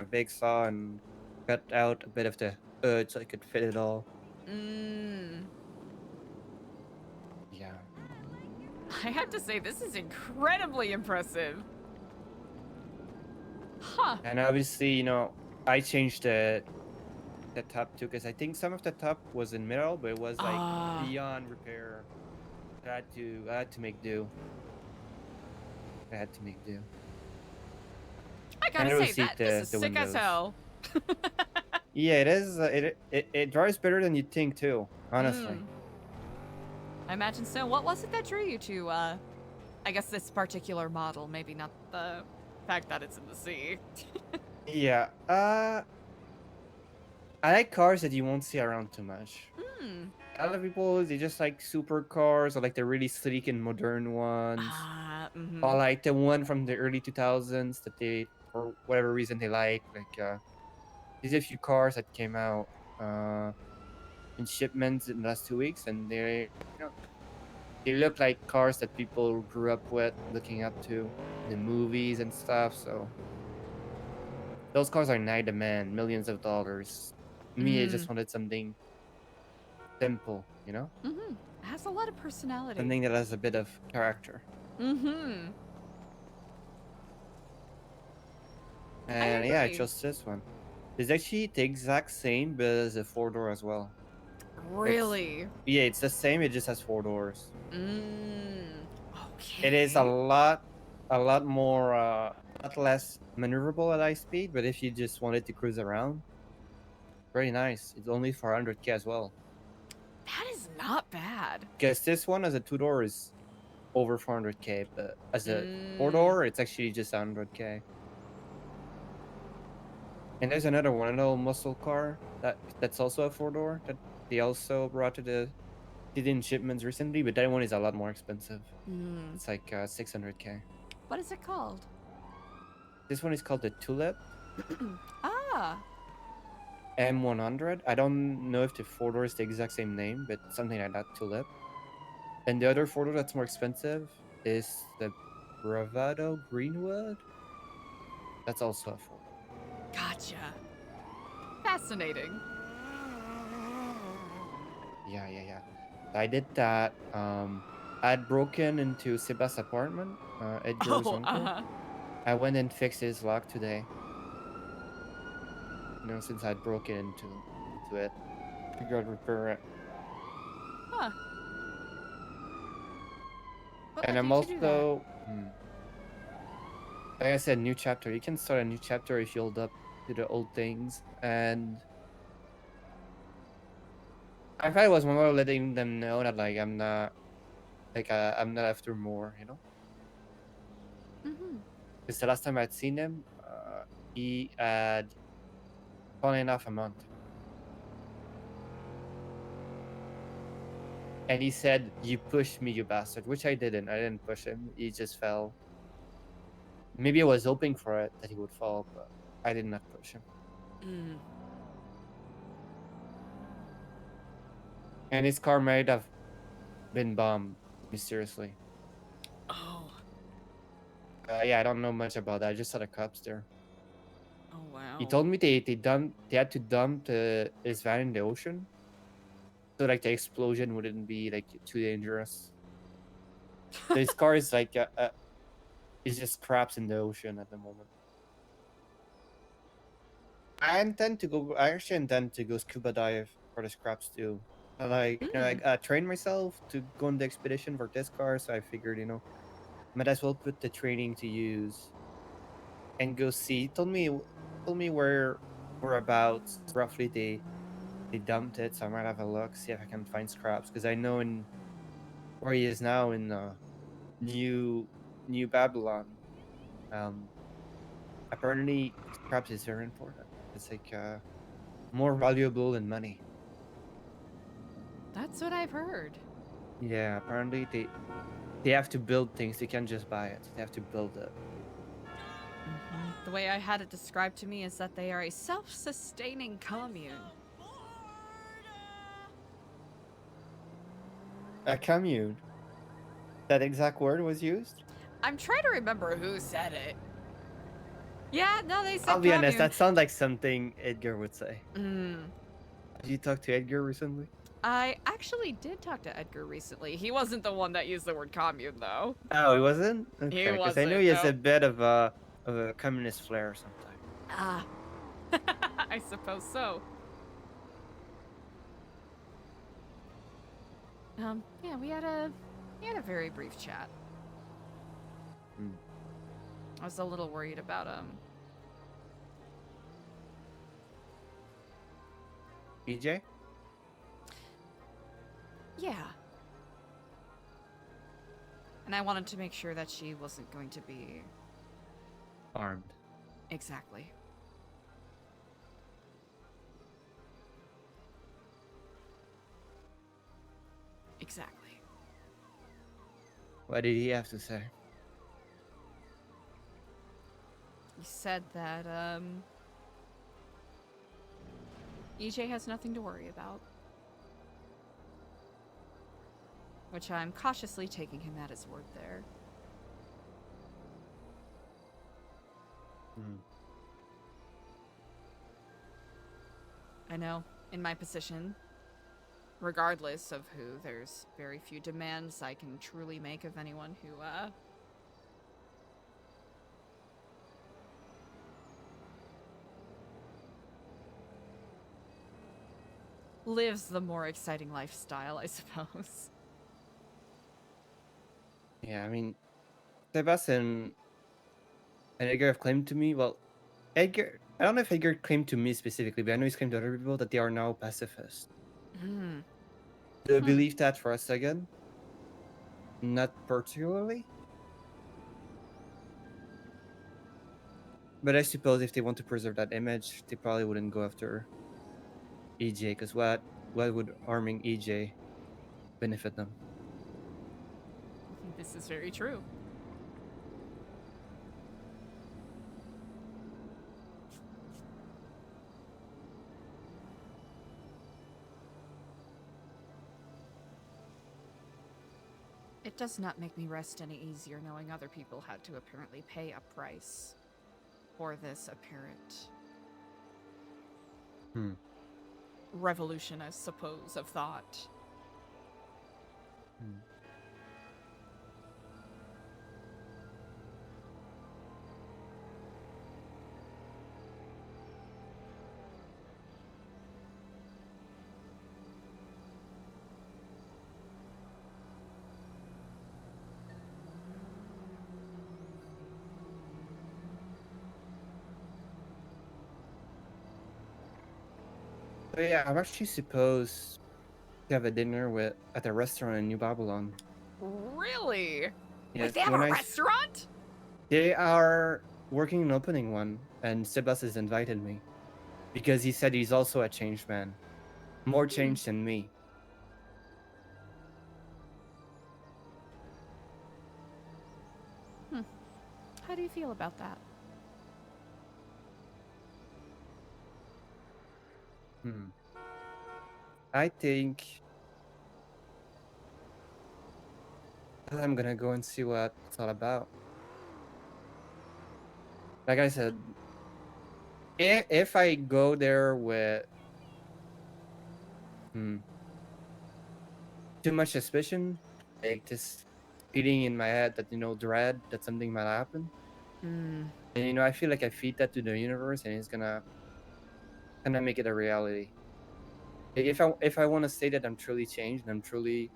big saw and cut out a bit of the hood so I could fit it all. Yeah. I have to say, this is incredibly impressive. Huh. And obviously, you know, I changed the top too, because I think some of the top was in metal, but it was like beyond repair. I had to make do. I had to make do. I gotta never say see that this is the sick as windows. hell. Yeah, it is. It drives better than you'd think too. Honestly. I imagine so. What was it that drew you to, I guess this particular model? Maybe not the fact that it's in the sea. Yeah. I like cars that you won't see around too much. Hmm. A lot of people, they just like supercars or like the really sleek and modern ones. Or like the one from the early 2000s that they, for whatever reason, they like. Like, there's a few cars that came out in shipments in the last 2 weeks, and they look like cars that people grew up with, looking up to in the movies and stuff. So those cars are in high demand, millions of dollars. Me, I just wanted something simple, you know? Mm-hmm. It has a lot of personality. Something that has a bit of character. Mm-hmm. And yeah, I agree. chose this one. It's actually the exact same, but it's a 4-door as well. Really? Yeah, it's the same, it just has 4 doors. Okay. It is a lot more, a lot less maneuverable at high speed, but if you just wanted to cruise around, very nice. It's only 400k as well. That is not bad. Because this one as a 2-door is over 400k, but as a 4-door, it's actually just 100k. And there's another one, an old muscle car that's also a 4-door that they also brought to the in shipments recently, but that one is a lot more expensive. It's like 600k. What is it called? This one is called the Tulip Ah. M100. I don't know if the 4-door is the exact same name, but something like that, Tulip. And the other 4-door that's more expensive is the Bravado Greenwood. That's also a 4-door. Gotcha. Fascinating. Yeah. I did that. I'd broken into Seba's apartment, Edgar's uncle. I went and fixed his lock today. You know, since I'd broken into it. Figured I'd repair it. Huh. What And led I'm you to do that? also... Like I said, new chapter. You can start a new chapter if you hold up to the old things. And... I thought it was more letting them know that, like, I'm not... Like, I'm not after more, you know? Because the last time I'd seen him, he had fallen off a month. And he said, "You pushed me, you bastard," which I didn't. I didn't push him. He just fell. Maybe I was hoping for it, that he would fall, but I did not push him. And his car might have been bombed, mysteriously. Oh. Yeah, I don't know much about that. I just saw the cops there. Oh, wow. He told me they had to dump his van in the ocean. So, like, the explosion wouldn't be, like, too dangerous. So his car is, like, it's just scraps in the ocean at the moment. I actually intend to go scuba dive for the scraps, too. Like, you know, I trained myself to go on the expedition for this car, so I figured, you know, might as well put the training to use and go see. He told me whereabouts roughly they dumped it, so I might have a look, see if I can find scraps, because I know in where he is now in New Babylon, apparently scraps is very important. It's like more valuable than money. That's what I've heard. Yeah, apparently they have to build things. They can't just buy it. They have to build it. The way I had it described to me is that they are a self-sustaining commune. A commune? That exact word was used? I'm trying to remember who said it. Yeah, no, they said I'll be honest, commune. that sounds like something Edgar would say. Mm. Did you talk to Edgar recently? I actually did talk to Edgar recently. He wasn't the one that used the word commune, though. Oh, he wasn't? Okay, He because I wasn't, know he has no. a bit of a communist flair sometimes. Ah. I suppose so. Yeah, we had a We had a very brief chat. I was a little worried about EJ? Yeah. And I wanted to make sure that she wasn't going to be Armed. exactly. Exactly. What did he have to say? He said that EJ has nothing to worry about. Which I'm cautiously taking him at his word there. I know, in my position, regardless of who, there's very few demands I can truly make of anyone who, lives the more exciting lifestyle, I suppose. Yeah, I mean, Sebastian and Edgar have claimed to me. Well, Edgar, I don't know if Edgar claimed to me specifically, but I know he's claimed to other people that they are now pacifists. Hmm. Do I believe that for a second? Not particularly. But I suppose if they want to preserve that image, they probably wouldn't go after EJ, because what would harming EJ benefit them? This is very true. It does not make me rest any easier knowing other people had to apparently pay a price for this apparent revolution, I suppose, of thought. So yeah, I'm actually supposed to have a dinner at a restaurant in New Babylon. Really? Yeah, Wait, they have a restaurant? They are working on opening one, and Sebas has invited me because he said he's also a changed man, more changed than me. How do you feel about that? I think I'm gonna go and see what it's all about. Like I said, if I go there with too much suspicion, like just feeling in my head that dread that something might happen, and I feel like I feed that to the universe, and it's gonna make it a reality. If I want to say that I'm truly changed and I'm truly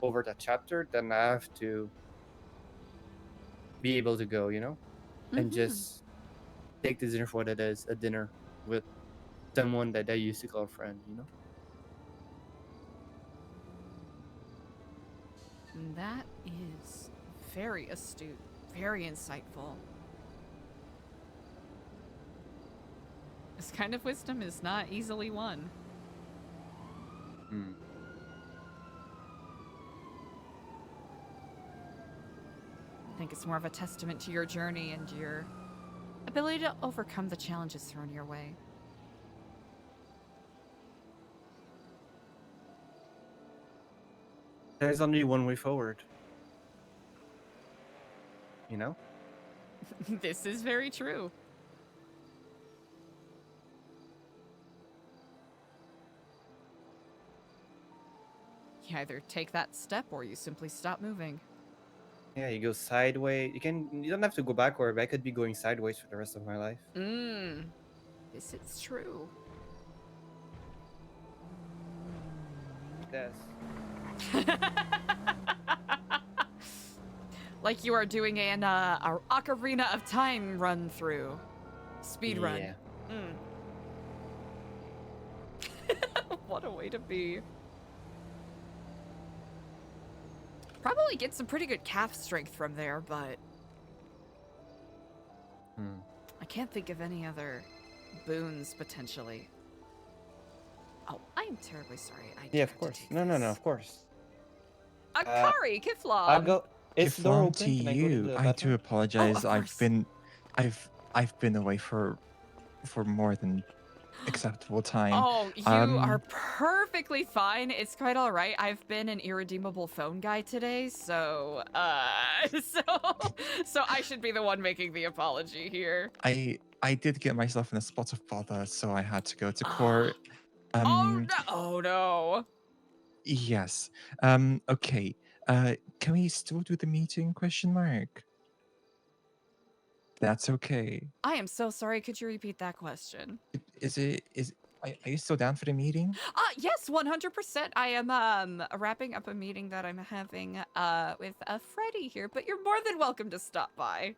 over that chapter, then I have to be able to go, and just take the dinner for what it is, a dinner with someone that I used to call a friend, That is very astute, very insightful. This kind of wisdom is not easily won. I think it's more of a testament to your journey and your ability to overcome the challenges thrown your way. There's only one way forward. This is very true. You either take that step or you simply stop moving. Yeah, you go sideways. You don't have to go backward, but I could be going sideways for the rest of my life. This is true. Yes. Like you are doing an Ocarina of Time run through. Speed run. Yeah. What a way to be. Probably get some pretty good calf strength from there, but I can't think of any other boons potentially. Oh, I am terribly sorry. Yeah, of course. No, of course. Akari, Kiflom. I'll go. Is the door Kiflom open? to Can I go to you. the I do bathroom? apologize. of course. I've been away for more than acceptable time. Oh, you are perfectly fine. It's quite all right. I've been an irredeemable phone guy today, so so I should be the one making the apology here. I did get myself in a spot of bother, so I had to go to court. Oh no! Oh no! Yes. Okay. Can we still do the meeting? Question mark. That's okay. I am so sorry. Could you repeat that question? Are you still down for the meeting? Yes, 100%. I am wrapping up a meeting that I'm having with Freddy here, but you're more than welcome to stop by.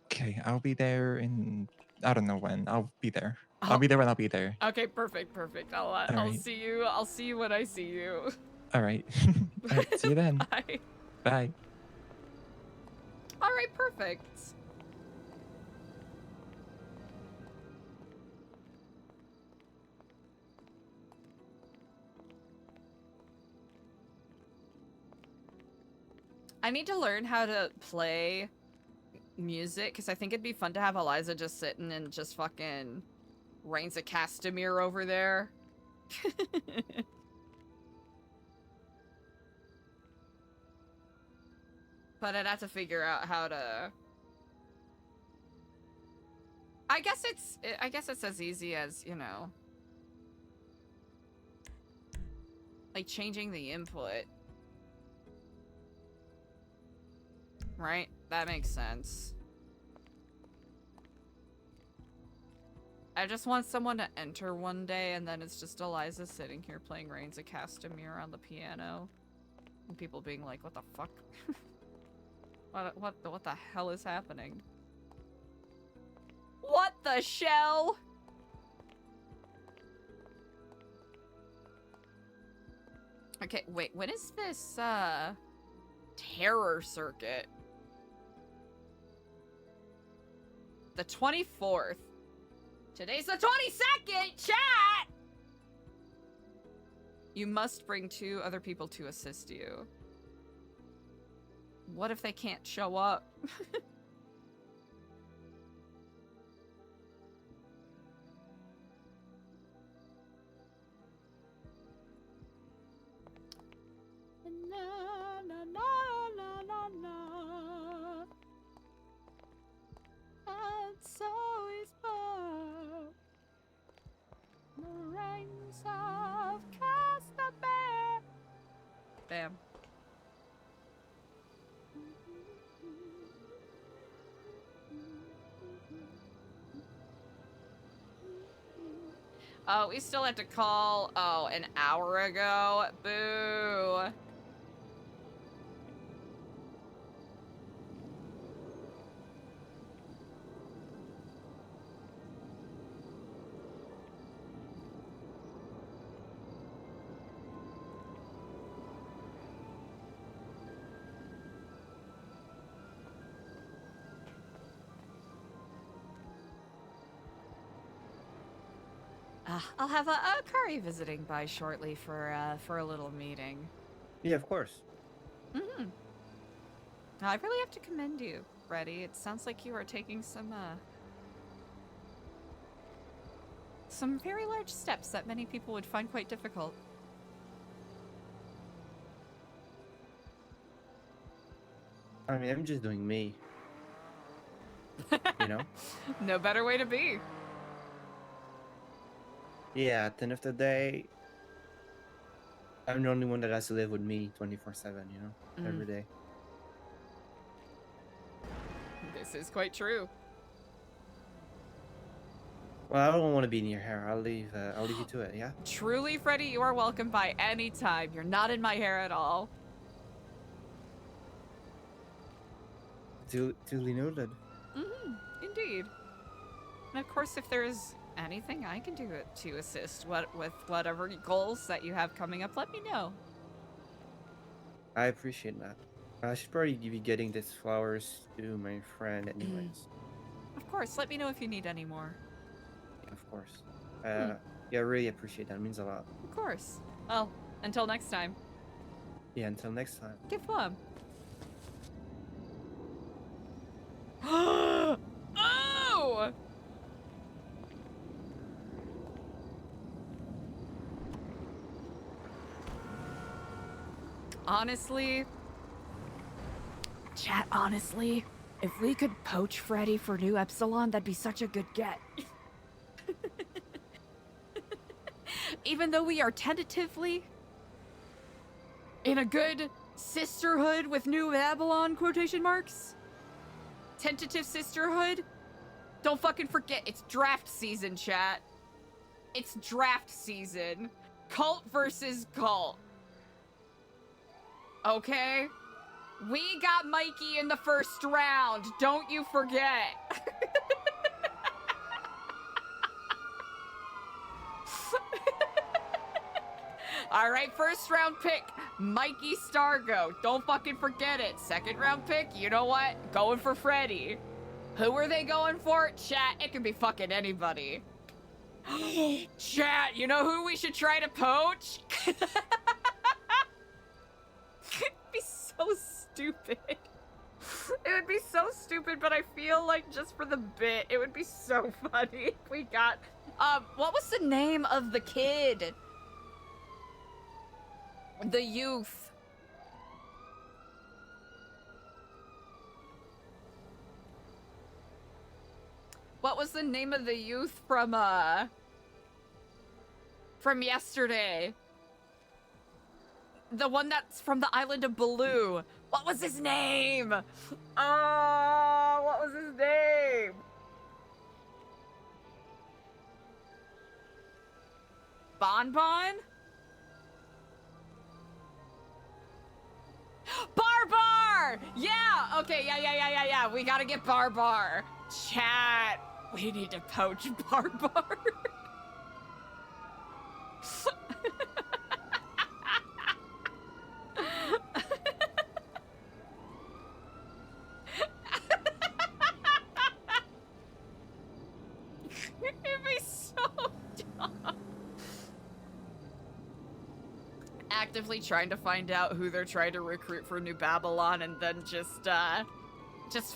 Okay, I'll be there in I don't know when. I'll be there. Oh. I'll be there when I'll be there. Okay, perfect. I'll right. see you. I'll see you when I see you. All right. All right. See you then. Bye. Bye. All right, perfect. I need to learn how to play music because I think it'd be fun to have Eliza just sitting and just fucking Reigns of Castamere over there. But I'd have to figure out how to. I guess it's as easy as, you know, like changing the input. Right? That makes sense. I just want someone to enter one day and then it's just Eliza sitting here playing Reigns of Castamere on the piano. And people being like, what the fuck? What the hell is happening? What the shell? Okay, wait, when is this, terror circuit? The 24th. Today's the 22nd, chat! You must bring 2 other people to assist you. What if they can't show up? Na, na, na, na, na, na. And so is Bob. The reigns of Castamere. Bam. Oh, we still have to call, an hour ago. Boo. I'll have Akari visiting by shortly for a little meeting. Yeah, of course. Mm-hmm. I really have to commend you, Freddy. It sounds like you are taking some very large steps that many people would find quite difficult. I mean, I'm just doing me. You know? No better way to be. Yeah, at the end of the day, I'm the only one that has to live with me 24/7, you know? Every day. This is quite true. Well, I don't want to be near her. I'll leave you to it, yeah? Truly, Freddy, you are welcome by any time. You're not in my hair at all. Duly noted. Indeed. And of course, if there's anything I can do to assist with whatever goals that you have coming up, let me know. I appreciate that. I should probably be getting these flowers to my friend anyways. Of course, let me know if you need any more. Yeah, of course. Yeah, I really appreciate that. It means a lot. Of course. Well, until next time. Yeah, until next time. Give plum. Oh! Honestly, chat, honestly, if we could poach Freddy for Nu Epsilon, that'd be such a good get. Even though we are tentatively in a good sisterhood with Nu Babylon quotation marks, tentative sisterhood, don't fucking forget, it's draft season, chat. It's draft season. Cult versus cult. Okay? We got Mikey in the first round. Don't you forget. All right, first round pick, Mikey Stargo. Don't fucking forget it. Second round pick, you know what? Going for Freddy. Who are they going for? Chat, it could be fucking anybody. Chat, you know who we should try to poach? It'd be so stupid. It would be so stupid, but I feel like just for the bit, it would be so funny if we got... what was the name of the kid? The youth. What was the name of the youth from yesterday? The one that's from the island of Baloo. What was his name? Oh, what was his name? Bonbon? Barbar! Yeah! Okay, yeah. We gotta get Barbar. Chat, we need to poach Barbar. It'd be so dumb. Actively trying to find out who they're trying to recruit for Nu Babylon and then just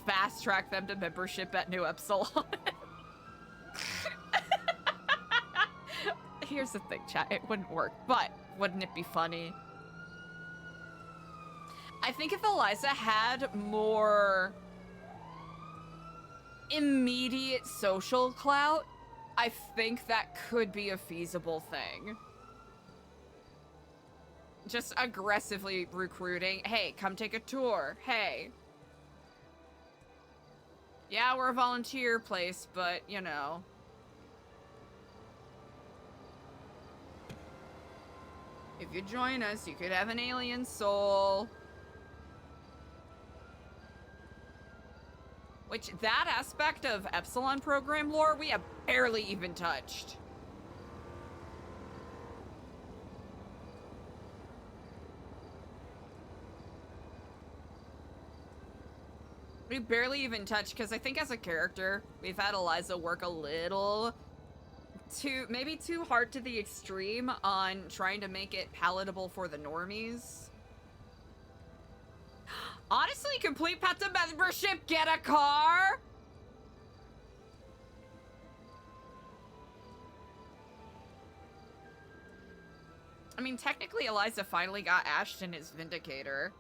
fast track them to membership at Nu Epsilon. Here's the thing, chat. It wouldn't work, but wouldn't it be funny? I think if Eliza had more immediate social clout, I think that could be a feasible thing. Just aggressively recruiting. Hey, come take a tour. Hey. Yeah, we're a volunteer place, but, you know. If you join us, you could have an alien soul. Which, that aspect of Epsilon program lore, we have barely even touched. We barely even touched, because I think as a character, we've had Eliza work a little maybe too hard to the extreme on trying to make it palatable for the normies. Honestly, complete Peta membership, get a car! I mean, technically, Eliza finally got Ashton as Vindicator.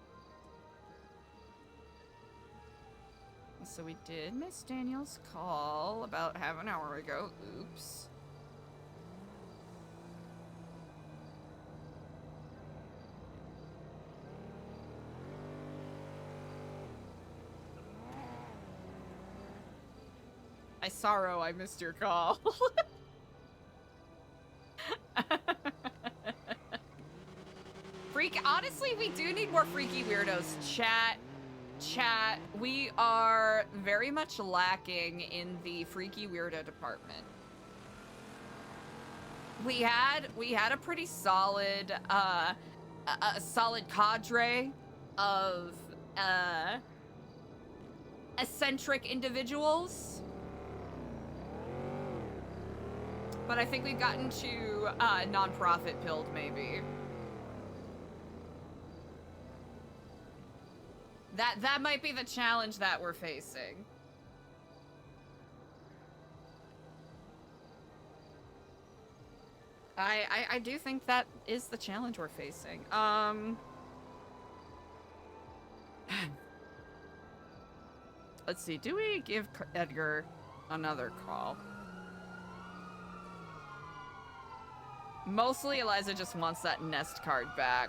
So we did miss Daniel's call about half an hour ago. Oops. I sorrow I missed your call. Honestly, we do need more freaky weirdos. Chat, we are very much lacking in the freaky weirdo department. We had a pretty solid a solid cadre of eccentric individuals, but I think we've gotten too non-profit pilled, maybe. That might be the challenge that we're facing. I do think that is the challenge we're facing. Let's see, do we give Edgar another call? Mostly Eliza just wants that nest card back.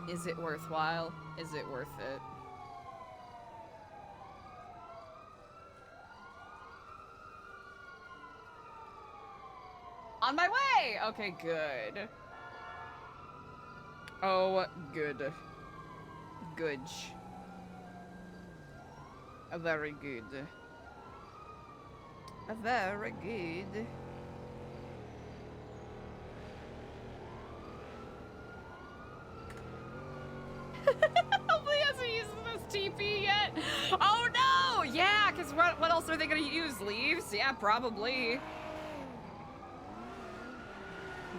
Is it worthwhile? Is it worth it? On my way! Okay, good. Oh, good. Goodge. Very good. Very good. Hopefully he hasn't used this TP yet. Oh no! Yeah, because what else are they gonna use? Leaves? Yeah, probably.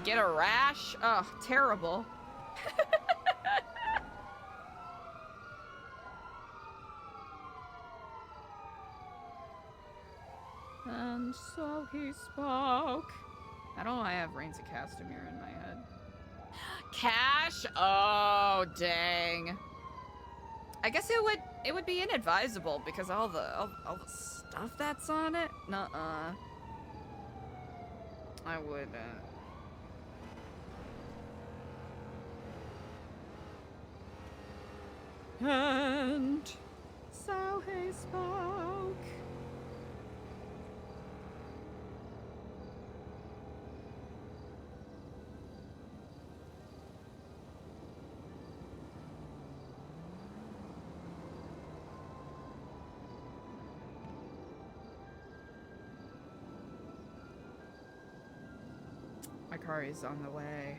Get a rash? Oh, terrible. And so he spoke. I don't know why I have Reigns of Castamere in my head. Cash? Oh, dang. I guess it would be inadvisable because all the stuff that's on it. Nuh-uh. I wouldn't. And so he spoke. Akari's on the way.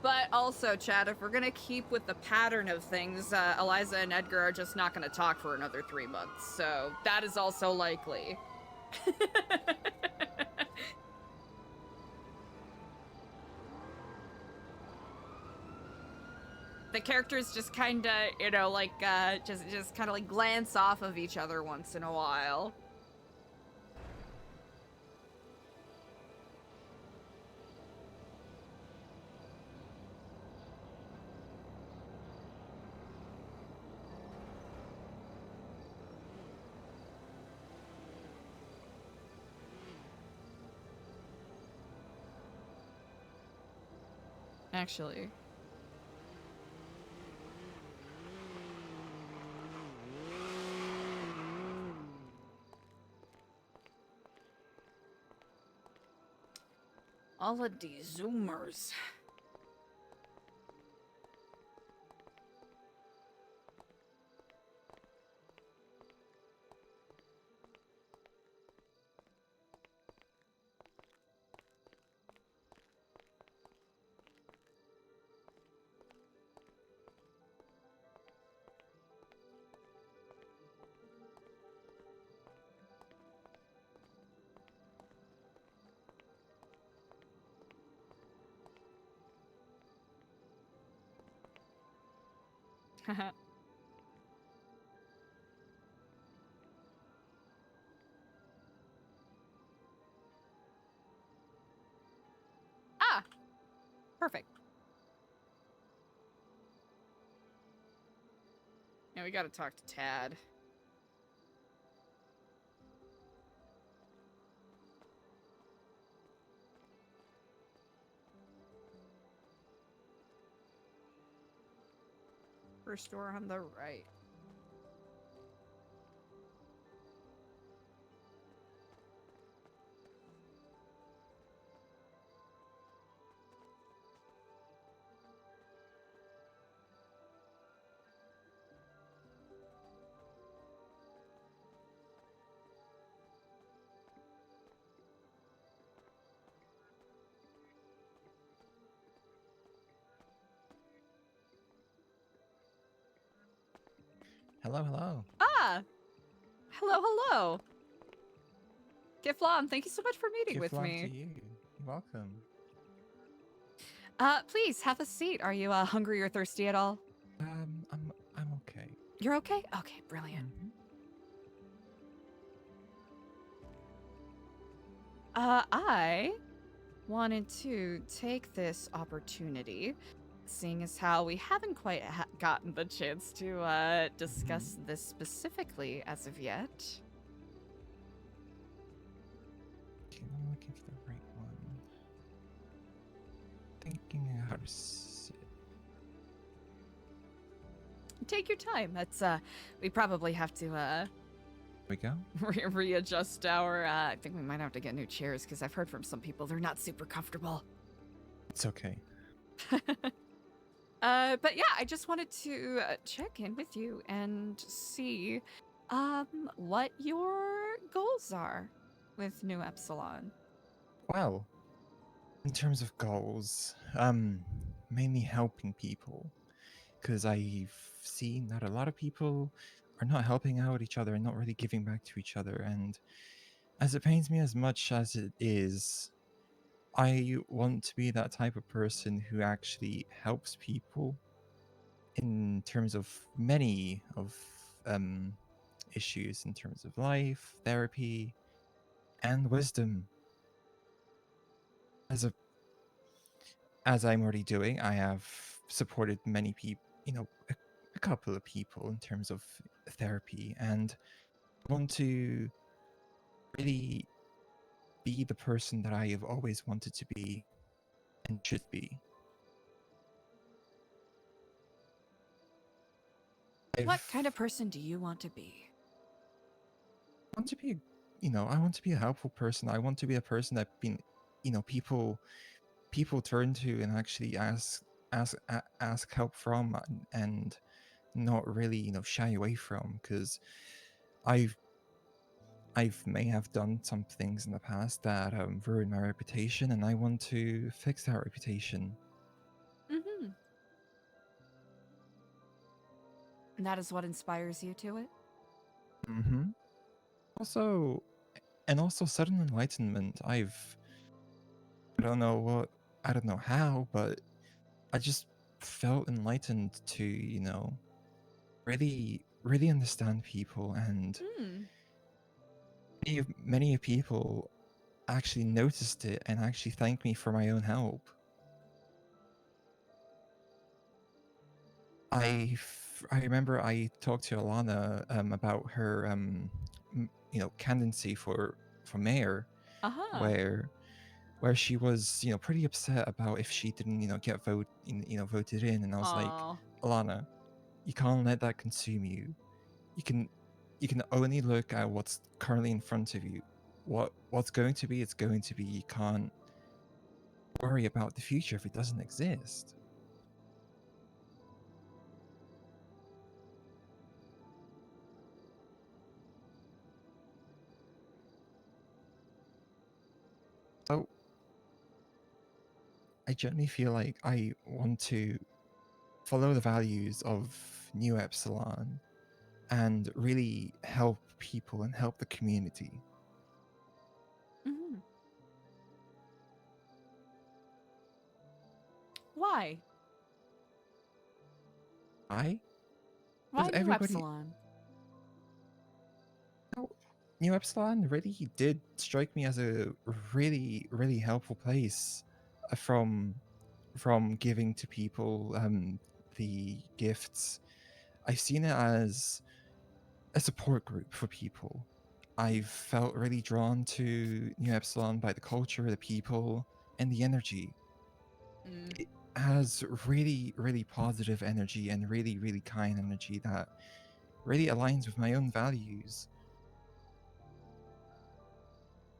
But also, Chad, if we're gonna keep with the pattern of things, Eliza and Edgar are just not gonna talk for another 3 months, so that is also likely. The characters just kinda, you know, like, just kinda like glance off of each other once in a while. Actually. All of these Zoomers. Ah! Perfect. Yeah, we gotta talk to Tad. First door on the right. Hello, hello. Ah! Hello, hello! Giflom, thank you so much for meeting with Gift me. to you. You're welcome. Please have a seat. Are you hungry or thirsty at all? I'm okay. You're okay? Okay, brilliant. I wanted to take this opportunity, seeing as how we haven't quite gotten the chance to discuss this specifically as of yet. Okay, I'm looking for the right one. Thinking how to sit. Take your time. That's we probably have to We go. readjust our I think we might have to get new chairs because I've heard from some people they're not super comfortable. It's okay. But yeah, I just wanted to check in with you and see what your goals are with Nu Epsilon. Well, in terms of goals, mainly helping people, because I've seen that a lot of people are not helping out each other and not really giving back to each other. And as it pains me as much as it is, I want to be that type of person who actually helps people in terms of many of issues in terms of life, therapy, and wisdom. As I'm already doing, I have supported many people, a couple of people in terms of therapy, and I want to really be the person that I have always wanted to be and should be. What kind of person do you want to be? I want to be, I want to be a helpful person. I want to be a person that people turn to and actually ask help from, and not really shy away from, because I've may have done some things in the past that ruined my reputation, and I want to fix that reputation. Mm-hmm. And that is what inspires you to it? Mm-hmm. Also sudden enlightenment. I don't know how, but I just felt enlightened to, really understand people, and many people actually noticed it and actually thanked me for my own help. I remember I talked to Alana about her candidacy for mayor, where she was pretty upset about if she didn't get voted in, and I was like, Alana, you can't let that consume you. You can only look at what's currently in front of you. What's going to be, it's going to be. You can't worry about the future if it doesn't exist. So I generally feel like I want to follow the values of Nu Epsilon and really help people and help the community. Mm-hmm. Why? Why? Why Because Nu Epsilon? Nu Epsilon really did strike me as a really, really helpful place from giving to people the gifts I've seen it as a support group for people. I've felt really drawn to Nu Epsilon by the culture, the people, and the energy. It has really, really positive energy and really, really kind energy that really aligns with my own values.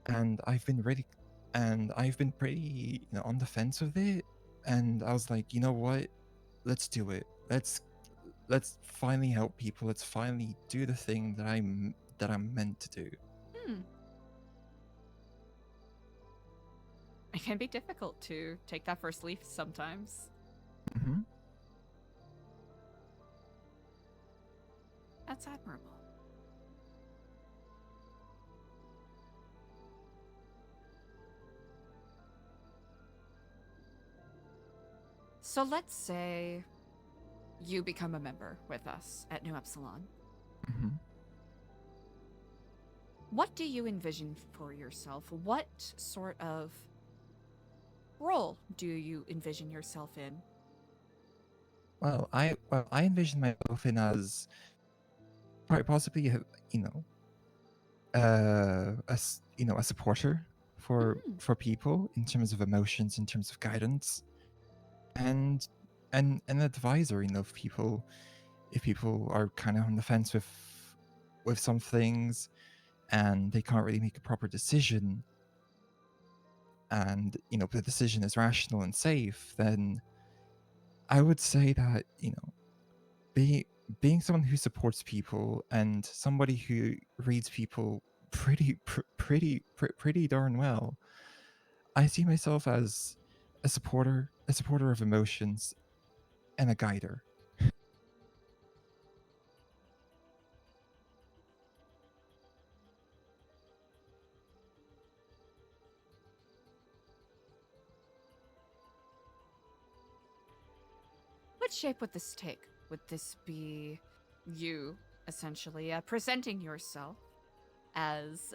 And I've been pretty, on the fence with it. And I was like, you know what? Let's do it. Let's finally help people. Let's finally do the thing that I'm meant to do. It can be difficult to take that first leap sometimes. Mm-hmm. That's admirable. So let's say you become a member with us at Nu Epsilon. Mm-hmm. What do you envision for yourself? What sort of role do you envision yourself in? Well, I envision myself in as quite possibly a supporter for people in terms of emotions, in terms of guidance, and an advisor, if people are kind of on the fence with some things and they can't really make a proper decision, and the decision is rational and safe, then I would say that being someone who supports people and somebody who reads people pretty darn well, I see myself as a supporter of emotions and a guider. What shape would this take? Would this be you, essentially, presenting yourself as,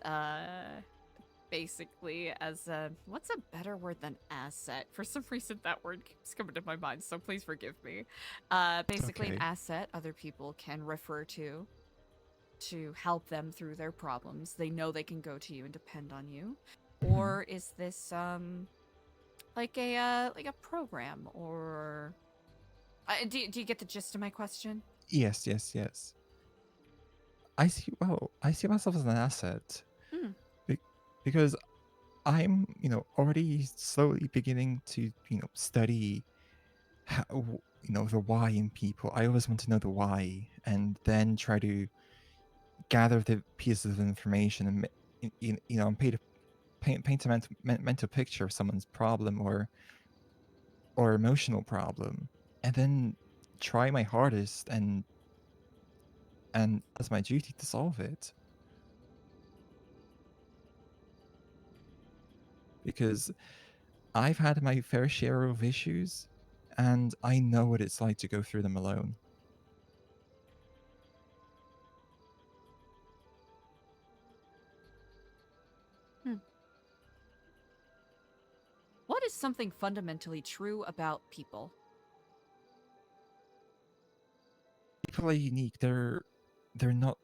basically as a... What's a better word than asset? For some reason, that word keeps coming to my mind, so please forgive me. Basically an Okay. asset other people can refer to help them through their problems. They know they can go to you and depend on you. Or is this, like a program, or... do you get the gist of my question? Yes. I see myself as an asset because I'm already slowly beginning to study how, the why in people. I always want to know the why and then try to gather the pieces of information and and paint a mental picture of someone's problem or emotional problem, and then try my hardest and that's my duty to solve it. Because I've had my fair share of issues and I know what it's like to go through them alone. What is something fundamentally true about people? People are unique. They're not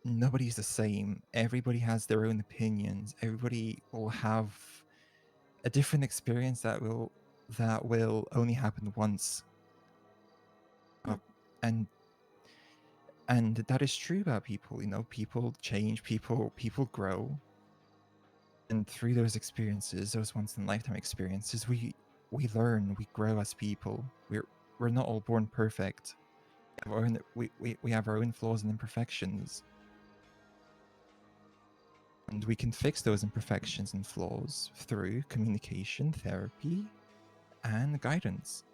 nobody's the same. Everybody has their own opinions. Everybody will have a different experience that will only happen once. And that is true about people. People change, people grow. And through those experiences, those once in a lifetime experiences, we learn, we grow as people. We're not all born perfect. We have our own flaws and imperfections. And we can fix those imperfections and flaws through communication, therapy, and guidance.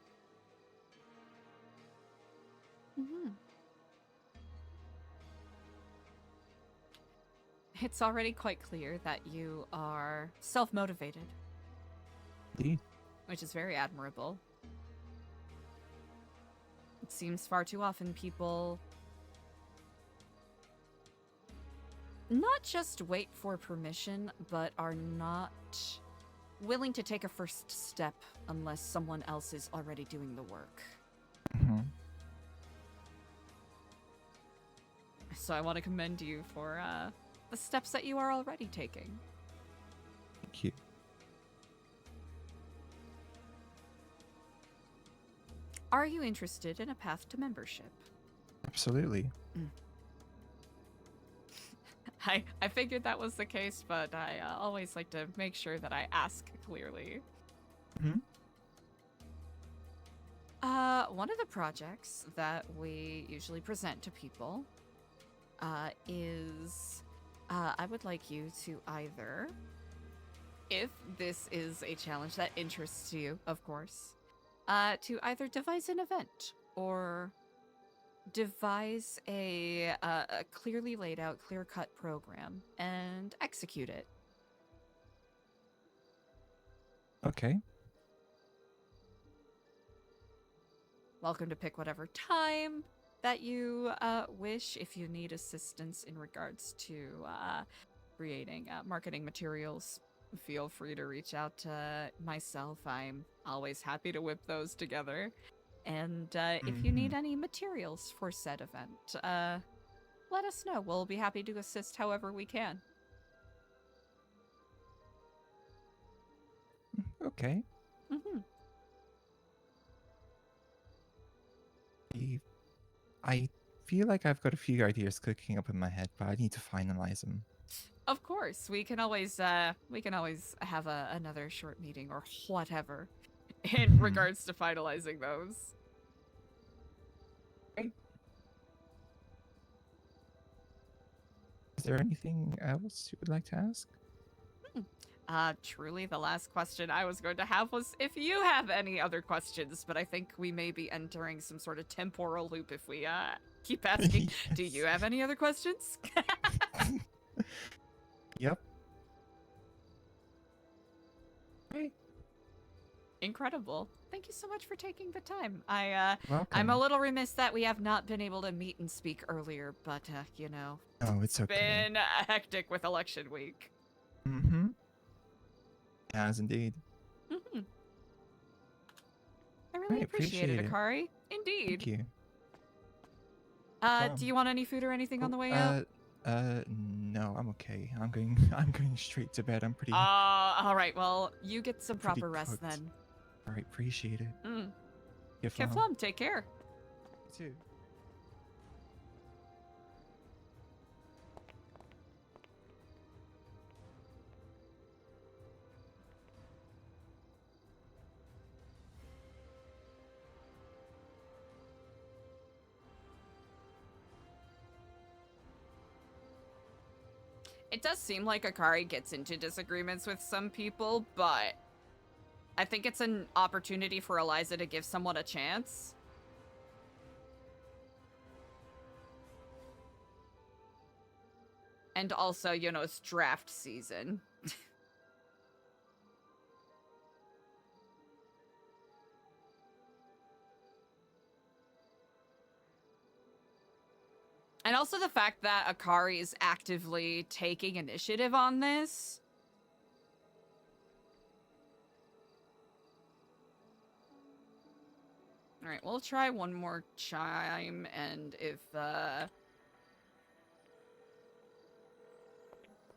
It's already quite clear that you are self-motivated. Indeed. Which is very admirable. It seems far too often people not just wait for permission, but are not willing to take a first step unless someone else is already doing the work. So I want to commend you for the steps that you are already taking. Thank you. Are you interested in a path to membership? Absolutely. I figured that was the case, but I always like to make sure that I ask clearly. Mhm. One of the projects that we usually present to people is I would like you to either, if this is a challenge that interests you, of course, to either devise an event or devise a clearly laid out, clear-cut program and execute it. Okay. Welcome to pick whatever time that you wish. If you need assistance in regards to creating marketing materials, feel free to reach out to myself. I'm always happy to whip those together. And if you need any materials for said event, let us know. We'll be happy to assist however we can. Okay. Mm-hmm. I feel like I've got a few ideas cooking up in my head, but I need to finalize them. Of course, we can always have another short meeting or whatever in regards to finalizing those. Is there anything else you would like to ask? Truly the last question I was going to have was if you have any other questions, but I think we may be entering some sort of temporal loop if we keep asking. Do you have any other questions? Yep. Incredible. Thank you so much for taking the time. I'm Welcome. a little remiss that we have not been able to meet and speak earlier, but you know, Oh, it's okay. been hectic with election week. Mm-hmm. Yes, indeed. Mm-hmm. I really appreciate it, Akari. Indeed. Thank you. Do you want any food or anything on the way out? No, I'm okay. I'm going straight to bed. I'm pretty All right. Well, you get some pretty proper rest cooked. then. All right, appreciate it. Keflam, take care. You too. It does seem like Akari gets into disagreements with some people, but I think it's an opportunity for Eliza to give someone a chance. And also, you know, it's draft season. And also the fact that Akari is actively taking initiative on this. All right, we'll try one more chime, and if,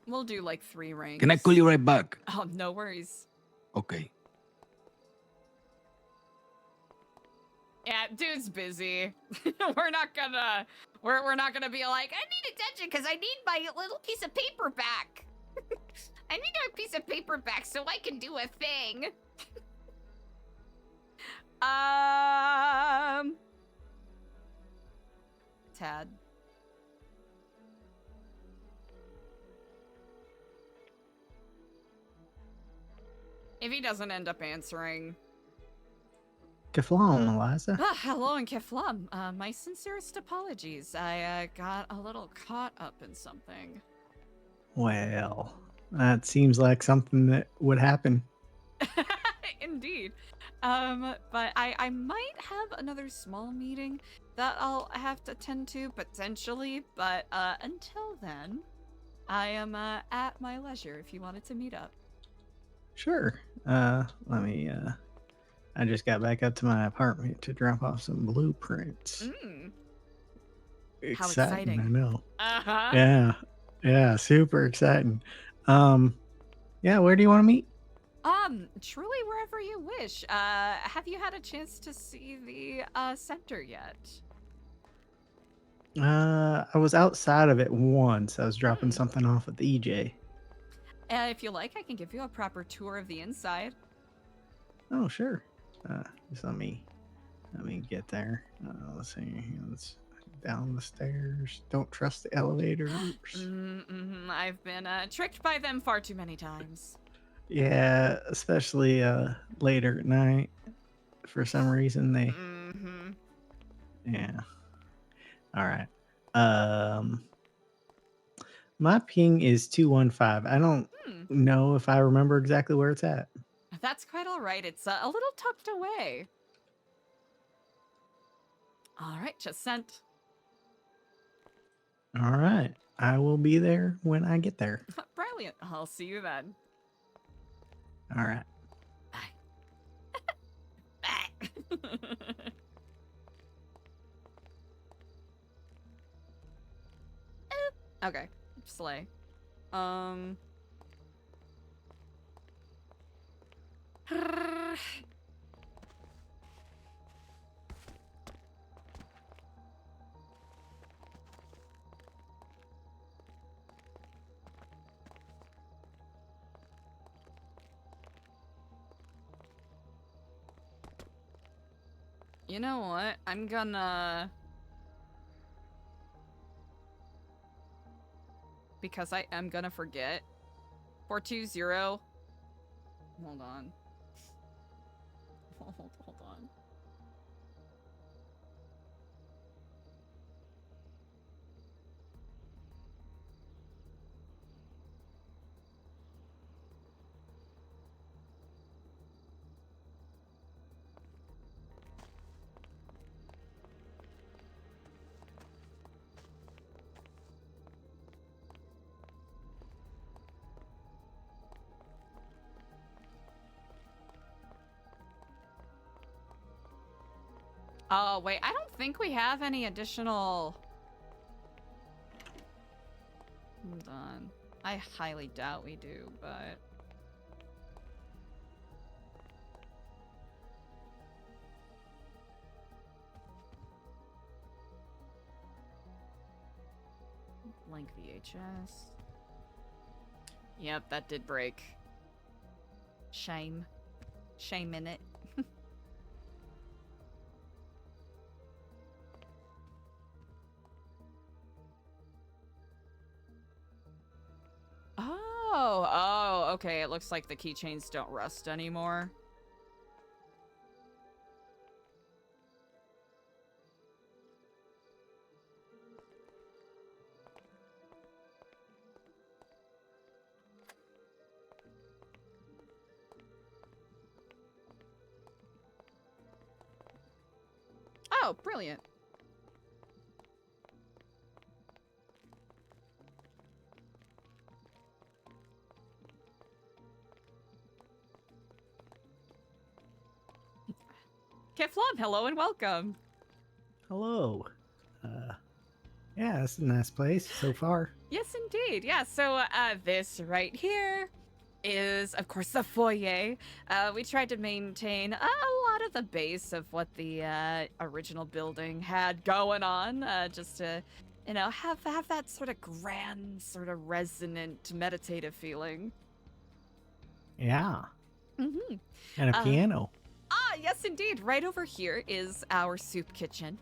we'll do like 3 rings. Can I call you right back? Oh, no worries. Okay. Yeah, dude's busy. we're not gonna be like, I need attention because I need my little piece of paper back. I need my piece of paper back so I can do a thing. Tad. If he doesn't end up answering. Keflam, Eliza. Hello and Keflam. My sincerest apologies. I got a little caught up in something. Well, that seems like something that would happen. Indeed. But I might have another small meeting that I'll have to attend to potentially, but until then, I am at my leisure if you wanted to meet up. Sure. Let me, I just got back up to my apartment to drop off some blueprints. exciting. I know. Uh-huh. Yeah. Yeah, super exciting. Yeah, where do you want to meet? Truly wherever you wish. Have you had a chance to see the center yet? I was outside of it once. I was dropping something off at the EJ. If you like, I can give you a proper tour of the inside. Oh, sure. Just let me get there. Let's see. Let's down the stairs. Don't trust the elevators. I've been tricked by them far too many times. Yeah, especially later at night. For some reason, they. Yeah. All right. My ping is 215. I don't know if I remember exactly where it's at. That's quite all right. It's a little tucked away. All right, just sent. All right. I will be there when I get there. Brilliant. I'll see you then. All right. Okay. Slay. You know what? I'm gonna... Because I am gonna forget. 420. Hold on. Hold on. Oh, wait, I don't think we have any additional... Hold on. I highly doubt we do, but... Blank VHS. Yep, that did break. Shame. Shame in it. Oh, okay. It looks like the keychains don't rust anymore. Oh, brilliant. Keflon, hello and welcome. Hello. Yeah, this is a nice place so far. Yes, indeed. Yeah, so this right here is, of course, the foyer. We tried to maintain a lot of the base of what the original building had going on, just to, you know, have that sort of grand, sort of resonant, meditative feeling. Yeah. Mm-hmm. And a piano. Yes, indeed. Right over here is our soup kitchen.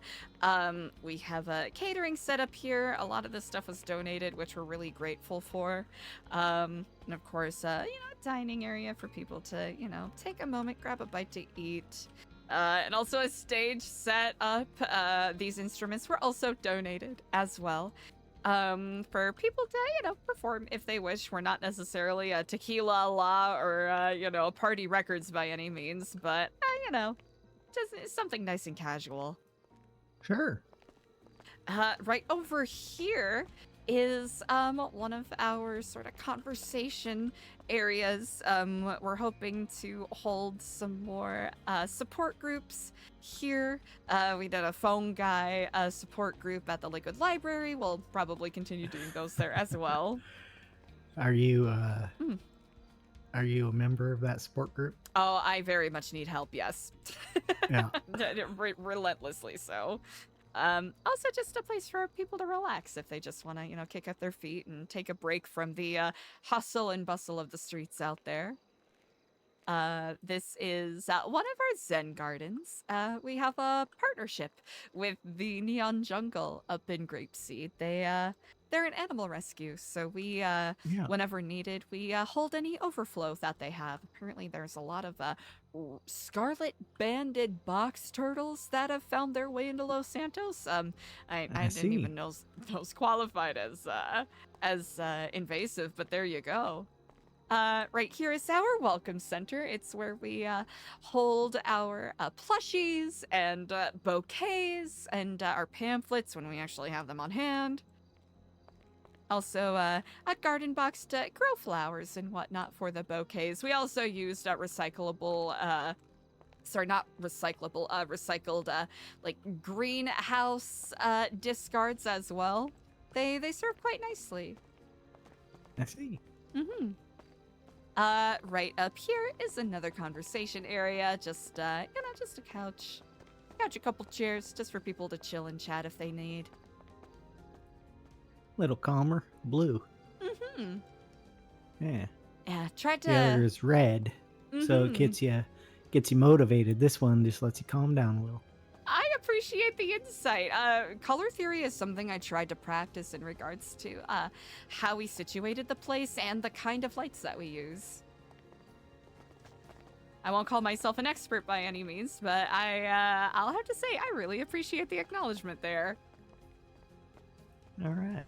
We have a catering set up here. A lot of this stuff was donated, which we're really grateful for. And of course, you know, dining area for people to, you know, take a moment, grab a bite to eat. And also a stage set up. These instruments were also donated as well. For people to, you know, perform if they wish. We're not necessarily a tequila la or, you know, party records by any means, but, you know, just something nice and casual. Sure. Right over here is one of our sort of conversation areas. We're hoping to hold some more support groups here. We did a phone guy support group at the Liquid Library. We'll probably continue doing those there as well. Are you are you a member of that support group? Oh, I very much need help, yes. Yeah. Relentlessly so. Also just a place for people to relax if they just want to, kick up their feet and take a break from the hustle and bustle of the streets out there. This is one of our Zen gardens. We have a partnership with the Neon Jungle up in Grapeseed. They're an animal rescue, so we, whenever needed, we hold any overflow that they have. Apparently there's a lot of scarlet banded box turtles that have found their way into Los Santos. I didn't even know those qualified as invasive, but there you go. Right here is our welcome center. It's where we hold our plushies and bouquets and our pamphlets when we actually have them on hand. Also, a garden box to grow flowers and whatnot for the bouquets. We also used recyclable, recycled like greenhouse discards as well. They serve quite nicely. I see. Mm-hmm. Right up here is another conversation area. Just, just a couch, a couple chairs, just for people to chill and chat if they need. Little calmer, blue. Mm-hmm. Yeah. Yeah, tried to. The other is red, so it gets you motivated. This one just lets you calm down a little. I appreciate the insight. Color theory is something I tried to practice in regards to how we situated the place and the kind of lights that we use. I won't call myself an expert by any means, but I'll have to say I really appreciate the acknowledgement there. All right.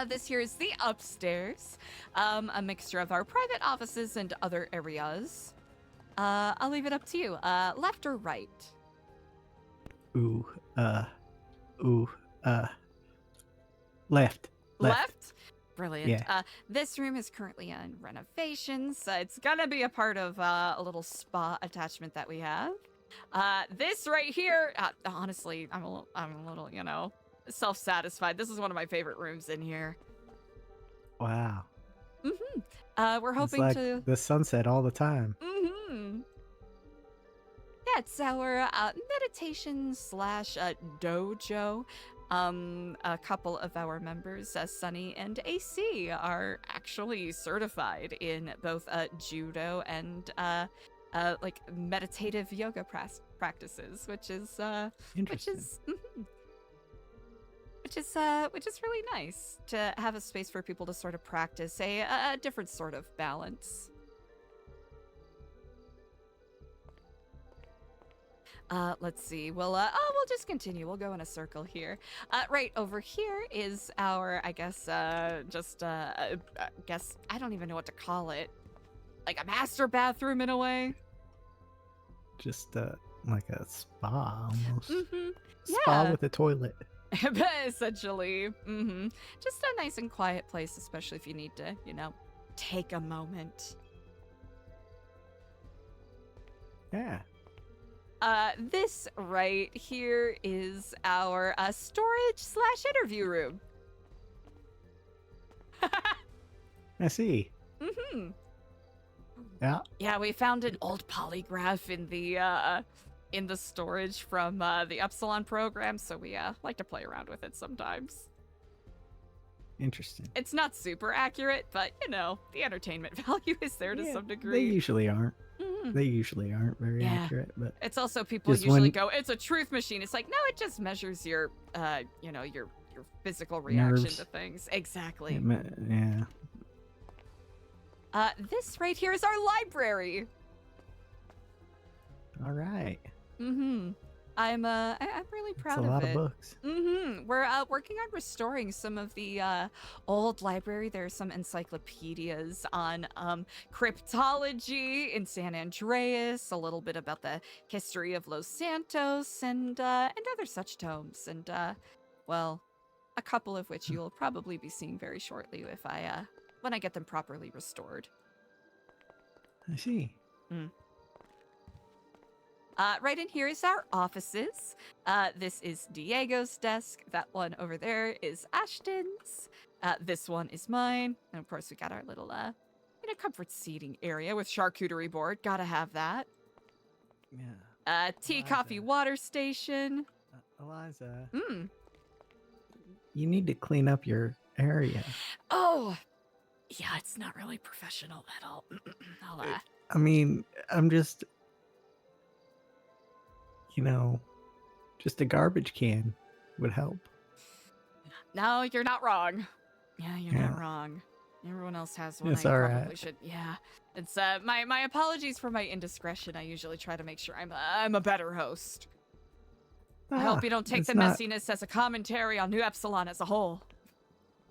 This here is the upstairs, a mixture of our private offices and other areas. I'll leave it up to you. Left or right? Left. Left? Brilliant. Yeah. This room is currently in renovations. It's gonna be a part of a little spa attachment that we have. This right here, honestly, I'm a little, self-satisfied. This is one of my favorite rooms in here. Wow. Mm-hmm. We're hoping it's like to the sunset all the time. Mm-hmm. Yeah, it's our meditation / dojo. A couple of our members, Sunny and AC, are actually certified in both judo and like meditative yoga practices, which is really nice to have a space for people to sort of practice a different sort of balance. Let's see. We'll just continue. We'll go in a circle here. Right over here is our, I guess, I don't even know what to call it. Like a master bathroom in a way. Just like a spa almost. Mm-hmm. Spa Yeah. with a toilet. Essentially. Mm-hmm. Just a nice and quiet place, especially if you need to, take a moment. Yeah. This right here is our storage / interview room. I see. Mm-hmm. Yeah. Yeah, we found an old polygraph in the storage from the Epsilon program, so we like to play around with it sometimes. Interesting. It's not super accurate, but the entertainment value is there to some They degree. usually aren't. Mhm. They usually aren't very Yeah. accurate, but It's also people just usually when- go, it's a truth machine. It's like, no, it just measures your your physical reaction Nerves. to things. Exactly. Yeah. This right here is our library. All right. Mm-hmm. I'm really proud a of lot it. of books. Mm-hmm. We're working on restoring some of the old library. There are some encyclopedias on cryptology in San Andreas, a little bit about the history of Los Santos, and other such tomes. And well, a couple of which you will probably be seeing very shortly if I when I get them properly restored. I see. Right in here is our offices. This is Diego's desk. That one over there is Ashton's. This one is mine. And of course, we got our little, comfort seating area with charcuterie board. Gotta have that. Yeah. Tea, Eliza. coffee, water station. Eliza, Hmm. you need to clean up your area. Oh, yeah, it's not really professional at all. I'll, I mean, I'm just, just a garbage can would help. No, you're not wrong. Yeah, you're not wrong. Everyone else has one. It's I all probably right. should. Yeah, it's my apologies for my indiscretion. I usually try to make sure I'm a better host. I hope you don't take it's the not- messiness as a commentary on Nu Epsilon as a whole.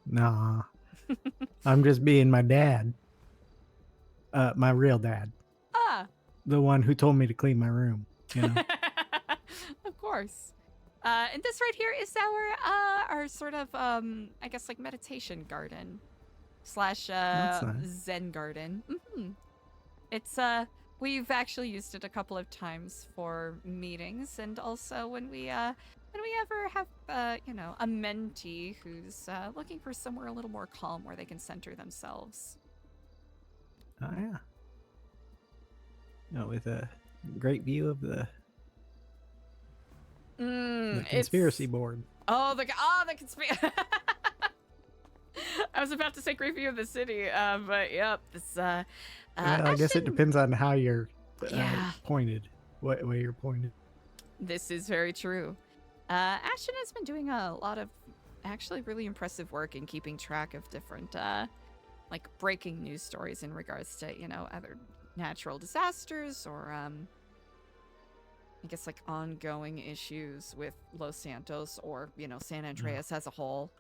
Nah. I'm just being my dad. My real dad. Ah, The one who told me to clean my room. of course. And this right here is our sort of I guess like meditation garden / That's nice. Zen garden. It's we've actually used it a couple of times for meetings, and also when we ever have a mentee who's looking for somewhere a little more calm where they can center themselves. Oh, yeah. With a great view of the conspiracy board. Oh, the conspiracy. I was about to say great view of the city, but yep, this. Well, I guess it depends on how you're Yeah. pointed, what way you're pointed. This is very true. Ashton has been doing a lot of actually really impressive work in keeping track of different, like breaking news stories in regards to, other natural disasters or, I guess like ongoing issues with Los Santos or, San Andreas as a whole.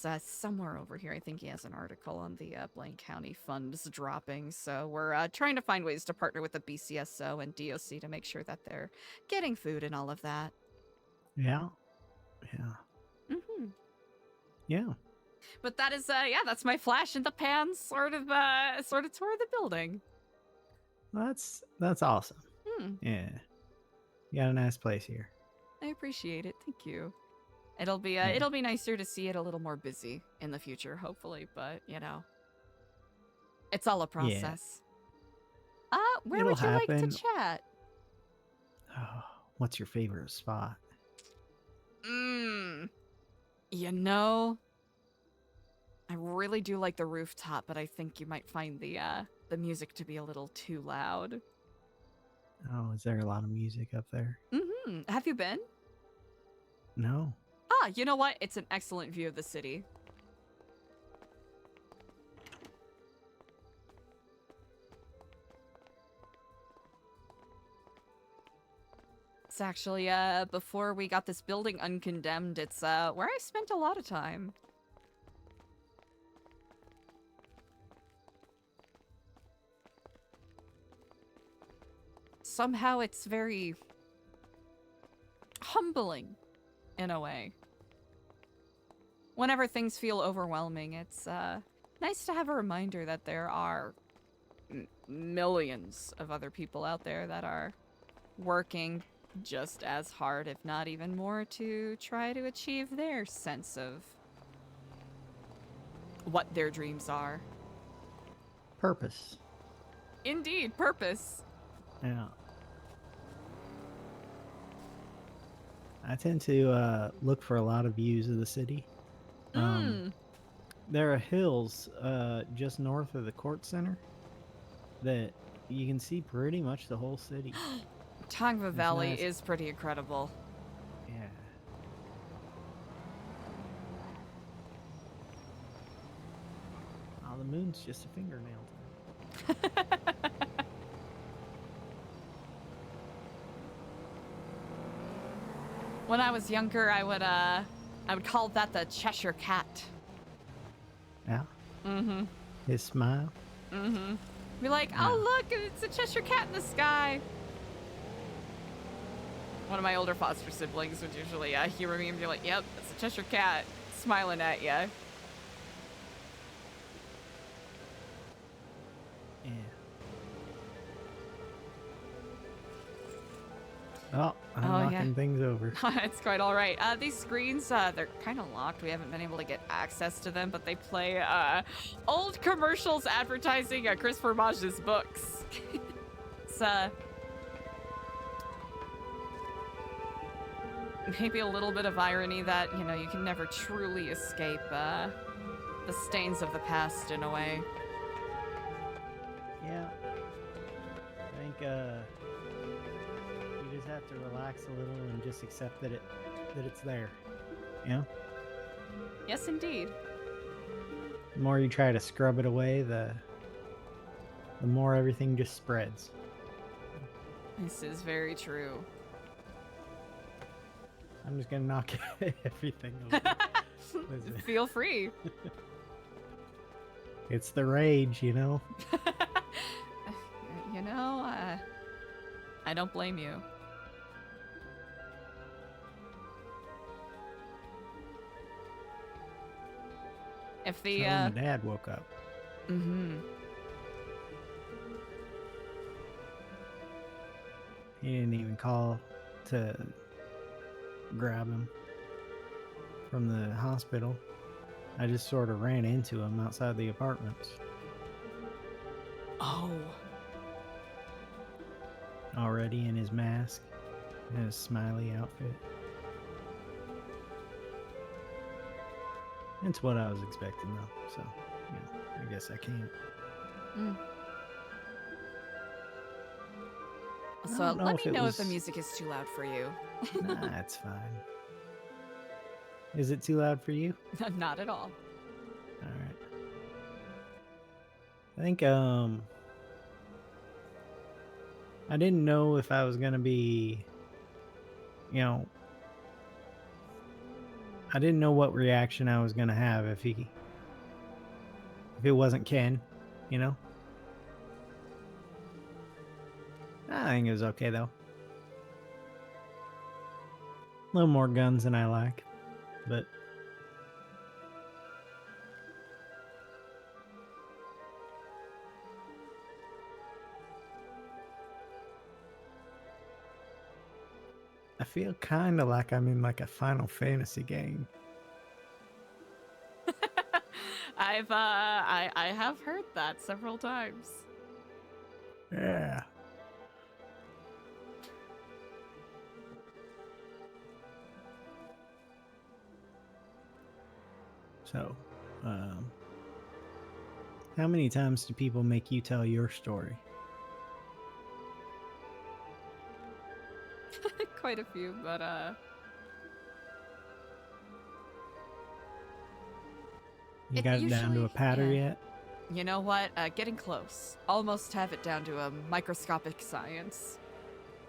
It's somewhere over here. I think he has an article on the Blaine County funds dropping. So we're trying to find ways to partner with the BCSO and DOC to make sure that they're getting food and all of that. Yeah. Yeah. But that is, that's my flash in the pan sort of tour of the building. That's awesome. Yeah. You got a nice place here. I appreciate it. Thank you. It'll be nicer to see it a little more busy in the future, hopefully. But it's all a process. Where It'll would you like happen. to chat? Oh, what's your favorite spot? I really do like the rooftop, but I think you might find the music to be a little too loud. Oh, is there a lot of music up there? Have you been? No. You know what? It's an excellent view of the city. It's actually, before we got this building uncondemned, it's, where I spent a lot of time. Somehow it's very humbling, in a way. Whenever things feel overwhelming, it's nice to have a reminder that there are millions of other people out there that are working just as hard, if not even more, to try to achieve their sense of what their dreams are. Purpose. Indeed, purpose. Yeah. I tend to look for a lot of views of the city. There are hills just north of the court center that you can see pretty much the whole city. Tongva Valley nice. is pretty incredible. Yeah. Oh, the moon's just a fingernail. When I was younger, I would call that the Cheshire Cat. Yeah. Mm-hmm. His smile. Mm-hmm. Be like, oh look, it's a Cheshire Cat in the sky. One of my older foster siblings would usually humor me and be like, yep, it's a Cheshire Cat. smiling at you. Yeah. Oh, I'm Oh, yeah. knocking things over. It's quite all right. These screens, they're kind of locked. We haven't been able to get access to them, but they play old commercials advertising Chris Formage's books. It's maybe a little bit of irony that, you know, you can never truly escape the stains of the past in a way. Yeah. I think you just have to relax a little and just accept that it's there. You know? Yes, indeed. The more you try to scrub it away, the more everything just spreads. This is very true. I'm just gonna knock everything over. Feel free. It's the rage, you know? You know, I don't blame you. If the So my dad woke up. Mm-hmm. He didn't even call to grab him from the hospital. I just sort of ran into him outside the apartments. Oh. Already in his mask and his Smiley outfit. It's what I was expecting though, so yeah, I guess I can't. Mm. I So don't know let if me it know if the was- music is too loud for you. Nah, it's fine. Is it too loud for you? Not at all. Alright. I think I didn't know if I was gonna be, you know, I didn't know what reaction I was gonna have if it wasn't Ken, you know? I think it was okay though. A little more guns than I like, but I feel kind of like I'm in like a Final Fantasy game. I have heard that several times. Yeah. So, how many times do people make you tell your story? Quite a few, but You It got it down to usually- a pattern yeah. yet? You know what? Getting close. Almost have it down to a microscopic science.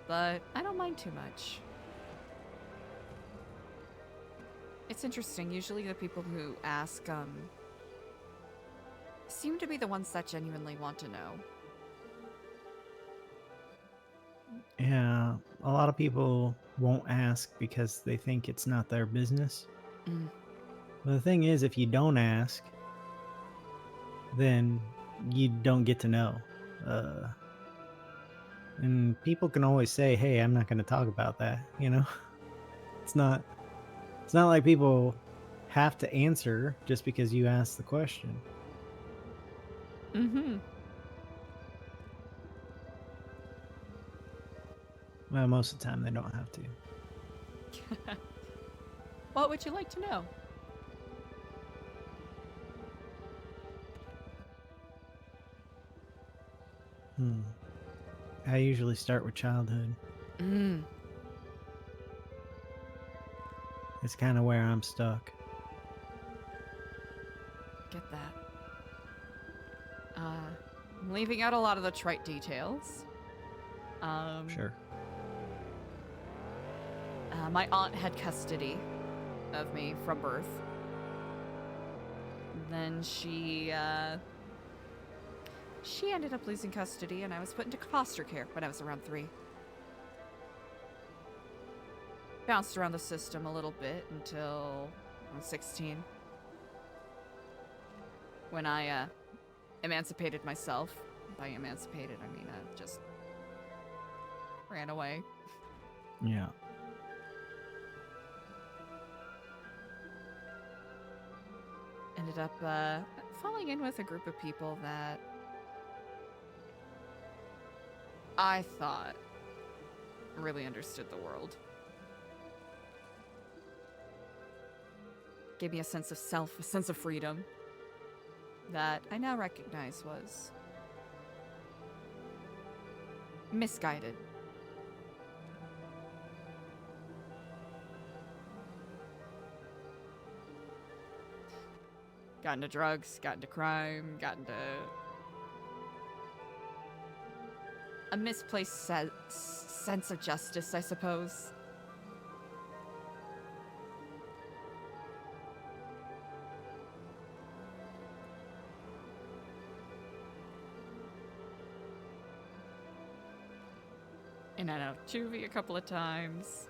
But I don't mind too much. It's interesting. Usually the people who ask, seem to be the ones that genuinely want to know. Yeah, a lot of people won't ask because they think it's not their business. Mm. But the thing is, if you don't ask, then you don't get to know. And people can always say, "Hey, I'm not going to talk about that." You know, it's not like people have to answer just because you ask the question. Mm-hmm. Well, most of the time they don't have to. What would you like to know? I usually start with childhood. Mm. It's kind of where I'm stuck. Get that. I'm leaving out a lot of the trite details. Sure. My aunt had custody of me from birth. Then she ended up losing custody, and I was put into foster care when I was around 3. Bounced around the system a little bit until I was 16. When I emancipated myself. By emancipated, I mean just ran away. Yeah. Ended up falling in with a group of people that I thought really understood the world. Gave me a sense of self, a sense of freedom that I now recognize was misguided. Got into drugs, got into crime, got into a misplaced sense of justice, I suppose. In and out of juvie a couple of times.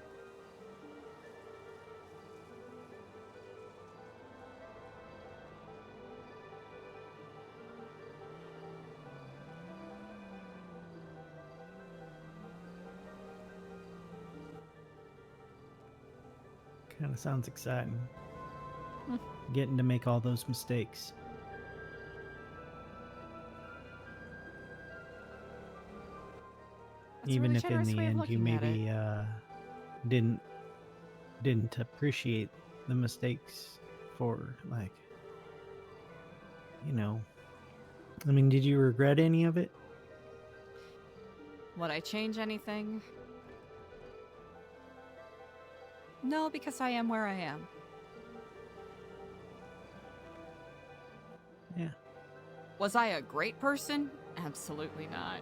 Kind of sounds exciting. Hmm. Getting to make all those mistakes. That's a Even really if in generous the way of end you looking at maybe didn't appreciate the mistakes for, like, you know. I mean, did you regret any of it? Would I change anything? No, because I am where I am. Yeah. Was I a great person? Absolutely not.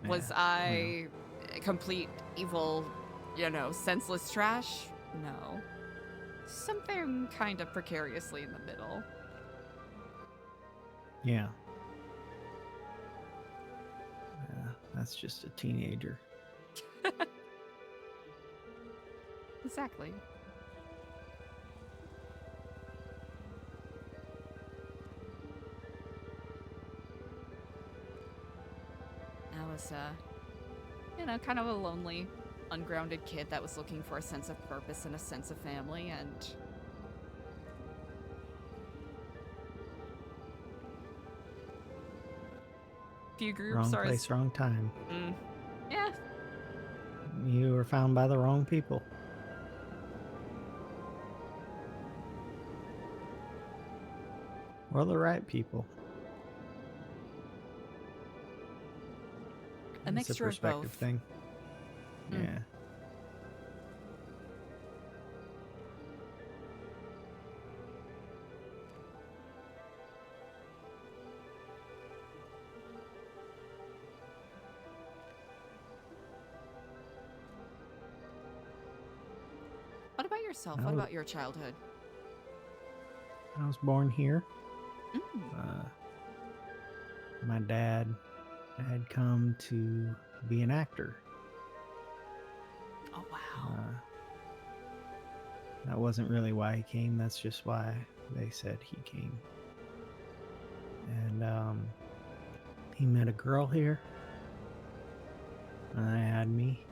Was Yeah, I a complete evil, senseless trash? No. Something kind of precariously in the middle. Yeah. Yeah, that's just a teenager. Exactly. I was, kind of a lonely, ungrounded kid that was looking for a sense of purpose and a sense of family, and few groups Wrong are place, wrong time. yeah. You were found by the wrong people. Or the right people. A It's mixture a of perspective both. thing. Yeah. What about yourself? I What was- about your childhood? I was born here. Mm. My dad had come to be an actor. Oh, wow. That wasn't really why he came. That's just why they said he came. And he met a girl here. And they had me.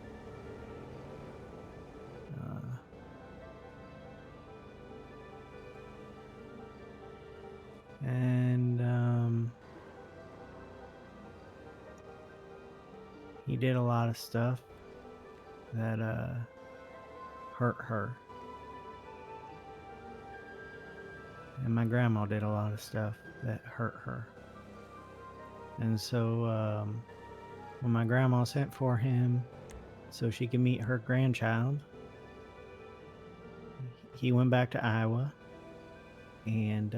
And he did a lot of stuff that hurt her. And my grandma did a lot of stuff that hurt her. And so when my grandma sent for him so she could meet her grandchild, he went back to Iowa. And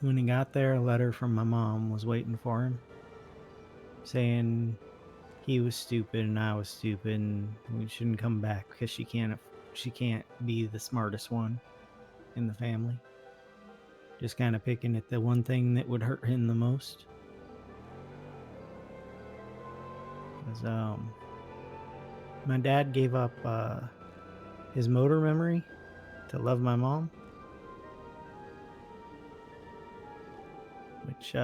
when he got there, a letter from my mom was waiting for him saying he was stupid and I was stupid and we shouldn't come back because she can't be the smartest one in the family. Just kind of picking at the one thing that would hurt him the most. My dad gave up his motor memory to love my mom. Which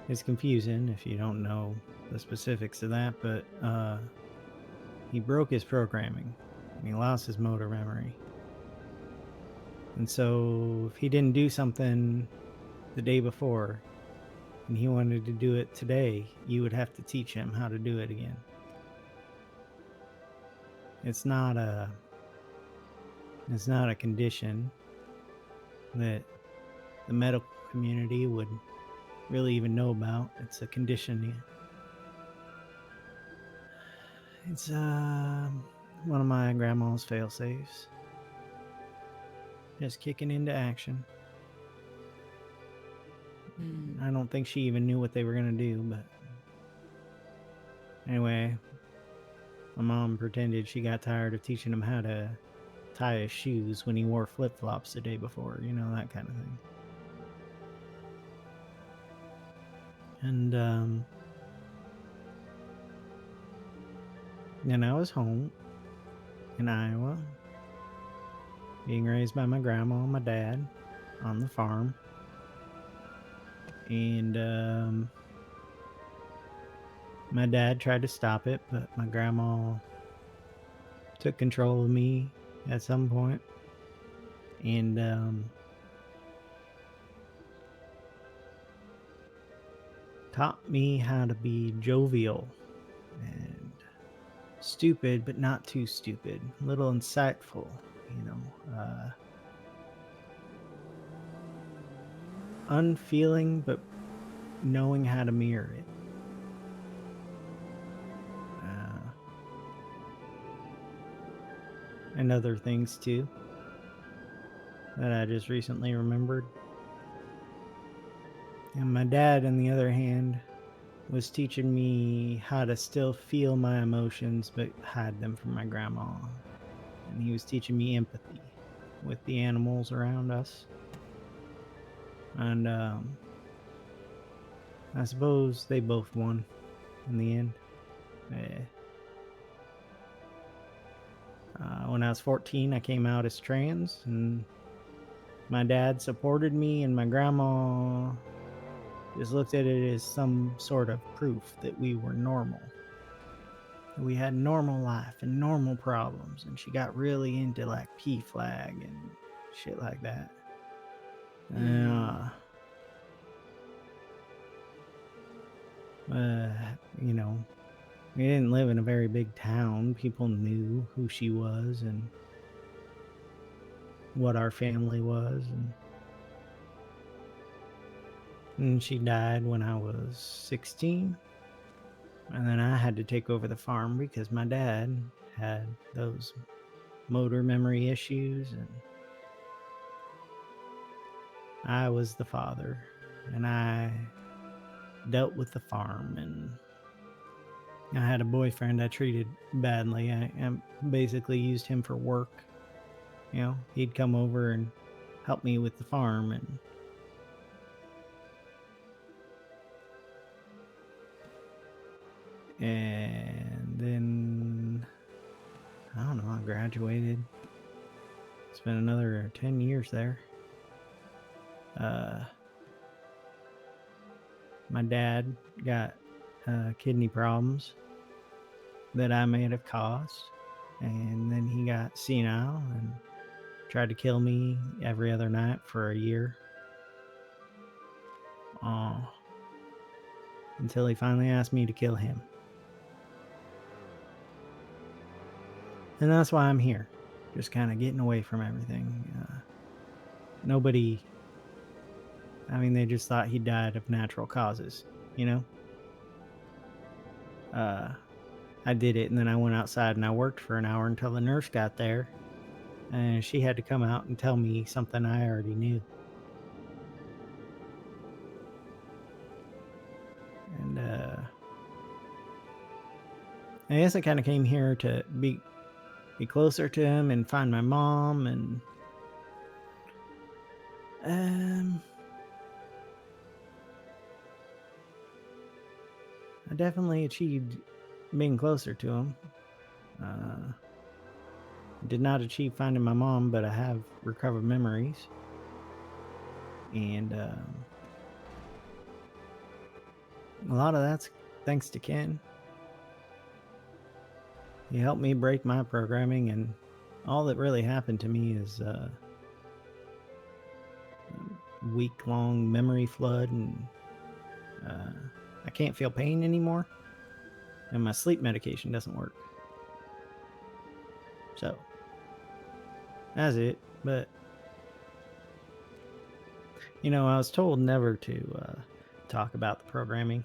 is confusing if you don't know the specifics of that, but he broke his programming and he lost his motor memory. And so if he didn't do something the day before and he wanted to do it today, you would have to teach him how to do it again. It's not a condition that the medical community would really even know about. It's a condition. It's one of my grandma's fail-safes. Just kicking into action. I don't think she even knew what they were gonna do, but anyway, my mom pretended she got tired of teaching him how to tie his shoes when he wore flip-flops the day before, you know, that kind of thing. And then I was home in Iowa, being raised by my grandma and my dad on the farm. And my dad tried to stop it, but my grandma took control of me at some point. And taught me how to be jovial and stupid, but not too stupid. A little insightful, you know. Unfeeling, but knowing how to mirror it. And other things too that I just recently remembered. And my dad, on the other hand, was teaching me how to still feel my emotions but hide them from my grandma. And he was teaching me empathy with the animals around us. And I suppose they both won in the end. When I was 14, I came out as trans, and my dad supported me, and my grandma just looked at it as some sort of proof that we were normal. That we had normal life and normal problems, and she got really into like P-flag and shit like that. You know, we didn't live in a very big town. People knew who she was and what our family was. And she died when I was 16. And then I had to take over the farm because my dad had those motor memory issues. And I was the father. And I dealt with the farm, and I had a boyfriend I treated badly. I basically used him for work. You know, he'd come over and help me with the farm, and then I don't know, I graduated. Spent another 10 years there. My dad got kidney problems that I may have caused, and then he got senile and tried to kill me every other night for a year. Until he finally asked me to kill him. And that's why I'm here, just kind of getting away from everything. Nobody, I mean, they just thought he died of natural causes, you know? I did it, and then I went outside and I worked for an hour until the nurse got there, and she had to come out and tell me something I already knew. And I guess I kind of came here to be closer to him and find my mom, and I definitely achieved being closer to him. did not achieve finding my mom, but I have recovered memories. And a lot of that's thanks to Ken. He helped me break my programming, and all that really happened to me is a week-long memory flood, and I can't feel pain anymore, and my sleep medication doesn't work. So, that's it. But, you know, I was told never to talk about the programming.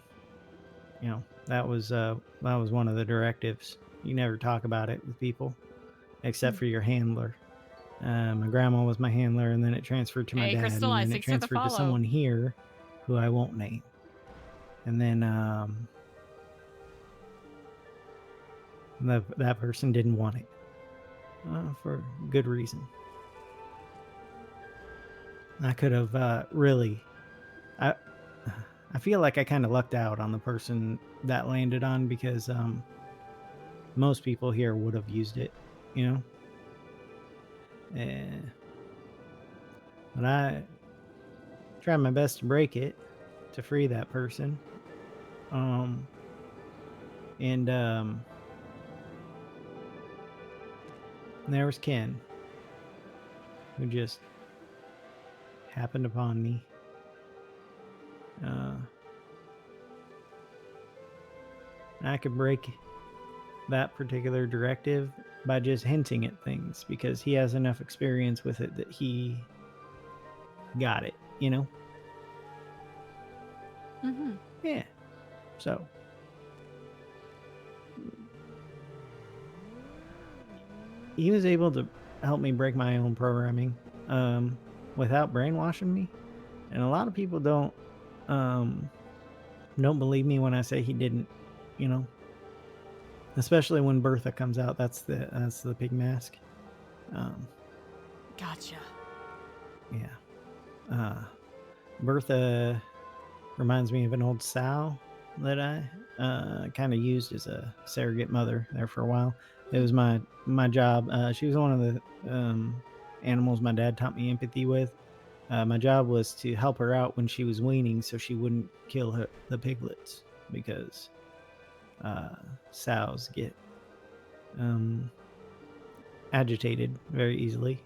You know, that was one of the directives. You never talk about it with people, except for your handler. My grandma was my handler, and then it transferred to my Hey, dad, Crystal, I and then it think for the transferred to follow. someone here who I won't name. And then that person didn't want it for good reason. I could have really... I feel like I kind of lucked out on the person that landed on, because most people here would have used it, you know? But I tried my best to break it, to free that person. And there was Ken, who just happened upon me. I could break that particular directive by just hinting at things, because he has enough experience with it that he got it, you know? Mm-hmm. Yeah. So, he was able to help me break my own programming without brainwashing me. And a lot of people don't believe me when I say he didn't, you know? Especially when Bertha comes out. That's the pig mask. Gotcha. Yeah. Bertha reminds me of an old sow that I kind of used as a surrogate mother there for a while. It was my job. She was one of the animals my dad taught me empathy with. My job was to help her out when she was weaning, so she wouldn't kill the piglets, because sows get agitated very easily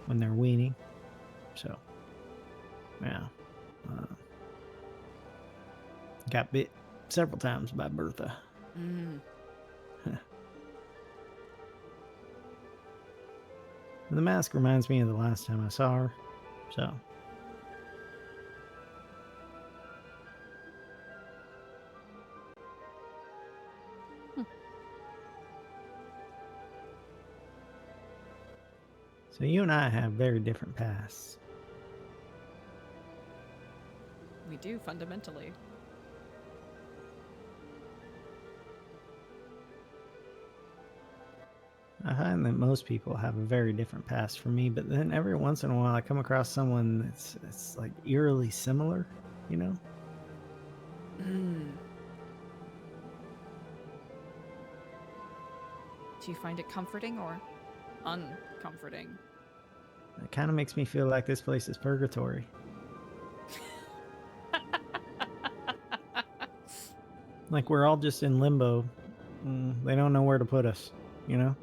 when they're weaning. So, yeah. Got bit several times by Bertha. Mm. The mask reminds me of the last time I saw her, so. So you and I have very different pasts. We do, fundamentally. I find that most people have a very different past from me, but then every once in a while I come across someone that's like eerily similar, you know? Mm. Do you find it comforting or uncomforting? It kind of makes me feel like this place is purgatory. Like we're all just in limbo. They don't know where to put us, you know?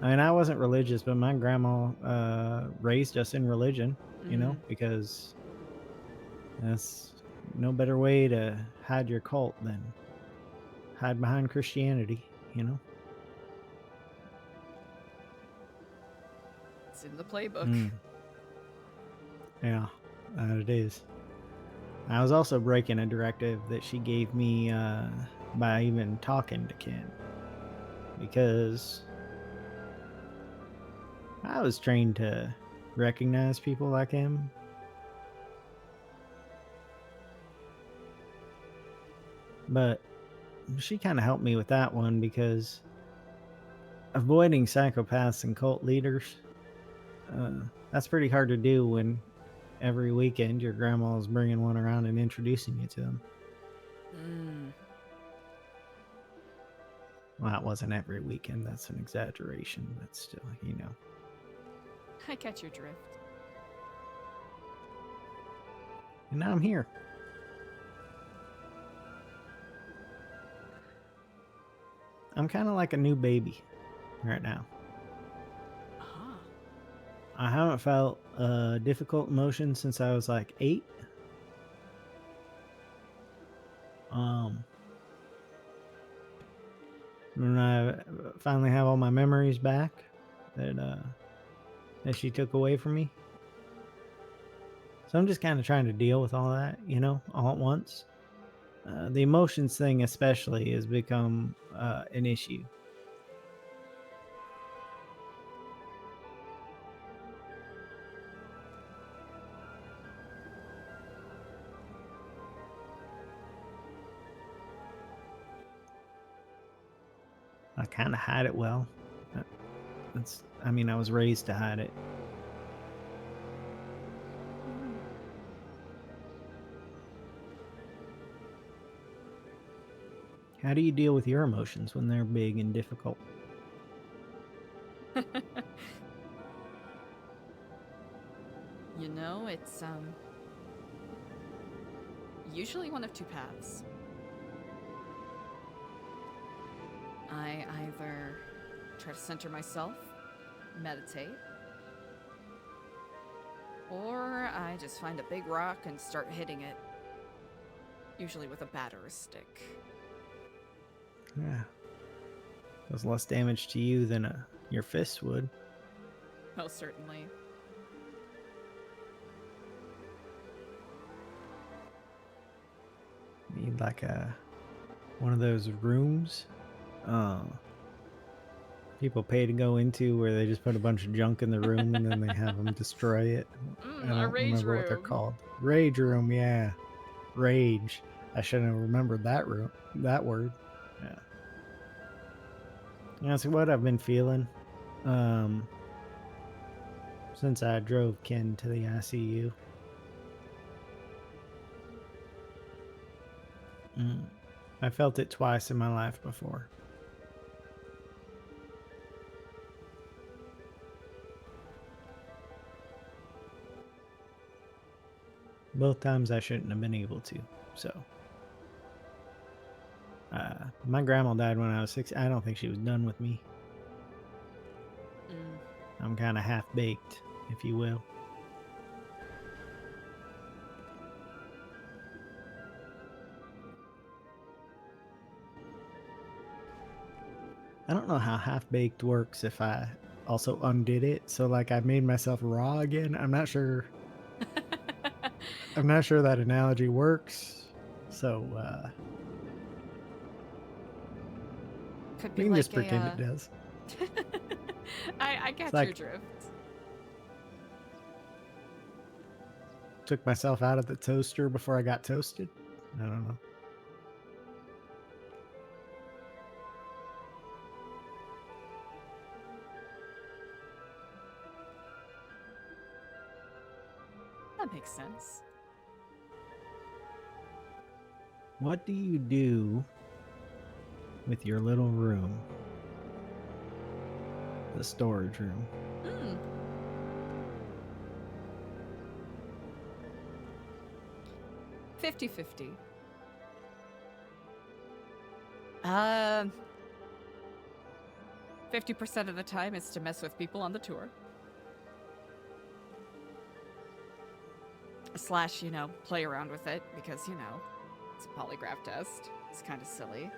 I mean, I wasn't religious, but my grandma raised us in religion, you know, because that's no better way to hide your cult than hide behind Christianity, you know? It's in the playbook. Yeah, it is. I was also breaking a directive that she gave me by even talking to Ken, because I was trained to recognize people like him. But she kind of helped me with that one, because avoiding psychopaths and cult leaders, that's pretty hard to do when every weekend your grandma's bringing one around and introducing you to them. Well, it wasn't every weekend. That's an exaggeration, but still, you know. I catch your drift. And now I'm here. I'm kind of like a new baby right now. I haven't felt difficult emotion since I was like 8. When I finally have all my memories back that she took away from me. So I'm just kind of trying to deal with all that, you know, all at once. The emotions thing especially has become an issue. I kind of hide it well. I mean, I was raised to hide it. How do you deal with your emotions when they're big and difficult? You know, it's usually one of two paths. I either try to center myself, meditate, or I just find a big rock and start hitting it, usually with a bat or a stick. Yeah. Does less damage to you than your fists would. Most certainly. Need like one of those rooms people pay to go into where they just put a bunch of junk in the room and then they have them destroy it. I don't remember what they're called. Rage room, yeah. Rage. I shouldn't have remembered that word. Yeah. That's what I've been feeling since I drove Ken to the ICU. I felt it twice in my life before. Both times I shouldn't have been able to, so. My grandma died when I was 6. I don't think she was done with me. I'm kind of half-baked, if you will. I don't know how half-baked works if I also undid it. So, like, I made myself raw again. I'm not sure. I'm not sure that analogy works. So, Could we be can like just pretend it does. I get like- your drift. Took myself out of the toaster before I got toasted. I don't know. That makes sense. What do you do with your little room? The storage room. 50-50. 50% of the time is to mess with people on the tour. Slash, you know, play around with it because, you know, it's a polygraph test. It's kind of silly.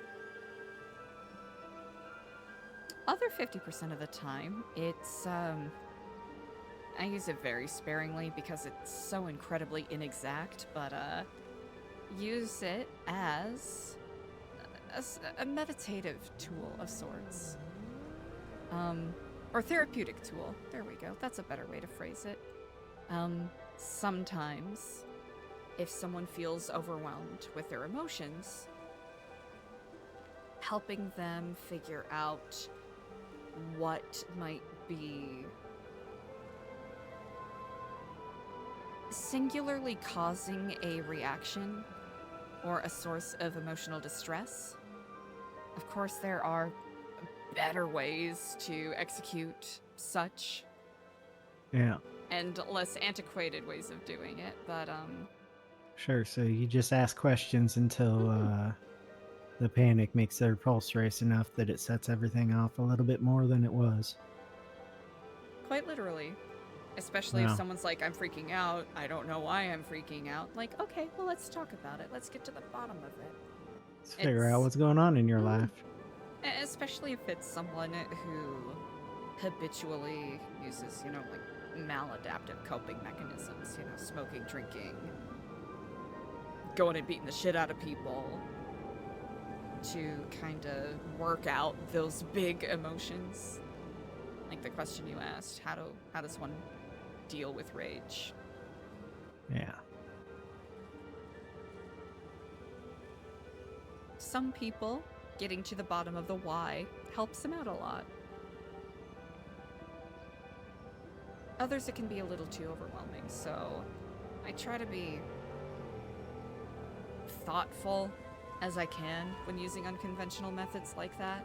Other 50% of the time, it's, I use it very sparingly because it's so incredibly inexact, but, use it as a meditative tool of sorts. Or therapeutic tool. There we go. That's a better way to phrase it. Sometimes, if someone feels overwhelmed with their emotions, helping them figure out what might be singularly causing a reaction or a source of emotional distress. Of course, there are better ways to execute such Yeah. and less antiquated ways of doing it, but Sure. So you just ask questions until the panic makes their pulse race enough that it sets everything off a little bit more than it was. quite literally. Especially if Wow. someone's like, I'm freaking out, I don't know why I'm freaking out. Like, okay, well, let's talk about it. Let's get to the bottom of it. Let's figure out what's going on in your life. Especially if it's someone who habitually uses, you know, like maladaptive coping mechanisms, you know, smoking, drinking, going and beating the shit out of people to kind of work out those big emotions. Like the question you asked, how does one deal with rage? Yeah. Some people, getting to the bottom of the why helps them out a lot. Others, it can be a little too overwhelming, so I try to be thoughtful as I can when using unconventional methods like that.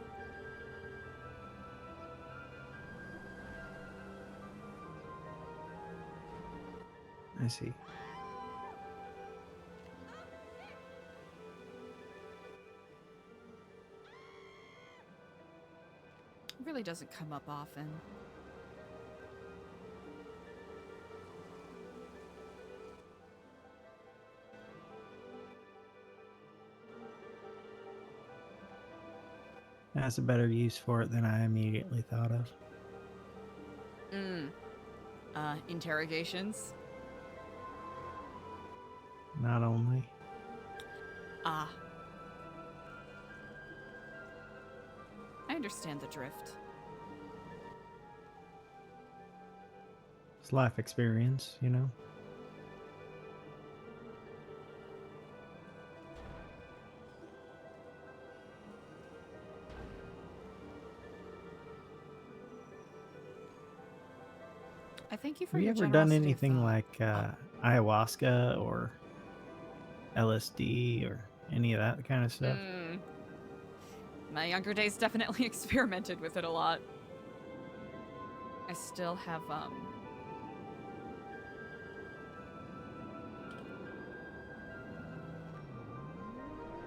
I see. It really doesn't come up often. That's a better use for it than I immediately thought of. Interrogations? Not only. Ah. I understand the drift. It's life experience, you know? I thank you for Have you your ever done generosity of anything thought. like ayahuasca or LSD or any of that kind of stuff? My younger days definitely experimented with it a lot. I still have,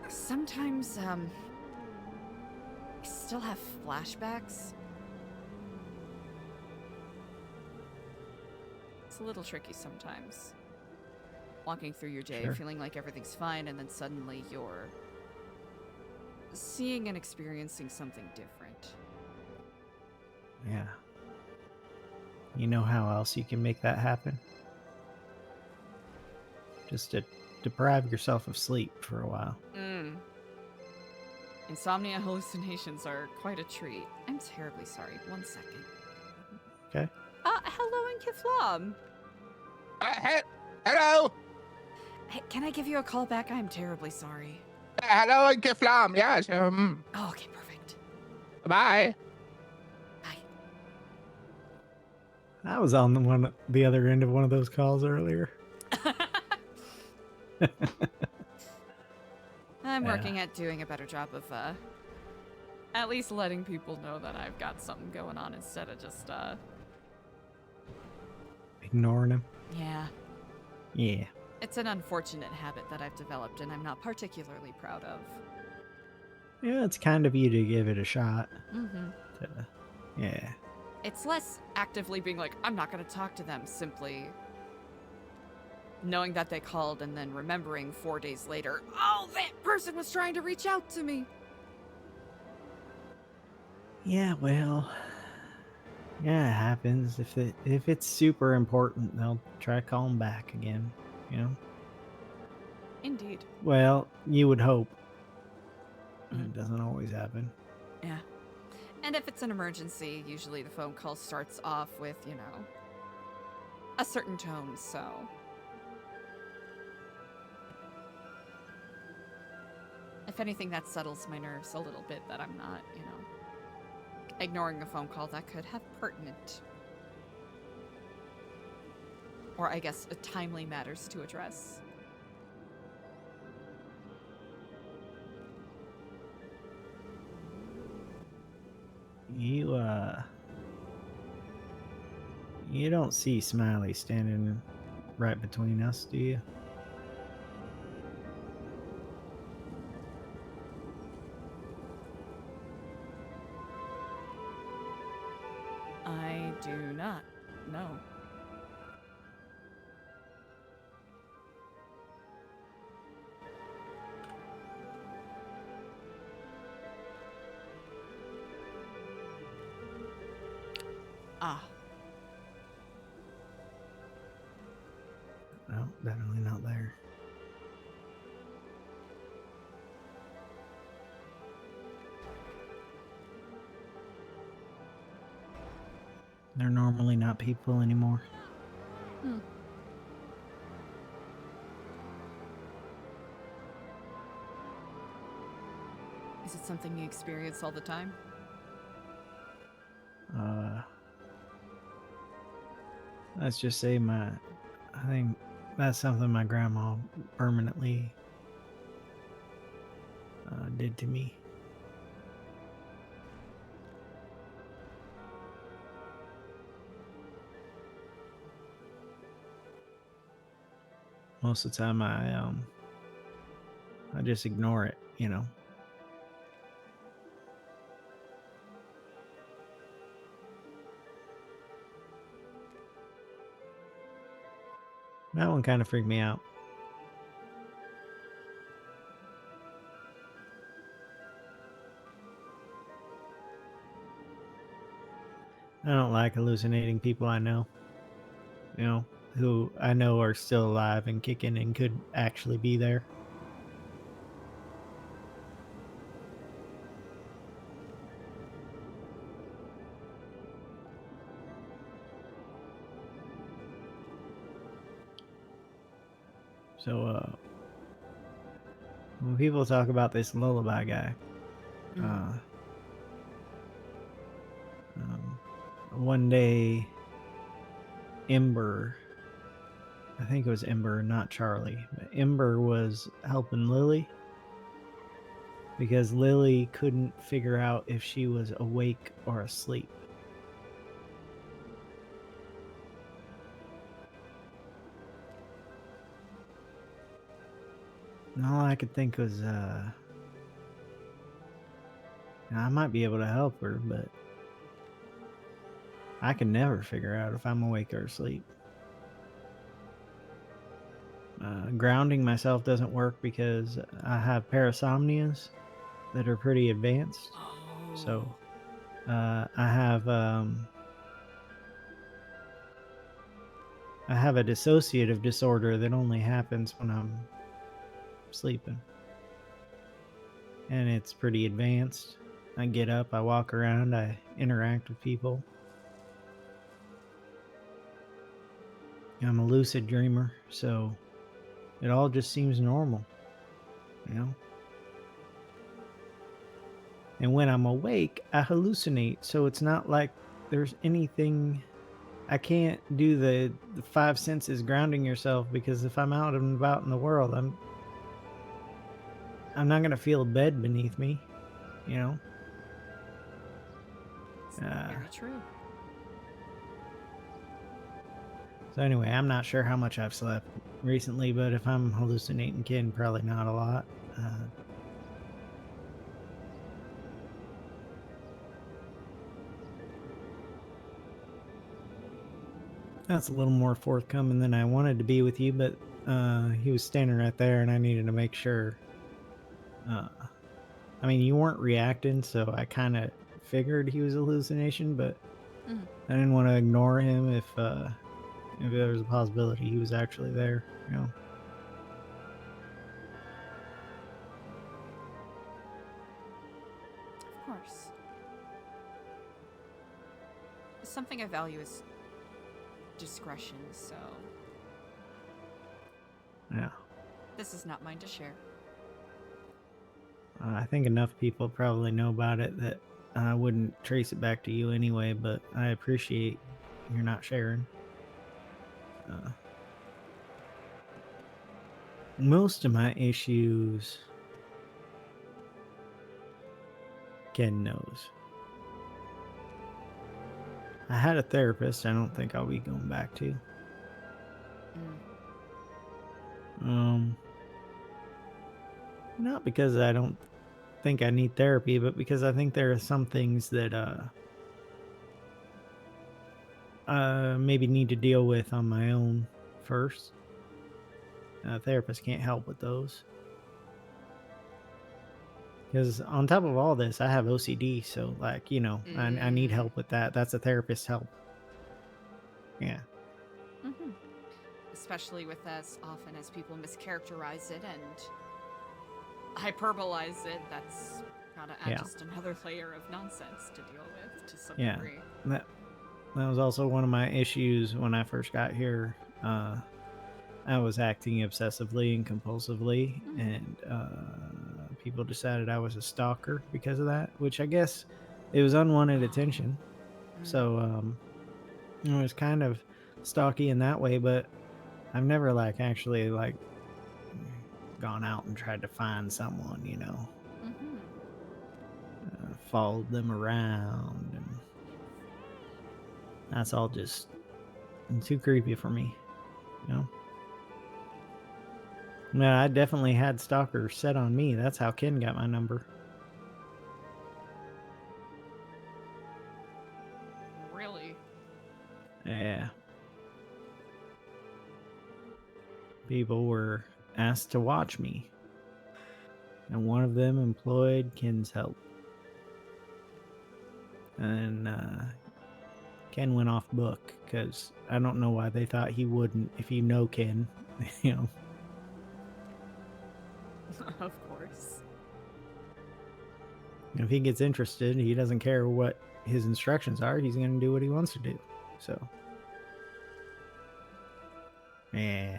sometimes, I still have flashbacks. It's a little tricky sometimes. Walking through your day, Sure. feeling like everything's fine, and then suddenly you're seeing and experiencing something different. Yeah. You know how else you can make that happen? Just to deprive yourself of sleep for a while. Insomnia hallucinations are quite a treat. I'm terribly sorry. 1 second. Okay. Hello in Kiflam. Hello. Hey, can I give you a call back? I'm terribly sorry. Hello, Giflam. Yes. Oh, okay, perfect. Bye. I was on the other end of one of those calls earlier. I'm Yeah. working at doing a better job of, at least letting people know that I've got something going on instead of just, Ignoring him. yeah. Yeah. It's an unfortunate habit that I've developed and I'm not particularly proud of. Yeah, it's kind of you to give it a shot. Mm-hmm. Yeah. It's less actively being like, I'm not going to talk to them, simply knowing that they called and then remembering 4 days later, oh, that person was trying to reach out to me. Yeah, well, yeah, it happens. If it's super important, they'll try calling back again, you know? Indeed. Well, you would hope. It doesn't always happen. Yeah. And if it's an emergency, usually the phone call starts off with, you know, a certain tone, so. If anything, that settles my nerves a little bit that I'm not, you know, ignoring a phone call that could have pertinent, or I guess, timely matters to address. You don't see Smiley standing right between us, do you? I do not. No. Ah. No, definitely not there. They're normally not people anymore. Hmm. Is it something you experience all the time? Let's just say I think that's something my grandma permanently did to me. Most of the time I just ignore it, you know. That one kind of freaked me out. I don't like hallucinating people I know. You know, who I know are still alive and kicking and could actually be there. So, when people talk about this lullaby guy, one day, Ember, I think it was Ember, not Charlie, but Ember was helping Lily because Lily couldn't figure out if she was awake or asleep. And all I could think was, I might be able to help her, but I can never figure out if I'm awake or asleep. Grounding myself doesn't work because I have parasomnias that are pretty advanced. So I have a dissociative disorder that only happens when I'm sleeping. And it's pretty advanced. I get up, I walk around, I interact with people. I'm a lucid dreamer, so it all just seems normal, you know? And when I'm awake, I hallucinate, so it's not like there's anything... I can't do the five senses grounding yourself, because if I'm out and about in the world, I'm not going to feel a bed beneath me, you know? Very true. So anyway, I'm not sure how much I've slept recently, but if I'm hallucinating, kid, probably not a lot. That's a little more forthcoming than I wanted to be with you, but he was standing right there, and I needed to make sure. I mean, you weren't reacting, so I kind of figured he was a hallucination, but I didn't want to ignore him if there was a possibility he was actually there, you know. Of course. Something I value is discretion, so... Yeah. This is not mine to share. I think enough people probably know about it that I wouldn't trace it back to you anyway, but I appreciate you're not sharing. Most of my issues, Ken knows. I had a therapist. I don't think I'll be going back to. Not because I don't think I need therapy, but because I think there are some things that maybe need to deal with on my own first. A therapist can't help with those. Because on top of all this, I have OCD, so like, you know, I need help with that. That's a therapist's help. Yeah. Mm-hmm. Especially with as often as people mischaracterize it and hyperbolize it, that's gotta add just another layer of nonsense to deal with to some degree. That was also one of my issues when I first got here. I was acting obsessively and compulsively, and people decided I was a stalker because of that, which I guess it was unwanted attention. So it was kind of stalky in that way, but I've never like actually like gone out and tried to find someone, you know. Followed them around, and that's all just too creepy for me, you know. No, I definitely had stalkers set on me. That's how Ken got my number. Really? Yeah. People were asked to watch me, and one of them employed Ken's help. And Ken went off book because I don't know why they thought he wouldn't. If you know Ken, you know. Of course. If he gets interested, he doesn't care what his instructions are. He's going to do what he wants to do. So, yeah.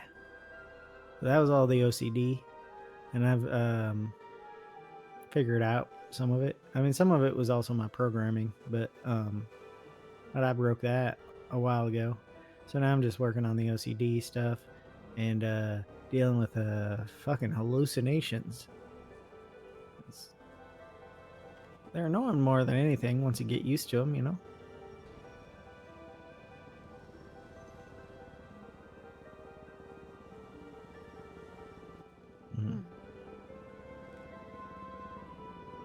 That was all the OCD. And I've figured out some of it. I mean, some of it was also my programming, but I broke that a while ago. So now I'm just working on the OCD stuff and dealing with fucking hallucinations. They're annoying more than anything once you get used to them, you know?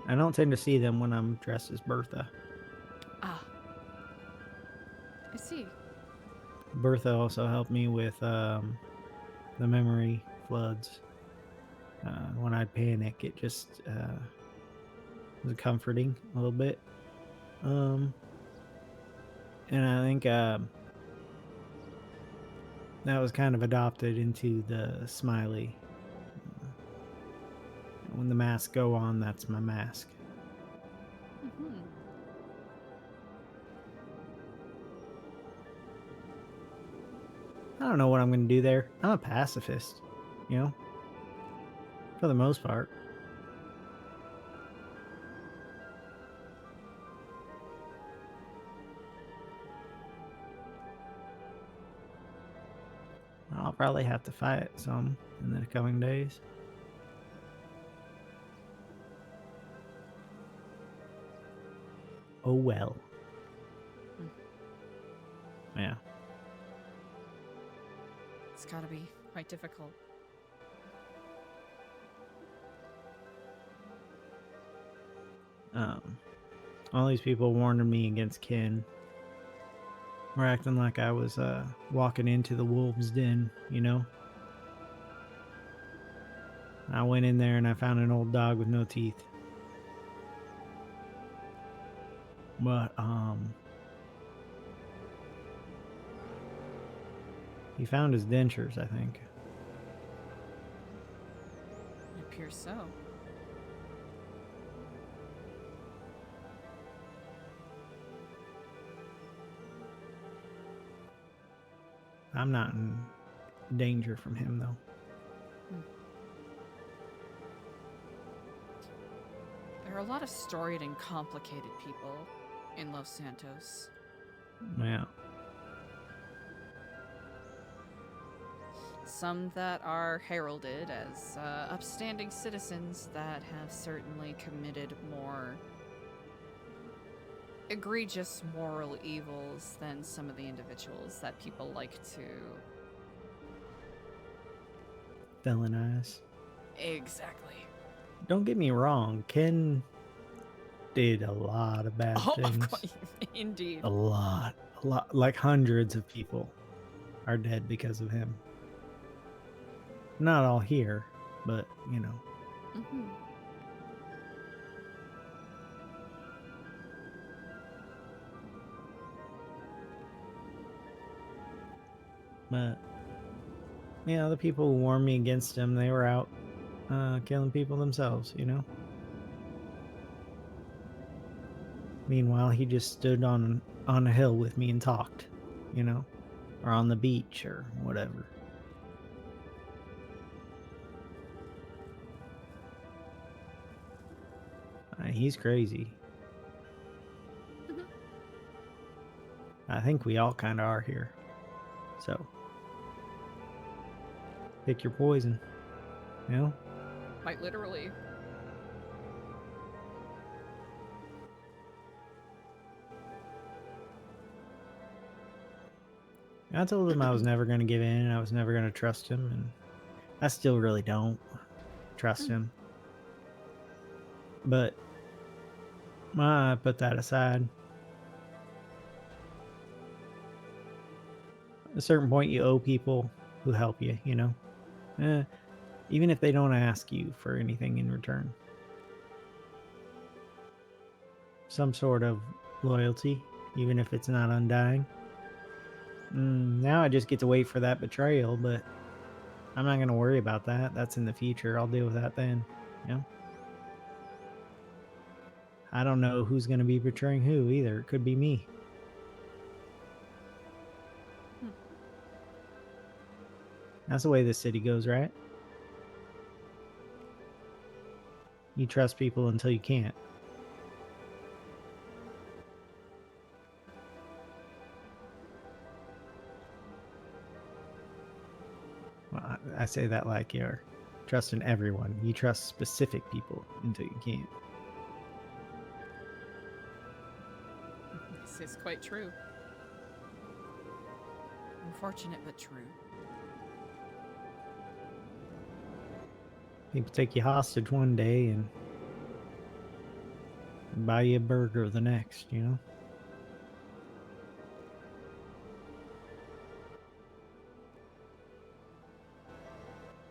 I don't tend to see them when I'm dressed as Bertha. Ah. I see. Bertha also helped me with the memory floods. When I'd panic, it just was comforting a little bit. And I think that was kind of adopted into the Smiley. When the masks go on, that's my mask. I don't know what I'm going to do there. I'm a pacifist, you know? For the most part. I'll probably have to fight some in the coming days. Oh well. Yeah. It's gotta be quite difficult. All these people warning me against Ken. We're acting like I was walking into the wolves' den, you know? I went in there and I found an old dog with no teeth. But he found his dentures, I think. It appears so. I'm not in danger from him, though. There are a lot of storied and complicated people in Los Santos. Yeah. Some that are heralded as upstanding citizens that have certainly committed more egregious moral evils than some of the individuals that people like to. Villainize. Exactly. Don't get me wrong, Ken did a lot of bad Oh, things. of course. Indeed. A lot. Like hundreds of people are dead because of him. Not all here, but you know. Mm-hmm. But you know, the people who warned me against him, they were out killing people themselves, you know. Meanwhile, he just stood on a hill with me and talked, you know, or on the beach or whatever. He's crazy. I think we all kind of are here. So, pick your poison, you know? Quite literally. I told him I was never going to give in and I was never going to trust him, and I still really don't trust him. But I put that aside. At a certain point, you owe people who help you, you know? Even if they don't ask you for anything in return. Some sort of loyalty, even if it's not undying. Now I just get to wait for that betrayal, but I'm not going to worry about that. That's in the future. I'll deal with that then, you know? I don't know who's going to be betraying who either. It could be me. That's the way this city goes, right? You trust people until you can't. Well, I say that like you're trusting everyone. You trust specific people until you can't. This is quite true. Unfortunate, but true. People take you hostage one day and buy you a burger the next, you know?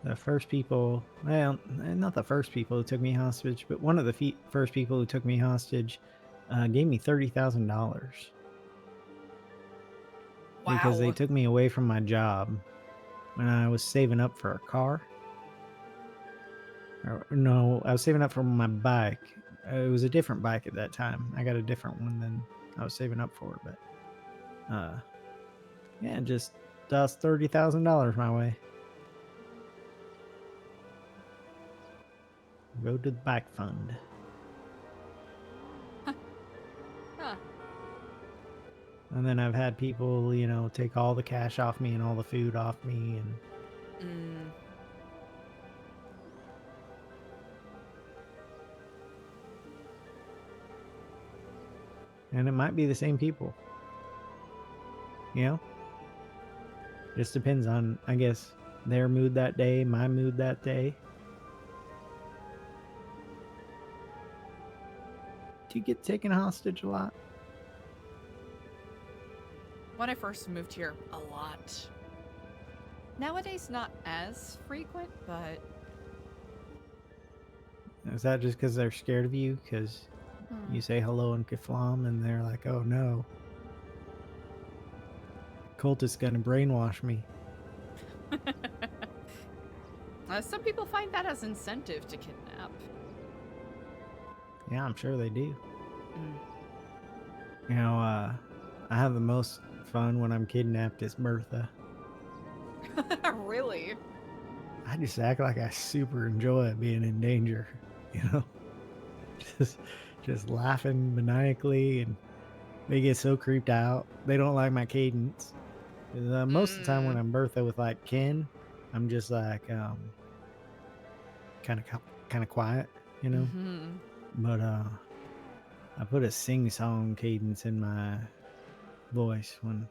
The first people, well, not the first people who took me hostage, but one of the first people who took me hostage gave me $30,000. Because they took me away from my job when I was saving up for a car. Or, no, I was saving up for my bike. It was a different bike at that time. I got a different one than I was saving up for, but yeah, just tossed $30,000 my way. Go to the bike fund. Huh. And then I've had people, you know, take all the cash off me and all the food off me, and and it might be the same people. You know? Just depends on, I guess, their mood that day, my mood that day. Do you get taken hostage a lot? When I first moved here, a lot. Nowadays, not as frequent, but Is that just because they're scared of you? Because you say hello in Kiflam and they're like, oh no. Cultist's gonna brainwash me. some people find that as incentive to kidnap. Yeah, I'm sure they do. You know, I have the most fun when I'm kidnapped as Bertha. Really? I just act like I super enjoy being in danger, you know? Just laughing maniacally, and they get so creeped out. They don't like my cadence. Most of the time when I'm Bertha with like Ken, I'm just like kind of quiet, you know? But I put a sing-song cadence in my voice when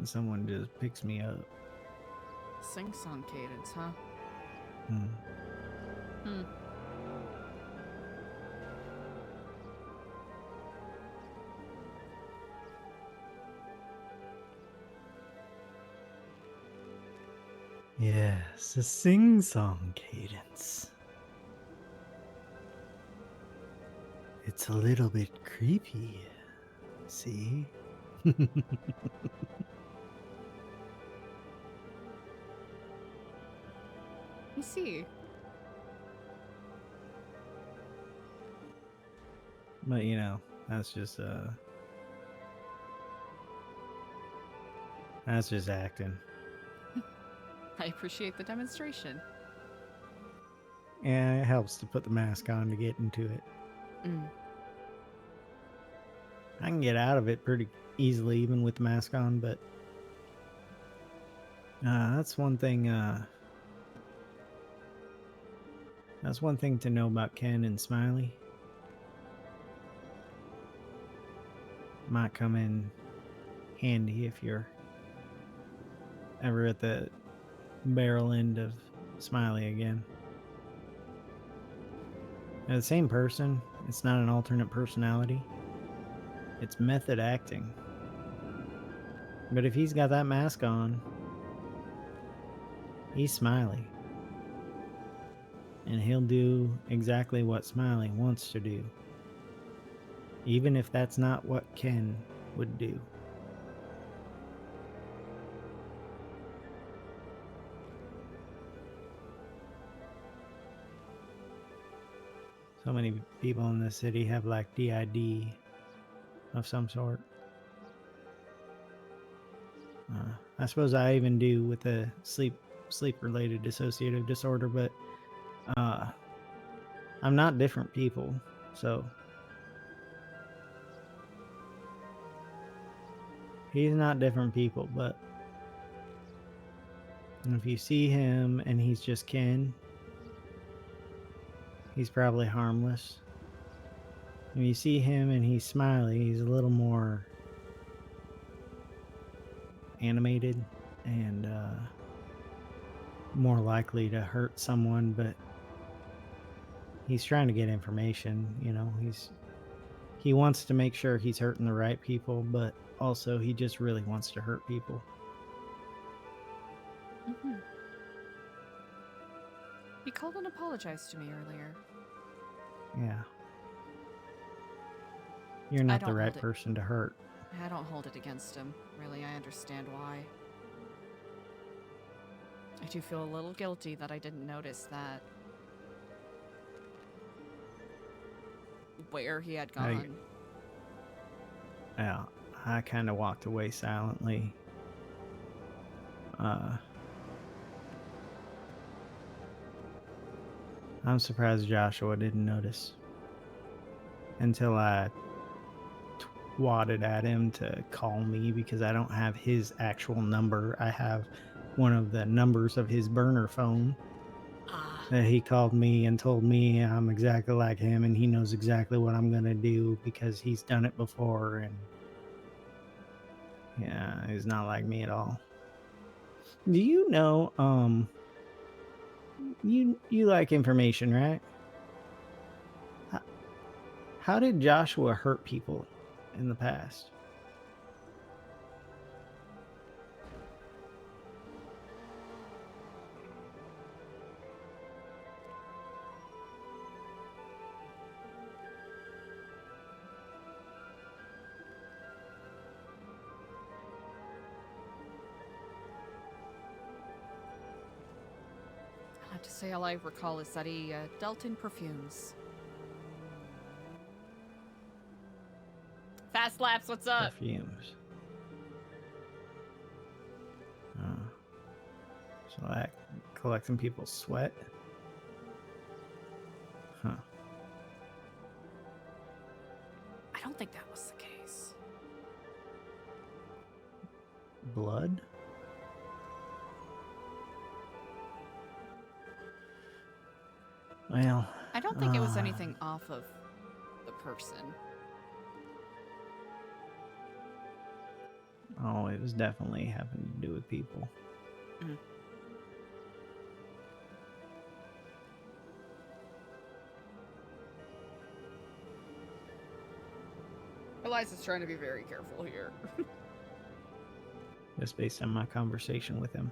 someone just picks me up. Sing-song cadence, huh? Hmm. Hmm. Yes, a sing-song cadence. It's a little bit creepy. See? I see. But you know, that's just acting. I appreciate the demonstration. Yeah, it helps to put the mask on to get into it. Mm. I can get out of it pretty easily even with the mask on, but that's one thing to know about Ken and Smiley. Might come in handy if you're ever at the barrel end of Smiley again. They're the same person. It's not an alternate personality. It's method acting. But if he's got that mask on, he's Smiley. And he'll do exactly what Smiley wants to do. Even if that's not what Ken would do. So many people in this city have like DID of some sort. I suppose I even do with the sleep-related dissociative disorder, but I'm not different people, so he's not different people, but if you see him and he's just Ken, he's probably harmless. If you see him and he's Smiley, he's a little more animated and more likely to hurt someone, but he's trying to get information, you know, he wants to make sure he's hurting the right people, but also he just really wants to hurt people. Mm-hmm. He called and apologized to me earlier. Yeah. You're not the right person to hurt. I don't hold it against him. Really, I understand why. I do feel a little guilty that I didn't notice that. Where he had gone. Yeah, I kind of walked away silently. I'm surprised Joshua didn't notice until I twatted at him to call me because I don't have his actual number. I have one of the numbers of his burner phone that he called me and told me I'm exactly like him and he knows exactly what I'm gonna do because he's done it before, and yeah, he's not like me at all. Do you know, you like information, right? How did Joshua hurt people in the past? To say all I recall is that he dealt in perfumes. Fast Laps, what's up? Perfumes. So like collecting people's sweat? Huh. I don't think that was the case. Blood? Well, I don't think it was anything off of the person. Oh, it was definitely having to do with people. Mm. Eliza's trying to be very careful here. Just based on my conversation with him.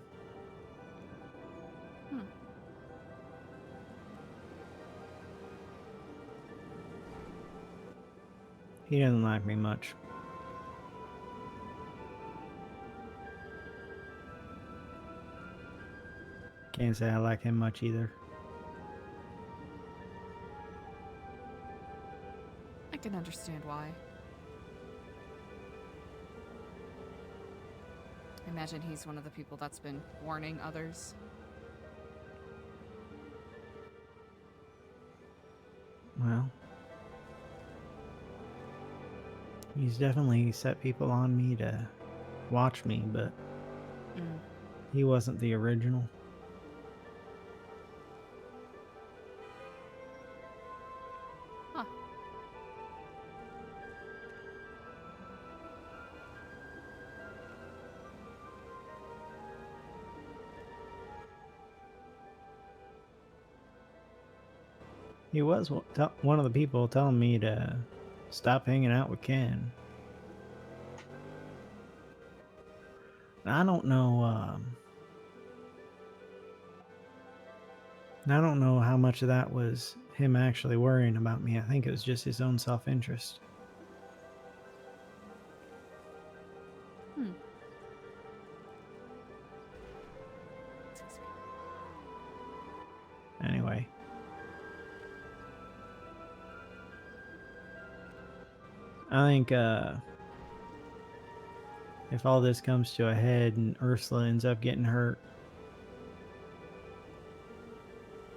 He doesn't like me much. Can't say I like him much either. I can understand why. I imagine he's one of the people that's been warning others. Well, he's definitely set people on me to watch me, but he wasn't the original. Huh. He was one of the people telling me to stop hanging out with Ken. I don't know. I don't know how much of that was him actually worrying about me. I think it was just his own self-interest. Anyway. I think if all this comes to a head and Ursula ends up getting hurt,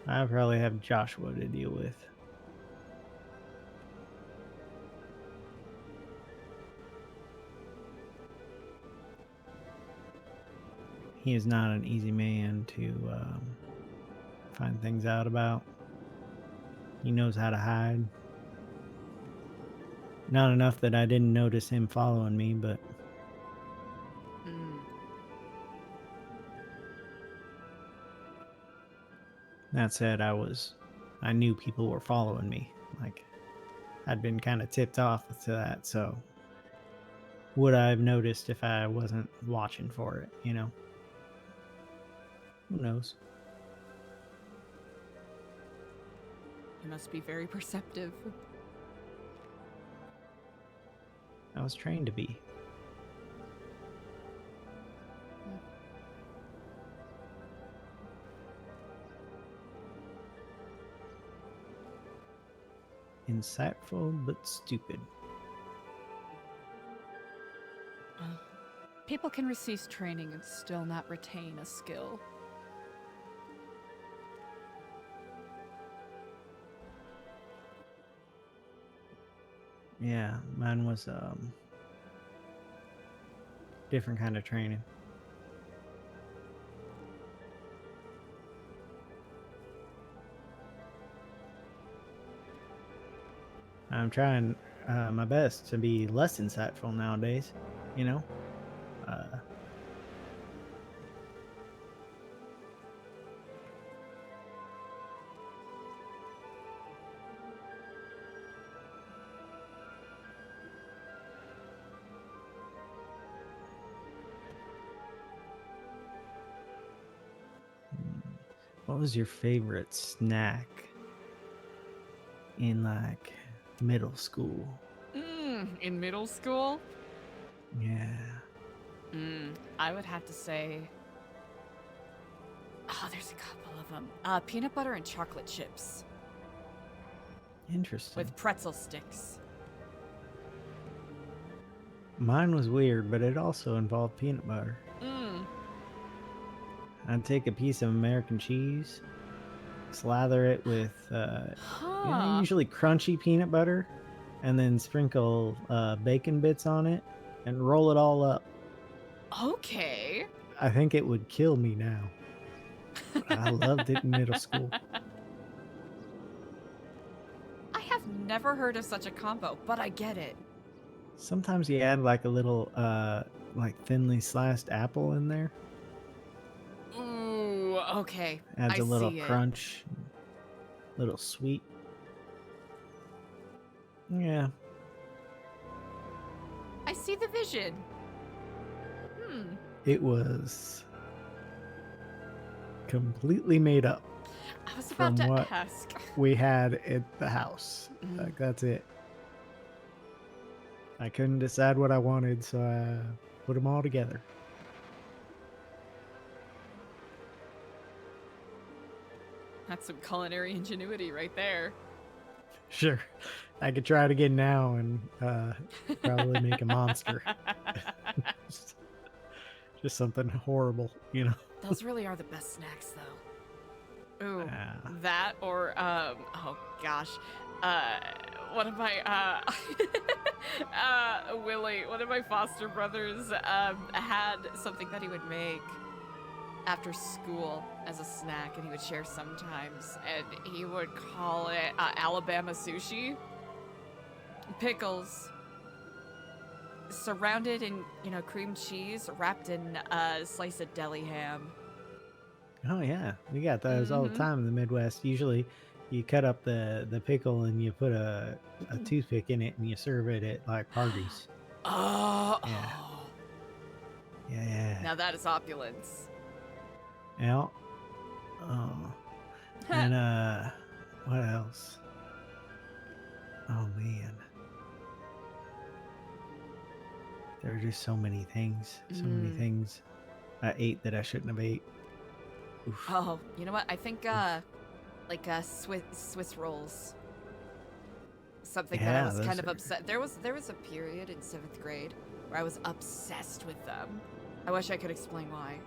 I'll probably have Joshua to deal with. He is not an easy man to find things out about. He knows how to hide. Not enough that I didn't notice him following me, but... That said, I knew people were following me. Like, I'd been kind of tipped off to that, so... Would I have noticed if I wasn't watching for it, you know? Who knows? You must be very perceptive. I was trained to be. Insightful but stupid. People can receive training and still not retain a skill. Yeah, mine was different kind of training. I'm trying my best to be less insightful nowadays, you know? What was your favorite snack in like middle school? In middle school? Yeah. I would have to say... Oh, there's a couple of them. Peanut butter and chocolate chips. Interesting. With pretzel sticks. Mine was weird, but it also involved peanut butter. I'd take a piece of American cheese, slather it with usually crunchy peanut butter, and then sprinkle bacon bits on it and roll it all up. Okay. I think it would kill me now. But I loved it in middle school. never heard of such a combo, but I get it. Sometimes you add like a little, like thinly sliced apple in there. Ooh, okay. Adds I a little see it. crunch, little sweet. Yeah. I see the vision. It was completely made up. I was about from to what ask. we had at the house. Like, that's it. I couldn't decide what I wanted, so I put them all together. That's some culinary ingenuity right there. Sure. I could try it again now and probably make a monster. Just something horrible, you know? Those really are the best snacks, though. Ooh, that or oh gosh, one of my Willie, one of my foster brothers, had something that he would make after school as a snack, and he would share sometimes, and he would call it Alabama sushi. Pickles surrounded in, cream cheese, wrapped in a slice of deli ham. Oh yeah, we got those all the time in the Midwest. Usually, you cut up the pickle and you put a toothpick in it and you serve it at like parties. Oh, Yeah. Now that is opulence. Yeah. Oh. And what else? Oh man. There are just so many things. So many things I ate that I shouldn't have ate. Oof. Oh, you know what? I think like Swiss rolls. Something that I Yeah, was those kind of are- upset. There was a period in 7th grade where I was obsessed with them. I wish I could explain why.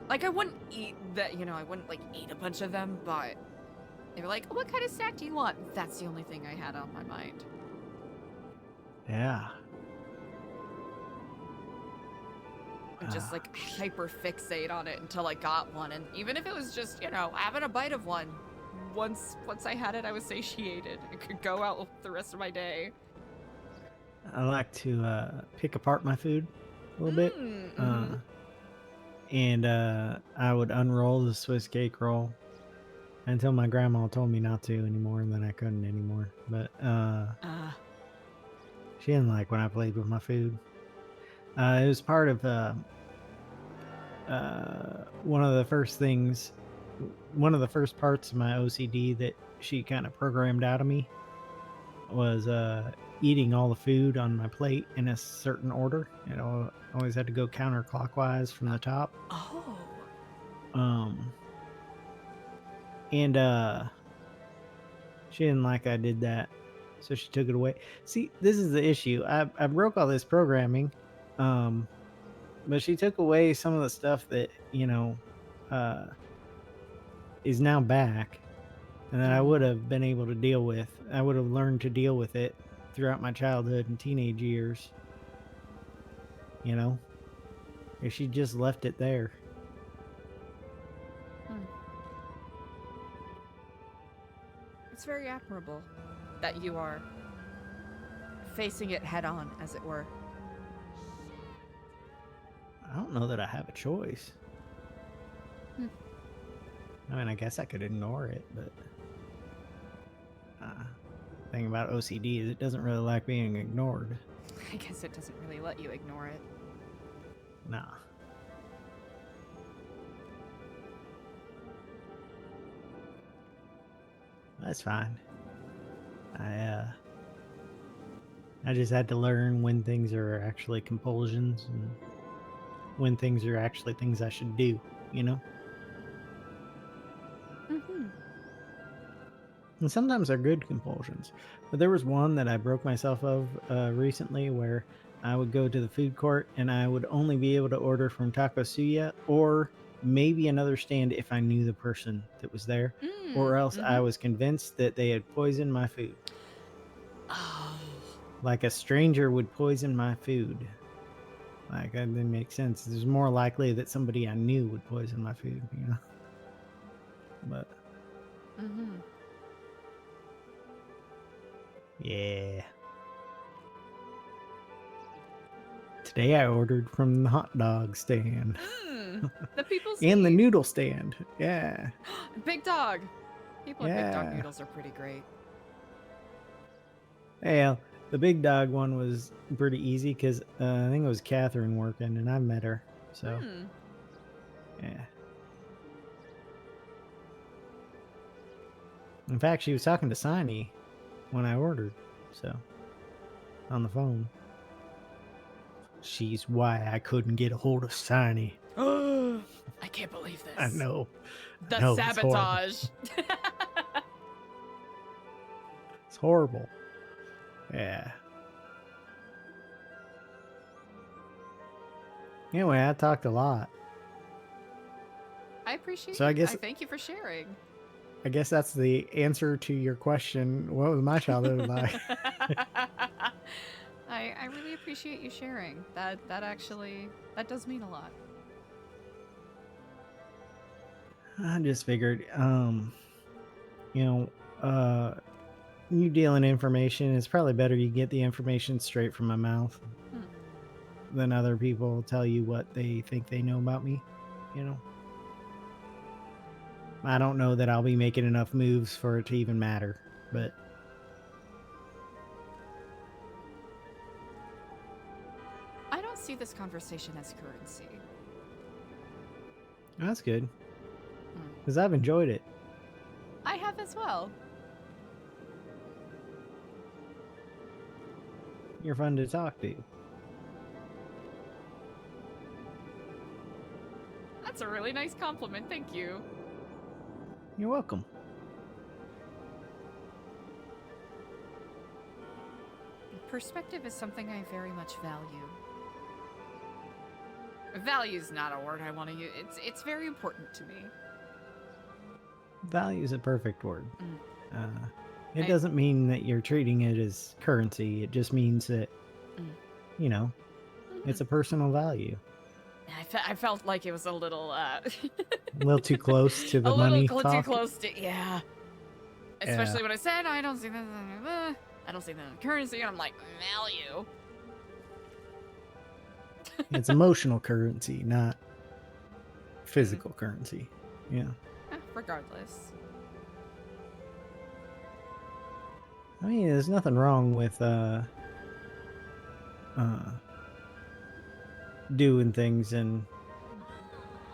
Like I wouldn't eat that, I wouldn't like eat a bunch of them, but they were like, "What kind of snack do you want?" That's the only thing I had on my mind. Yeah. And just like hyper fixate on it until I got one, and even if it was just having a bite of one, once I had it, I was satiated. I could go out the rest of my day. I like to pick apart my food a little bit. And I would unroll the Swiss cake roll until my grandma told me not to anymore, and then I couldn't anymore. But she didn't like when I played with my food. It was part of one of the first parts of my OCD that she kind of programmed out of me was eating all the food on my plate in a certain order. Always had to go counterclockwise from the top. Oh. And she didn't like I did that, so she took it away. See, this is the issue. I broke all this programming, but she took away some of the stuff that is now back, and that I would have been able to deal with. I would have learned to deal with it throughout my childhood and teenage years. If she just left it there. It's very admirable that you are facing it head on, as it were. I don't know that I have a choice. I mean, I guess I could ignore it, but the thing about OCD is it doesn't really like being ignored. I guess it doesn't really let you ignore it. Nah. That's fine. I just had to learn when things are actually compulsions and when things are actually things I should do, And sometimes they're good compulsions. But there was one that I broke myself of recently where I would go to the food court and I would only be able to order from Taco Suya or maybe another stand if I knew the person that was there, or else I was convinced that they had poisoned my food. Oh. Like a stranger would poison my food. Like, that didn't make sense. It's more likely that somebody I knew would poison my food, But Yeah. Today I ordered from the hot dog stand. The people's And the meat. noodle stand. Yeah. Big Dog. People at Big Dog Yeah. Noodles are pretty great. Yeah, the big dog one was pretty easy because I think it was Catherine working, and I met her. So, yeah. In fact, she was talking to Siney when I ordered, so on the phone. She's why I couldn't get a hold of Siney. I can't believe this. I know. The I know, it's horrible. sabotage. It's horrible. Yeah. Anyway, I talked a lot. I appreciate So I you. guess- I thank you for sharing. I guess that's the answer to your question. What was my childhood like? I really appreciate you sharing. That actually does mean a lot. I just figured, you dealing information, it's probably better you get the information straight from my mouth than other people tell you what they think they know about me, you know? I don't know that I'll be making enough moves for it to even matter, but I don't see this conversation as currency. that's good. Because I've enjoyed it. I have as well. You're fun to talk to. That's a really nice compliment. Thank you. You're welcome. Perspective is something I very much value. Value's not a word I want to use. It's very important to me. Value is a perfect word. It I- doesn't mean that you're treating it as currency. It just means that, you know, it's a personal value. I felt like it was a little A little too close to the a money little too talk. close to, yeah. Especially when I said I don't see that. I don't see that in currency, and I'm like, value. It's emotional currency, not physical currency. Yeah. Regardless. I mean, there's nothing wrong with doing things and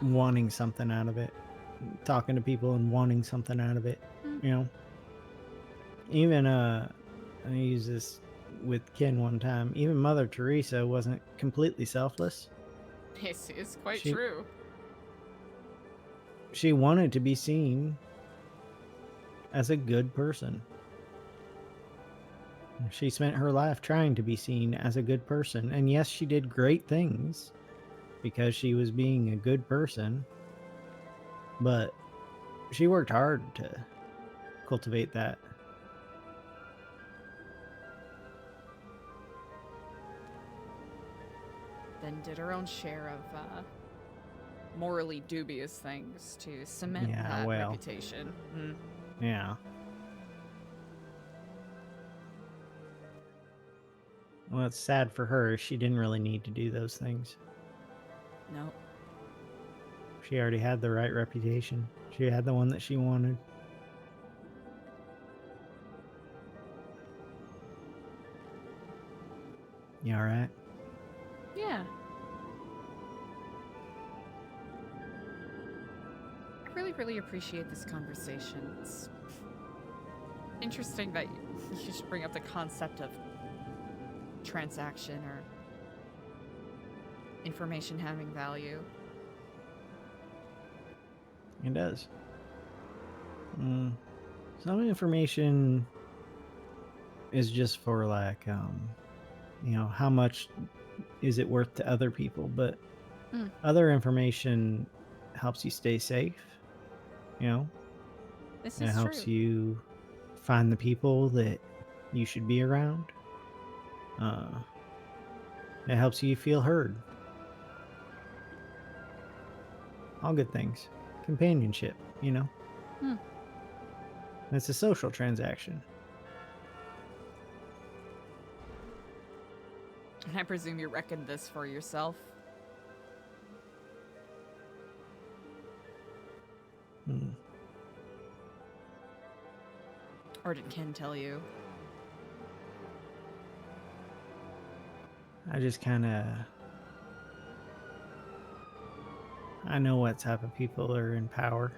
wanting something out of it, talking to people and wanting something out of it. You know, even I used this with Ken one time. Even Mother Teresa wasn't completely selfless. It's quite She- true. She wanted to be seen as a good person. She spent her life trying to be seen as a good person. And yes, she did great things because she was being a good person. But she worked hard to cultivate that. Then did her own share of morally dubious things to cement Yeah, that well. reputation. Yeah. Well, it's sad for her. She didn't really need to do those things. No. She already had the right reputation. She had the one that she wanted. You alright? Yeah. I really, really appreciate this conversation. It's interesting that you should bring up the concept of transaction or information having value. It does. Some information is just for like, how much is it worth to other people? But other information helps you stay safe. You know, This it is helps true. you find the people that you should be around. It helps you feel heard. All good things. Companionship, you know. It's a social transaction. I presume you reckoned this for yourself. Hmm. Or did Ken tell you? I just kind of... I know what type of people are in power.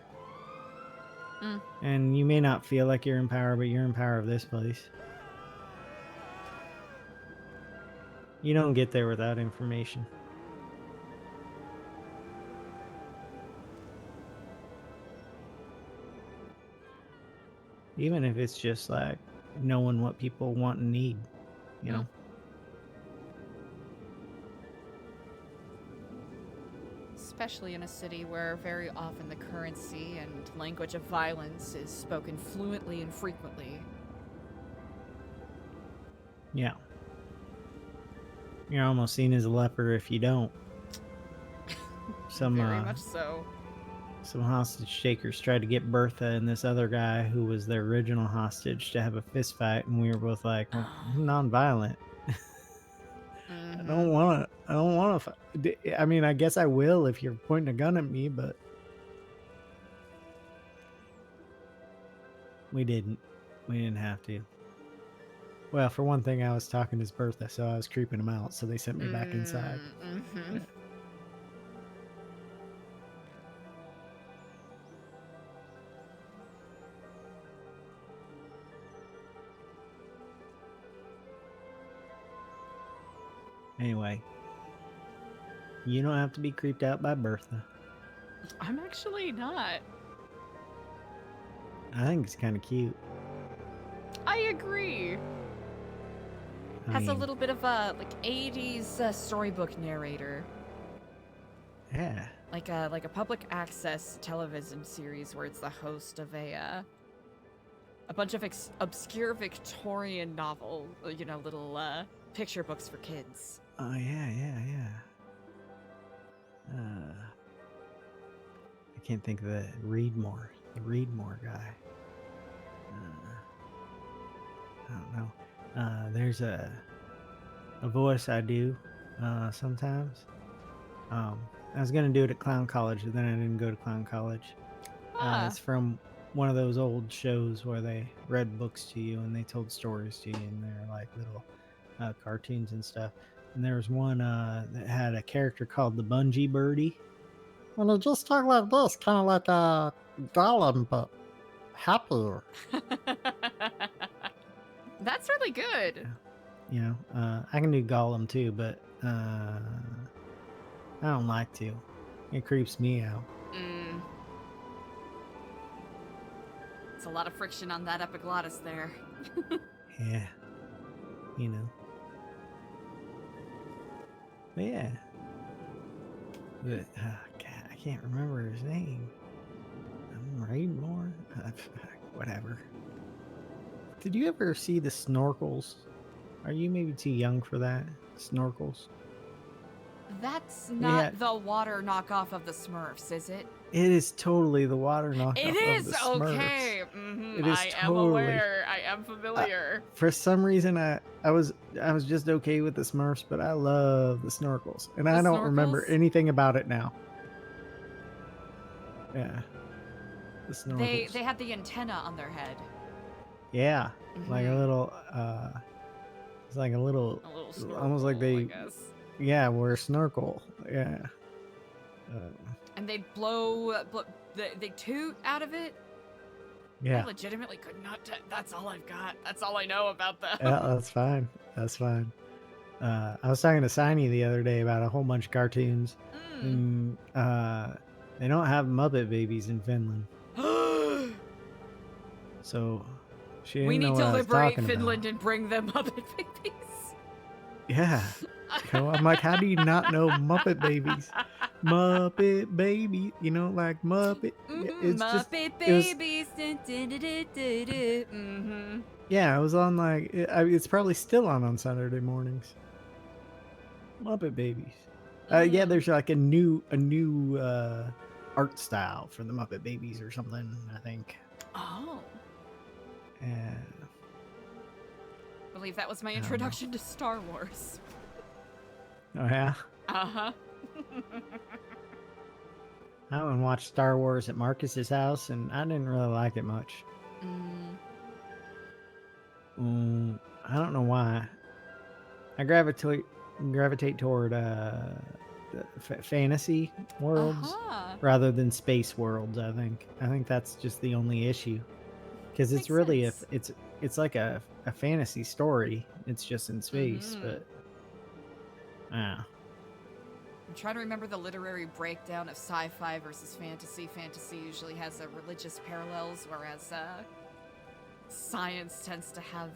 Mm. And you may not feel like you're in power, but you're in power of this place. You don't get there without information. Even if it's just like knowing what people want and need, you know? Especially in a city where very often the currency and language of violence is spoken fluently and frequently. Yeah. You're almost seen as a leper if you don't. Very much so. Some hostage takers tried to get Bertha and this other guy who was their original hostage to have a fist fight, and we were both like, well, I'm non-violent. I don't want to. I mean, I guess I will if you're pointing a gun at me, but we didn't. We didn't have to. Well, for one thing, I was talking to his Bertha, so I was creeping him out, so they sent me back inside. Mm-hmm. Yeah. Anyway, you don't have to be creeped out by Bertha. I'm actually not. I think it's kind of cute. I agree. Has a little bit of a like 80s storybook narrator. Yeah. Like a public access television series where it's the host of a bunch of obscure Victorian novel, you know, little picture books for kids. Oh yeah. I can't think of the Readmore guy. I don't know. There's a voice I do sometimes. I was gonna do it at Clown College, but then I didn't go to Clown College. It's from one of those old shows where they read books to you and they told stories to you, and they're like little cartoons and stuff. And there was one that had a character called the Bungee Birdie. Well, it just talked like this, kind of like a Gollum, but happier. That's really good. You know, I can do Gollum too, but I don't like to. It creeps me out. It's a lot of friction on that epiglottis there. Yeah. You know. But yeah. But, I can't remember his name. Raidmore? Whatever. Did you ever see the Snorkels? Are you maybe too young for that? Snorkels? That's not the water knockoff of the Smurfs, is it? It is totally the water knockoff It of is the Smurfs. okay. It is I totally, am aware. I am familiar. For some reason, I was just okay with the Smurfs, but I love the Snorkels, and I don't remember anything about it now. Yeah, the Snorkels. They had the antenna on their head. Yeah, like a little. It's like a little snorkel, almost like I they. guess. Yeah, we're a snorkel. Yeah. And they they toot out of it. Yeah. I legitimately could not. That's all I've got. That's all I know about them. Yeah, that's fine. That's fine. I was talking to Siny the other day about a whole bunch of cartoons. And, they don't have Muppet Babies in Finland. So she didn't We know need what to I was liberate talking Finland and bring them Muppet Babies. Yeah. So I'm like, how do you not know Muppet Babies? Muppet Baby, you know, like Muppet. It's Muppet just, Babies. Yeah, it was on like it's probably still on Saturday mornings. Muppet Babies. Yeah, there's like a new art style for the Muppet Babies or something, I think. Oh. Yeah. I believe that was my introduction to Star Wars. Oh yeah. Uh-huh. I went and watched Star Wars at Marcus's house, and I didn't really like it much. I don't know why. I gravitate toward fantasy worlds rather than space worlds. I think that's just the only issue, because it's really it's like a fantasy story. It's just in space, but I'm trying to remember the literary breakdown of sci-fi versus fantasy. Fantasy usually has religious parallels, whereas science tends to have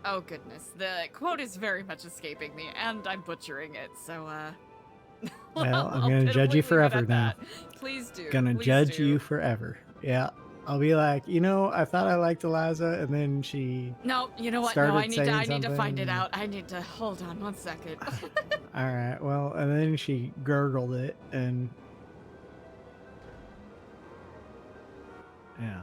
oh goodness, the quote is very much escaping me, and I'm butchering it. So well, I'm gonna judge you forever now. Please do. Gonna please judge do. you forever. Yeah. I'll be like, I thought I liked Eliza, and then she. No, you know what? No, I need to find it out. I need to hold on 1 second. All right. Well, and then she gurgled it, and yeah.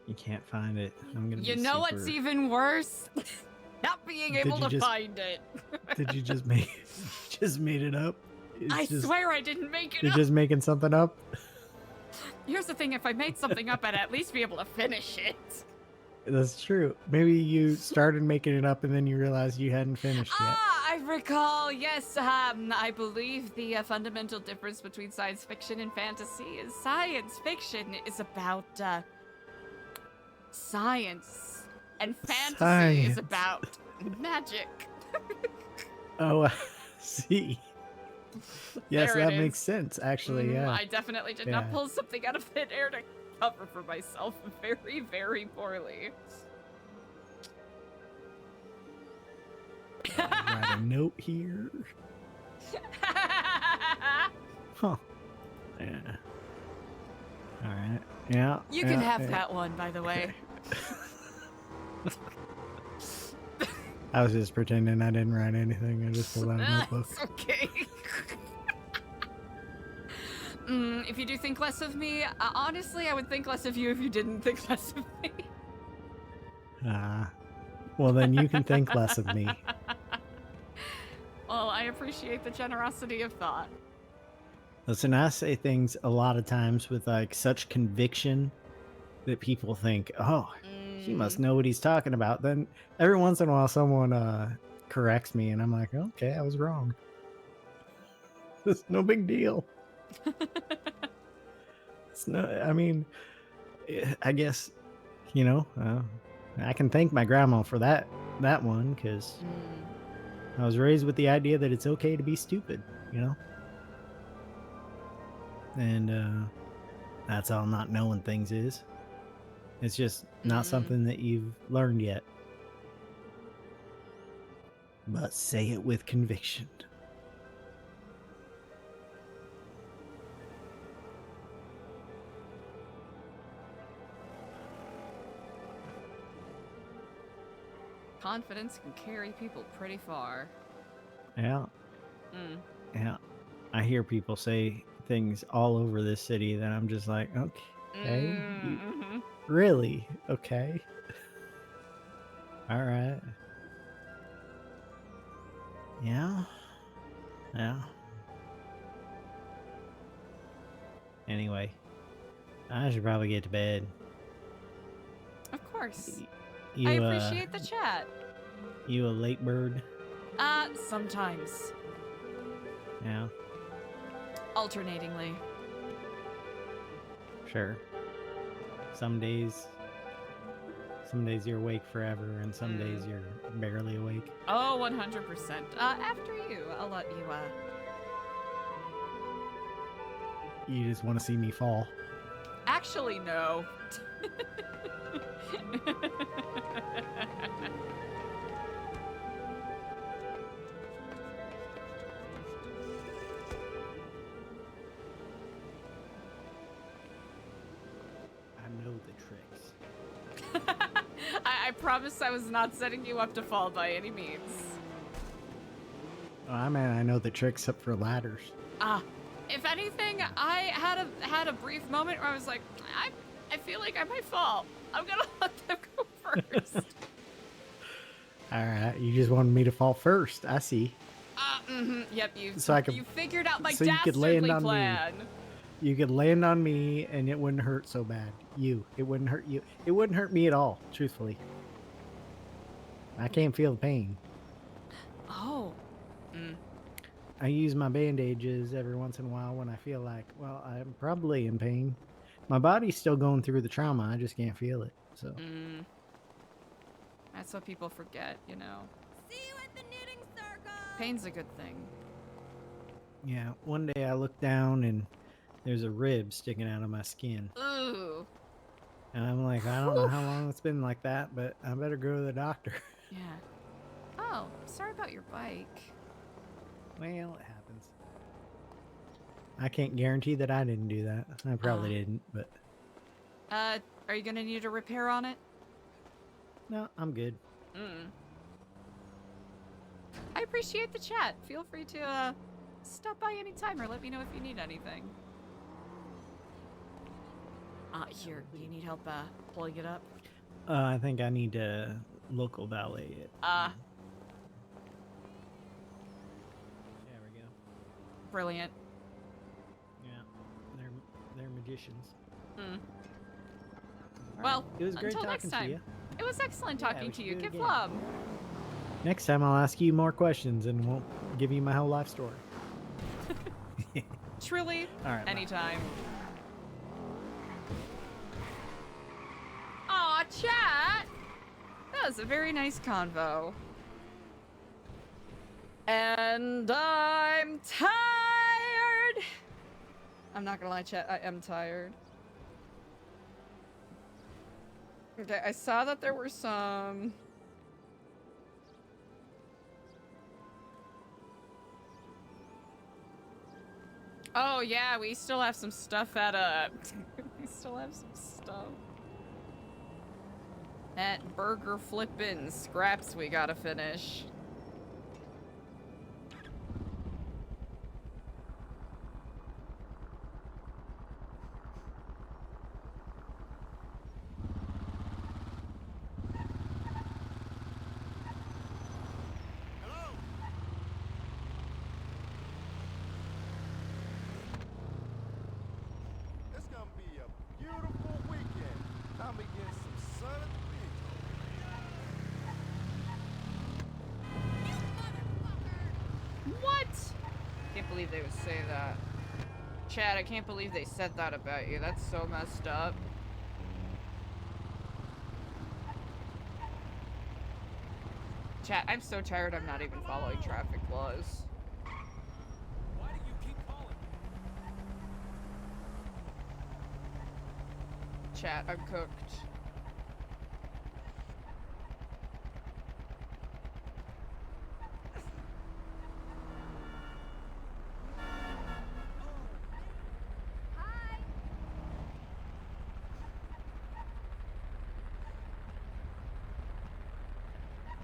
You can't find it. I'm gonna. You know what's even worse? Not being able to find it. Did you just make it up? I swear I didn't make it You're up. just making something up? Here's the thing, if I made something up, I'd at least be able to finish it. That's true. Maybe you started making it up and then you realized you hadn't finished yet. I recall, yes, I believe the fundamental difference between science fiction and fantasy is science fiction is about science, and fantasy is about magic. Oh, I see. Yes, There it that makes is. sense, actually, yeah. I definitely did not pull something out of thin air to cover for myself very, very poorly. Write a note here. Huh. Yeah. All right. Yeah. You can have that one, by the way. I was just pretending I didn't write anything. I just pulled out a notebook. It's okay. If you do think less of me, honestly, I would think less of you if you didn't think less of me. Well, then you can think less of me. Well, I appreciate the generosity of thought. Listen, I say things a lot of times with like such conviction that people think, oh, he must know what he's talking about. Then every once in a while someone corrects me and I'm like, okay, I was wrong. It's no big deal. It's no, I mean, I guess, I can thank my grandma for that one, because I was raised with the idea that it's okay to be stupid, and that's all not knowing things is. It's just not something that you've learned yet. But say it with conviction. Confidence can carry people pretty far. Yeah. Yeah. I hear people say things all over this city that I'm just like, okay. Really? Okay. All right. Yeah. Yeah. Anyway, I should probably get to bed. Of course. You, I appreciate the chat. You a late bird? Sometimes. Yeah. Alternatingly. Sure. Some days you're awake forever, and some days you're barely awake. Oh, 100%. After you, I'll let you, You just want to see me fall. Actually, no. I know the tricks. I promise I was not setting you up to fall by any means. Oh, I mean, I know the tricks up for ladders. If anything, I had a brief moment where I was like, I feel like I might fall. I'm gonna let them go first. All right, you just wanted me to fall first. I see. Yep, So I could- you figured out my so you could land dastardly on me. plan. You could land on me, and it wouldn't hurt so bad. It wouldn't hurt you. It wouldn't hurt me at all, truthfully. I can't feel the pain. Oh. I use my bandages every once in a while when I feel like, well, I'm probably in pain. My body's still going through the trauma. I just can't feel it. So. That's what people forget, you know. See you at the knitting circle. Pain's a good thing. Yeah. One day I look down and there's a rib sticking out of my skin. Ooh. And I'm like, I don't know how long it's been like that, but I better go to the doctor. Yeah. Oh, sorry about your bike. Well, it happens. I can't guarantee that I didn't do that. I probably didn't, but Are you gonna need a repair on it? no, I'm good. I appreciate the chat. Feel free to stop by anytime or let me know if you need anything. Here, do you need help pulling it up? I think I need to local valet it. There we go. Brilliant. Yeah, they're magicians. Well, it was great until talking next to time. you. It was excellent Yeah, talking we to should you. do it Give again. love. Next time I'll ask you more questions and won't give you my whole life story. Truly, All right, bye. anytime. Aw, chat! That was a very nice convo. And I'm tired! I'm not gonna lie, chat, I am tired. Okay, I saw that there were some... Oh yeah, we still have some stuff at we still have some stuff at Burger Flippin' Scraps we gotta finish. It's gonna be a beautiful weekend. Time to get some sun at the beach. What? Can't believe they would say that. Chad, I can't believe they said that about you. That's so messed up. Chat, I'm so tired I'm not even following traffic laws. Why do you keep calling? Chat, I'm cooked.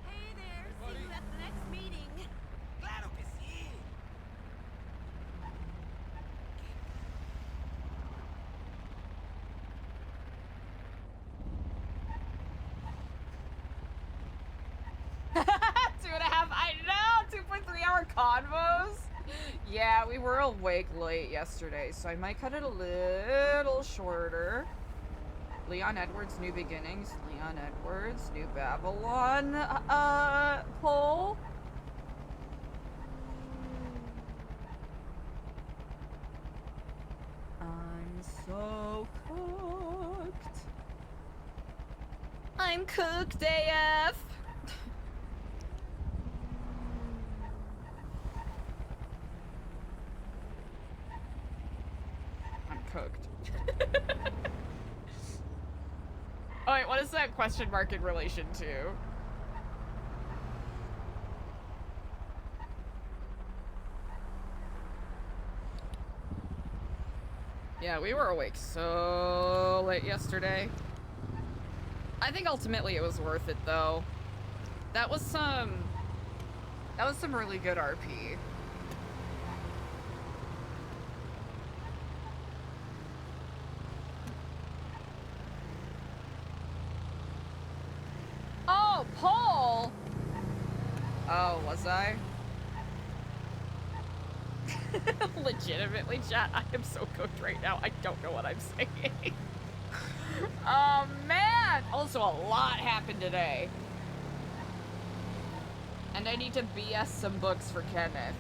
Hey there, see you at the next meeting. Claro que sí. Two and a half, I know, 2.3-hour convos. Yeah, we were awake late yesterday, so I might cut it a little shorter. Leon Edwards, New Beginnings. Leon Edwards, New Babylon, poll. I'm so cooked. I'm cooked AF. I'm cooked. What is that question mark in relation to? Yeah, we were awake so late yesterday. I think ultimately it was worth it though. That was some really good RP. Oh, Paul! Oh, was I? Legitimately, chat, I am so cooked right now. I don't know what I'm saying. Oh, man! Also, a lot happened today. And I need to BS some books for Kenneth.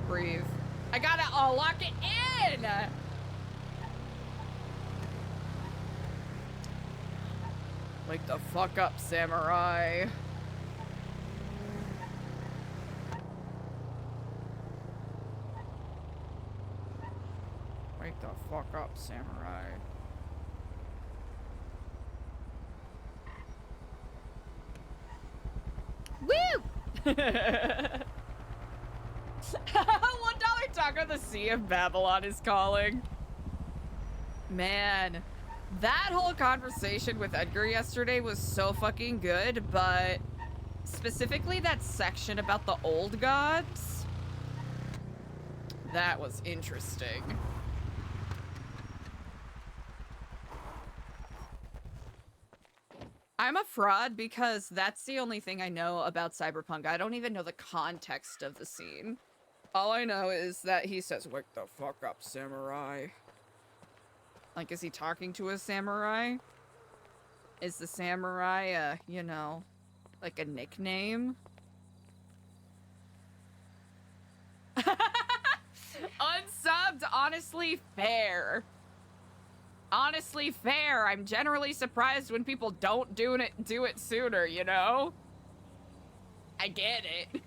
Breathe. I gotta lock it in! Wake the fuck up, samurai. Wake the fuck up, samurai. Woo! $1 taco, the Sea of Babylon is calling. Man, that whole conversation with Edgar yesterday was so fucking good, but specifically that section about the old gods, that was interesting. I'm a fraud because that's the only thing I know about Cyberpunk. I don't even know the context of the scene. All I know is that he says, "Wake the fuck up, samurai." Like, is he talking to a samurai? Is the samurai, you know, like a nickname? Unsubbed, honestly fair. Honestly fair. I'm generally surprised when people don't do it sooner, you know? I get it.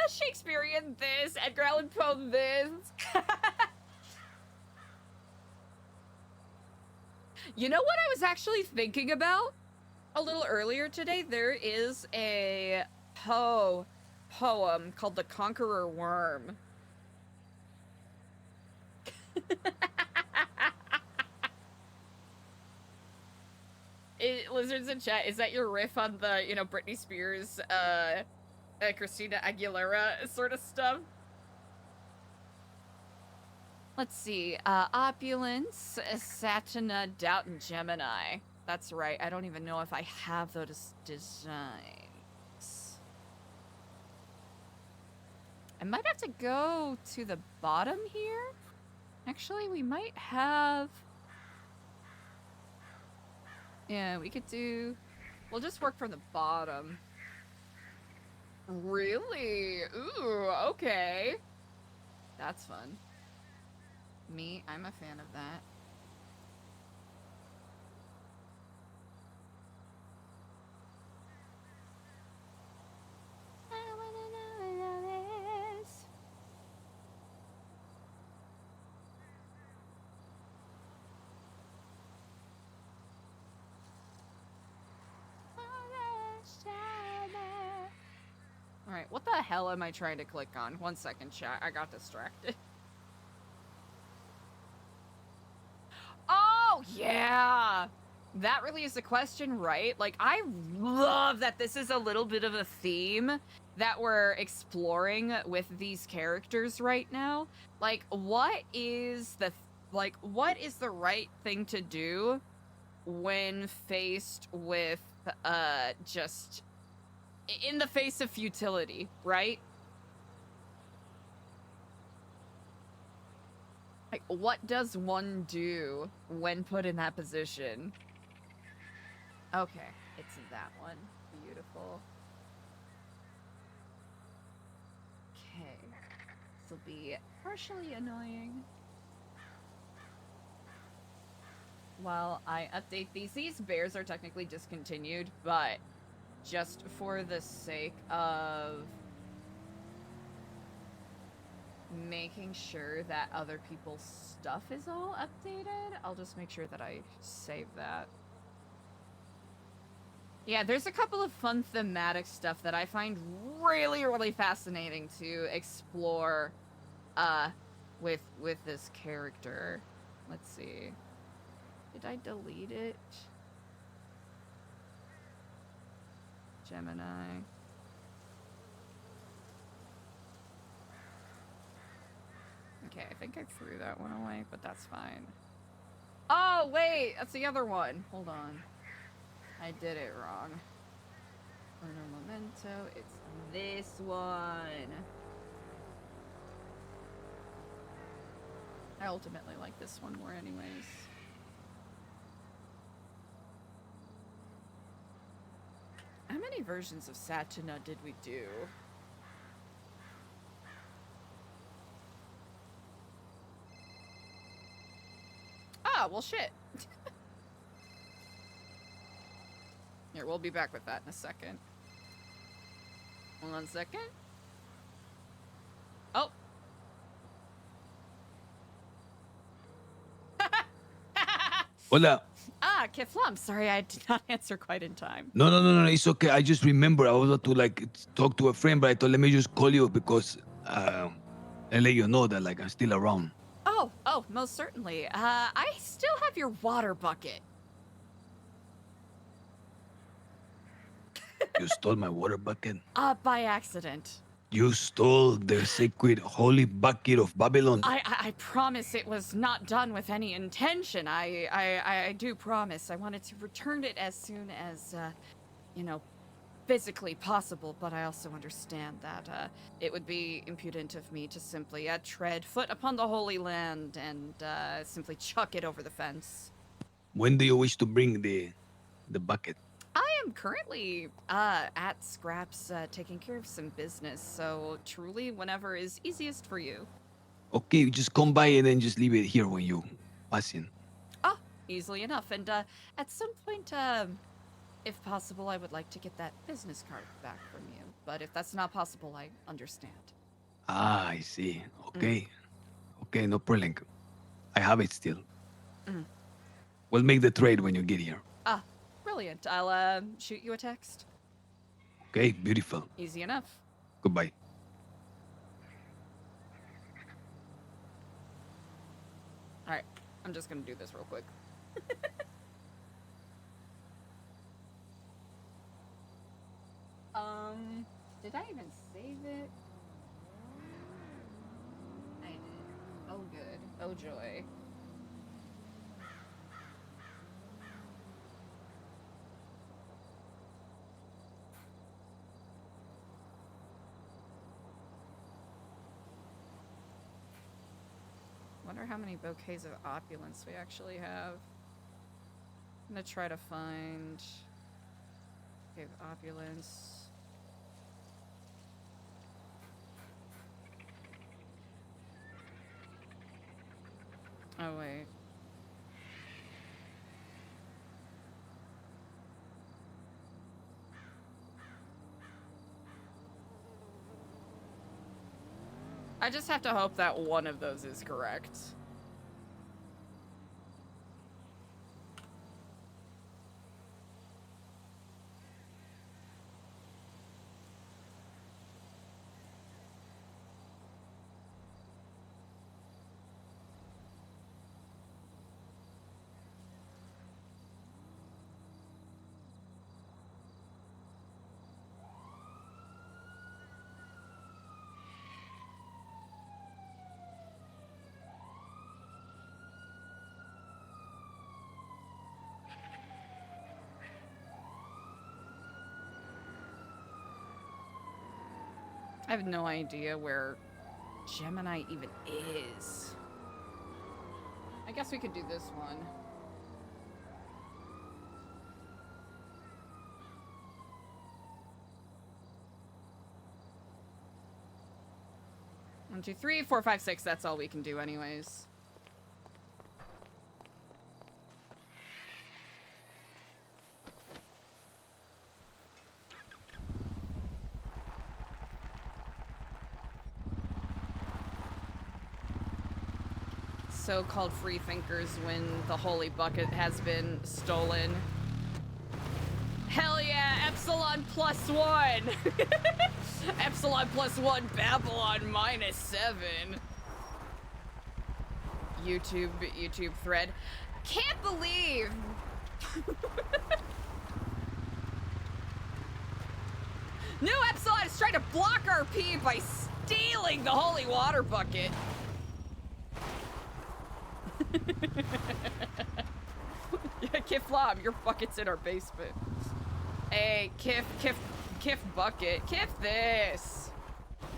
Shakespearean this, Edgar Allan Poe this. You know what I was actually thinking about a little earlier today? There is a poem called The Conqueror Worm. Lizards in chat, is that your riff on the, you know, Britney Spears, Christina Aguilera sort of stuff? Let's see, Opulence, Satina, Doubt, and Gemini. That's right, I don't even know if I have those designs. I might have to go to the bottom here. Actually, we might have... Yeah, we could do... We'll just work from the bottom. Really? Ooh, okay. That's fun. Me, I'm a fan of that. I wanna know what love is. Alright, what the hell am I trying to click on? 1 second, chat. I got distracted. Oh, yeah! That really is the question, right? Like, I love that this is a little bit of a theme that we're exploring with these characters right now. Like, what is the right thing to do when faced with, just in the face of futility, right? Like, what does one do when put in that position? Okay, it's that one. Beautiful. Okay, this will be partially annoying. While I update these bears are technically discontinued, but just for the sake of making sure that other people's stuff is all updated. I'll just make sure that I save that. Yeah, there's a couple of fun thematic stuff that I find really, really fascinating to explore with this character. Let's see. Did I delete it? Gemini. Okay, I think I threw that one away, but that's fine. Oh, wait! That's the other one. Hold on. I did it wrong. Uno Memento. It's this one. I ultimately like this one more anyways. How many versions of Satina did we do? Ah, well shit. Here, we'll be back with that in a second. 1 second. Oh. Hola. Ah, Kiflam. Sorry, I did not answer quite in time. No. It's okay. I just remember I was about to like talk to a friend, but I thought let me just call you because I let you know that like I'm still around. Oh, most certainly. I still have your water bucket. You stole my water bucket. By accident. You stole the sacred holy bucket of Babylon. I promise it was not done with any intention. I do promise. I wanted to return it as soon as, you know, physically possible, but I also understand that it would be impudent of me to simply tread foot upon the Holy Land and simply chuck it over the fence. When do you wish to bring the bucket? I am currently at Scraps taking care of some business, so truly whenever is easiest for you. Okay, just come by and then just leave it here when you pass in. Oh, easily enough. And at some point, if possible, I would like to get that business card back from you. But if that's not possible, I understand. Ah, I see. Okay. Okay, no problem. I have it still. We'll make the trade when you get here. Ah, brilliant. I'll shoot you a text. Okay, beautiful. Easy enough. Goodbye. All right, I'm just gonna do this real quick. Did I even save it? I did. Oh, good. Oh, joy. Wonder how many bouquets of opulence we actually have. I'm gonna try to find bouquet of opulence. Oh wait. I just have to hope that one of those is correct. I have no idea where Gemini even is. I guess we could do this one. One, two, three, four, five, six. That's all we can do anyways. so-called free thinkers when the holy bucket has been stolen. Hell yeah, Epsilon +1! Epsilon +1, Babylon -7. YouTube thread. Can't believe! Nu Epsilon is trying to block our pee by stealing the holy water bucket. Yeah, Kiflam, your bucket's in our basement. Hey, Kif bucket. Kif this.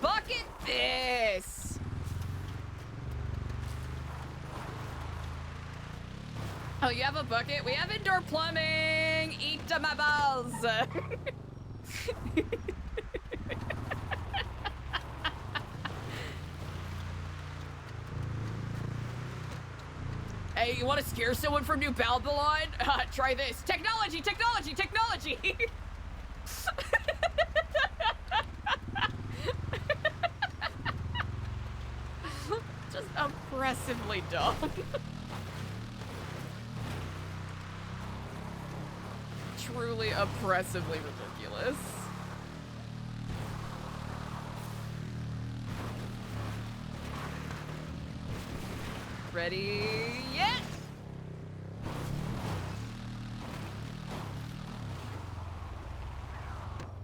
Bucket this. Oh, you have a bucket? We have indoor plumbing. Eat my balls. Hey, you want to scare someone from New Babylon? Try this. Technology, technology, technology! Just oppressively dumb. Truly oppressively ridiculous. Ready? Yes!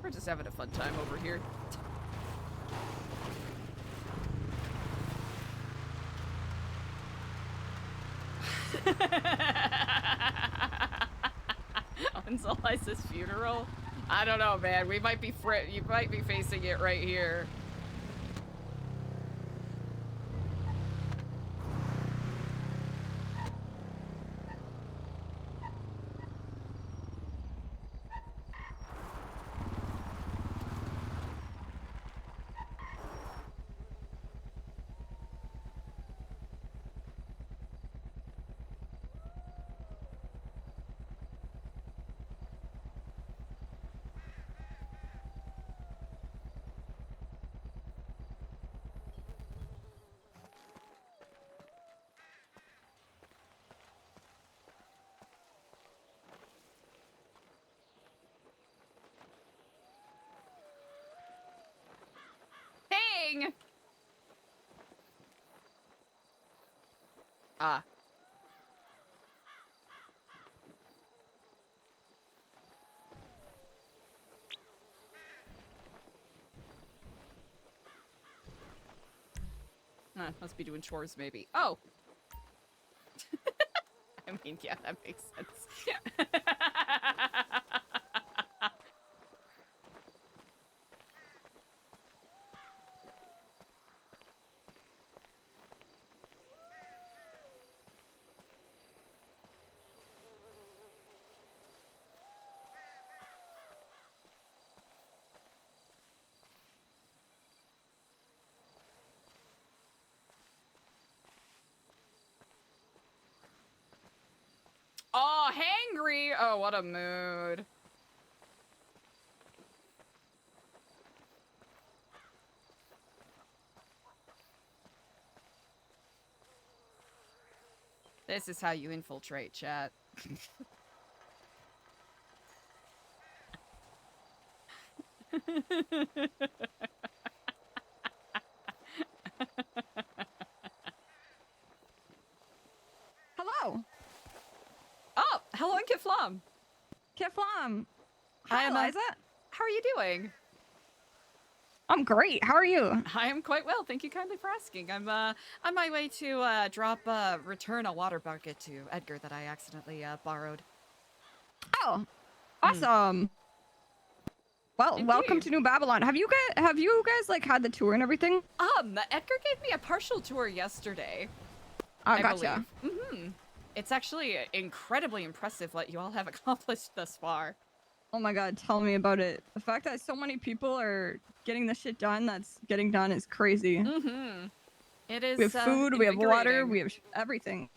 We're just having a fun time over here. When's Eliza's funeral? I don't know, man. We might be you might be facing it right here. Dang! Ah. Must be doing chores, maybe. Oh! I mean, yeah, that makes sense. Oh, hangry! Oh, what a mood. This is how you infiltrate, chat. Hello. Oh, hello, Kiflam. Kiflam. Hi, Hi, Eliza. How are you doing? I'm great. How are you? I am quite well. Thank you kindly for asking. I'm on my way to return a water bucket to Edgar that I accidentally borrowed. Oh, awesome. Well, welcome to New Babylon. Have you guys like had the tour and everything? Edgar gave me a partial tour yesterday. I gotcha. Mm-hmm. It's actually incredibly impressive what you all have accomplished thus far. Oh my god, tell me about it. The fact that so many people are getting the shit done that's getting done is crazy. Mm-hmm. It is. We have food, we have water, invigorating. we have everything.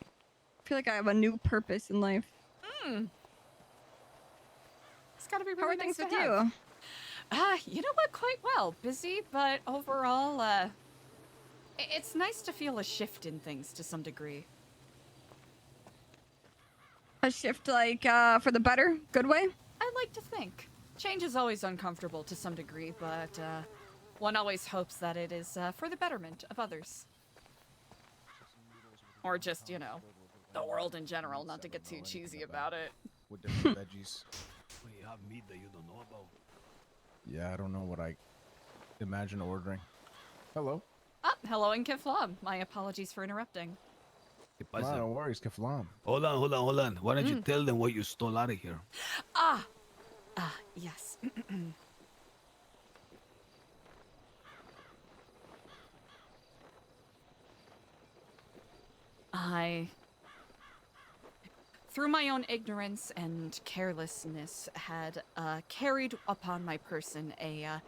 I feel like I have a new purpose in life. It's gotta be really How are nice things with to you? have. You know what? Quite well. Busy, but overall, It's nice to feel a shift in things to some degree. A shift, like, for the better? Good way? I like to think. Change is always uncomfortable to some degree, but one always hopes that it is for the betterment of others. Or just, you know, the world in general, not to get too cheesy about it. With different veggies. Well, you have meat that you don't know about. Yeah, I don't know what I imagine ordering. Hello. Ah, hello in Kiflam. My apologies for interrupting. No, no worries, Kiflam. Hold on. Why don't you tell them what you stole out of here? Yes. Through my own ignorance and carelessness, had carried upon my person a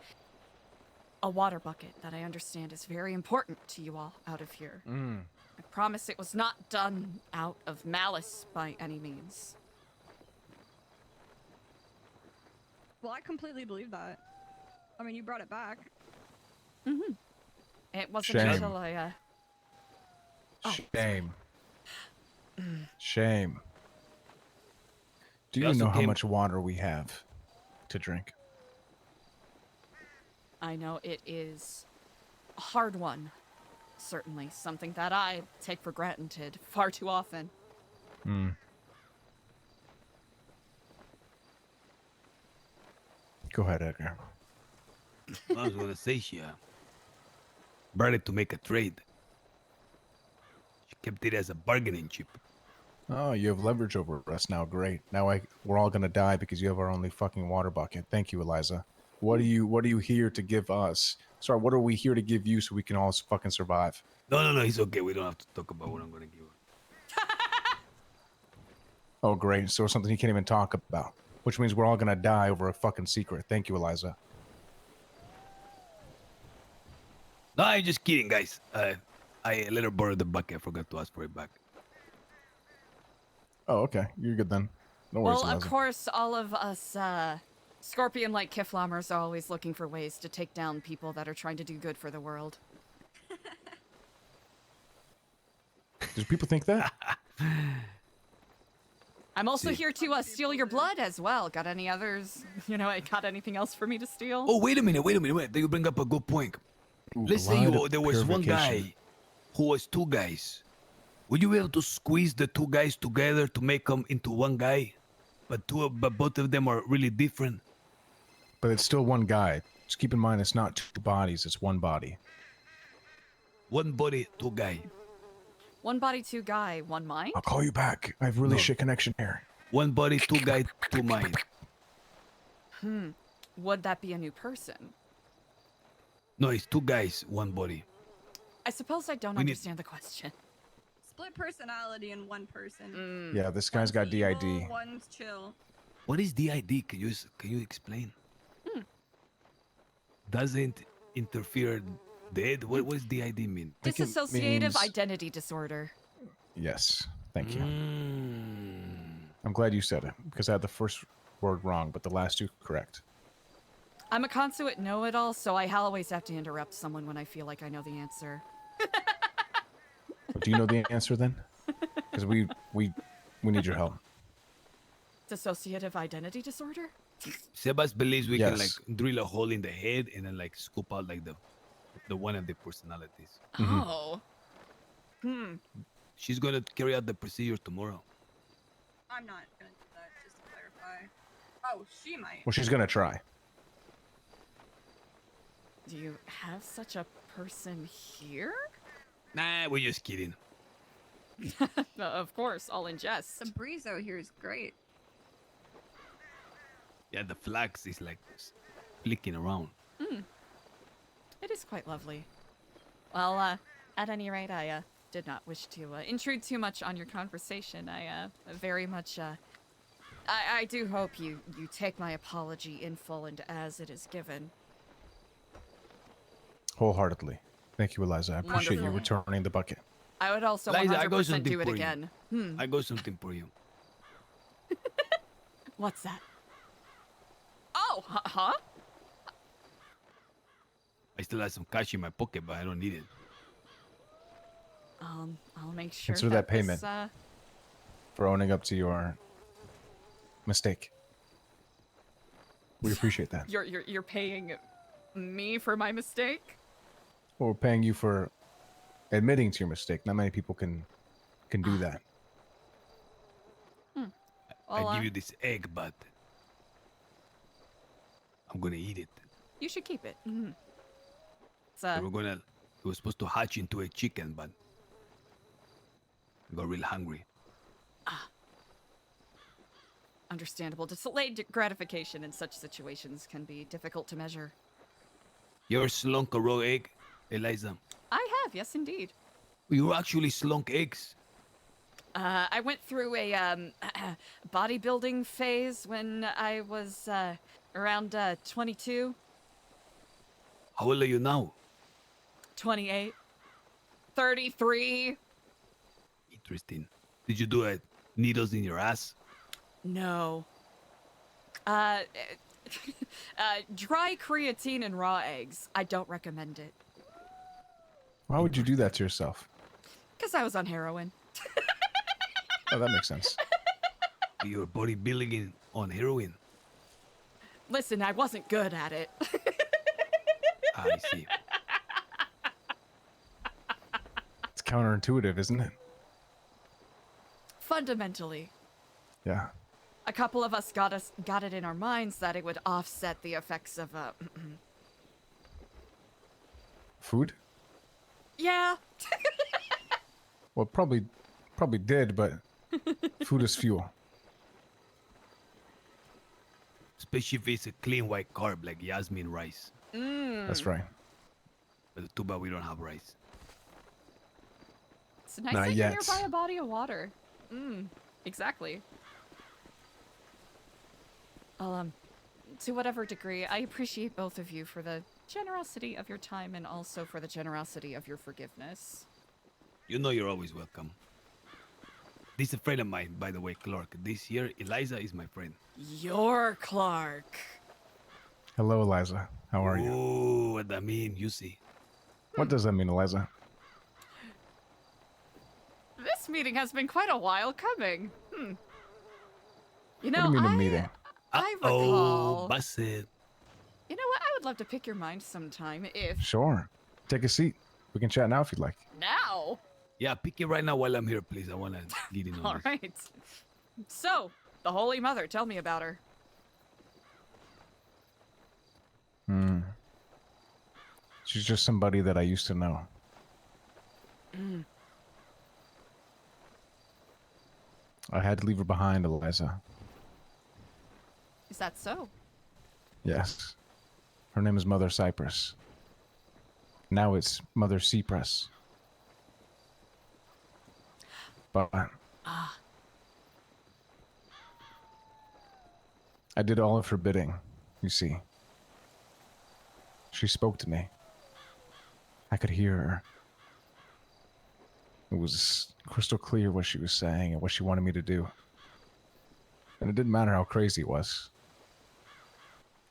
water bucket that I understand is very important to you all out of here. I promise it was not done out of malice by any means. Well, I completely believe that. I mean, you brought it back. It wasn't Shame. until I, Shame. Shame. Do You you also know how came- much water we have to drink? I know it is a hard one. Certainly, something that I take for granted far too often. Go ahead, Edgar. I was gonna say she brought it to make a trade. She kept it as a bargaining chip. Oh, you have leverage over us now. Great. Now we're all gonna die because you have our only fucking water bucket. Thank you, Eliza. What are you here to give us? Sorry, what are we here to give you so we can all fucking survive? No, it's okay. We don't have to talk about what I'm gonna give her. Oh, great. So something you can't even talk about, which means we're all gonna die over a fucking secret. Thank you, Eliza. No, I'm just kidding, guys. I let her borrow the bucket. I forgot to ask for it back. Oh, okay. You're good then. No worries, Well, of Eliza. course, all of us scorpion-like Kiflamers are always looking for ways to take down people that are trying to do good for the world. Do people think that? I'm also here to steal your blood as well. Got any others? You know, got anything else for me to steal? Oh, wait a minute. You bring up a good point. Ooh, Let's say blood there was one purification. guy who was two guys. Would you be able to squeeze the two guys together to make them into one guy? But both of them are really different. But it's still one guy. Just keep in mind, it's not two bodies. It's one body. One body, two guy. One body, two guy, one mind? I'll call you back. I have really No. shit connection here. One body, two guy, two mind. Would that be a new person? No, it's two guys, one body. I suppose I don't We need- understand the question. Split personality in one person. Yeah, this guy's got DID. One's chill. What is DID? Can you explain? Doesn't interfere dead? What does DID mean? think it Dissociative means- identity disorder. Yes. Thank you. Mm. I'm glad you said it because I had the first word wrong, but the last two correct. I'm a consuate know-it-all, so I always have to interrupt someone when I feel like I know the answer. Do you know the answer then? Because we need your help. Dissociative identity disorder? Sebas believes we can Yes. like drill a hole in the head and then like scoop out like the one of the personalities. Oh. She's gonna carry out the procedure tomorrow. I'm not gonna do that, just to clarify. Oh, she might. Well, she's gonna try. Do you have such a person here? Nah, we're just kidding. Of course, all in jest. The breeze out here is great. Yeah, the flax is like flicking around. It is quite lovely. Well, at any rate, I did not wish to intrude too much on your conversation. I very much, I do hope you take my apology in full and as it is given. Wholeheartedly. Thank you, Eliza. I appreciate you Wonderful. returning the bucket. I would also Liza, I got 100% something do it for you. again. I got something for you. What's that? Oh, huh? I still have some cash in my pocket, but I don't need it. I'll make sure Consider that this, payment for owning up to your mistake. We appreciate that. You're paying me for my mistake? Well, we're paying you for admitting to your mistake. Not many people can do that. Well, I give you this egg, but I'm gonna eat it. you should keep it. It's It was supposed to hatch into a chicken, but I got real hungry. understandable. Delayed gratification in such situations can be difficult to measure. You ever slunk a raw egg, Eliza? I have, yes, indeed. You actually slunk eggs. I went through a bodybuilding phase when I was around 22. How old are you now? 28. 33. Interesting. Did you do needles in your ass? No. Dry creatine and raw eggs. I don't recommend it. Why would you do that to yourself? Because I was on heroin. Oh, that makes sense. You were bodybuilding on heroin. Listen, I wasn't good at it. I see. It's counterintuitive, isn't it? Fundamentally. Yeah. A couple of us got it in our minds that it would offset the effects of Food? Yeah. Well, probably did, but food is fuel. Especially if it's a clean white carb like Yasmin rice. That's right. But too bad we don't have rice. It's nice Not that yet. you're nearby a body of water. Exactly. Well, to whatever degree, I appreciate both of you for the generosity of your time and also for the generosity of your forgiveness. You know you're always welcome. This is a friend of mine, by the way, Clark. This year, Eliza is my friend. You're Clark. Hello, Eliza. How are you? Oh, what that mean? You see. What does that mean, Eliza? This meeting has been quite a while coming. You know, What do you mean a meeting? I recall. Busted. You know what? I would love to pick your mind sometime if. Sure. Take a seat. We can chat now if you'd like. Now. Yeah, pick it right now while I'm here, please. I want to get in on All this. right. So, the Holy Mother, tell me about her. She's just somebody that I used to know. I had to leave her behind, Eliza. Is that so? Yes. Her name is Mother Cypress. Now it's Mother Cypress. But I did all of her bidding, you see. She spoke to me. I could hear her. It was crystal clear what she was saying and what she wanted me to do. And it didn't matter how crazy it was.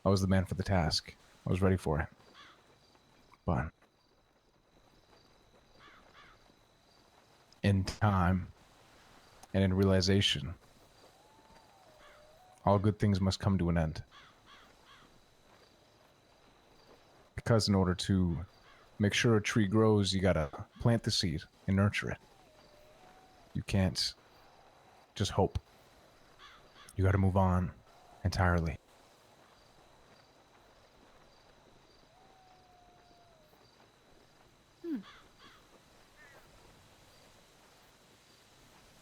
I was the man for the task. I was ready for it. But in time and in realization, all good things must come to an end. Because in order to make sure a tree grows, you gotta plant the seed and nurture it. You can't just hope. You gotta move on entirely.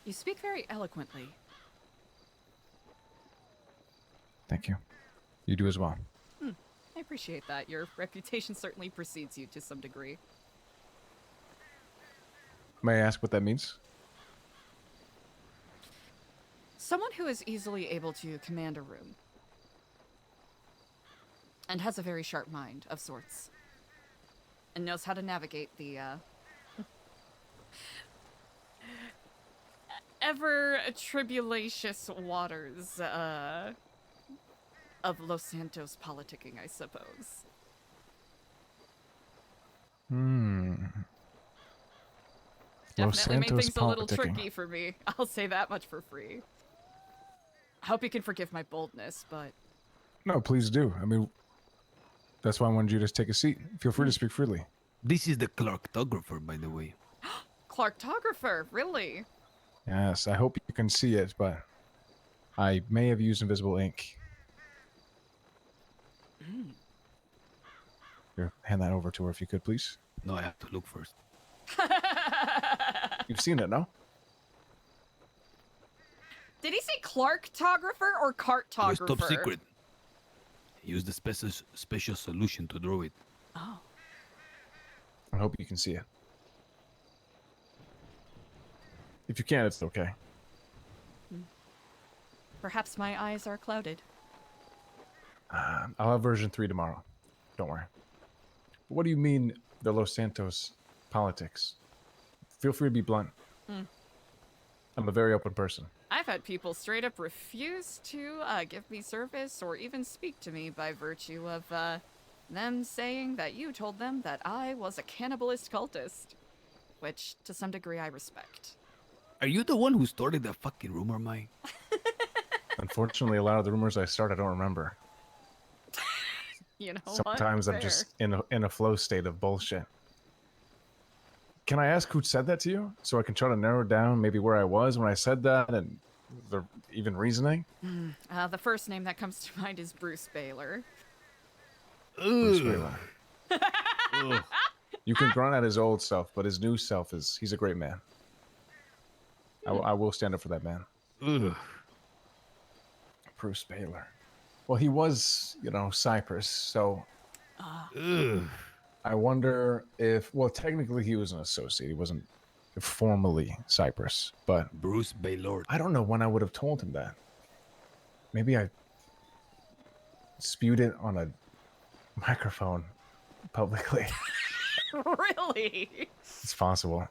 You speak very eloquently. Thank you. You do as well. I appreciate that. Your reputation certainly precedes you to some degree. May I ask what that means? Someone who is easily able to command a room. And has a very sharp mind, of sorts. And knows how to navigate the, ever-tribulatious waters, of Los Santos politicking, I suppose. Definitely made Santos things a little politicking. tricky for me. I'll say that much for free. I hope you can forgive my boldness, but... No, please do. I mean, that's why I wanted you to take a seat. Feel free to speak freely. This is the Clarktographer, by the way. Clarktographer, really? Yes, I hope you can see it, but I may have used invisible ink. Here, hand that over to her if you could, please. No, I have to look first. You've seen it, no? Did he say Clarktographer or It Cartographer? was top secret. Use the special solution to draw it. Oh. I hope you can see it. If you can't, it's okay. Perhaps my eyes are clouded. I'll have version 3 tomorrow. Don't worry. But what do you mean, the Los Santos politics? Feel free to be blunt. Hmm. I'm a very open person. I've had people straight up refuse to give me service or even speak to me by virtue of them saying that you told them that I was a cannibalist cultist. Which, to some degree, I respect. Are you the one who started that fucking rumor, Mike? Unfortunately, a lot of the rumors I start, I don't remember. You know Sometimes what? I'm just in a flow state of bullshit. Can I ask who said that to you, so I can try to narrow down maybe where I was when I said that and the even reasoning? The first name that comes to mind is Bruce Baylor. Bruce Baylor. You can grunt at his old self, but his new self he's a great man. I will stand up for that man. Bruce Baylor. Well, he was, Cyprus, so I wonder if, well, technically he was an associate. He wasn't formally Cyprus, but Bruce Baylor. I don't know when I would have told him that. Maybe I spewed it on a microphone publicly. Really? It's possible.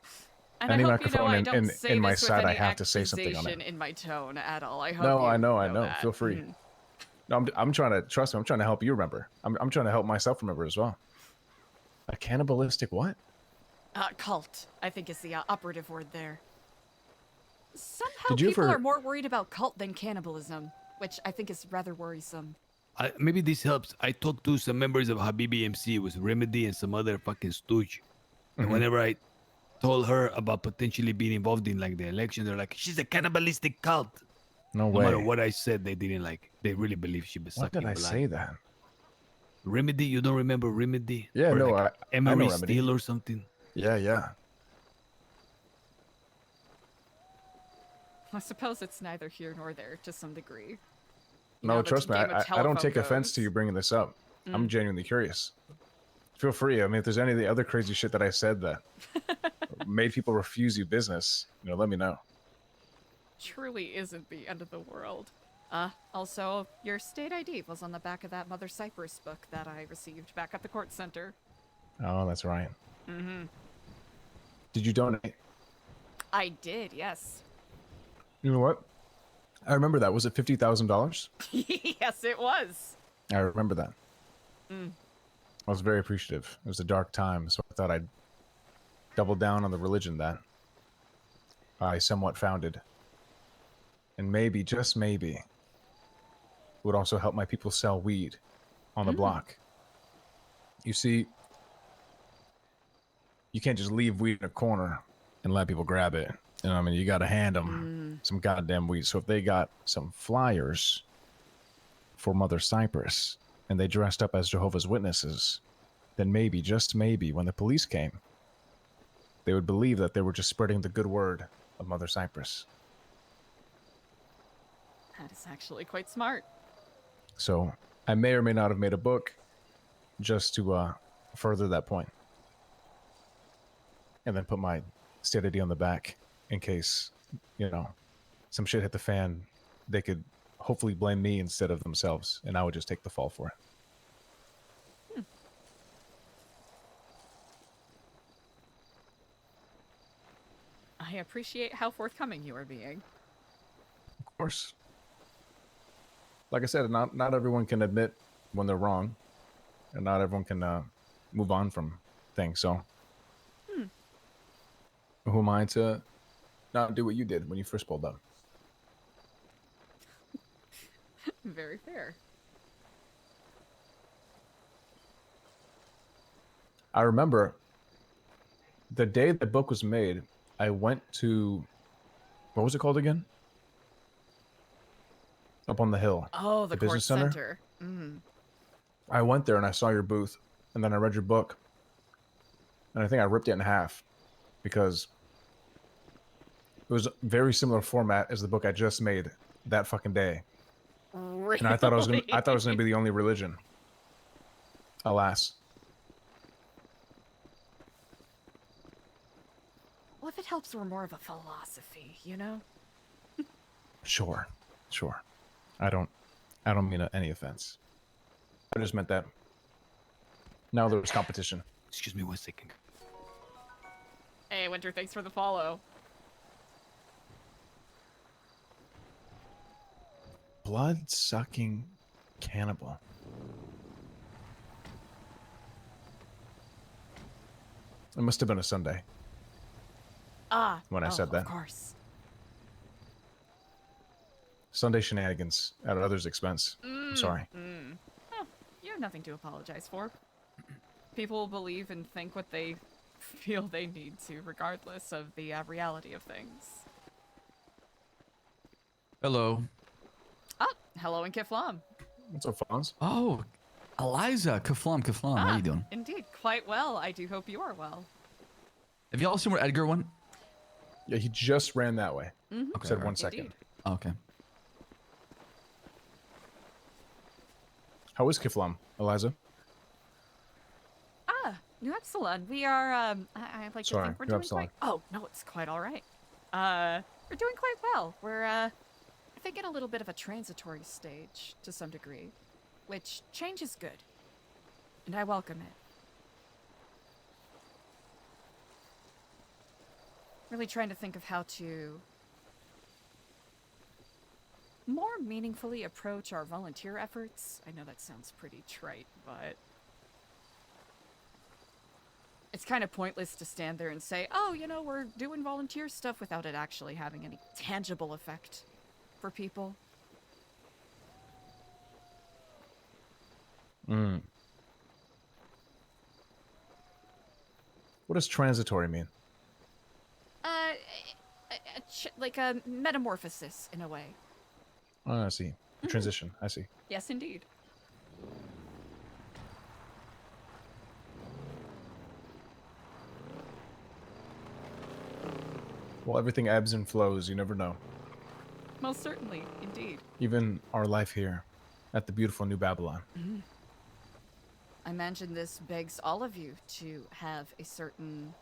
And Any I hope microphone I don't say in my this with side, I any have to say something on accusation it. in my tone at all. I hope No, you I know. that. Feel free. No, I'm trying to trust me. I'm trying to help you remember. I'm trying to help myself remember as well. A cannibalistic what? Cult, I think is the operative word there. Somehow Did you people ever- are more worried about cult than cannibalism, which I think is rather worrisome. Maybe this helps. I talked to some members of Habibi MC. It was Remedy and some other fucking stooge. And Mhm. whenever I told her about potentially being involved in like the election, they're like, she's a cannibalistic cult. No No way. matter what I said, they didn't like. They really believe she was Why sucking did I blood. say that? Remedy? You don't remember Remedy? Yeah, Or no, like I Emery know Remedy. Steele or something. Yeah. I suppose it's neither here nor there to some degree. No, the trust me. game of I don't telephone take offense goes. to you bringing this up. I'm genuinely curious. Feel free. I mean, if there's any of the other crazy shit that I said that made people refuse you business, let me know. Truly isn't the end of the world. Also, your state ID was on the back of that Mother Cypress book that I received back at the court center. Oh, that's right. Mm-hmm. Did you donate? I did, yes. You know what? I remember that. Was it $50,000? Yes, it was. I remember that. Mm. I was very appreciative. It was a dark time, so I thought I'd double down on the religion that I somewhat founded. And maybe, just maybe, it would also help my people sell weed on the block. You see, you can't just leave weed in a corner and let people grab it. I mean, you got to hand them some goddamn weed. So if they got some flyers for Mother Cypress and they dressed up as Jehovah's Witnesses, then maybe, just maybe, when the police came, they would believe that they were just spreading the good word of Mother Cypress. That is actually quite smart. So I may or may not have made a book just to further that point. And then put my state ID on the back in case, some shit hit the fan. They could hopefully blame me instead of themselves, and I would just take the fall for it. I appreciate how forthcoming you are being. Of course. Like I said, not everyone can admit when they're wrong, and not everyone can move on from things. So Who am I to not do what you did when you first pulled up? Very fair. I remember the day the book was made, I went to, what was it called again? Up on the hill. Oh, the business court center. center. Mm. I went there and I saw your booth, and then I read your book, and I think I ripped it in half because it was very similar format as the book I just made that fucking day. Really? And I thought I was gonna be the only religion. Alas. Well, if it helps, we're more of a philosophy, you know? Sure. I don't mean any offense. I just meant that. Now there was competition. Excuse me 1 second. Hey, Winter, thanks for the follow. Blood-sucking cannibal. It must have been a Sunday. When I said that. Of course. Sunday shenanigans at others' expense. I'm sorry. Oh, you have nothing to apologize for. People believe and think what they feel they need to, regardless of the reality of things. Hello. Oh, hello and Kiflam. What's up, Fonz? Oh, Eliza, Kaflam, how you doing? Indeed, quite well. I do hope you are well. Have y'all seen where Edgar went? Yeah, he just ran that way. Mhm. Okay, Said right. 1 second. Indeed. Okay. How is Kiflam, Eliza? Nu Epsilon. We are, I like to Sorry, think we're Nu doing Epsilon. quite... Oh, no, it's quite all right. We're doing quite well. We're, I think in a little bit of a transitory stage, to some degree. Which, change is good. And I welcome it. Really trying to think of how to more meaningfully approach our volunteer efforts. I know that sounds pretty trite, but it's kind of pointless to stand there and say, oh, you know, we're doing volunteer stuff without it actually having any tangible effect for people. What does transitory mean? Like a metamorphosis in a way. Oh, I see. Transition. I see. Yes, indeed. Well, everything ebbs and flows. You never know. Most certainly, indeed. Even our life here at the beautiful New Babylon. I imagine this begs all of you to have a certain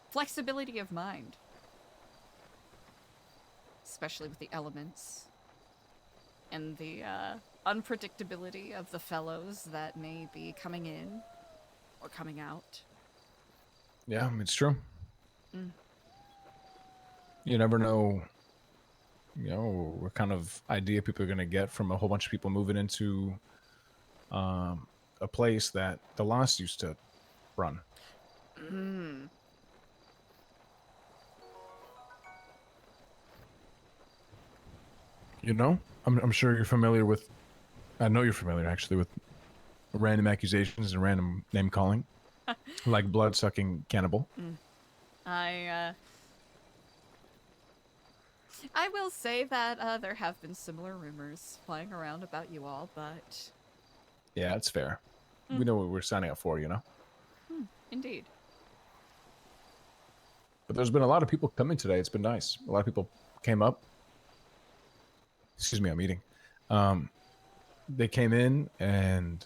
flexibility of mind. Especially with the elements and the unpredictability of the fellows that may be coming in or coming out. Yeah, it's true. You never know, what kind of idea people are going to get from a whole bunch of people moving into a place that the Lost used to run. I'm sure you're familiar with, I know you're familiar actually with random accusations and random name calling, like blood-sucking cannibal. I will say that there have been similar rumors flying around about you all, but... Yeah, it's fair. We know what we're signing up for, Indeed. But there's been a lot of people coming today. It's been nice. A lot of people came up. Excuse me, I'm eating. They came in and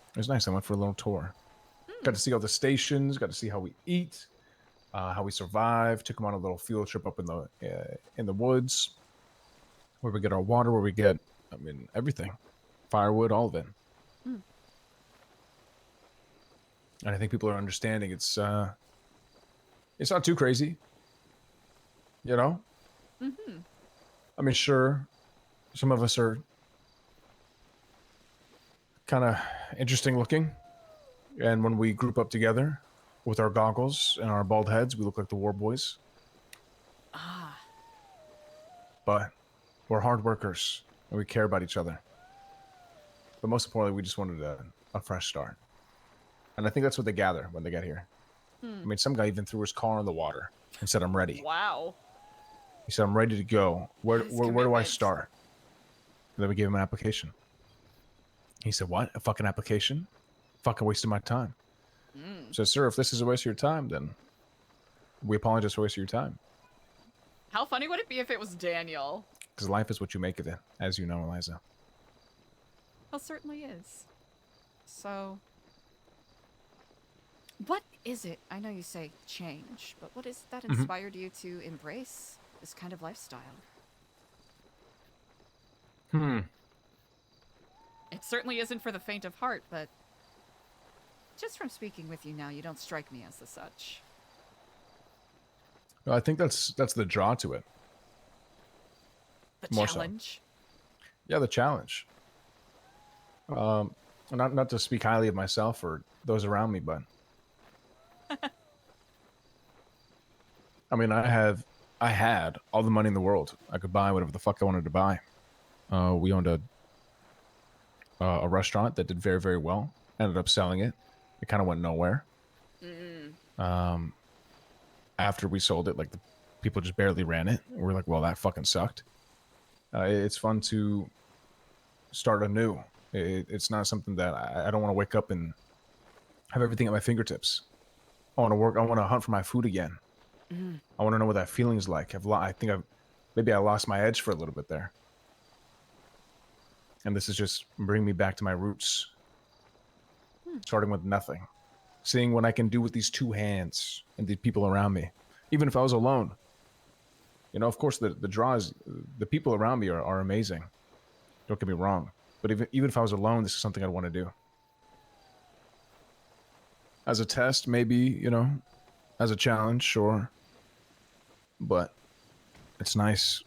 it was nice. I went for a little tour. Got to see all the stations, got to see how we eat, how we survive. Took them on a little field trip up in the woods, where we get our water, where we get, everything, firewood, all of it. And I think people are understanding it's not too crazy, Sure, some of us are kind of interesting looking, and when we group up together, with our goggles and our bald heads, we look like the war boys. Ah. But we're hard workers and we care about each other. But most importantly, we just wanted a fresh start. And I think that's what they gather when they get here. I mean, some guy even threw his car in the water and said, "I'm ready." Wow. He said, "I'm ready to go. Where His do I commitment. start?" And then we gave him an application. He said, "What? A fucking application? Fucking wasted my time." So, sir, if this is a waste of your time, then we apologize for wasting your time. How funny would it be if it was Daniel? Because life is what you make of it, as you know, Eliza. Well, certainly is. So, what is it? I know you say change, but what is that inspired you to embrace this kind of lifestyle? It certainly isn't for the faint of heart, but just from speaking with you now, you don't strike me as the such. No, I think that's the draw to it. The More so. challenge. Yeah, the challenge. Not to speak highly of myself or those around me, but I mean, I had all the money in the world. I could buy whatever the fuck I wanted to buy. We owned a restaurant that did very, very well. Ended up selling it. It kind of went nowhere. After we sold it, like the people just barely ran it. We're like, well, that fucking sucked. It's fun to start anew. It's not something that I don't want to wake up and have everything at my fingertips. I want to work. I want to hunt for my food again. I want to know what that feeling is like. I think maybe I lost my edge for a little bit there. And this is just bringing me back to my roots. Starting with nothing. Seeing what I can do with these two hands and the people around me. Even if I was alone. You know, of course, the draws, the people around me are amazing. Don't get me wrong. But even if I was alone, this is something I'd want to do. As a test, maybe, you know, as a challenge, sure. But it's nice.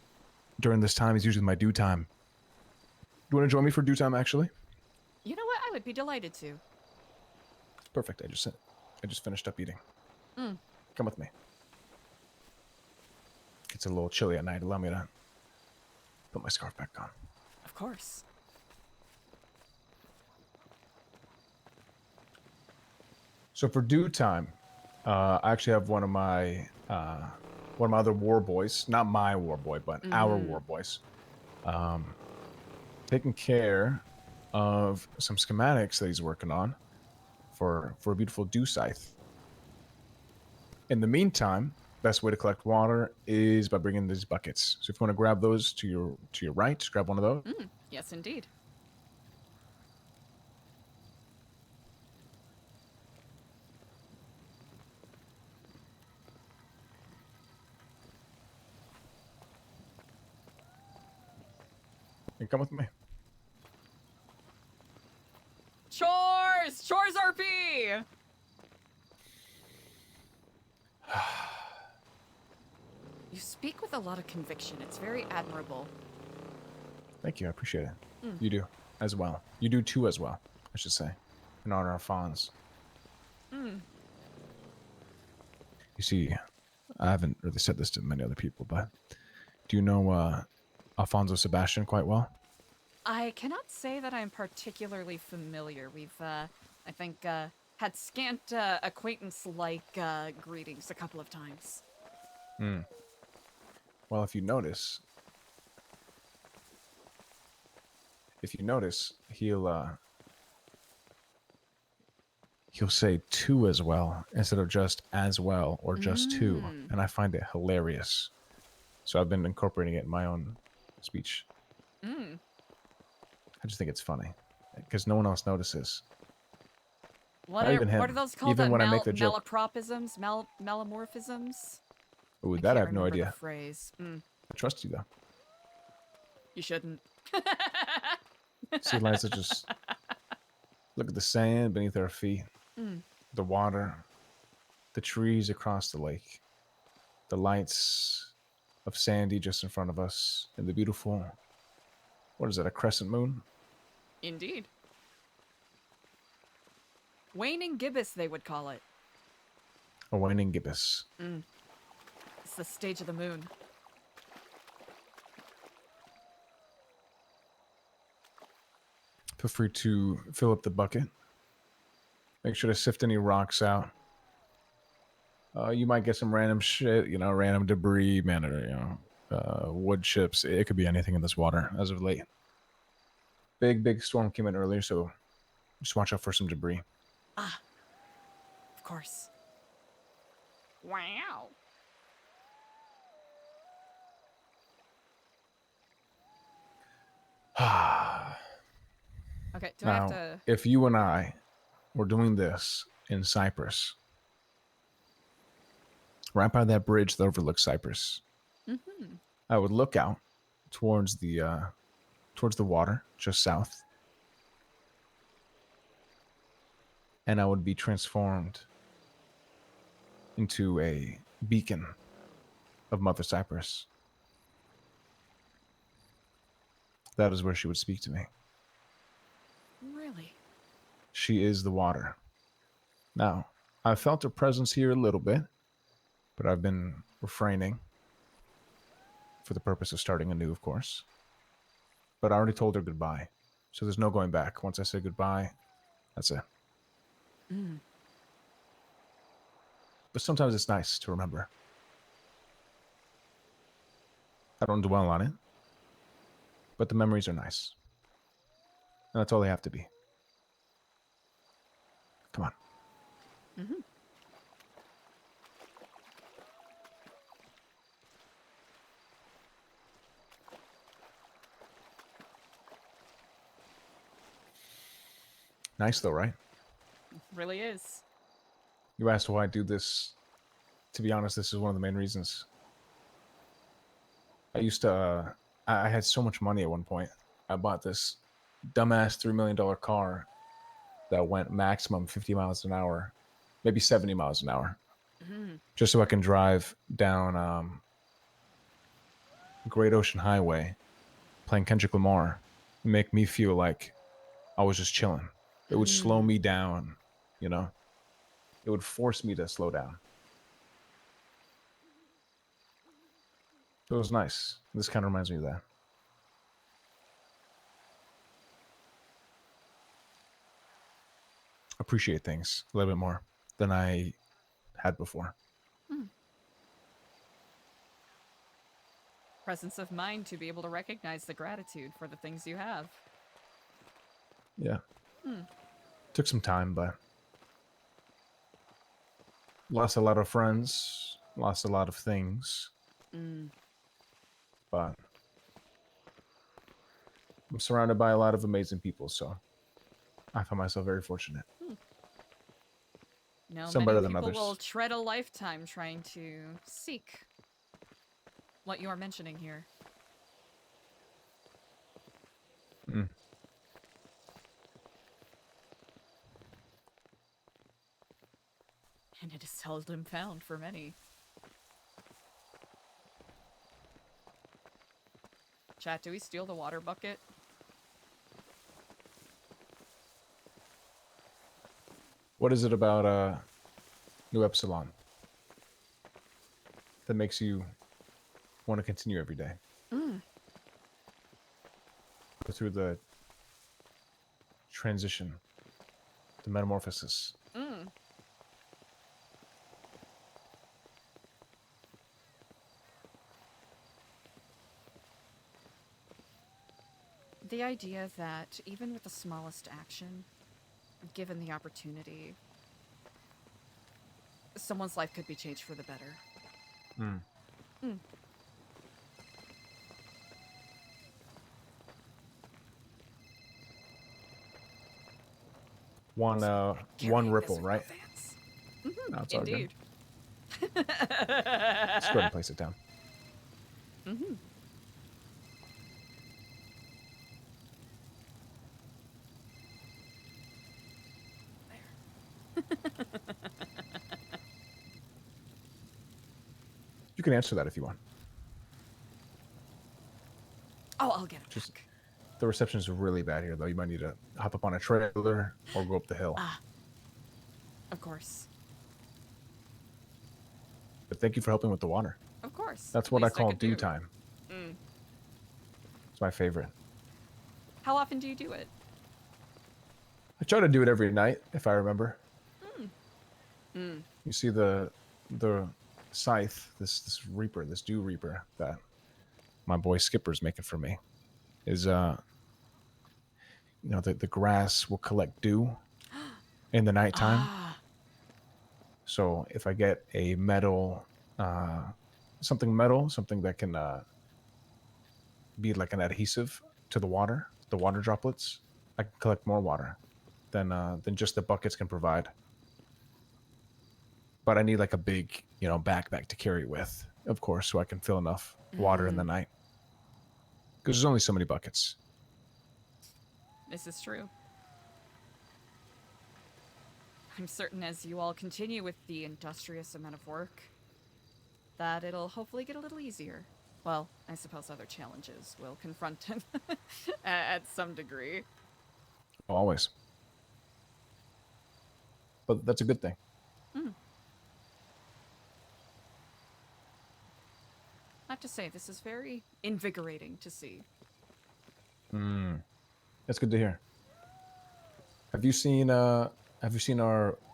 During this time is usually my due time. Do you want to join me for due time, actually? You know what? I would be delighted to. Perfect. I just finished up eating. Come with me. It's a little chilly at night. Allow me to put my scarf back on. Of course. So for due time, I actually have one of my other war boys, not my war boy, but our war boys, taking care of some schematics that he's working on for a beautiful dew scythe. In the meantime, best way to collect water is by bringing these buckets. So if you want to grab those to your right, just grab one of those. Yes, indeed. And come with me. Chores! Chores RP! You speak with a lot of conviction. It's very admirable. Thank you. I appreciate it. You do as well. You do too as well, I should say, in honor of Fonz. You see, I haven't really said this to many other people, but do you know Alfonso Sebastian quite well? I cannot say that I'm particularly familiar. We've, I think, had scant acquaintance-like greetings a couple of times. Well, if you notice, he'll say two as well instead of just as well or just two, and I find it hilarious. So I've been incorporating it in my own speech. I just think it's funny because no one else notices. What Not even him. are those called? Even when I make the joke. Malapropisms? Melamorphisms? Ooh, that I have no remember idea. The phrase. I trust you though. You shouldn't. See, Eliza, just look at the sand beneath our feet, the water, the trees across the lake, the lights of Sandy just in front of us, and the beautiful, what is that, a crescent moon? Indeed. Waning gibbous, they would call it. a waning gibbous. It's the stage of the moon. Feel free to fill up the bucket. Make sure to sift any rocks out. You might get some random shit, random debris, man, wood chips. It could be anything in this water as of late. Big storm came in earlier, so just watch out for some debris. Of course. Wow. Okay, do I have to... if you and I were doing this in Cyprus, right by that bridge that overlooks Cyprus, I would look out towards the water just south, and I would be transformed into a beacon of Mother Cyprus. That is where she would speak to me. Really? She is the water. Now, I felt her presence here a little bit, but I've been refraining for the purpose of starting anew, of course. But I already told her goodbye, so there's no going back. Once I say goodbye, that's it. But sometimes it's nice to remember. I don't dwell on it, but the memories are nice. And that's all they have to be. Come on. Nice though, right? Really is. You asked why I do this. To be honest, this is one of the main reasons. I used to, I had so much money at one point. I bought this dumbass $3 million car that went maximum 50 miles an hour, maybe 70 miles an hour, just so I can drive down Great Ocean Highway playing Kendrick Lamar and make me feel like I was just chilling. It would slow me down, It would force me to slow down. It was nice. This kind of reminds me of that. Appreciate things a little bit more than I had before. Presence of mind to be able to recognize the gratitude for the things you have. Yeah. Took some time, but lost a lot of friends, lost a lot of things. But I'm surrounded by a lot of amazing people, so I find myself very fortunate. No, Some many better than people others. will tread a lifetime trying to seek what you are mentioning here. And it is seldom found for many. Chat, do we steal the water bucket? What is it about Nu Epsilon that makes you want to continue every day? Go through the transition, the metamorphosis. The idea that even with the smallest action, given the opportunity, someone's life could be changed for the better. One ripple, right? No, it's all good. Indeed. Let's go ahead and place it down. You can answer that if you want. Oh, I'll get it. Just the reception is really bad here, though. You might need to hop up on a trailer or go up the hill. Of course. But thank you for helping with the water. Of course. That's what I Least call could dew do. time. Mm. It's my favorite. How often do you do it? I try to do it every night, if I remember. Mm. Mm. You see the scythe, this reaper, this dew reaper that my boy Skipper's making for me, is the grass will collect dew in the nighttime. So if I get a metal, something that can be like an adhesive to the water droplets, I can collect more water than just the buckets can provide. But I need like a big, backpack to carry with, of course, so I can fill enough water in the night. Because there's only so many buckets. This is true. I'm certain as you all continue with the industrious amount of work, that it'll hopefully get a little easier. Well, I suppose other challenges will confront him at some degree. Always. But that's a good thing. Mm. I have to say, this is very invigorating to see. That's good to hear. Have you seen our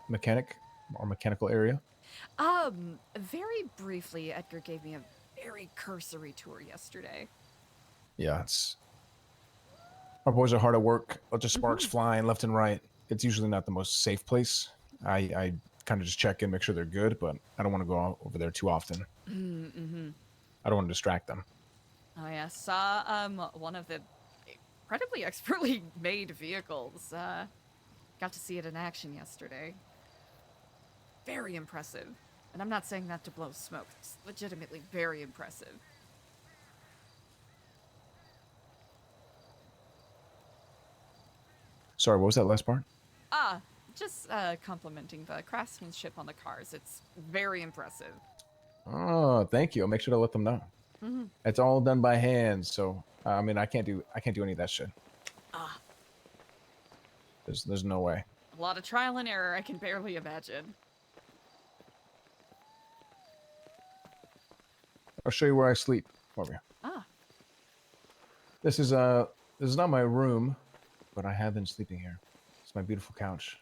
mechanical area? Very briefly, Edgar gave me a very cursory tour yesterday. Yeah, our boys are hard at work. Lots of sparks flying left and right. It's usually not the most safe place. I kind of just check in, make sure they're good, but I don't want to go over there too often. Mm-hmm. I don't want to distract them. Oh yeah, saw one of the incredibly expertly made vehicles. Got to see it in action yesterday. Very impressive. And I'm not saying that to blow smoke. It's legitimately very impressive. Sorry, what was that last part? Just complimenting the craftsmanship on the cars. It's very impressive. Oh, thank you. I'll make sure to let them know. Mm-hmm. It's all done by hand, so I mean, I can't do any of that shit. There's no way. A lot of trial and error, I can barely imagine. I'll show you where I sleep for you. This is not my room, but I have been sleeping here. It's my beautiful couch.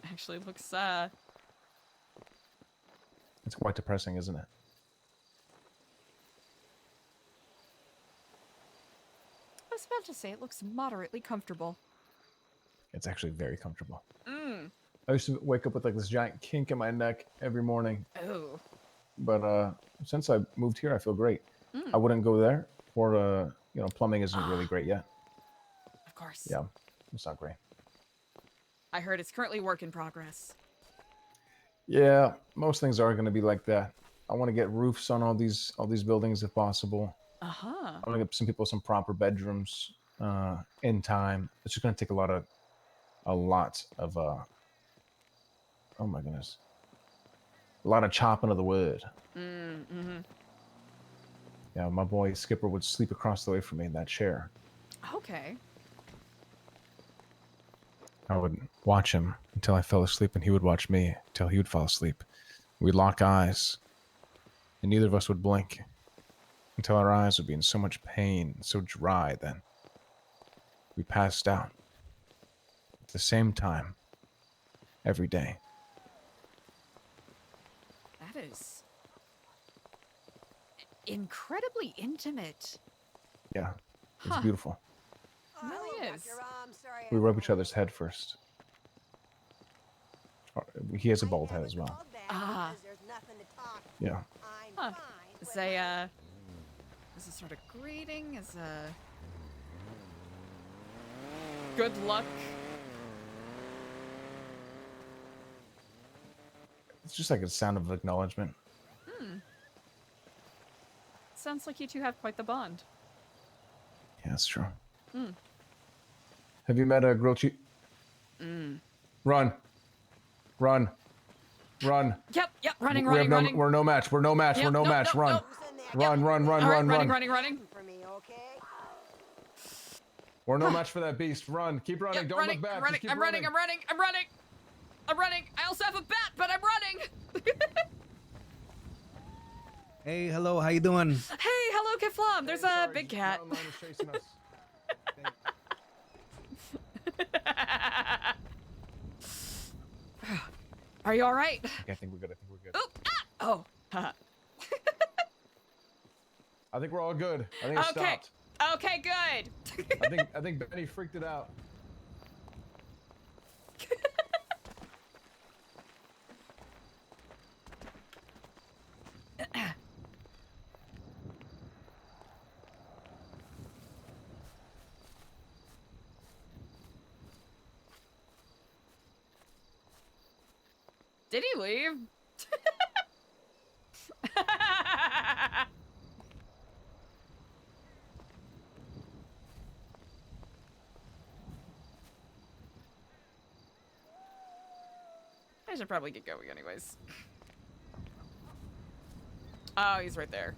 Actually looks It's quite depressing, isn't it? I was about to say it looks moderately comfortable. It's actually very comfortable. Mm. I used to wake up with like this giant kink in my neck every morning. Oh. But since I moved here, I feel great. I wouldn't go there, or plumbing isn't really great yet. Of course. Yeah, it's not great. I heard it's currently work in progress. Yeah, most things are going to be like that. I want to get roofs on all these buildings if possible. I want to get some people some proper bedrooms in time. It's just going to take a lot of oh my goodness, a lot of chopping of the wood. Mm-hmm. Yeah, my boy Skipper would sleep across the way from me in that chair. Okay. I would watch him until I fell asleep, and he would watch me until he would fall asleep. We'd lock eyes, and neither of us would blink until our eyes would be in so much pain, so dry, then we passed out at the same time every day. That is incredibly intimate. Yeah, it's beautiful. It really is. We rub each other's head first. He has a bald head as well. Yeah. Huh. Is a sort of greeting? Is a good luck? It's just like a sound of acknowledgement. Sounds like you two have quite the bond. Yeah, that's true. Hmm. Have you met a grilled cheese? Run. Run. Run. Yep, running. We're no match. We're no match. Yep, We're no nope, match. nope, Run. nope. Run. All right, Run. running. We're no match for that beast. Run. Keep running. Yep, Don't look back. I'm running. I also have a bat, but I'm running. Hey, hello, how you doing? Hey, hello, Kiflam. There's a big cat. Are you all right? Okay, I think we're good. I think we're good. Oop, ah! Oh. I think we're all good. I think it Okay. stopped. Okay, good. I think Benny freaked it out. Did he leave? I should probably get going anyways. Oh, he's right there.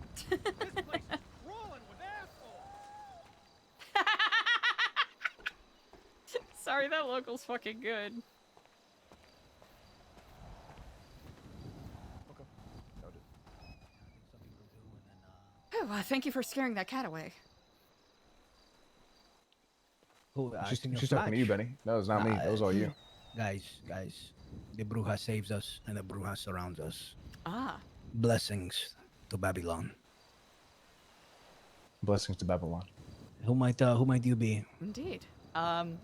Sorry, that local's fucking good. Oh, thank you for scaring that cat away. Who, She's talking to you, Benny. That was not me. That was all you. Guys, the Bruja saves us and the Bruja surrounds us. Ah. Blessings to Babylon. Blessings to Babylon. Who might you be? Indeed. Kiflam,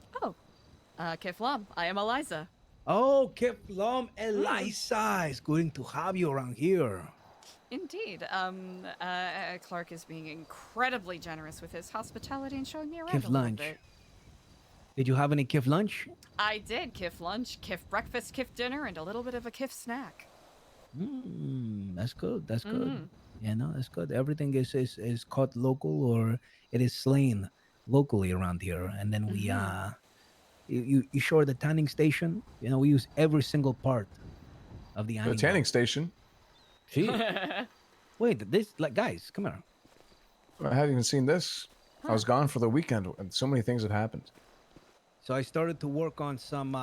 I am Eliza. Oh, Kiflam, Eliza. It's good to have you around here. Indeed. Clark is being incredibly generous with his hospitality and showing me around Kif a little lunch. bit. Did you have any Kif lunch? I did. Kif lunch, Kif breakfast, Kif dinner, and a little bit of a Kif snack. That's good. That's good. Mhm. Yeah, no, that's good. Everything is caught local or it is slain locally around here, and then we you show the tanning station. You know, we use every single part of the animal. The tanning station. See? Wait, this guys, come here. I haven't even seen this. I was gone for the weekend, and so many things had happened. So I started to work on some.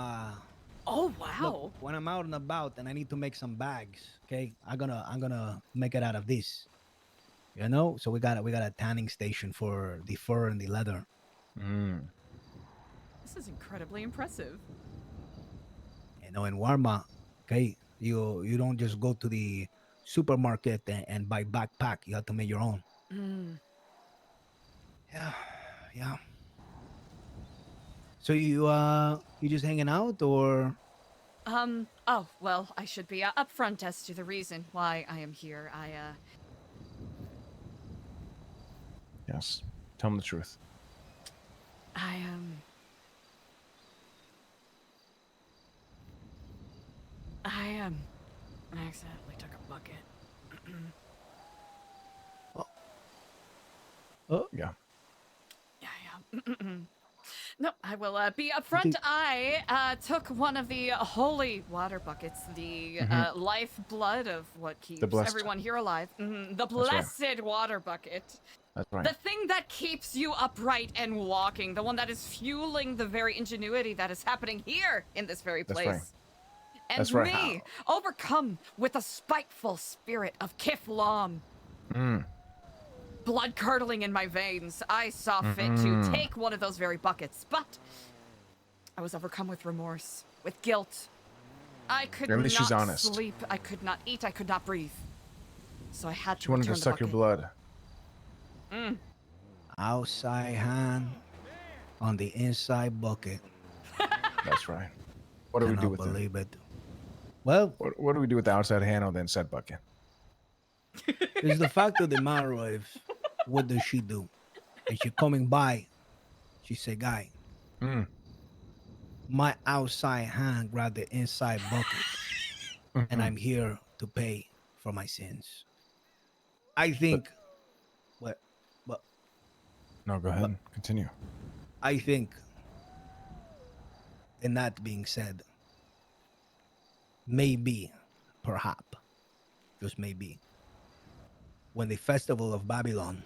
Oh wow! Look, when I'm out and about and I need to make some bags, okay, I'm gonna make it out of this. You know, so we got a tanning station for the fur and the leather. This is incredibly impressive. You know, in Warma, okay, you don't just go to the supermarket and buy backpack. You have to make your own. Yeah. So you just hanging out or? Oh, well, I should be upfront as to the reason why I am here. Yes. Tell them the truth. I accidentally took a bucket. Oh. Yeah. No, I will be upfront. I took one of the holy water buckets, the lifeblood of what keeps everyone here alive. The blessed water bucket. That's right. The thing that keeps you upright and walking. The one that is fueling the very ingenuity that is happening here in this very place. That's right. And That's right. me, overcome with a spiteful spirit of Kiflam. Blood curdling in my veins, I saw fit to take one of those very buckets, but I was overcome with remorse, with guilt. I could not she's honest. sleep, I could not eat, I could not breathe. So I had to She wanted to return the suck your bucket. blood. Outside hand on the inside bucket. That's right. What do we do with believe it? Well, what do we do with the outside hand on the inside bucket? It's the fact of the matter is, what does she do? And she coming by, she say, guy, my outside hand grabbed the inside bucket, and I'm here to pay for my sins. I think, but no, go ahead. Continue. I think, and that being said, maybe, perhaps, just maybe, when the festival of Babylon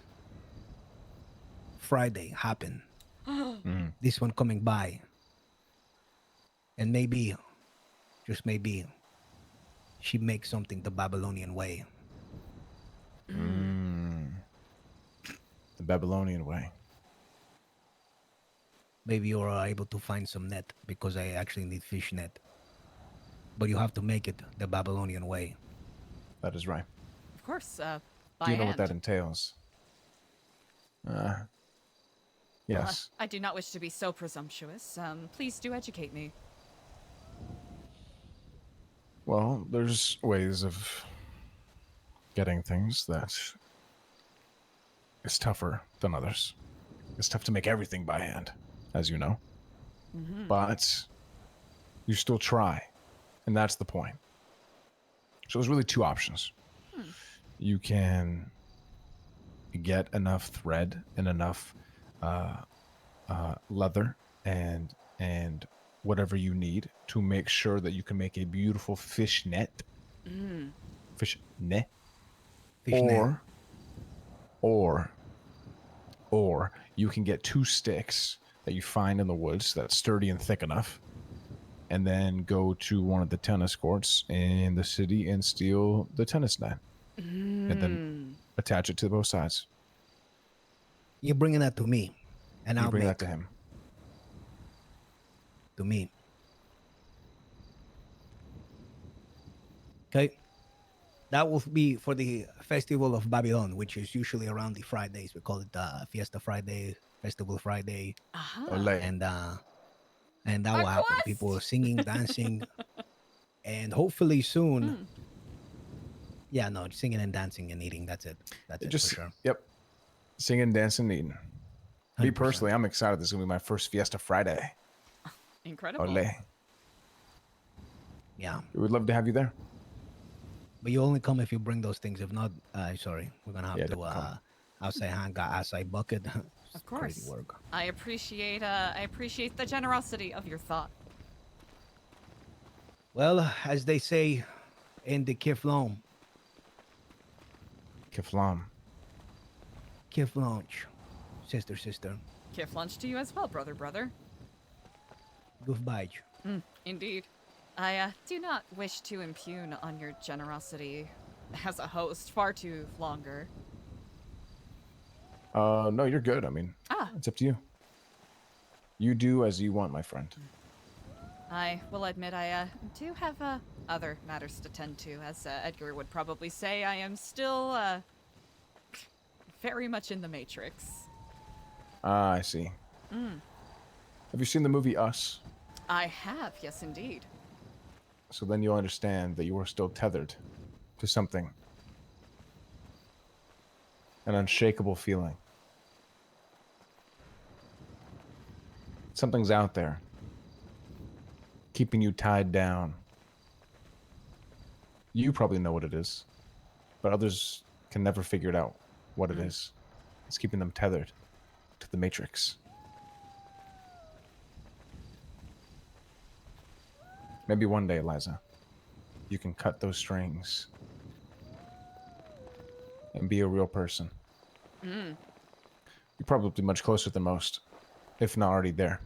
Friday happened, this one coming by, and maybe, just maybe, she makes something the Babylonian way. The Babylonian way. Maybe you are able to find some net because I actually need fish net. But you have to make it the Babylonian way. That is right. Of course, by Do you know hand. what that entails? Yes. I do not wish to be so presumptuous. Please do educate me. Well, there's ways of getting things that is tougher than others. It's tough to make everything by hand, as you know. But you still try, and that's the point. So there's really two options. You can get enough thread and enough leather and whatever you need to make sure that you can make a beautiful fish net. Fish net. Or you can get 2 sticks that you find in the woods that's sturdy and thick enough, and then go to one of the tennis courts in the city and steal the tennis net, and then attach it to both sides. You're bringing that to me, and You I'll bring make that to him. to me. Okay. That will be for the Festival of Babylon, which is usually around the Fridays. We call it Fiesta Friday, Festival Friday. And that will happen. People are singing, dancing, and hopefully soon. Yeah, no, singing and dancing and eating. That's it. That's it for sure. Yep. Singing, dancing, eating. Me 100%. personally, I'm excited. This is going to be my first Fiesta Friday. Incredible. Ole. Yeah. We would love to have you there. But you only come if you bring those things. If not, sorry, we're gonna have Yeah, to. don't come. I'll say hanga asai bucket. Of course. Crazy work. I appreciate the generosity of your thought. Well, as they say in the Kiflom. Kiflam. Kiflonch. Sister. Kif lunch to you as well, brother. Goodbye. Indeed. I do not wish to impugn on your generosity as a host far too longer. No, you're good. I mean, it's up to you. You do as you want, my friend. I will admit I do have other matters to tend to. As Edgar would probably say, I am still very much in the Matrix. I see. Have you seen the movie Us? I have, yes indeed. So then you'll understand that you are still tethered to something. An unshakable feeling. Something's out there, keeping you tied down. You probably know what it is, but others can never figure it out what it is. It's keeping them tethered to the Matrix. Maybe one day, Eliza, you can cut those strings and be a real person. You're probably much closer than most, if not already there.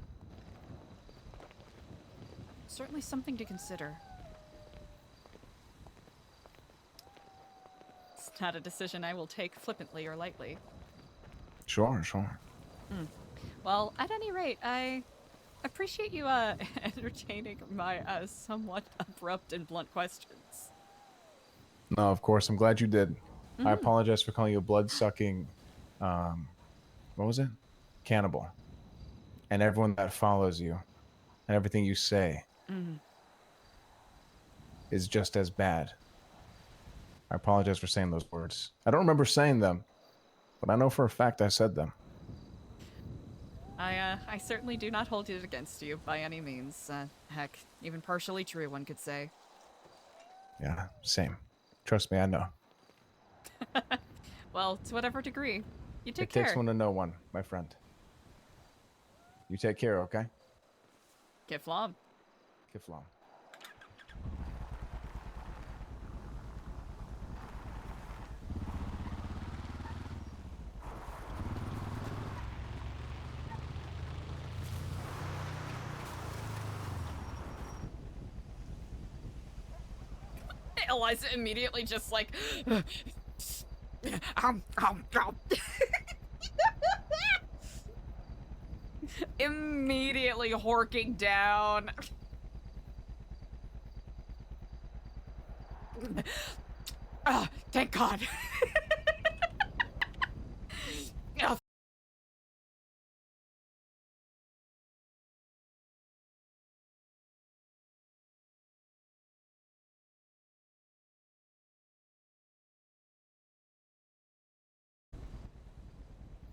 Certainly something to consider. It's not a decision I will take flippantly or lightly. Sure. Well, at any rate, I appreciate you entertaining my somewhat abrupt and blunt questions. No, of course. I'm glad you did. I apologize for calling you a blood-sucking, what was it? Cannibal. And everyone that follows you and everything you say is just as bad. I apologize for saying those words. I don't remember saying them, but I know for a fact I said them. I certainly do not hold it against you by any means. Heck, even partially true, one could say. Yeah, same. Trust me, I know. Well, to whatever degree. You take It care. takes one to know one, my friend. You take care, okay? Kiflam. Kiflam. Eliza immediately just like Immediately horking down. Oh, thank God. Oh,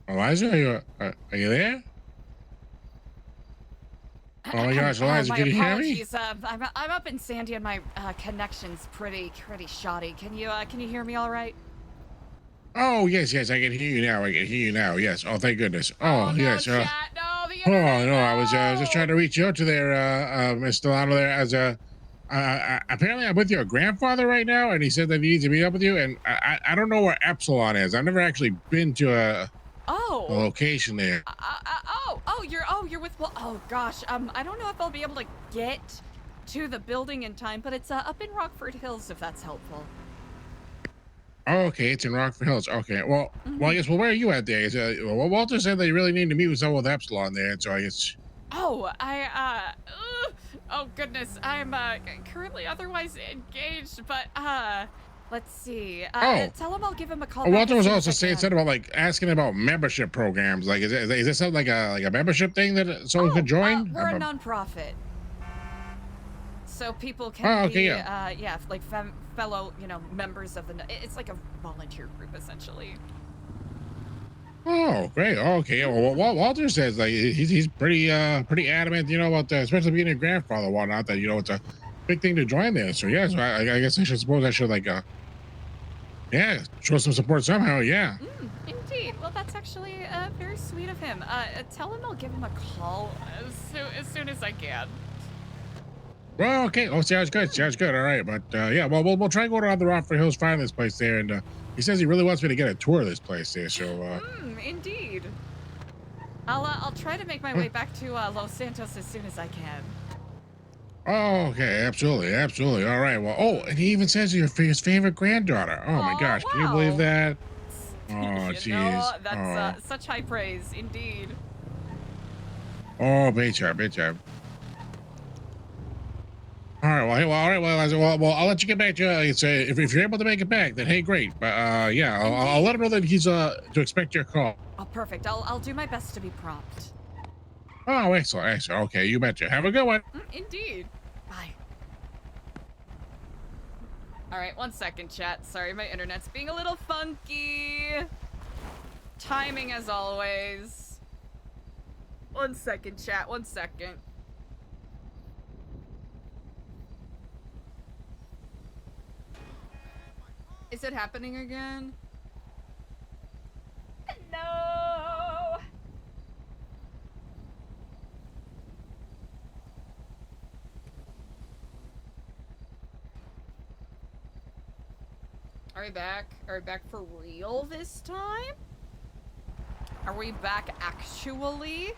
Eliza, are you there? Oh my gosh, Eliza, my can you hear me? apologies. I'm up in Sandy and my connection's pretty shoddy. Can you hear me all right? Oh yes, I can hear you now. I can hear you now. Yes. Oh, thank goodness. Oh, no, yes. chat, no, the Oh internet, no, I was just trying to reach out to there, Miss Stellano there. As apparently I'm with your grandfather right now, and he said that he needs to meet up with you. And I don't know where Epsilon is. I've never actually been to a location there. You're with, well, oh gosh, I don't know if I'll be able to get to the building in time, but it's up in Rockford Hills, if that's helpful. Oh, okay, it's in Rockford Hills. Okay, well, I guess, where are you at there? Well, Walter said that you really need to meet with someone with Epsilon there, so I guess. Oh, oh goodness, I'm currently otherwise engaged, but let's see. Tell him I'll give him a call. Walter was also saying something about asking about membership programs. Like, is this something like a membership thing that someone could join? We're a nonprofit, so people can be like fellow members of the. It's like a volunteer group essentially. Oh, great. Okay. Well, Walter says like he's pretty adamant, about especially being a grandfather, whatnot. That it's a big thing to join there. So yeah, so I guess I should show some support somehow. Yeah. Indeed. Well, that's actually very sweet of him. Tell him I'll give him a call as soon as I can. Well, okay. Oh, sounds good. Sounds good. All right, but yeah, well, we'll try going around the Rockford Hills, find this place there, and he says he really wants me to get a tour of this place there. So. Indeed. I'll try to make my way back to Los Santos as soon as I can. Oh, okay. Absolutely. All right. Well, and he even says you're his favorite granddaughter. Oh my gosh, can you believe that? Oh, jeez. That's such high praise, indeed. Oh, big job. All right. Well, I'll let you get back to if you're able to make it back, then hey, great. But I'll let him know that he's to expect your call. Oh, perfect. I'll do my best to be prompt. Oh, excellent. Okay, you betcha. Have a good one. Indeed. Bye. All right, 1 second, chat. Sorry, my internet's being a little funky. Timing as always. 1 second, chat. 1 second. Is it happening again? No! Are we back? Are we back for real this time? Are we back actually?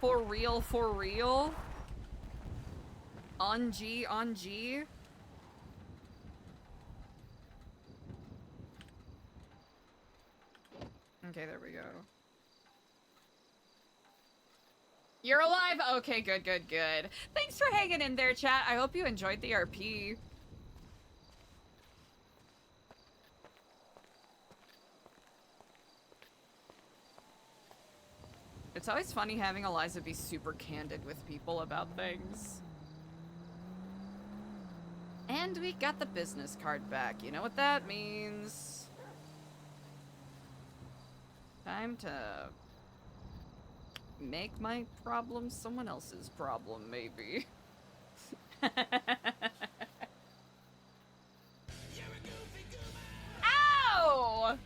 For real? On G? Okay, there we go. You're alive? Okay, good. Thanks for hanging in there, chat. I hope you enjoyed the RP. It's always funny having Eliza be super candid with people about things. And we got the business card back. You know what that means. Time to make my problem someone else's problem, maybe. Ow!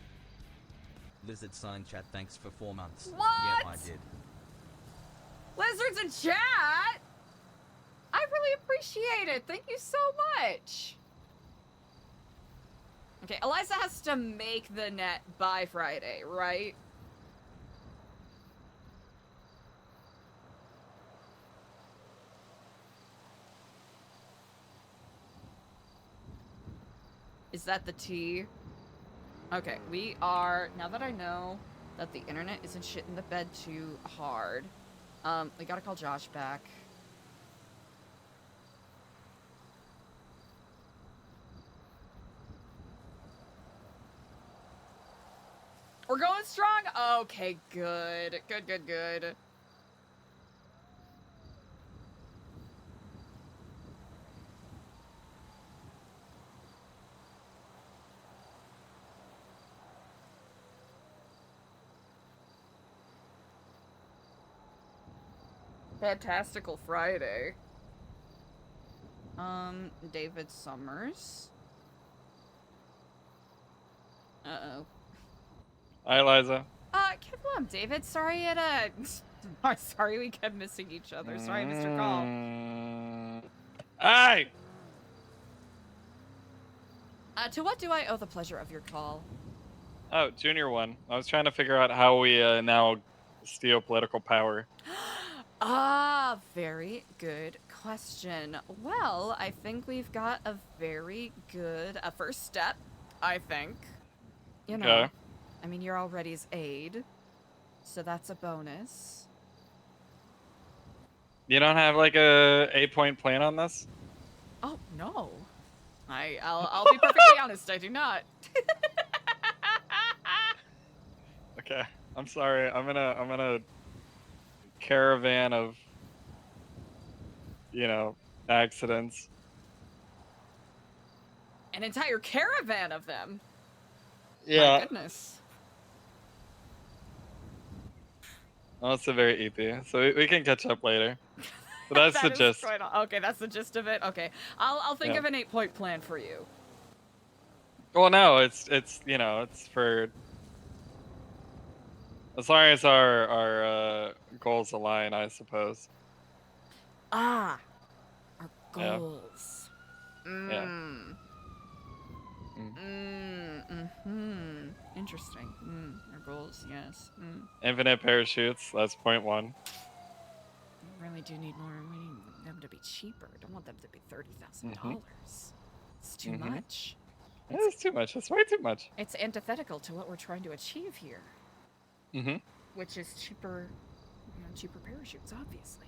Lizard sign chat, thanks for 4 months. What? Yep, I did. Lizards in chat? I really appreciate it. Thank you so much. Okay, Eliza has to make the net by Friday, right? Is that the T? Okay, we are, now that I know that the internet isn't shitting the bed too hard, we gotta call Josh back. We're going strong? Okay, good. Good. Fantastical Friday. David Summers. Uh-oh. Hi, Eliza. Kevlam, David, sorry sorry we kept missing each other. Sorry I missed your call. Hi! To what do I owe the pleasure of your call? Oh, Junior one. I was trying to figure out how we now steal political power. Very good question. Well, I think we've got a very good first step, I think. You know, Okay. I mean, you're already's aide, so that's a bonus. You don't have like a 8-point plan on this? Oh, no. I'll be perfectly honest, I do not. Okay. I'm sorry. I'm in a caravan of, accidents. An entire caravan of them. Yeah. My goodness. Well, it's a very easy, so we can catch up later. But that's the gist. Okay, that's the gist of it. Okay, I'll think Yeah. of an 8-point plan for you. Well, no, it's for as long as our goals align, I suppose. Our Yeah. goals. Yeah. Interesting. Our goals, yes. Infinite parachutes. That's point 1. We really do need more. We need them to be cheaper. I don't want them to be $30,000. It's too much. It's too much. It's way too much. It's antithetical to what we're trying to achieve here. Which is cheaper, cheaper parachutes, obviously.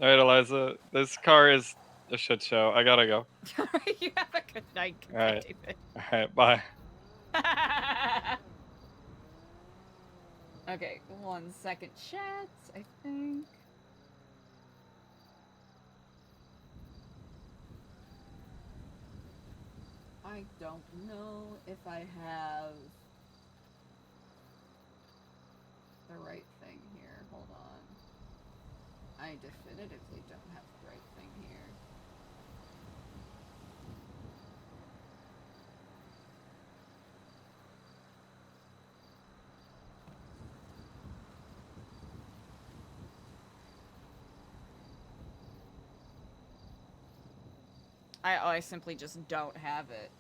All right, Eliza. This car is a shit show. I gotta go. All right, you have a good night. Good All night, right. David. All right. Bye. Okay, 1 second, chat, I think. I don't know if I have the right thing here. Hold on. I definitively don't have the right thing here. I simply just don't have it.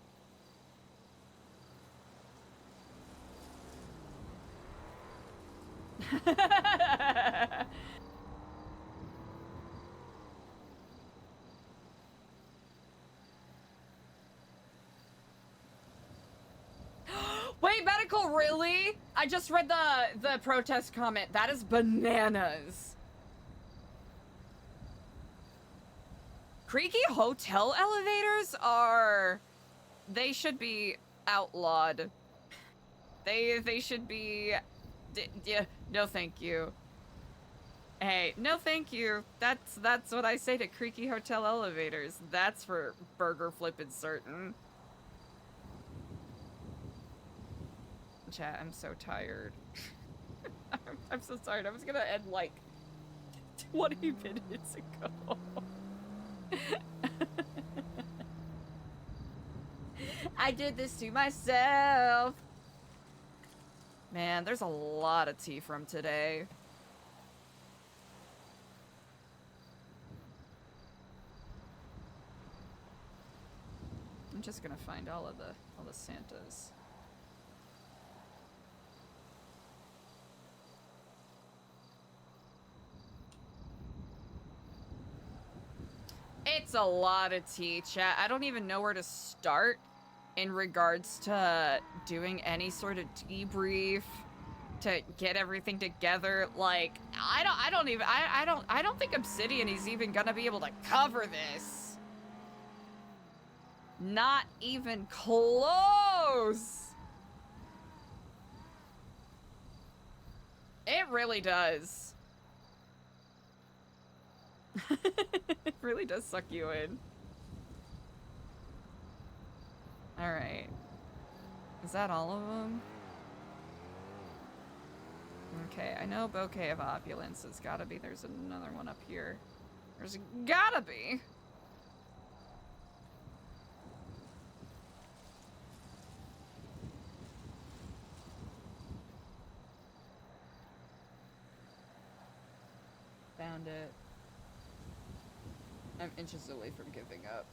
Wait, medical, really? I just read the protest comment. That is bananas. Creaky hotel elevators they should be outlawed. They should be, yeah, no thank you. Hey, no thank you. That's what I say to creaky hotel elevators. That's for burger flippin' certain. Chat, I'm so tired. I'm so tired. I was gonna end like 20 minutes ago. I did this to myself. Man, there's a lot of tea from today. I'm just gonna find all the Santas. It's That's a lot of tea, chat. I don't even know where to start in regards to doing any sort of debrief to get everything together. Like, I don't think Obsidian is even gonna be able to cover this. Not even close. It really does. It really does suck you in. Alright. Is that all of them? Okay, I know Bouquet of Opulence has gotta be. There's another one up here. There's gotta be. Found it. I'm inches away from giving up.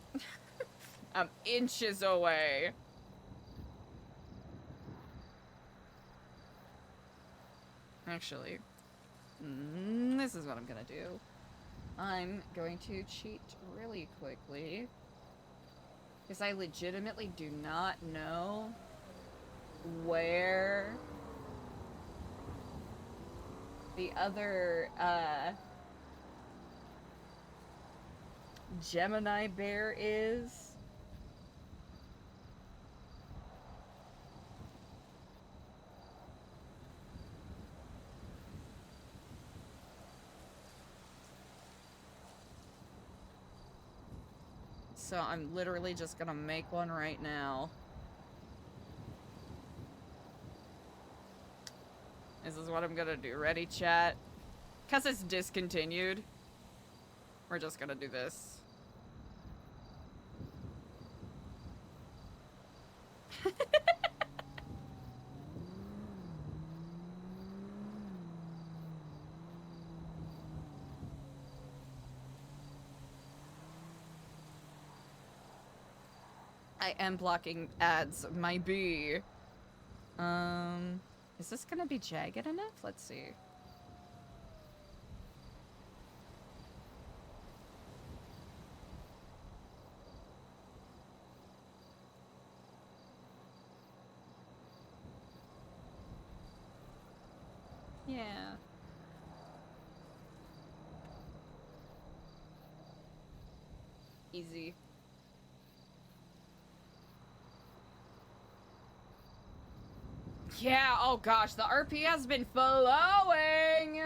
I'm inches away. Actually, this is what I'm gonna do. I'm going to cheat really quickly. Because I legitimately do not know where the other, Gemini bear is. So I'm literally just gonna make one right now. This is what I'm gonna do. Ready, chat? Because it's discontinued, we're just gonna do this. I am blocking ads, my B. Is this gonna be jagged enough? Let's see. Yeah. Easy. Yeah, oh gosh, the RP has been flowing!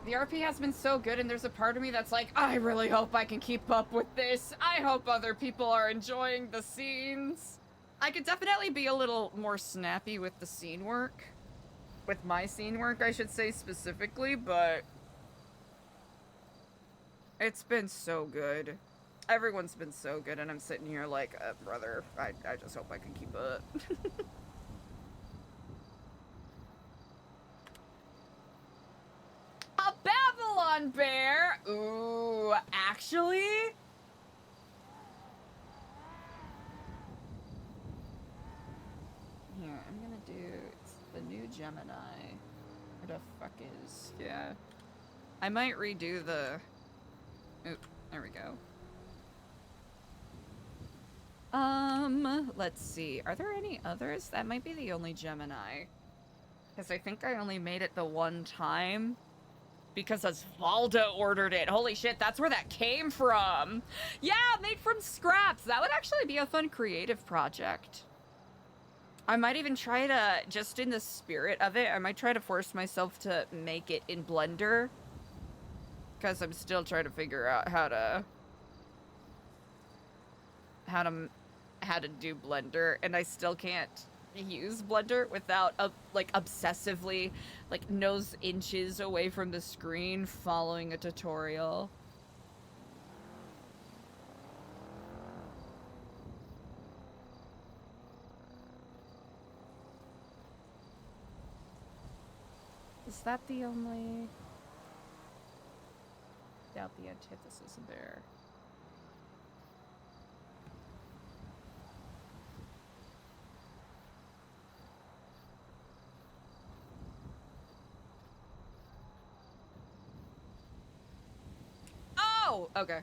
The RP has been so good, and there's a part of me that's like, I really hope I can keep up with this. I hope other people are enjoying the scenes. I could definitely be a little more snappy with the scene work. With my scene work, I should say specifically, but it's been so good. Everyone's been so good, and I'm sitting here like, brother, I just hope I can keep up. A Babylon bear? Ooh, actually? Here, I'm gonna do, it's the new Gemini. Where the fuck is, yeah. I might redo the, oop, there we go. Let's see. Are there any others? That might be the only Gemini. Because I think I only made it the one time. Because Osvaldo ordered it. Holy shit, that's where that came from. Yeah, made from scraps. That would actually be a fun creative project. I might even try to, just in the spirit of it, I might try to force myself to make it in Blender. Because I'm still trying to figure out how to do Blender, and I still can't use Blender without like obsessively like nose inches away from the screen following a tutorial. Is that the only? Doubt the antithesis there. Oh, okay.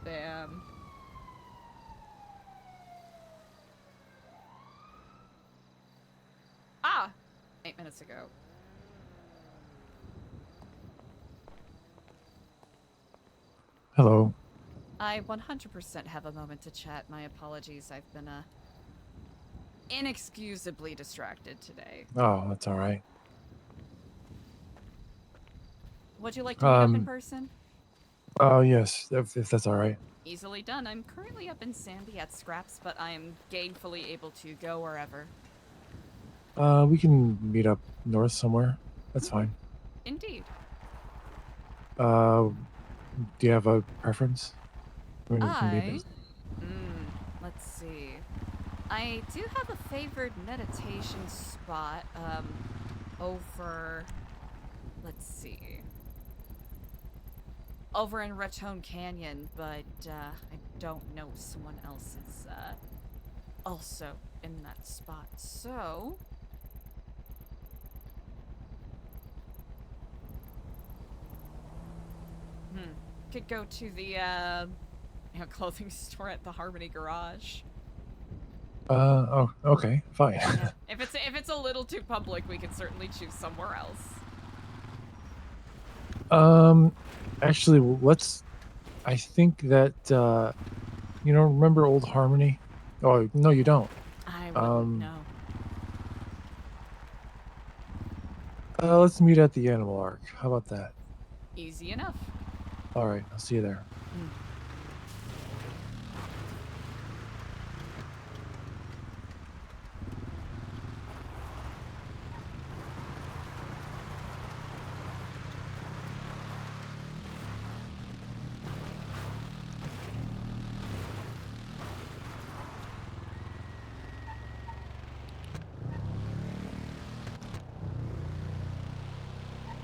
Damn. Ah! 8 minutes ago. Hello. I 100% have a moment to chat. My apologies. I've been, inexcusably distracted today. Oh, that's all right. Would you like to meet up in person? Oh, yes, if that's all right. Easily done. I'm currently up in Sandy at Scraps, but I am gainfully able to go wherever. We can meet up north somewhere. That's fine. Indeed. Do you have a preference? When we can meet I... us? Let's see. I do have a favored meditation spot, over... Let's see. Over in Raton Canyon, but, I don't know if someone else is, also in that spot, so... Could go to the, clothing store at the Harmony Garage. Oh, okay, fine. Yeah. If it's a little too public, we could certainly choose somewhere else. Actually, let's. I think that you don't remember Old Harmony. Oh no, you don't. I wouldn't know. Let's meet at the Animal Arc. How about that? Easy enough. All right, I'll see you there.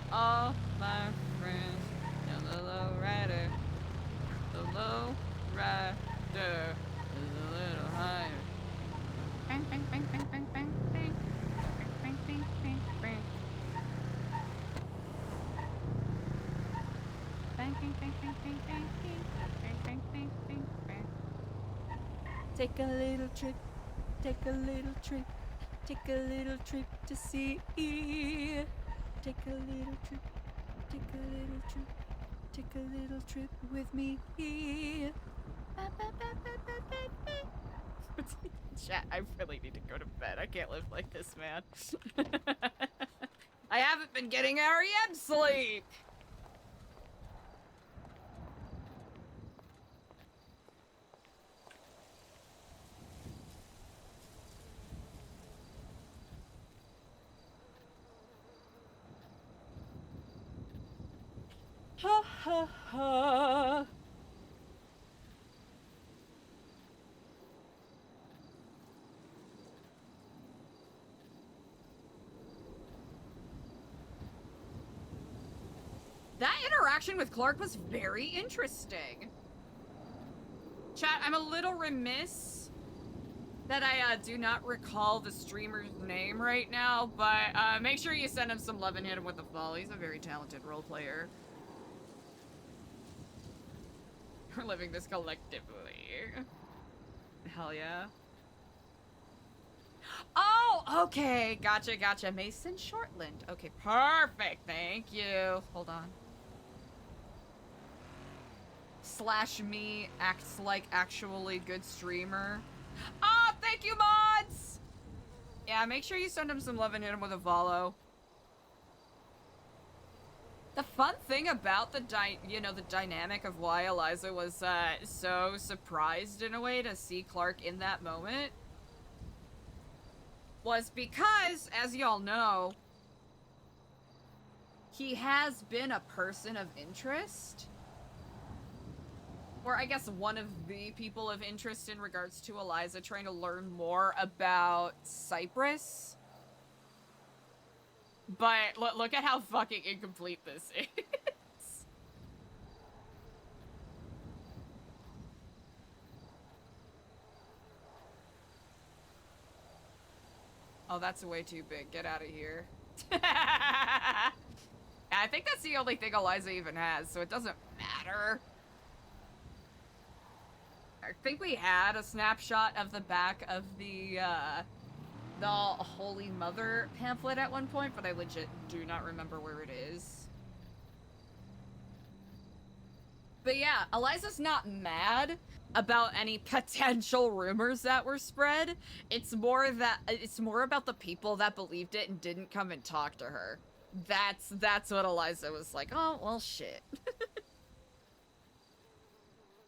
All my friends, you're the low rider. The low rider is a little higher. Bang, bang, bang, bang, bang, bang, bang. Bang, bang, bang, bang. Bang, bang, bang, bang, bang, bang, bang. Bang, bang, bang, bang, bang. Take a little trip, take a little trip, take a little trip to see. Take a little trip, take a little trip, take a little trip with me. Chat, I really need to go to bed. I can't live like this, man. I haven't been getting REM sleep. Ha ha ha. That interaction with Clark was very interesting. Chat, I'm a little remiss that I do not recall the streamer's name right now, but make sure you send him some love and hit him with a follow. He's a very talented role player. We're living this collectively. Hell yeah. Oh, okay. Gotcha. Mason Shortland. Okay, perfect. Thank you. Hold on. /me acts like actually good streamer. Oh, thank you, mods! Yeah, make sure you send him some love and hit him with a follow. The fun thing about the dynamic of why Eliza was so surprised in a way to see Clark in that moment was because, as y'all know, he has been a person of interest. Or I guess one of the people of interest in regards to Eliza trying to learn more about Cyprus. But look at how fucking incomplete this is. Oh, that's way too big. Get out of here. I think that's the only thing Eliza even has, so it doesn't matter. I think we had a snapshot of the back of the Holy Mother pamphlet at one point, but I legit do not remember where it is. But yeah, Eliza's not mad about any potential rumors that were spread. It's more about the people that believed it and didn't come and talk to her. That's what Eliza was like, oh, well, shit.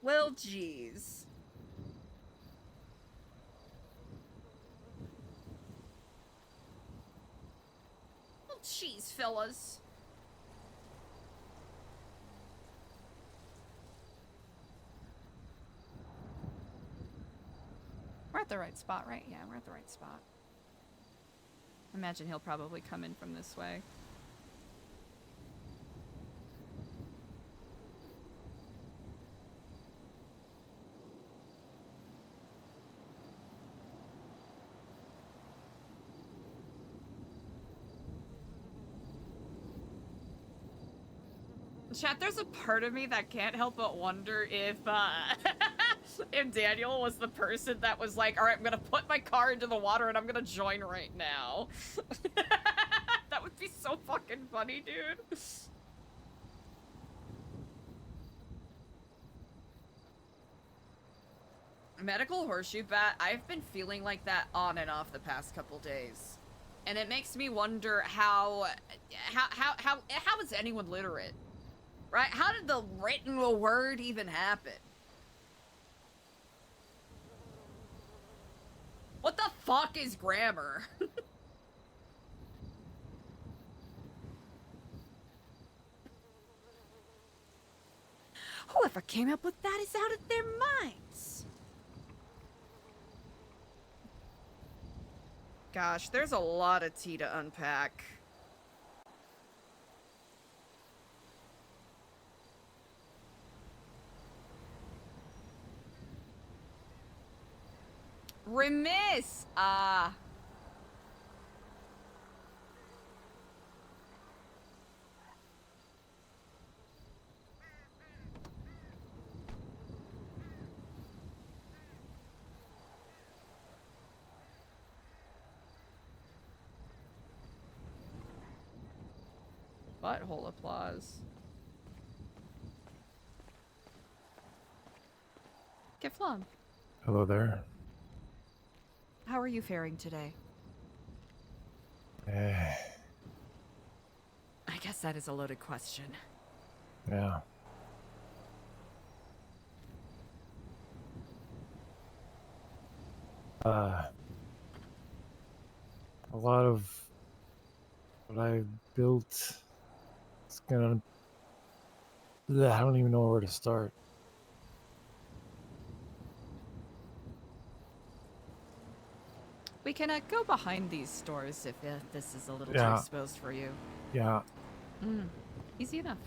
Well, jeez. Well, jeez, fellas. We're at the right spot, right? Yeah, we're at the right spot. Imagine he'll probably come in from this way. Chat, there's a part of me that can't help but wonder if if Daniel was the person that was like, all right, I'm gonna put my car into the water and I'm gonna join right now. That would be so fucking funny, dude. Medical horseshoe bat, I've been feeling like that on and off the past couple days. And it makes me wonder how is anyone literate? Right? How did the written word even happen? What the fuck is grammar? Whoever came up with that is out of their minds. Gosh, there's a lot of tea to unpack. Remiss! Ah. Butthole applause. Kiflom. Hello there. How are you faring today? Eh, I guess that is a loaded question. yeah. A lot of what I built is gonna. I don't even know where to start. We can go behind these stores if this is a little too Yeah. exposed for you. Yeah. Easy enough.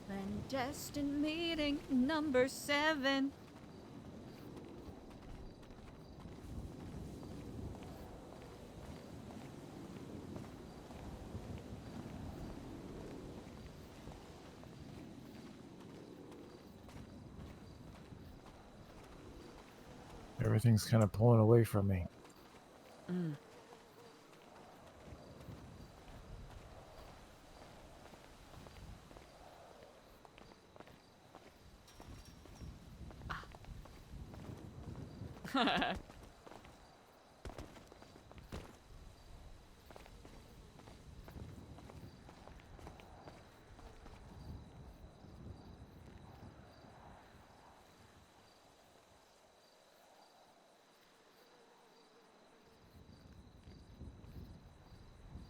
Clandestine meeting number 7. Everything's kind of pulling away from me.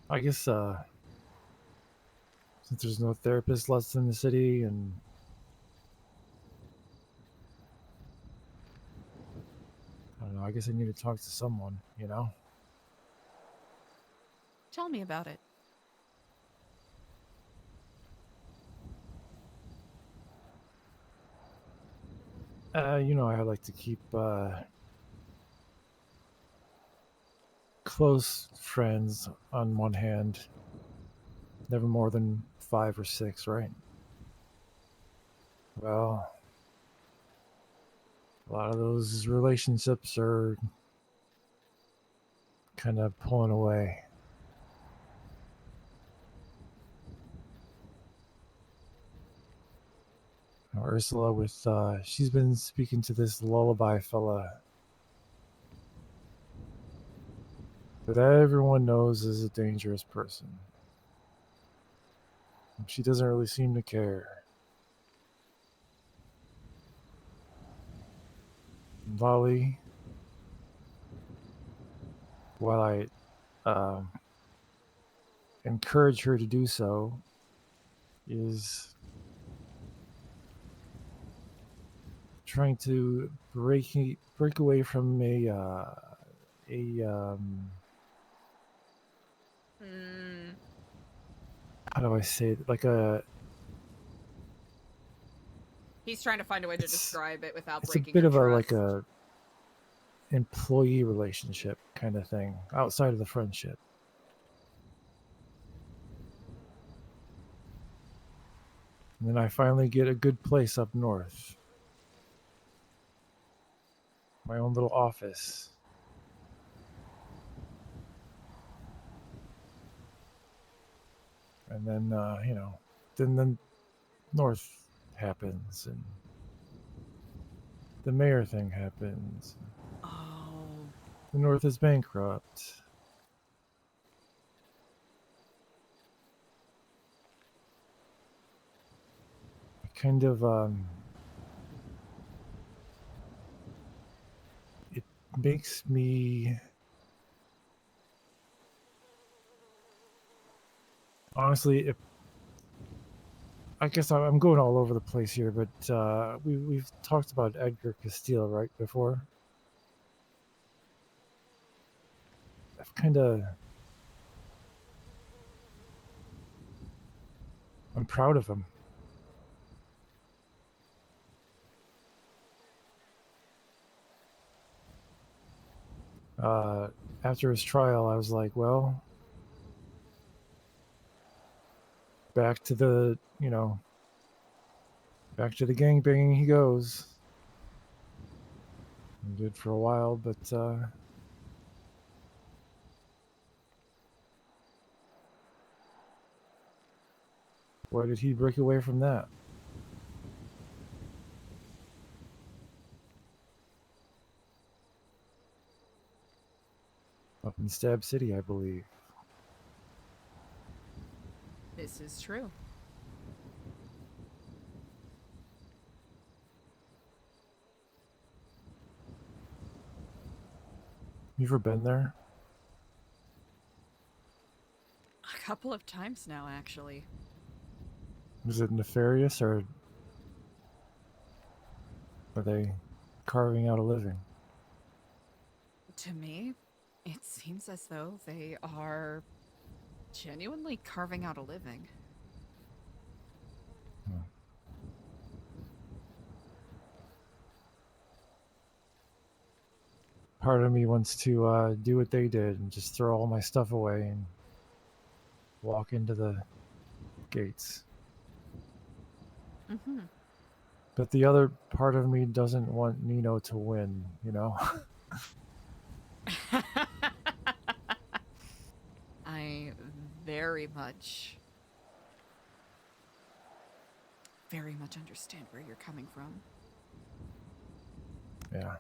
I guess since there's no therapist left in the city, and I don't know, I guess I need to talk to someone, you know? Tell me about it. I like to keep close friends on one hand, never more than 5 or 6, right? Well, a lot of those relationships are kind of pulling away. Now, Ursula she's been speaking to this lullaby fella that everyone knows is a dangerous person. She doesn't really seem to care. Lolly, while I encourage her to do so, is trying to break away from how do I say it? Like He's trying to find a way to describe it without it's a breaking bit her of a trust. like a employee relationship kind of thing outside of the friendship. And then I finally get a good place up north. My own little office. And then, then the north happens and the mayor thing happens. Oh. The north is bankrupt. Kind of, it makes me honestly, I guess I'm going all over the place here, but we've talked about Edgar Castile, right, before? I'm proud of him. After his trial, I was like, well, back to the gangbanging he goes. I'm good for a while, but why did he break away from that? Up in Stab City, I believe. This is true. You ever been there? A couple of times now, actually. Was it nefarious, or are they carving out a living? To me, it seems as though they are genuinely carving out a living. Part of me wants to do what they did and just throw all my stuff away and walk into the gates. Mm-hmm. But the other part of me doesn't want Nino to win, I very much understand where you're coming from. Yeah.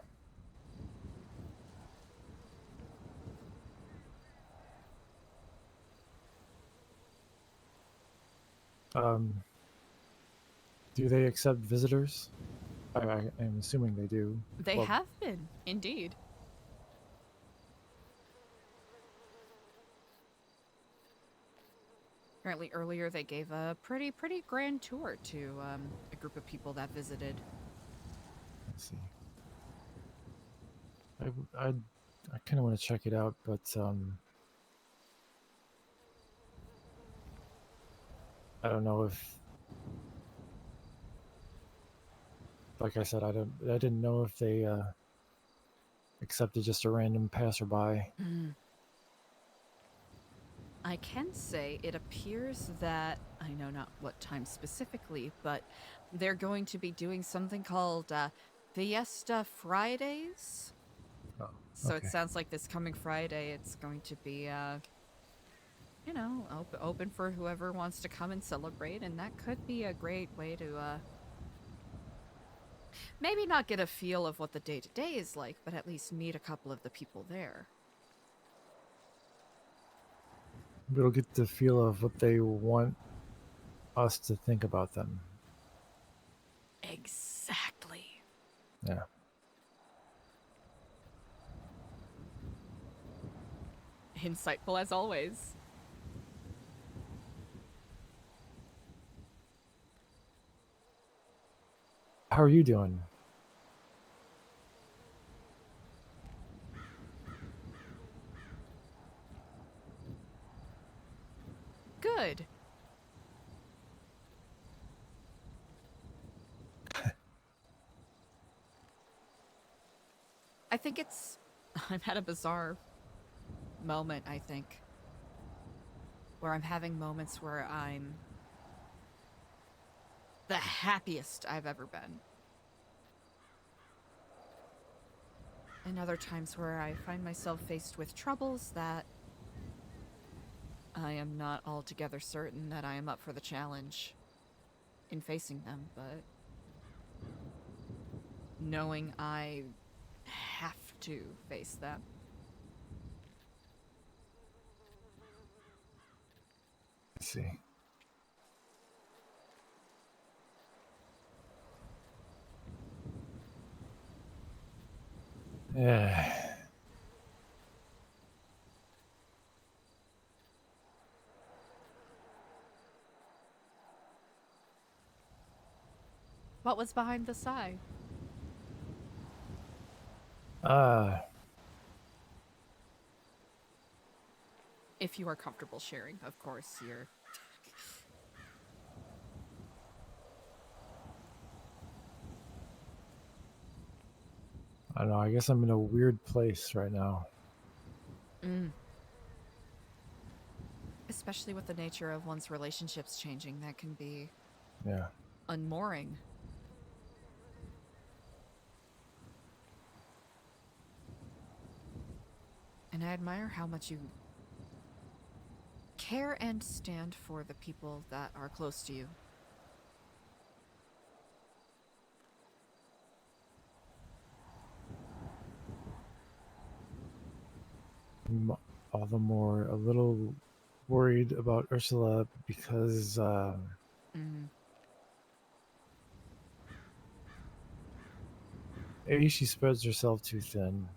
Do they accept visitors? I'm assuming they do. They have been, indeed. Apparently earlier they gave a pretty grand tour to a group of people that visited. Let's see. I kind of want to check it out, but I don't know if, like I said, I didn't know if they accepted just a random passerby. I can say it appears that, I know not what time specifically, but they're going to be doing something called Fiesta Fridays. Oh, So it okay. sounds like this coming Friday it's going to be, you know, open for whoever wants to come and celebrate, and that could be a great way to, maybe not get a feel of what the day-to-day is like, but at least meet a couple of the people there. We'll get the feel of what they want us to think about them. Exactly. Yeah. Insightful as always. How are you doing? Good. I think it's... I'm at a bizarre moment, I think. Where I'm having moments where I'm the happiest I've ever been. And other times where I find myself faced with troubles that I am not altogether certain that I am up for the challenge in facing them, but knowing I have to face them. Let's see. Yeah. What was behind the sigh? If you are comfortable sharing, of course, you're... I don't know. I guess I'm in a weird place right now. Especially with the nature of one's relationships changing, that can be... Yeah. unmooring. And I admire how much you care and stand for the people that are close to you. I'm all the more a little worried about Ursula because maybe she spreads herself too thin.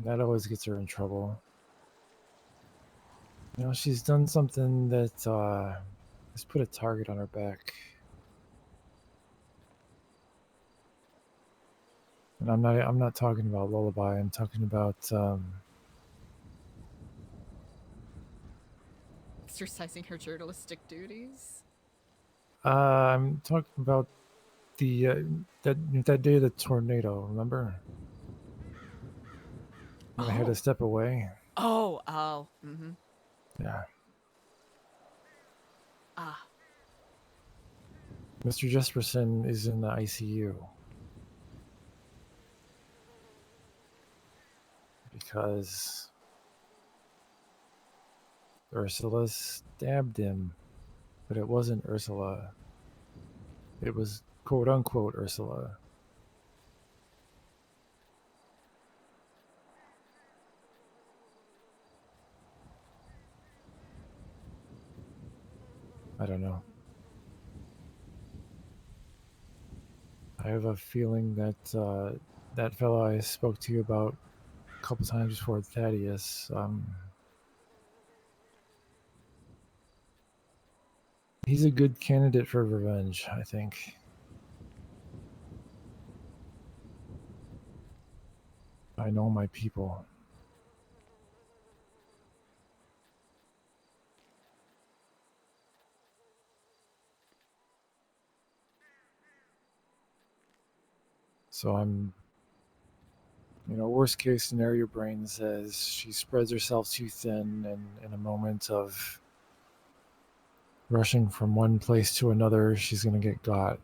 That always gets her in trouble. You know, she's done something that has put a target on her back. And I'm not talking about Lullabye, I'm talking about Exercising her journalistic duties? I'm talking about the that day of the tornado, remember? When I had to step away. Oh. Yeah. Ah. Mr. Jesperson is in the ICU. Because Ursula stabbed him. But it wasn't Ursula. It was quote unquote Ursula. I don't know. I have a feeling that that fellow I spoke to you about a couple times before, Thaddeus, he's a good candidate for revenge, I think. I know my people. So I'm, worst case scenario, your brain says she spreads herself too thin, and in a moment of rushing from one place to another, she's going to get got.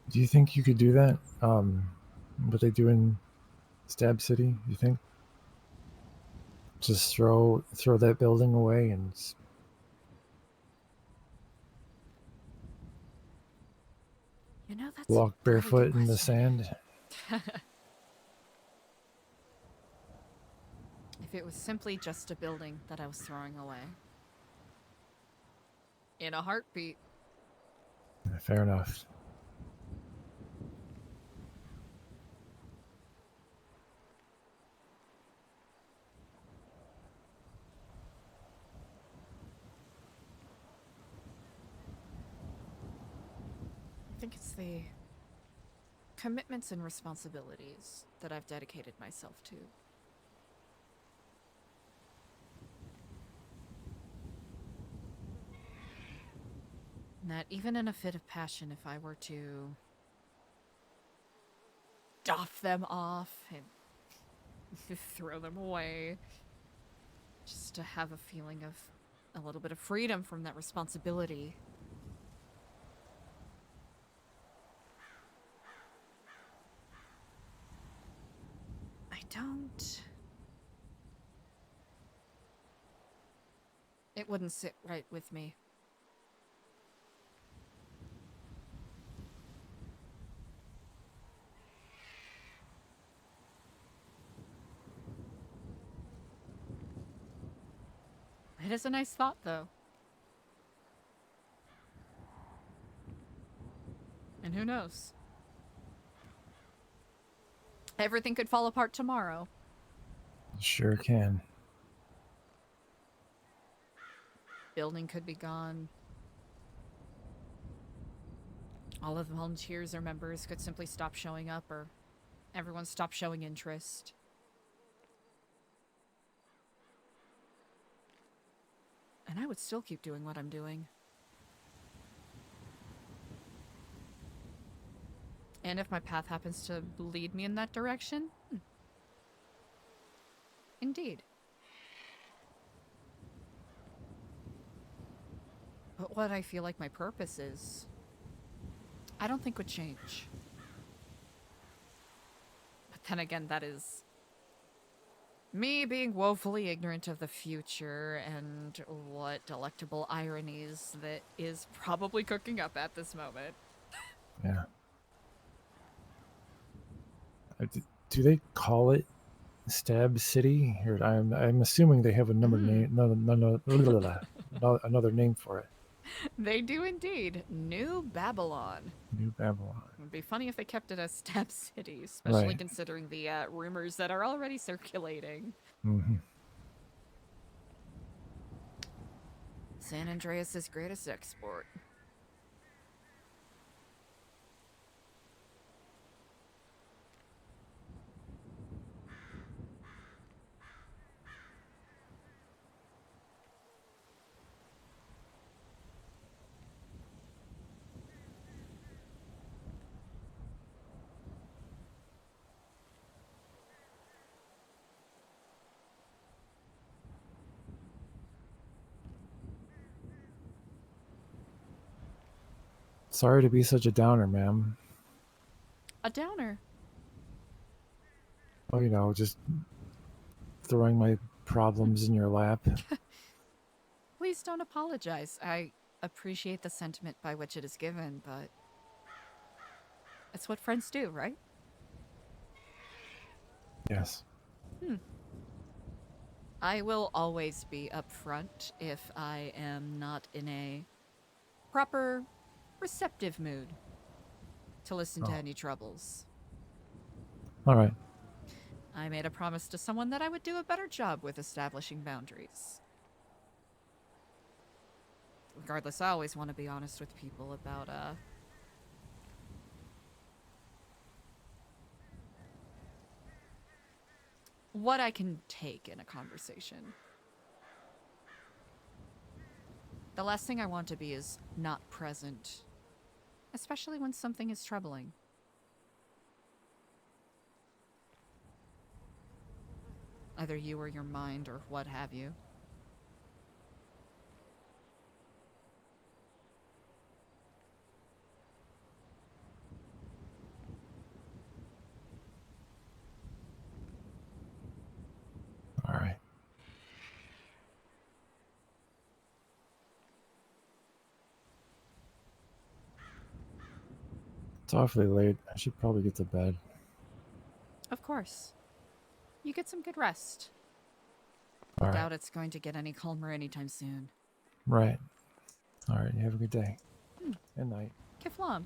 Do you think you could do that? What they do in Stab City? Do you think? Just throw that building away and That's walk a really barefoot good in the question. sand? If it was simply just a building that I was throwing away. In a heartbeat. Fair enough. I think it's the commitments and responsibilities that I've dedicated myself to. And that even in a fit of passion, if I were to doff them off and throw them away, just to have a feeling of a little bit of freedom from that responsibility. I don't... It wouldn't sit right with me. It is a nice thought, though. And who knows? Everything could fall apart tomorrow. Sure can. Building could be gone. All of the volunteers or members could simply stop showing up, or everyone stop showing interest. And I would still keep doing what I'm doing. And if my path happens to lead me in that direction, indeed. But what I feel like my purpose is, I don't think would change. But then again, that is me being woefully ignorant of the future and what delectable ironies that is probably cooking up at this moment. Yeah. Do they call it Stab City? Or I'm assuming they have another name. Another name for it. They do indeed. New Babylon. New Babylon. It would be funny if they kept it as Stab City, especially Right. considering the rumors that are already circulating. Mm-hmm. San Andreas' greatest export. Sorry to be such a downer, ma'am. A downer. Well, just throwing my problems in your lap. Please don't apologize. I appreciate the sentiment by which it is given, but it's what friends do, right? Yes. I will always be upfront if I am not in a proper, receptive mood to listen to any troubles. All right. I made a promise to someone that I would do a better job with establishing boundaries. Regardless, I always want to be honest with people about, what I can take in a conversation. The last thing I want to be is not present, especially when something is troubling. Either you or your mind or what have you. All right. It's awfully late. I should probably get to bed. Of course. You get some good rest. All I right. doubt it's going to get any calmer anytime soon. Right. All right. You have a good day. Hmm. Good night. Kiflam.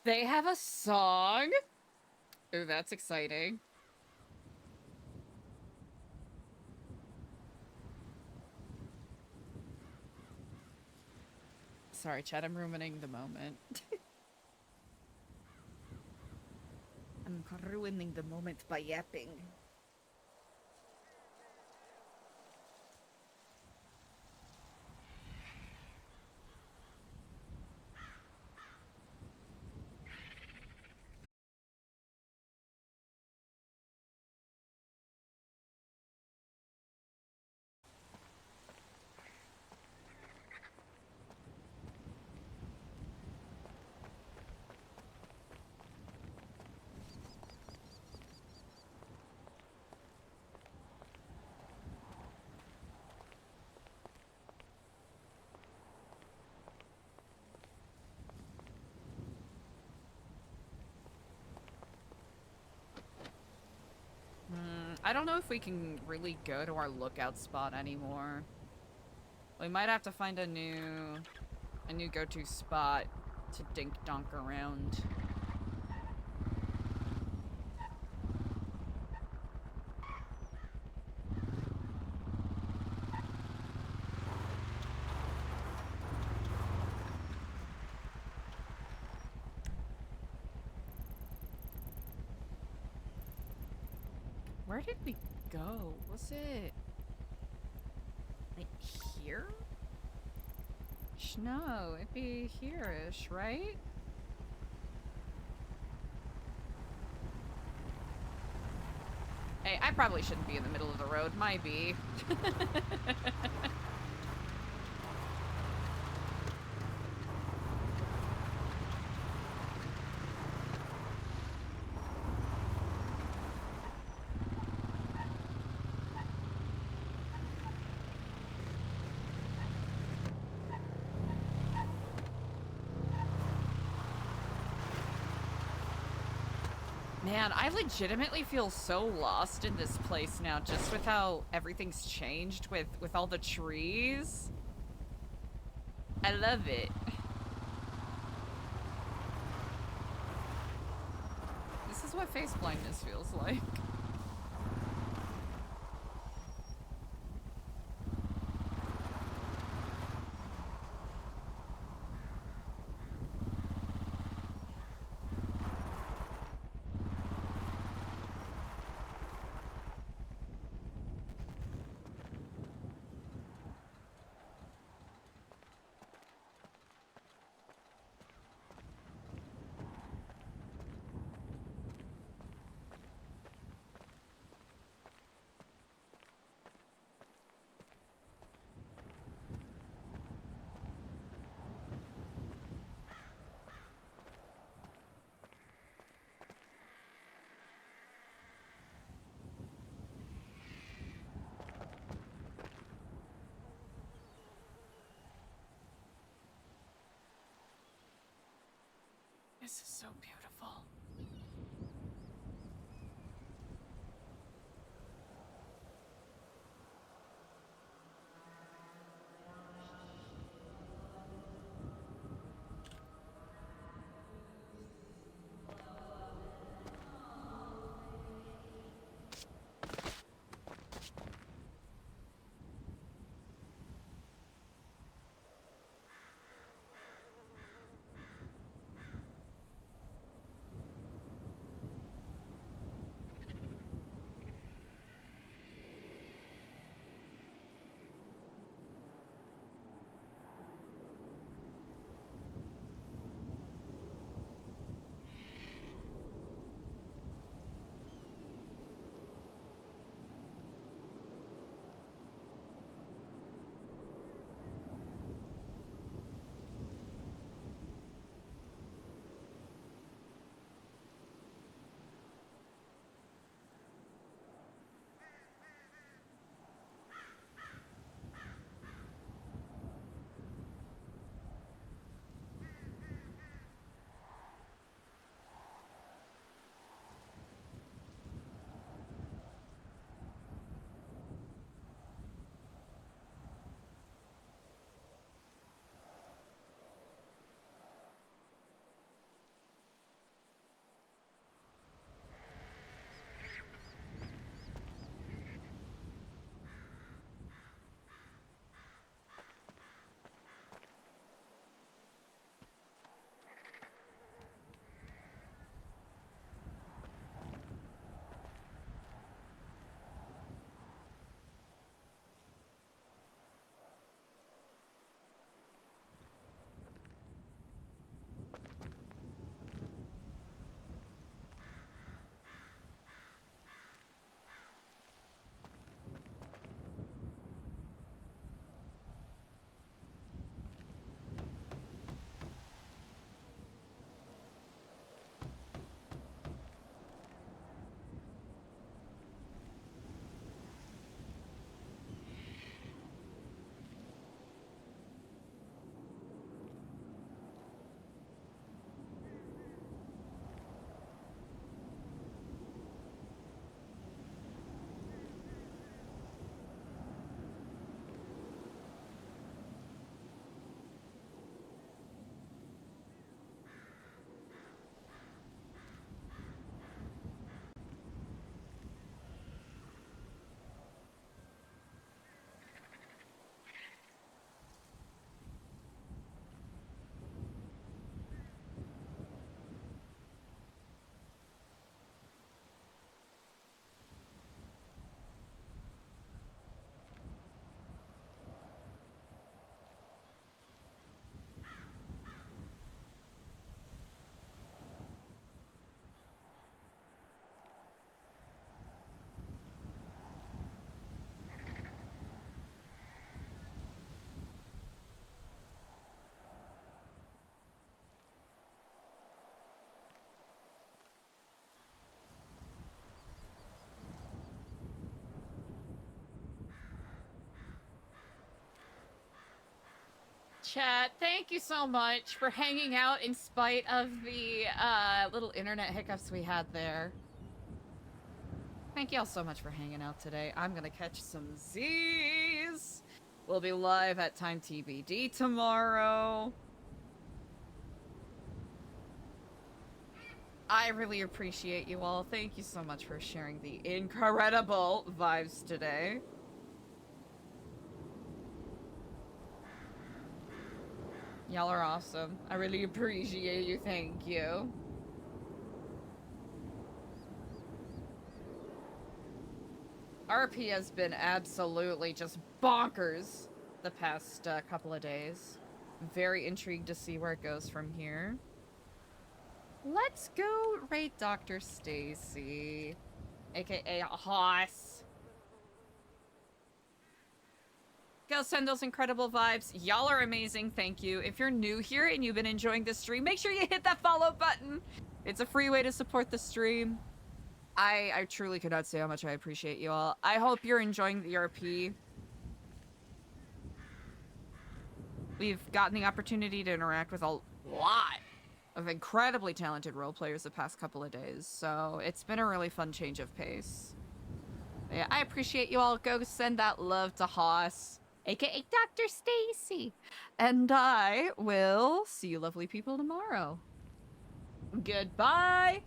They have a song? Ooh, that's exciting. Sorry, Chad, I'm ruining the moment. I'm ruining the moment by yapping. I don't know if we can really go to our lookout spot anymore. We might have to find a new go-to spot to dink-donk around. Where did we go? Was it like here? No, it'd be here-ish, right? Hey, I probably shouldn't be in the middle of the road. Might be. Man, I legitimately feel so lost in this place now, just with how everything's changed with all the trees. I love it. This is what face blindness feels like. This is so beautiful. chat. Thank you so much for hanging out in spite of the little internet hiccups we had there. Thank you all so much for hanging out today. I'm gonna catch some Z's. We'll be live at Time TBD tomorrow. I really appreciate you all. Thank you so much for sharing the incredible vibes today. Y'all are awesome. I really appreciate you. Thank you. RP has been absolutely just bonkers the past couple of days. I'm very intrigued to see where it goes from here. Let's go raid Dr. Stacy, aka Hoss. Go send those incredible vibes. Y'all are amazing. Thank you. If you're new here and you've been enjoying this stream, make sure you hit that follow button. It's a free way to support the stream. I truly cannot say how much I appreciate you all. I hope you're enjoying the RP. We've gotten the opportunity to interact with a lot of incredibly talented role players the past couple of days, so it's been a really fun change of pace. Yeah, I appreciate you all. Go send that love to Hoss, aka Dr. Stacy. And I will see you lovely people tomorrow. Goodbye.